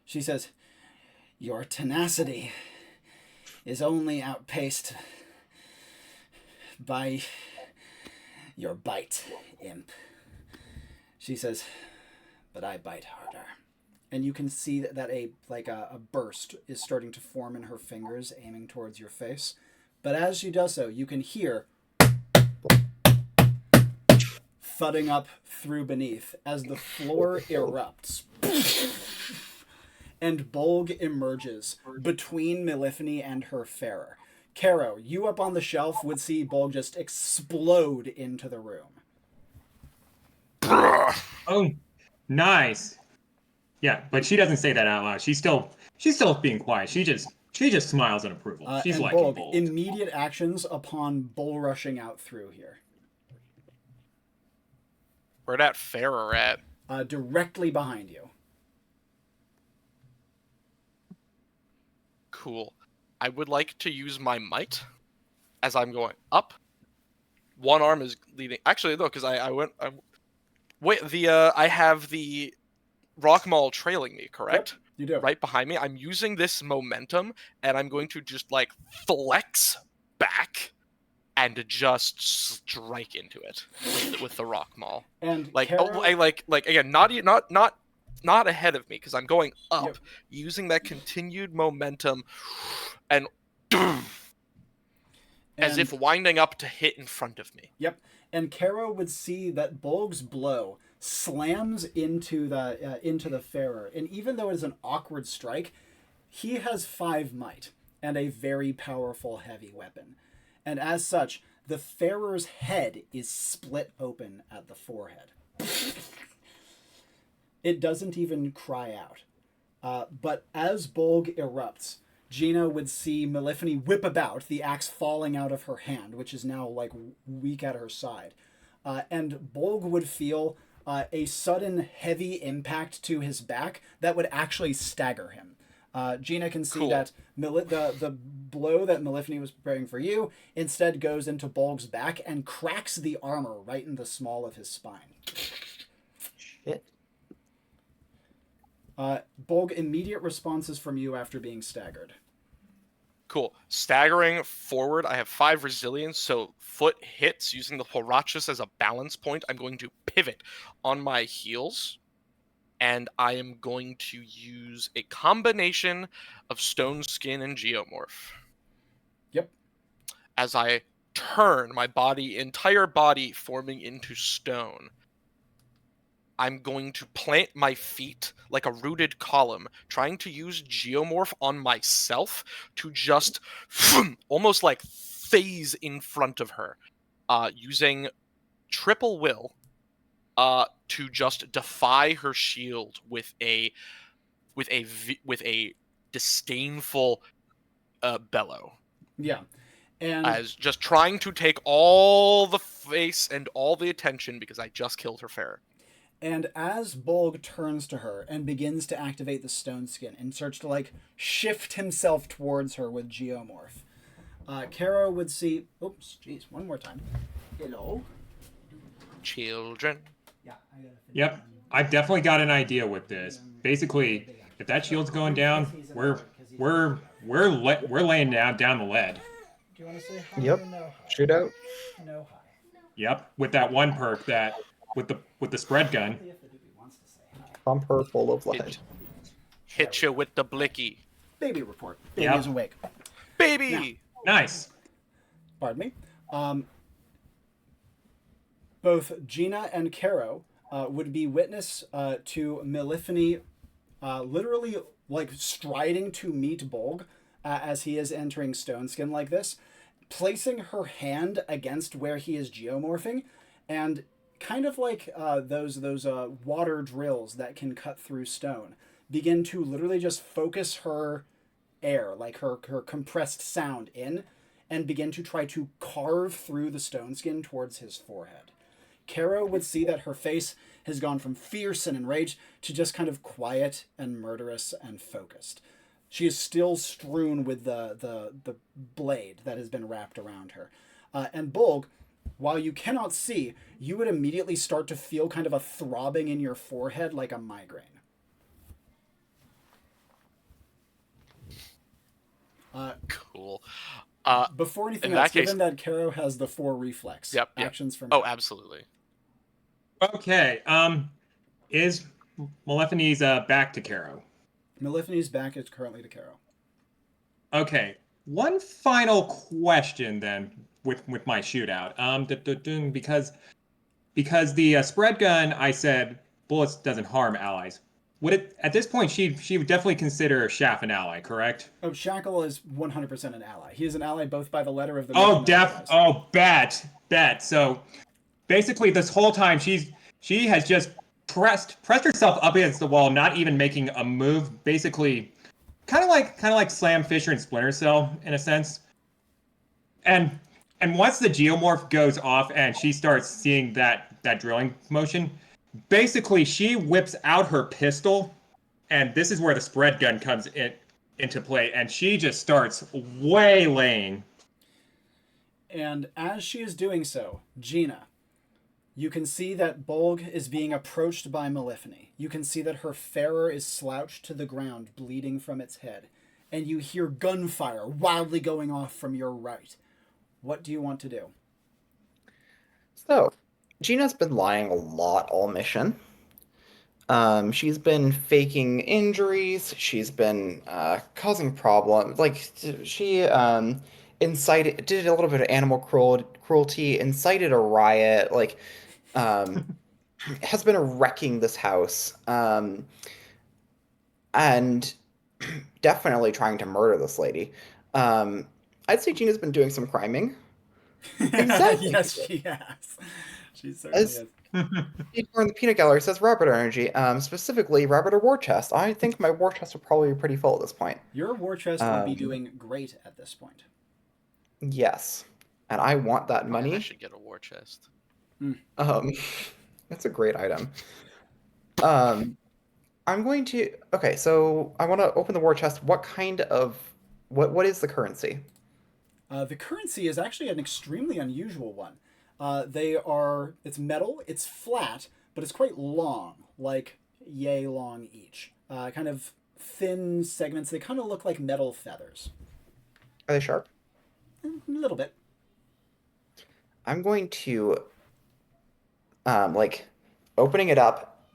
She says, "Your tenacity is only outpaced by your bite, imp." She says, "But I bite harder." And you can see that a burst is starting to form in her fingers, aiming towards your face. But as she does so, you can hear thudding up through beneath as the floor erupts. And Bolg emerges between Malephony and her Farer. Caro, you up on the shelf would see Bolg just explode into the room. Oh, nice. Yeah, but she doesn't say that out loud. She's still being quiet. She just smiles in approval. She's and liking Bolg, Bolg. immediate actions upon bull rushing out through here. Where that Farer at? Directly behind you. Cool. I would like to use my might as I'm going up. One arm is leading. Actually, no, because I have the rock maul trailing me, correct? Yep, you do. Right behind me. I'm using this momentum, and I'm going to just like flex back and just strike into it with the rock maul. And like, Caro, again, not ahead of me because I'm going up, Yep. using that continued momentum, and As if winding up to hit in front of me. Yep. And Caro would see that Bolg's blow slams into the Farer, and even though it is an awkward strike, he has 5 might and a very powerful heavy weapon. And as such, the Farer's head is split open at the forehead. It doesn't even cry out. But as Bolg erupts, Gina would see Malephony whip about, the axe falling out of her hand, which is now like weak at her side. And Bolg would feel a sudden heavy impact to his back that would actually stagger him. Gina can see that the blow that Malephony was preparing for you instead goes into Bolg's back and cracks the armor right in the small of his spine. Shit. Bolg, immediate responses from you after being staggered. Cool. Staggering forward, I have 5 resilience, so foot hits using the Horachus as a balance point. I'm going to pivot on my heels, and I am going to use a combination of Stone Skin and Geomorph. Yep. As I turn my entire body forming into stone, I'm going to plant my feet like a rooted column, trying to use Geomorph on myself to just almost like phase in front of her, using Triple Will to just defy her shield with a disdainful bellow. Yeah. And as just trying to take all the face and all the attention because I just killed her fair. And as Bolg turns to her and begins to activate the stone skin and starts to like shift himself towards her with Geomorph, Caro would see. Oops, jeez, one more time. Hello. Children. Yeah. Yep, I've definitely got an idea with this. Basically, if that shield's going down, we're laying down the lead. Do you want to say hi? Yep. Or no hi? Shoot out. No hi. Yep, with that one perk that with the spread gun. If the doobie wants to say hi. Pump her full of lead. Hit you with the blicky. Baby report. Baby Yep. is awake. Baby! Nice. Pardon me. Both Gina and Caro would be witness to Malephony literally like striding to meet Bolg as he is entering Stone Skin like this, placing her hand against where he is geomorphing, and kind of like those water drills that can cut through stone, begin to literally just focus her air, like her compressed sound in, and begin to try to carve through the stone skin towards his forehead. Caro would see that her face has gone from fierce and enraged to just kind of quiet and murderous and focused. She is still strewn with the blade that has been wrapped around her. And Bolg, while you cannot see, you would immediately start to feel kind of a throbbing in your forehead like a migraine. Cool. Before anything in else, that case- given that Caro has the 4 reflex Yep. actions from Oh, absolutely. Okay. Is Malephony's back to Caro? Malephony's back is currently to Caro. Okay. One final question then with my shootout. Because the spread gun, I said bullets doesn't harm allies. Would it at this point she would definitely consider Shaft an ally, correct? Oh, Shackle is 100% an ally. He is an ally both by the letter of the bet. So basically this whole time she has just pressed herself up against the wall, not even making a move, basically kind of like Slam Fisher and Splinter Cell in a sense. And once the geomorph goes off and she starts seeing that drilling motion, basically she whips out her pistol, and this is where the spread gun comes into play, and she just starts waylaying. And as she is doing so, Gina, you can see that Bolg is being approached by Malephony. You can see that her Farer is slouched to the ground, bleeding from its head. And you hear gunfire wildly going off from your right. What do you want to do? So, Gina's been lying a lot all mission. She's been faking injuries. She's been causing problems. Like, she did a little bit of animal cruelty, incited a riot, like, has been wrecking this house, and definitely trying to murder this lady. I'd say Gina's been doing some criming. Exactly. Yes, she has. She certainly As has. Igor in the peanut gallery says, Rabbit energy, specifically Rabbit or War Chest. I think my War Chest would probably be pretty full at this point. Your war chest would be doing great at this point. Yes, and I want that Man, I money. should get a war chest. Um, that's a great item. Um, I'm going to. Okay, so I want to open the War Chest. What is the currency? The currency is actually an extremely unusual one. It's metal, it's flat, but it's quite long, like yay long each. Kind of thin segments. They kind of look like metal feathers. Are they sharp? A little bit. I'm going to, like, opening it up,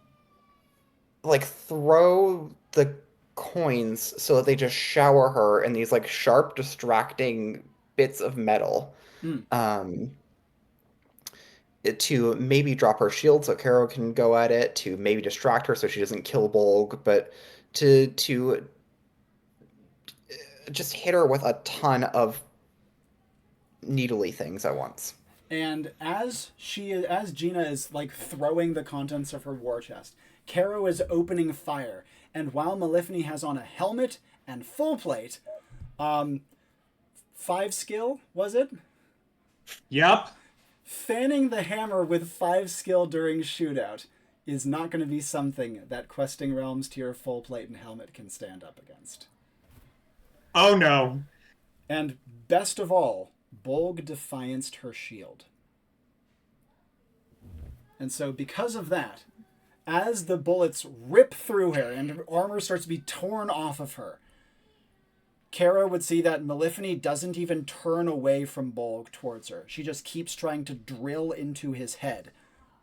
like, throw the coins so that they just shower her in these, like, sharp, distracting bits of metal. Mm. To maybe drop her shield so Caro can go at it, to maybe distract her so she doesn't kill Bolg, but to just hit her with a ton of needly things at once. And as Gina is like throwing the contents of her war chest, Caro is opening fire. And while Malifni has on a helmet and full plate, 5 skill was it? Yep. Fanning the hammer with 5 skill during shootout is not going to be something that Questing Realms tier full plate and helmet can stand up against. Oh no. And best of all, Bolg defianced her shield. And so because of that, as the bullets rip through her and her armor starts to be torn off of her, Caro would see that Malifni doesn't even turn away from Bolg towards her. She just keeps trying to drill into his head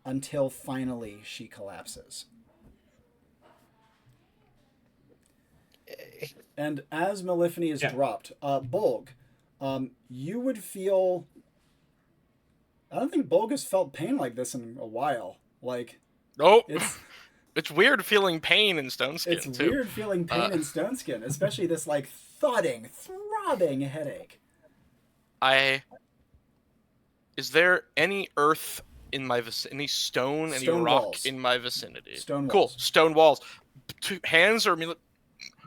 until finally she collapses. And as Malifni is dropped, Bolg, you would feel... I don't think Bolg has felt pain like this in a while. Like, Nope. It's weird feeling pain in Stone Skin, it's too. weird feeling pain in Stone Skin, especially this, like, thudding, throbbing headache. Is there any earth in my vicinity, any stone, any rock walls. in my vicinity? Stone Cool, walls. stone walls. Two hands are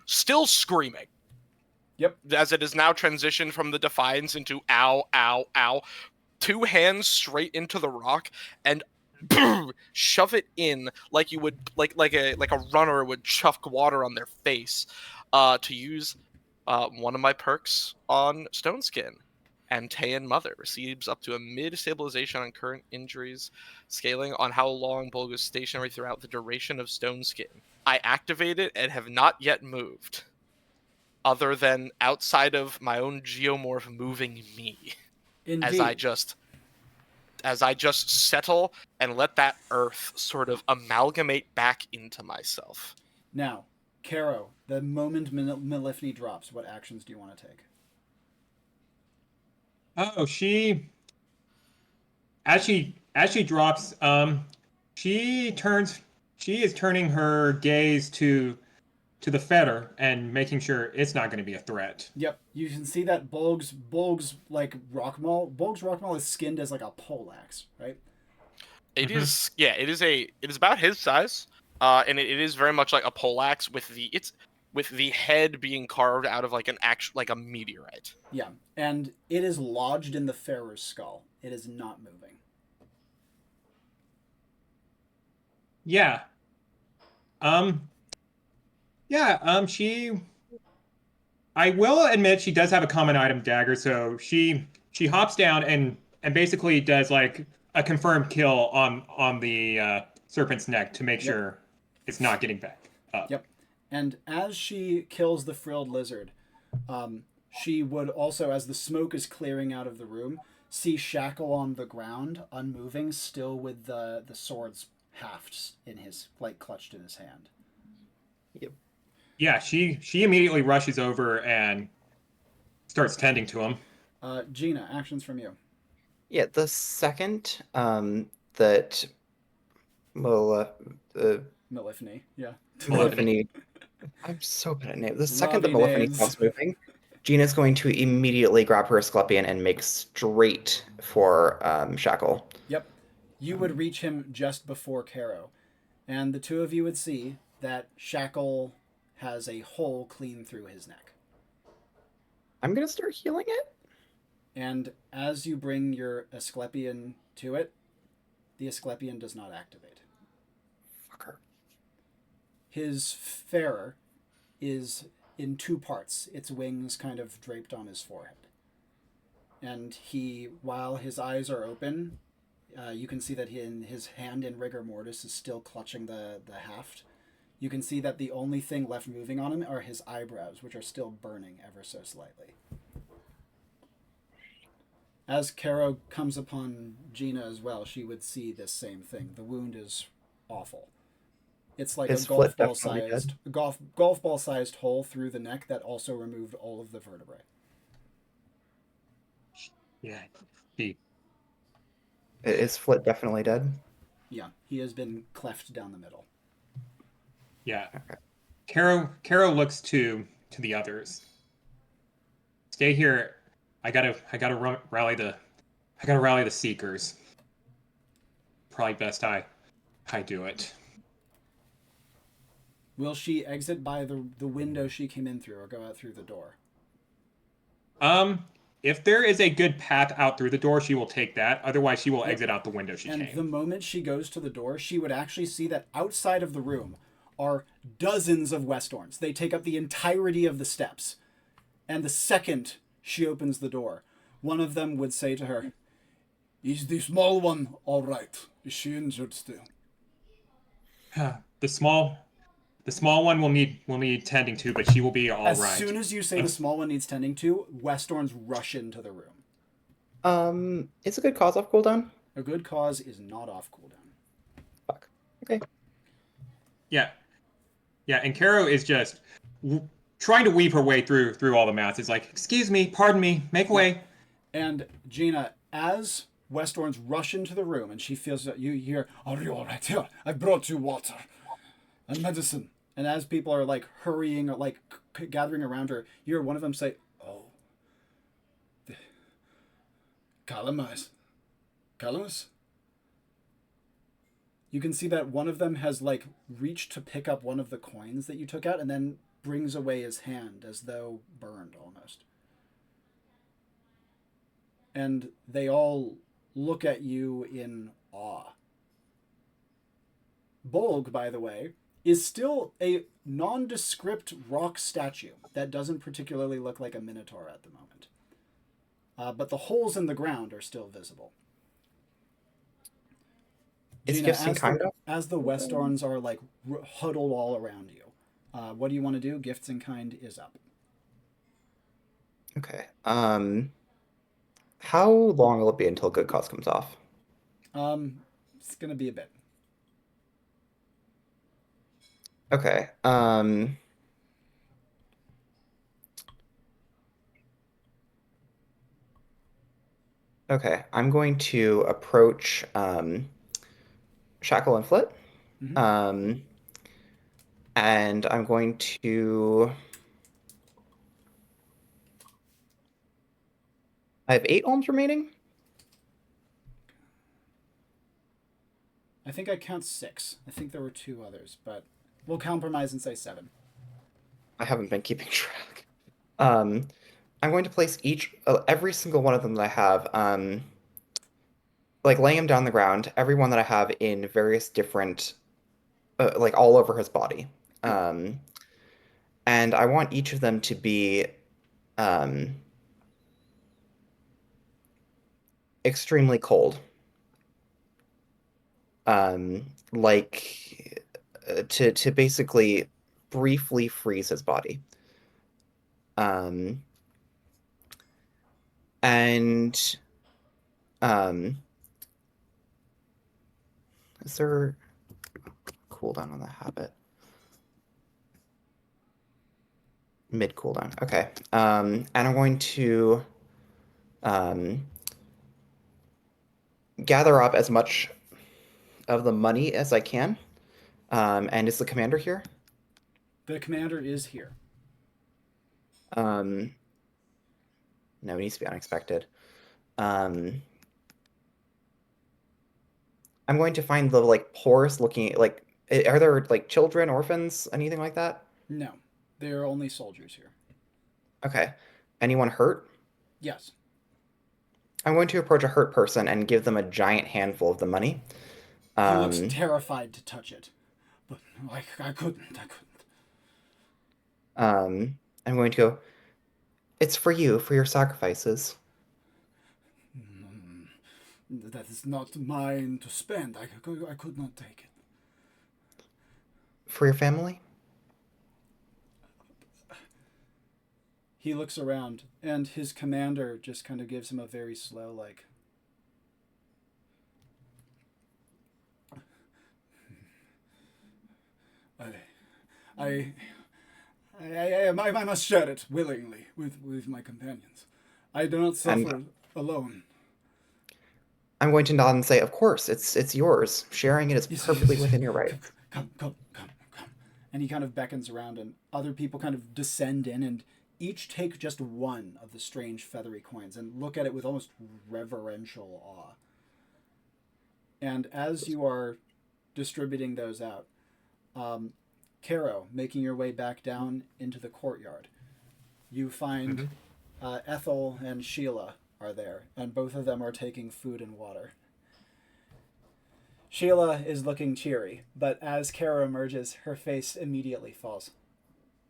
still screaming. Yep. As it is now transitioned from the defiance into ow, ow, ow. 2 hands straight into the rock and shove it in like you would like a runner would chuck water on their face to use one of my perks on Stone Skin. And Tayan Mother receives up to a mid-stabilization on current injuries, scaling on how long Bolg is stationary throughout the duration of Stone Skin. I activate it and have not yet moved, other than outside of my own geomorph moving me. Indeed. As I just settle and let that earth sort of amalgamate back into myself. Now, Caro, the moment Malifni drops, what actions do you want to take? Oh, as she drops, she is turning her gaze to the fetter and making sure it's not going to be a threat. Yep, you can see that Bolg's like rockmaul is skinned as like a poleaxe, right? It is, yeah, it is about his size, and it is very much like a poleaxe with the head being carved out of like a meteorite. Yeah, and it is lodged in the Pharaoh's skull. It is not moving. Yeah. I will admit she does have a common item dagger, so she hops down and basically does like a confirmed kill on the serpent's neck to make sure it's not getting back up. Yep. And as she kills the frilled lizard, she would also, as the smoke is clearing out of the room, see Shackle on the ground, unmoving, still with the sword's hafts in his, like, clutched in his hand. Yep. Yeah, she immediately rushes over and starts tending to him. Gina, actions from you. Yeah, the second that Mel, Malephony, yeah. Malephony, I'm so bad at names. The second that Robbie Malephony names. stops moving, Gina's going to immediately grab her Asclepion and make straight for Shackle. Yep. You would reach him just before Caro. And the two of you would see that Shackle has a hole clean through his neck. I'm gonna start healing it. And as you bring your Asclepion to it, the Asclepion does not activate. Fucker. His Farer is in two parts, its wings kind of draped on his forehead. And he, while his eyes are open, you can see that his hand in rigor mortis is still clutching the haft. You can see that the only thing left moving on him are his eyebrows, which are still burning ever so slightly. As Caro comes upon Gina as well, she would see this same thing. The wound is awful. It's like His a golf foot ball definitely sized golf ball sized hole through the neck that also removed all of the vertebrae. Yeah. He, Is Flit definitely dead? Yeah, he has been cleft down the middle. yeah. Okay. Caro looks to the others. Stay here. I gotta rally the seekers. Probably best I do it. Will she exit by the window she came in through or go out through the door? If there is a good path out through the door, she will take that. Otherwise, she will Yep. exit out the window she And came. the moment she goes to the door, she would actually see that outside of the room are dozens of Westorns. They take up the entirety of the steps. And the second she opens the door, one of them would say to her, "Is the small one all right? Is she injured still?" The small one will need tending to, but she will be all right. As soon as you say the small one needs tending to, Westorns rush into the room. It's a good cause off cooldown. A good cause is not off cooldown. Fuck. Okay. Yeah, and Caro is just trying to weave her way through all the mats. It's like, excuse me, pardon me, make way. And Gina, as Westorns rush into the room and she feels that you hear, "Are you all right? Here, I brought you water and medicine." And as people are like hurrying or like gathering around her, you hear one of them say, "Oh, Calamus. You can see that one of them has like reached to pick up one of the coins that you took out and then brings away his hand as though burned almost. And they all look at you in awe. Bolg, by the way, is still a nondescript rock statue that doesn't particularly look like a minotaur at the moment. But the holes in the ground are still visible. Is Gina, gifting kind of? as the Westorns are like huddled all around you, what do you want to do? Gifts in kind is up. Okay. How long will it be until good cause comes off? It's gonna be a bit. Okay. Okay. I'm going to approach Shackle and Flit. Mm-hmm. And I'm going to. I have 8 ohms remaining. I think I count 6. I think there were 2 others, but we'll compromise and say 7. I haven't been keeping track. I'm going to place every single one of them that I have, like laying them down on the ground, every one that I have in various different, like all over his body. And I want each of them to be extremely cold. Like to basically briefly freeze his body. And is there cooldown on the habit? Mid cooldown. Okay. And I'm going to um, gather up as much of the money as I can. And is the commander here? The commander is here. No, it needs to be unexpected. I'm going to find the poorest looking are there children, orphans, anything like that? No, there are only soldiers here. Okay. Anyone hurt? Yes. I'm going to approach a hurt person and give them a giant handful of the money. He looks terrified to touch it, but I couldn't. I'm going to go, it's for you, for your sacrifices. That is not mine to spend. I could not take it. For your family? He looks around, and his commander just kind of gives him a very slow, I must share it willingly with my companions. I do not suffer alone. I'm going to nod and say, of course, it's yours. Sharing it is perfectly within your rights. Come. And he kind of beckons around, and other people kind of descend in and each take just one of the strange feathery coins and look at it with almost reverential awe. And as you are distributing those out, Caro, making your way back down into the courtyard, you find Ethel and Sheila are there, and both of them are taking food and water. Sheila is looking cheery, but as Caro emerges, her face immediately falls.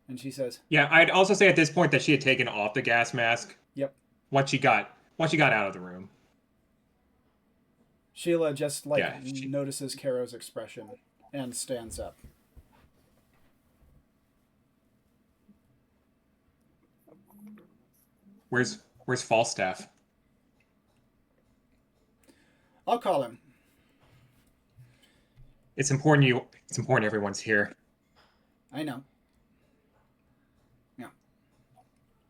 And she says, Yeah, I'd also say at this point that she had taken off the gas mask. Yep. Once she got out of the room. Sheila just notices Caro's expression and stands up. Where's Falstaff? I'll call him. It's important everyone's here. I know. Yeah.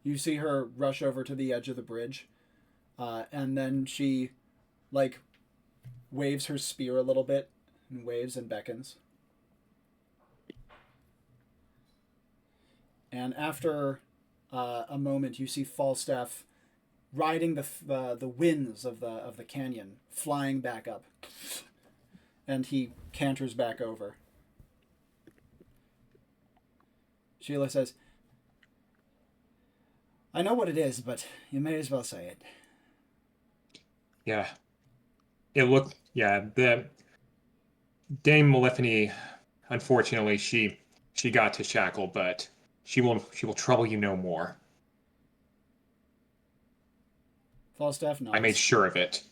You see her rush over to the edge of the bridge, and then she, waves her spear a little bit, and waves and beckons. And after a moment, you see Falstaff riding the winds of the canyon, flying back up, and he canters back over. Sheila says, I know what it is, but you may as well say it. Yeah. The Dame Malephony, unfortunately, she got to Shackle, but she will trouble you no more. Falstaff nods. I made sure of it.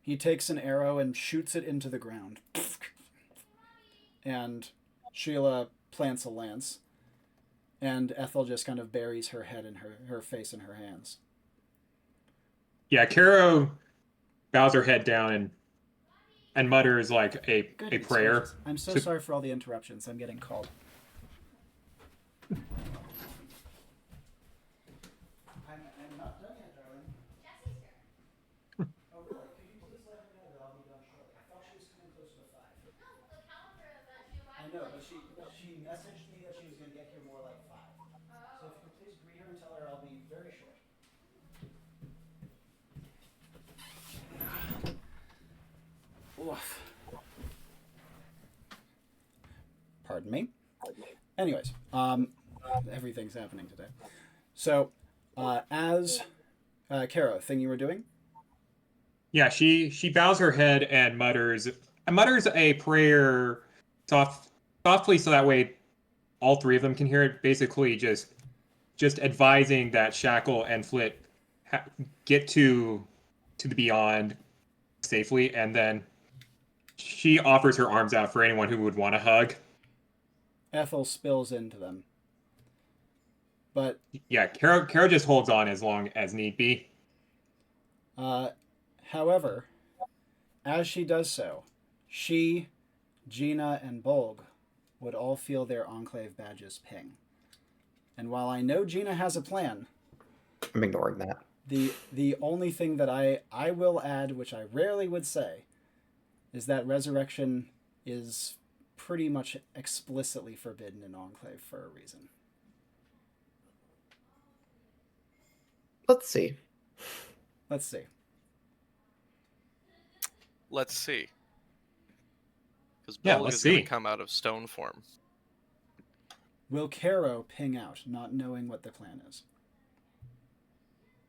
He takes an arrow and shoots it into the ground. And Sheila plants a lance. And Ethel just kind of buries her head in her face in her hands. Yeah, Caro bows her head down and mutters a prayer. Gracious. I'm so sorry for all the interruptions. I'm getting called. I'm not done yet, darling. Jesse's here. Oh, really? Could you please let her know that I'll be done shortly? I thought she was coming closer to 5. No, the calendar that she arrived. I know, but she messaged me that she was going to get here more like 5. So if you could please greet her and tell her I'll be very short. Oof. Pardon me. Anyways, everything's happening today. So, as Caro, thing you were doing? Yeah, she bows her head and mutters a prayer softly so that way all three of them can hear it. Basically, just advising that Shackle and Flit get to the Beyond safely, and then she offers her arms out for anyone who would want a hug. Ethel spills into them. But yeah, Caro just holds on as long as need be. However, as she does so, she, Gina, and Bolg would all feel their Enclave badges ping. And while I know Gina has a plan... I'm ignoring that. The only thing that I will add, which I rarely would say, is that resurrection is pretty much explicitly forbidden in Enclave for a reason. Let's see. Let's see. Let's see. Because Yeah, Bolg let's is going see. to come out of stone form. Will Caro ping out, not knowing what the plan is?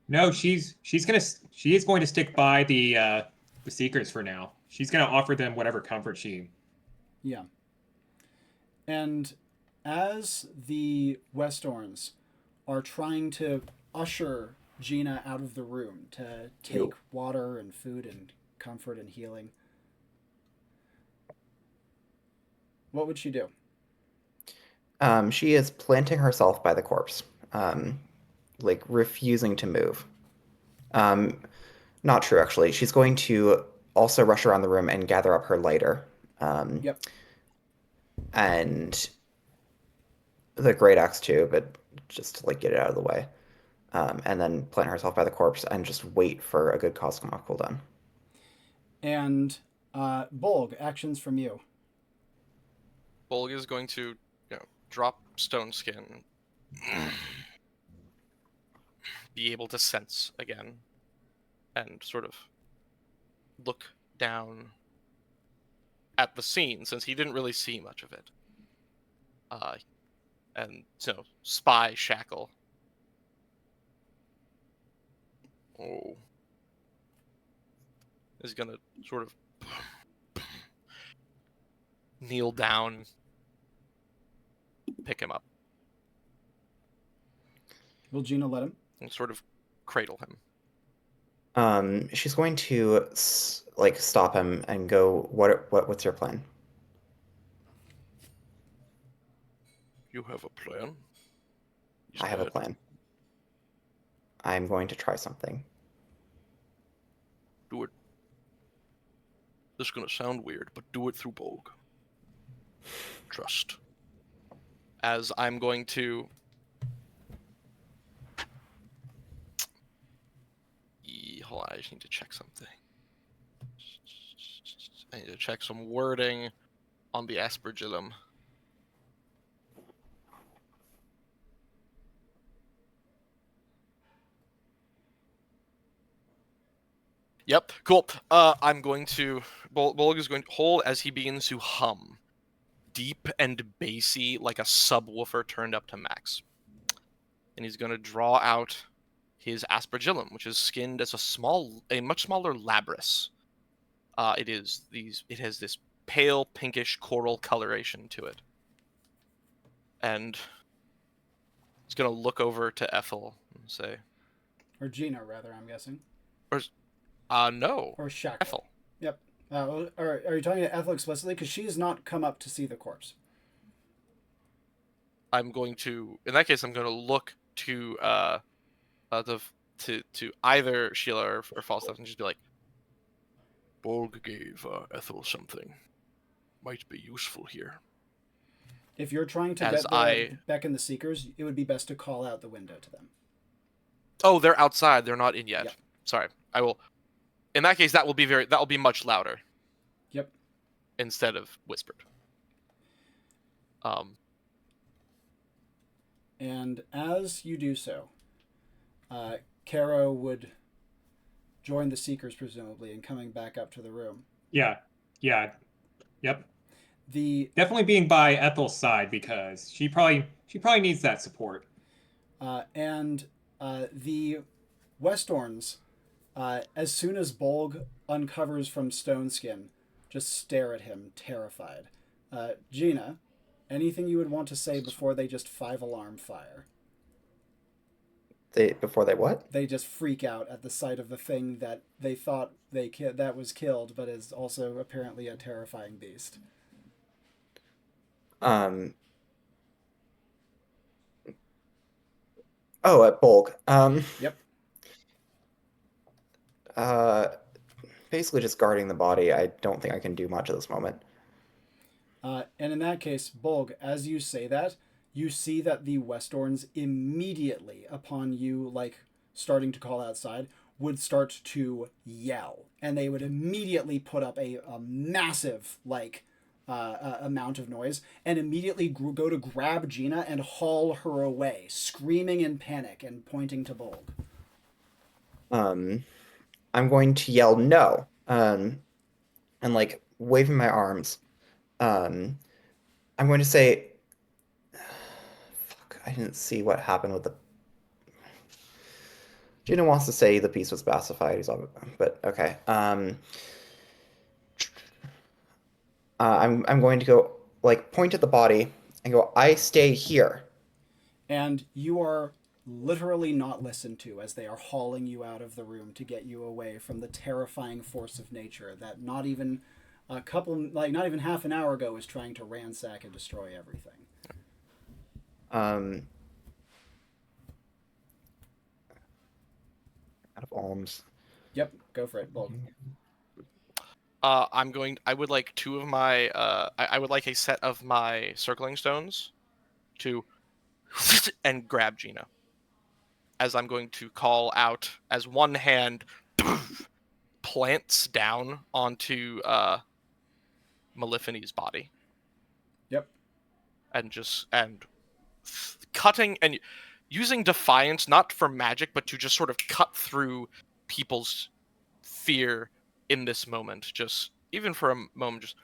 No, she is going to stick by the Seekers for now. She's going to offer them whatever comfort she. Yeah. And as the Westorns are trying to usher Gina out of the room to take water and food and comfort and healing, what would she do? She is planting herself by the corpse, like refusing to move. Not true, actually. She's going to also rush around the room and gather up her lighter. Yep. And the great axe too, but just to like get it out of the way. And then plant herself by the corpse and just wait for a good cause to come off cooldown. And Bolg, actions from you. Bolg is going to, drop stone skin, be able to sense again, and sort of look down at the scene since he didn't really see much of it. And spy shackle. Oh. Is gonna sort of kneel down, pick him up, Will Gina let him? and sort of cradle him. She's going to like stop him and go, what's your plan? You have a plan? I have a plan. I'm going to try something. Do it. This is going to sound weird, but do it through Bolg. Trust. As I'm going to... Hold on, I just need to check something. I need to check some wording on the aspergillum. Yep, cool. I'm going to... Bolg is going to hold as he begins to hum. Deep and bassy, like a subwoofer turned up to max. And he's going to draw out his aspergillum, which is skinned as a much smaller labris. It has this pale pinkish coral coloration to it. And he's going to look over to Ethel and say... Or Gina, rather, I'm guessing. No. Or Shackle. Ethel. Yep. Are you talking to Ethel explicitly? Because she's not come up to see the corpse. I'm going to... In that case, I'm going to look to either Sheila or Falstaff and just be like, Bolg gave Ethel something. Might be useful here. If you're trying to beckon the Seekers, it would be best to call out the window to them. oh, they're outside. They're not in yet. Yep. Sorry. I will... In that case, that will be much louder. Yep. Instead of whispered. And as you do so, Caro would join the Seekers, presumably, in coming back up to the room. Yeah. Yep. The Definitely being by Ethel's side because she probably needs that support. and the Westorns, as soon as Bolg uncovers from Stoneskin, just stare at him, terrified. Gina, anything you would want to say before they just 5-alarm fire? Before they what? They just freak out at the sight of the thing that they thought that was killed, but is also apparently a terrifying beast. Oh, at Bolg. Yep. Basically just guarding the body. I don't think I can do much at this moment. And in that case, Bolg, as you say that, you see that the Westorns immediately, upon you, like, starting to call outside, would start to yell, and they would immediately put up a massive amount of noise, and immediately go to grab Gina and haul her away, screaming in panic and pointing to Bolg. I'm going to yell no, and like waving my arms. I'm going to say, fuck, I didn't see what happened with the. Gina wants to say the piece was pacified, but okay. I'm going to go like point at the body and go, I stay here. And you are literally not listened to as they are hauling you out of the room to get you away from the terrifying force of nature that not even half an hour ago was trying to ransack and destroy everything. Out of alms. Yep, go for it, Bolg. I would like two of my. I would like a set of my circling stones, to, and grab Gina. As I'm going to call out as one hand plants down onto Malifini's body. Yep. And cutting and using defiance, not for magic, but to just sort of cut through people's fear in this moment. Just even for a moment, just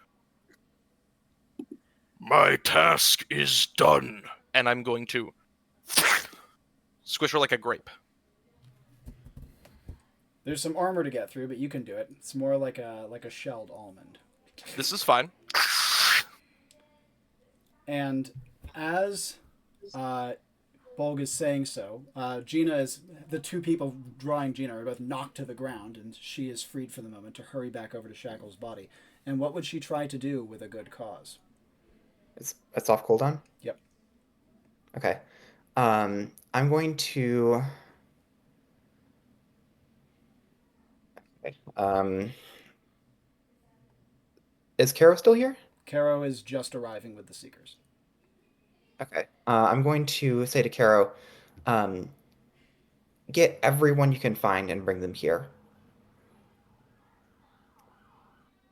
My task is done. and I'm going to squish her like a grape. There's some armor to get through, but you can do it. It's more like a shelled almond. This is fine. And as Bolg is saying so, the two people drawing Gina are both knocked to the ground, and she is freed for the moment to hurry back over to Shackle's body. And what would she try to do with a good cause? It's off cooldown? Yep. Okay. I'm going to... Okay. Is Caro still here? Caro is just arriving with the Seekers. Okay. I'm going to say to Caro, get everyone you can find and bring them here.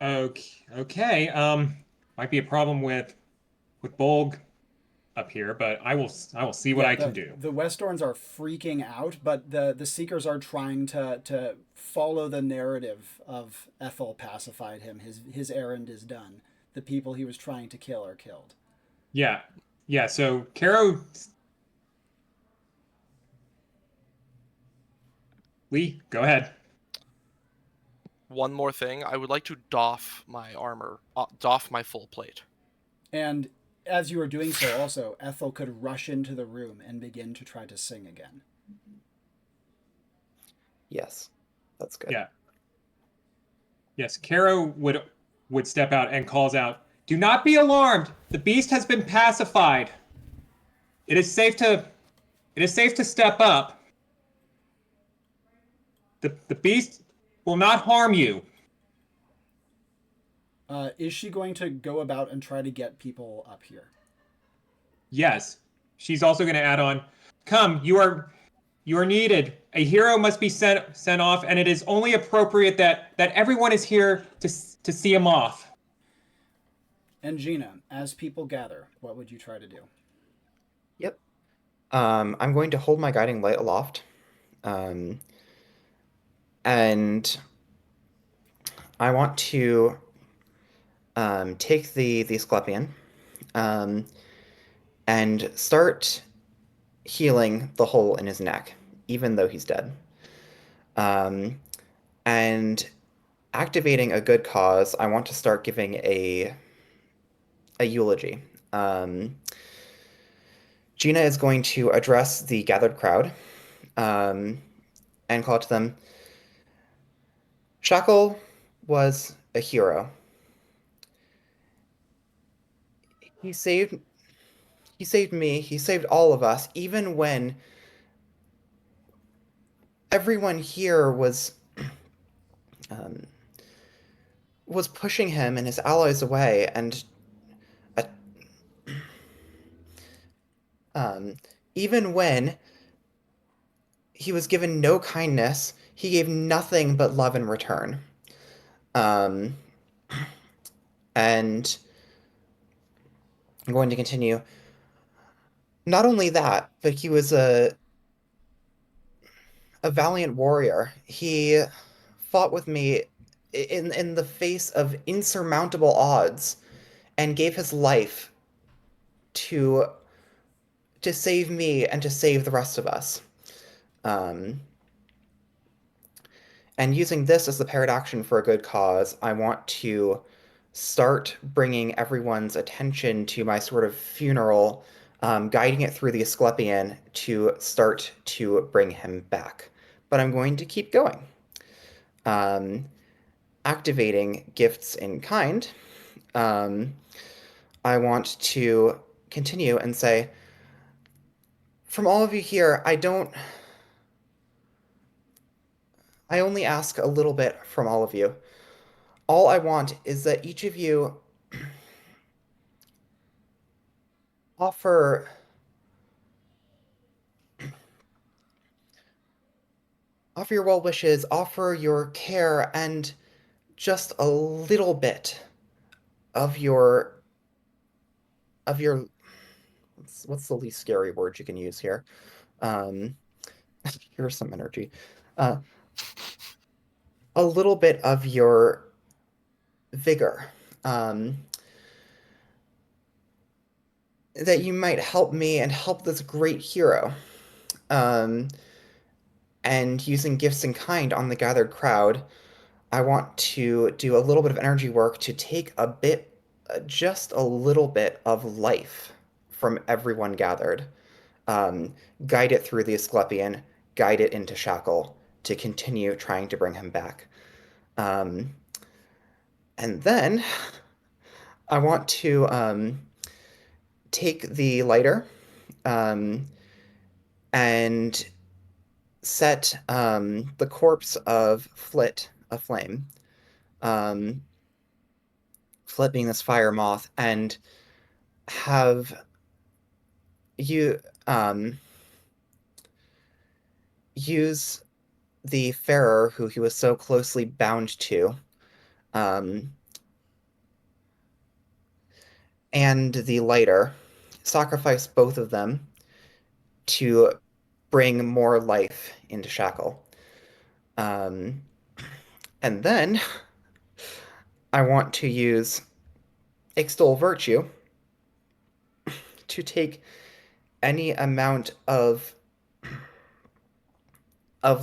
Okay. Might be a problem with Bolg up here, but I will see what I can do. The Westorns are freaking out, but the Seekers are trying to follow the narrative of Ethel pacified him. His errand is done. The people he was trying to kill are killed. Yeah. So Caro, Lee, go ahead. One more thing, I would like to doff my armor, doff my full plate. And as you are doing so, also, Ethel could rush into the room and begin to try to sing again. Yes, that's good. Yeah. Yes, Caro would step out and calls out, "Do not be alarmed. The beast has been pacified. It is safe to step up. The beast will not harm you." Is she going to go about and try to get people up here? Yes. She's also going to add on, "Come, you are needed. A hero must be sent off, and it is only appropriate that everyone is here to see him off." And Gina, as people gather, what would you try to do? Yep. I'm going to hold my guiding light aloft. And I want to take the Asclepian and start healing the hole in his neck, even though he's dead. And activating a good cause, I want to start giving a eulogy. Gina is going to address the gathered crowd and call out to them, "Shackle was a hero. He saved me, he saved all of us, even when everyone here was pushing him and his allies away, and even when he was given no kindness. He gave nothing but love in return. Um, and I'm going to continue. Not only that, but he was a valiant warrior. He fought with me in the face of insurmountable odds and gave his life to save me and to save the rest of us. Um, and using this as the paired action for a good cause, I want to start bringing everyone's attention to my sort of funeral, guiding it through the Asclepian to start to bring him back. But I'm going to keep going. Activating gifts in kind, I want to continue and say, from all of you here, I only ask a little bit from all of you. All I want is that each of you offer your well wishes, offer your care, and just a little bit of your what's the least scary word you can use here? Um, here's some energy. Uh, a little bit of your vigor. Um, that you might help me and help this great hero. And using gifts in kind on the gathered crowd, I want to do a little bit of energy work to take a bit, just a little bit of life from everyone gathered. Guide it through the Asclepian, guide it into Shackle to continue trying to bring him back. And then I want to take the lighter and set the corpse of Flit aflame. Flit being this fire moth, and have you use the Farer who he was so closely bound to, and the lighter, sacrifice both of them to bring more life into Shackle. And then I want to use Extol Virtue to take any amount of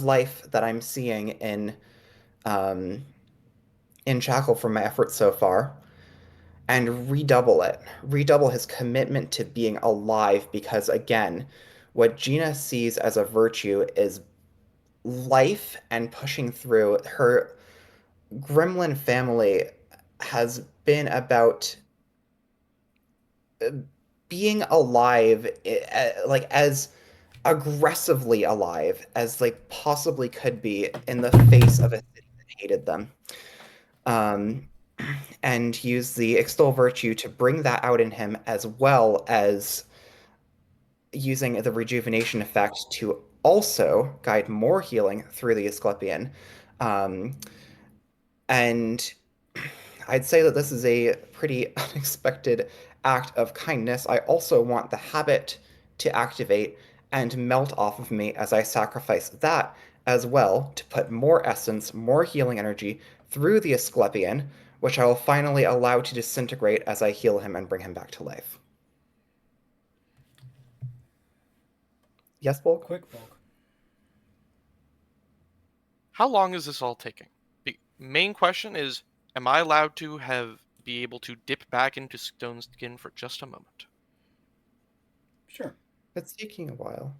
life that I'm seeing in Shackle from my efforts so far, and redouble it. Redouble his commitment to being alive, because again, what Gina sees as a virtue is life and pushing through. Her gremlin family has been about being alive, like as aggressively alive as they possibly could be in the face of a city that hated them. And use the extol virtue to bring that out in him, as well as using the rejuvenation effect to also guide more healing through the Asclepian. And I'd say that this is a pretty unexpected act of kindness. I also want the habit to activate and melt off of me as I sacrifice that as well to put more essence, more healing energy through the Asclepian, which I will finally allow to disintegrate as I heal him and bring him back to life. Yes, Bolg? Quick bulk. How long is this all taking? The main question is, am I allowed to be able to dip back into stone skin for just a moment? Sure. It's taking a while.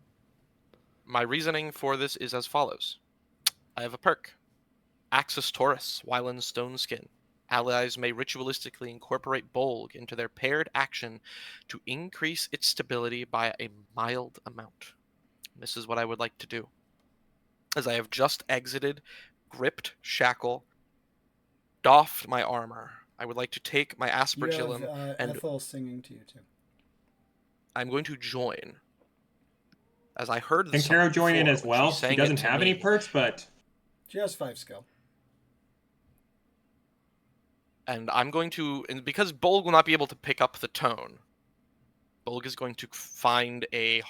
My reasoning for this is as follows. I have a perk. Axis Taurus, while in stone skin. Allies may ritualistically incorporate Bolg into their paired action to increase its stability by a mild amount. This is what I would like to do. As I have just exited, gripped Shackle, doffed my armor, I would like to take my You have Aspergillum and Ethel singing to you too. I'm going to join as I heard the Can song Caro join in before, as well? sang She it doesn't to have any me, perks, but She has 5 skill. and I'm going to, and because Bolg will not be able to pick up the tone, Bolg is going to find a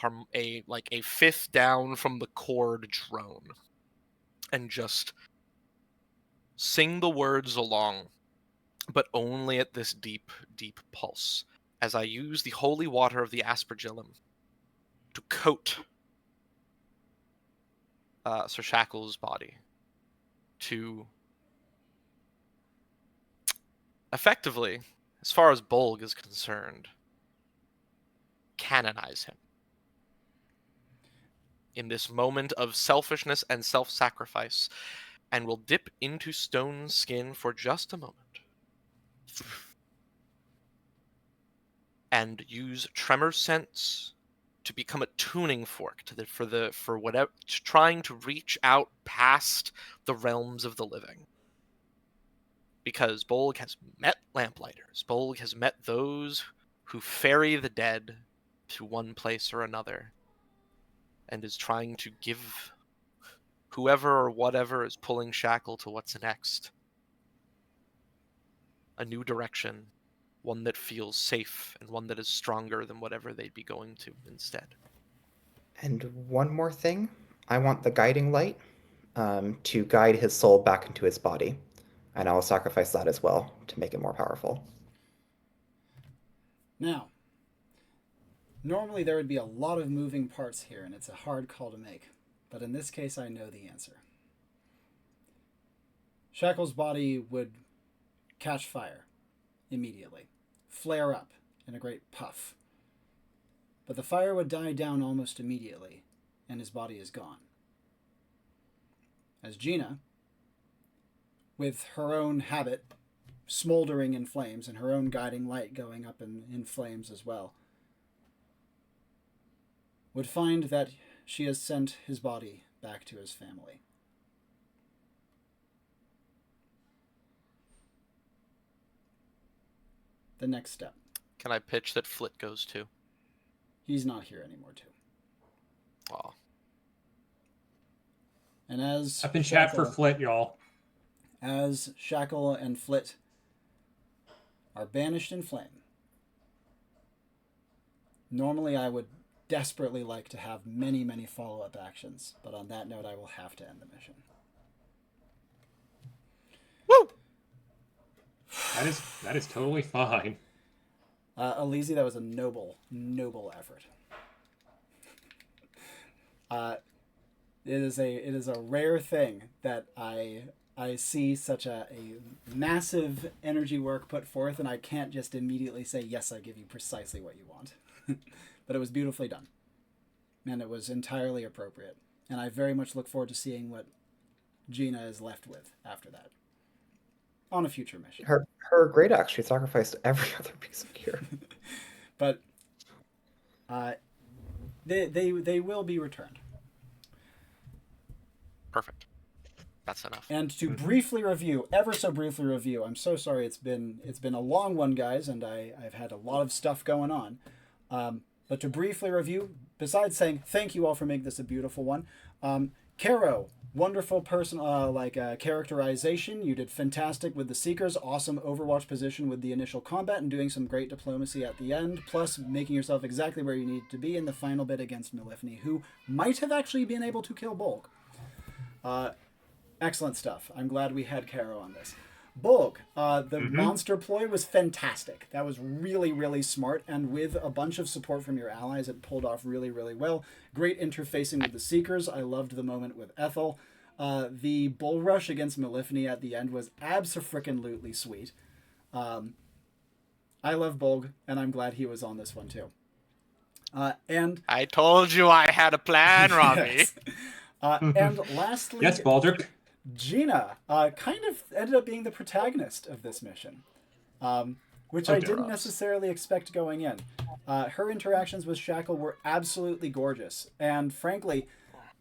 fifth down from the chord drone, and just sing the words along, but only at this deep, deep pulse, as I use the holy water of the aspergillum to coat Sir Shackle's body, to effectively, as far as Bolg is concerned, canonize him. In this moment of selfishness and self-sacrifice, and will dip into Stone's skin for just a moment, and use Tremor Sense to become a tuning fork for whatever, trying to reach out past the realms of the living. Because Bolg has met Lamplighters. Bolg has met those who ferry the dead to one place or another, and is trying to give whoever or whatever is pulling Shackle to what's next a new direction, one that feels safe and one that is stronger than whatever they'd be going to instead. And one more thing, I want the guiding light to guide his soul back into his body. And I'll sacrifice that as well to make it more powerful. Now, normally there would be a lot of moving parts here, and it's a hard call to make. But in this case, I know the answer. Shackle's body would catch fire immediately, flare up in a great puff. But the fire would die down almost immediately, and his body is gone. As Gina, with her own habit smoldering in flames and her own guiding light going up in flames as well, would find that she has sent his body back to his family. The next step. Can I pitch that Flit goes too? He's not here anymore, too. Aw. And as up in chat for Flit, y'all. As Shackle and Flit are banished in flame, normally I would desperately like to have many, many follow-up actions, but on that note, I will have to end the mission. Woo! That is totally fine. Aliizi, that was a noble effort. It is a rare thing that I see such a massive energy work put forth, and I can't just immediately say, yes, I give you precisely what you want. But it was beautifully done. And it was entirely appropriate. And I very much look forward to seeing what Gina is left with after that. On a future mission. Her great axe, she sacrificed every other piece of gear. But they will be returned. Perfect. That's enough. And to briefly review, ever so briefly review, I'm so sorry it's been a long one, guys, and I've had a lot of stuff going on. But to briefly review, besides saying thank you all for making this a beautiful one, Caro, wonderful person, characterization. You did fantastic with the Seekers. Awesome Overwatch position with the initial combat and doing some great diplomacy at the end. Plus making yourself exactly where you need to be in the final bit against Malifni, who might have actually been able to kill Bolg. Excellent stuff. I'm glad we had Caro on this. Bolg, the monster ploy was fantastic. That was really, really smart, and with a bunch of support from your allies, it pulled off really, really well. Great interfacing with the Seekers. I loved the moment with Ethel. The bull rush against Malifni at the end was abso-frickin-lutely sweet. I love Bolg, and I'm glad he was on this one too. And I told you I had a plan, Robbie. Yes. And lastly, Yes, Baldric. Gina kind of ended up being the protagonist of this mission, which I didn't necessarily expect going in. Her interactions with Shackle were absolutely gorgeous, and frankly,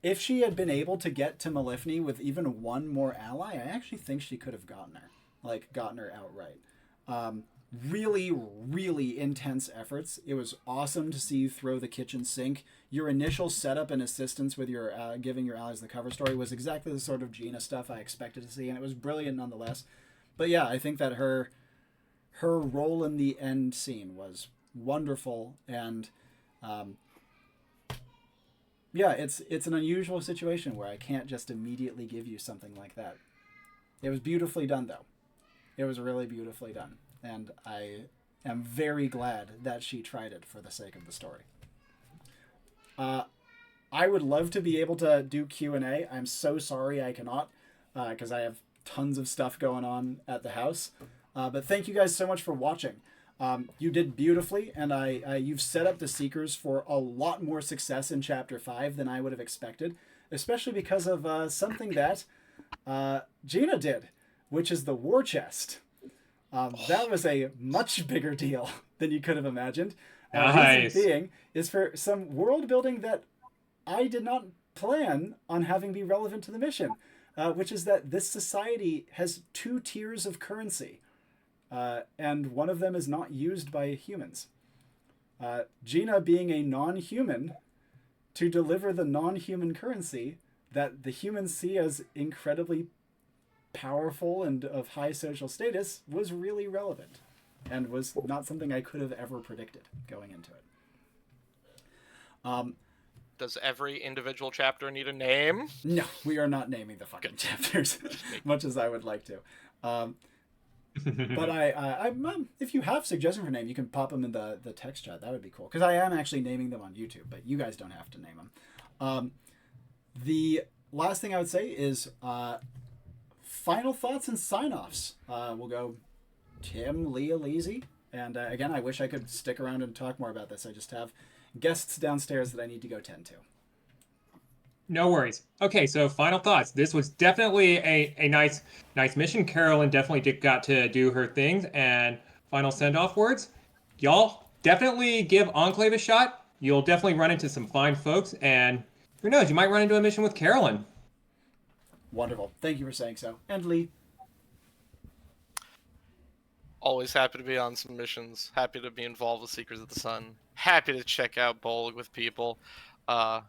if she had been able to get to Malifni with even one more ally, I actually think she could have gotten her outright. really, really intense efforts. It was awesome to see you throw the kitchen sink. Your initial setup and assistance with your giving your allies the cover story was exactly the sort of Gina stuff I expected to see, and it was brilliant nonetheless. But yeah, I think that her role in the end scene was wonderful, and yeah, it's an unusual situation where I can't just immediately give you something like that. It was beautifully done, though. It was really beautifully done, and I am very glad that she tried it for the sake of the story. I would love to be able to do Q&A. I'm so sorry I cannot, because I have tons of stuff going on at the house. But thank you guys so much for watching. You did beautifully, and you've set up the Seekers for a lot more success in Chapter 5 than I would have expected, especially because of something that Gina did, which is the war chest. That was a much bigger deal than you could have imagined. Nice. Reason being is for some world building that I did not plan on having be relevant to the mission, which is that this society has 2 tiers of currency, and one of them is not used by humans. Gina being a non-human, to deliver the non-human currency that the humans see as incredibly powerful and of high social status was really relevant, and was not something I could have ever predicted going into it. Does every individual chapter need a name? No, we are not naming the fucking chapters, much as I would like to. But if you have suggestions for name, you can pop them in the text chat. That would be cool, because I am actually naming them on YouTube, but you guys don't have to name them. The last thing I would say is final thoughts and sign-offs. We'll go Tim, Lee, Aliizi, and again, I wish I could stick around and talk more about this. I just have guests downstairs that I need to go tend to. No worries. Okay, so final thoughts. This was definitely a nice mission. Carolyn definitely got to do her things. And final send-off words. Y'all definitely give Enclave a shot. You'll definitely run into some fine folks. And who knows, you might run into a mission with Carolyn. Wonderful. Thank you for saying so. And Lee. Always happy to be on some missions. Happy to be involved with Seekers of the Sun. Happy to check out Bolg with people. If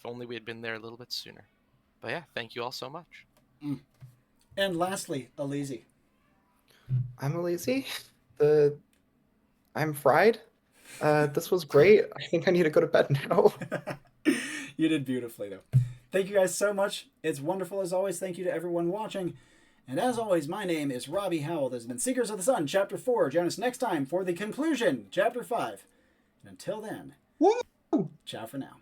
only we had been there a little bit sooner. But yeah, thank you all so much. And lastly, Aliizi. I'm Aliizi. I'm fried. This was great. I think I need to go to bed now. You did beautifully, though. Thank you guys so much. It's wonderful as always. Thank you to everyone watching. And as always, my name is Robbie Howell. This has been Seekers of the Sun, Chapter 4. Join us next time for the conclusion, Chapter 5. And until then, Woo! ciao for now.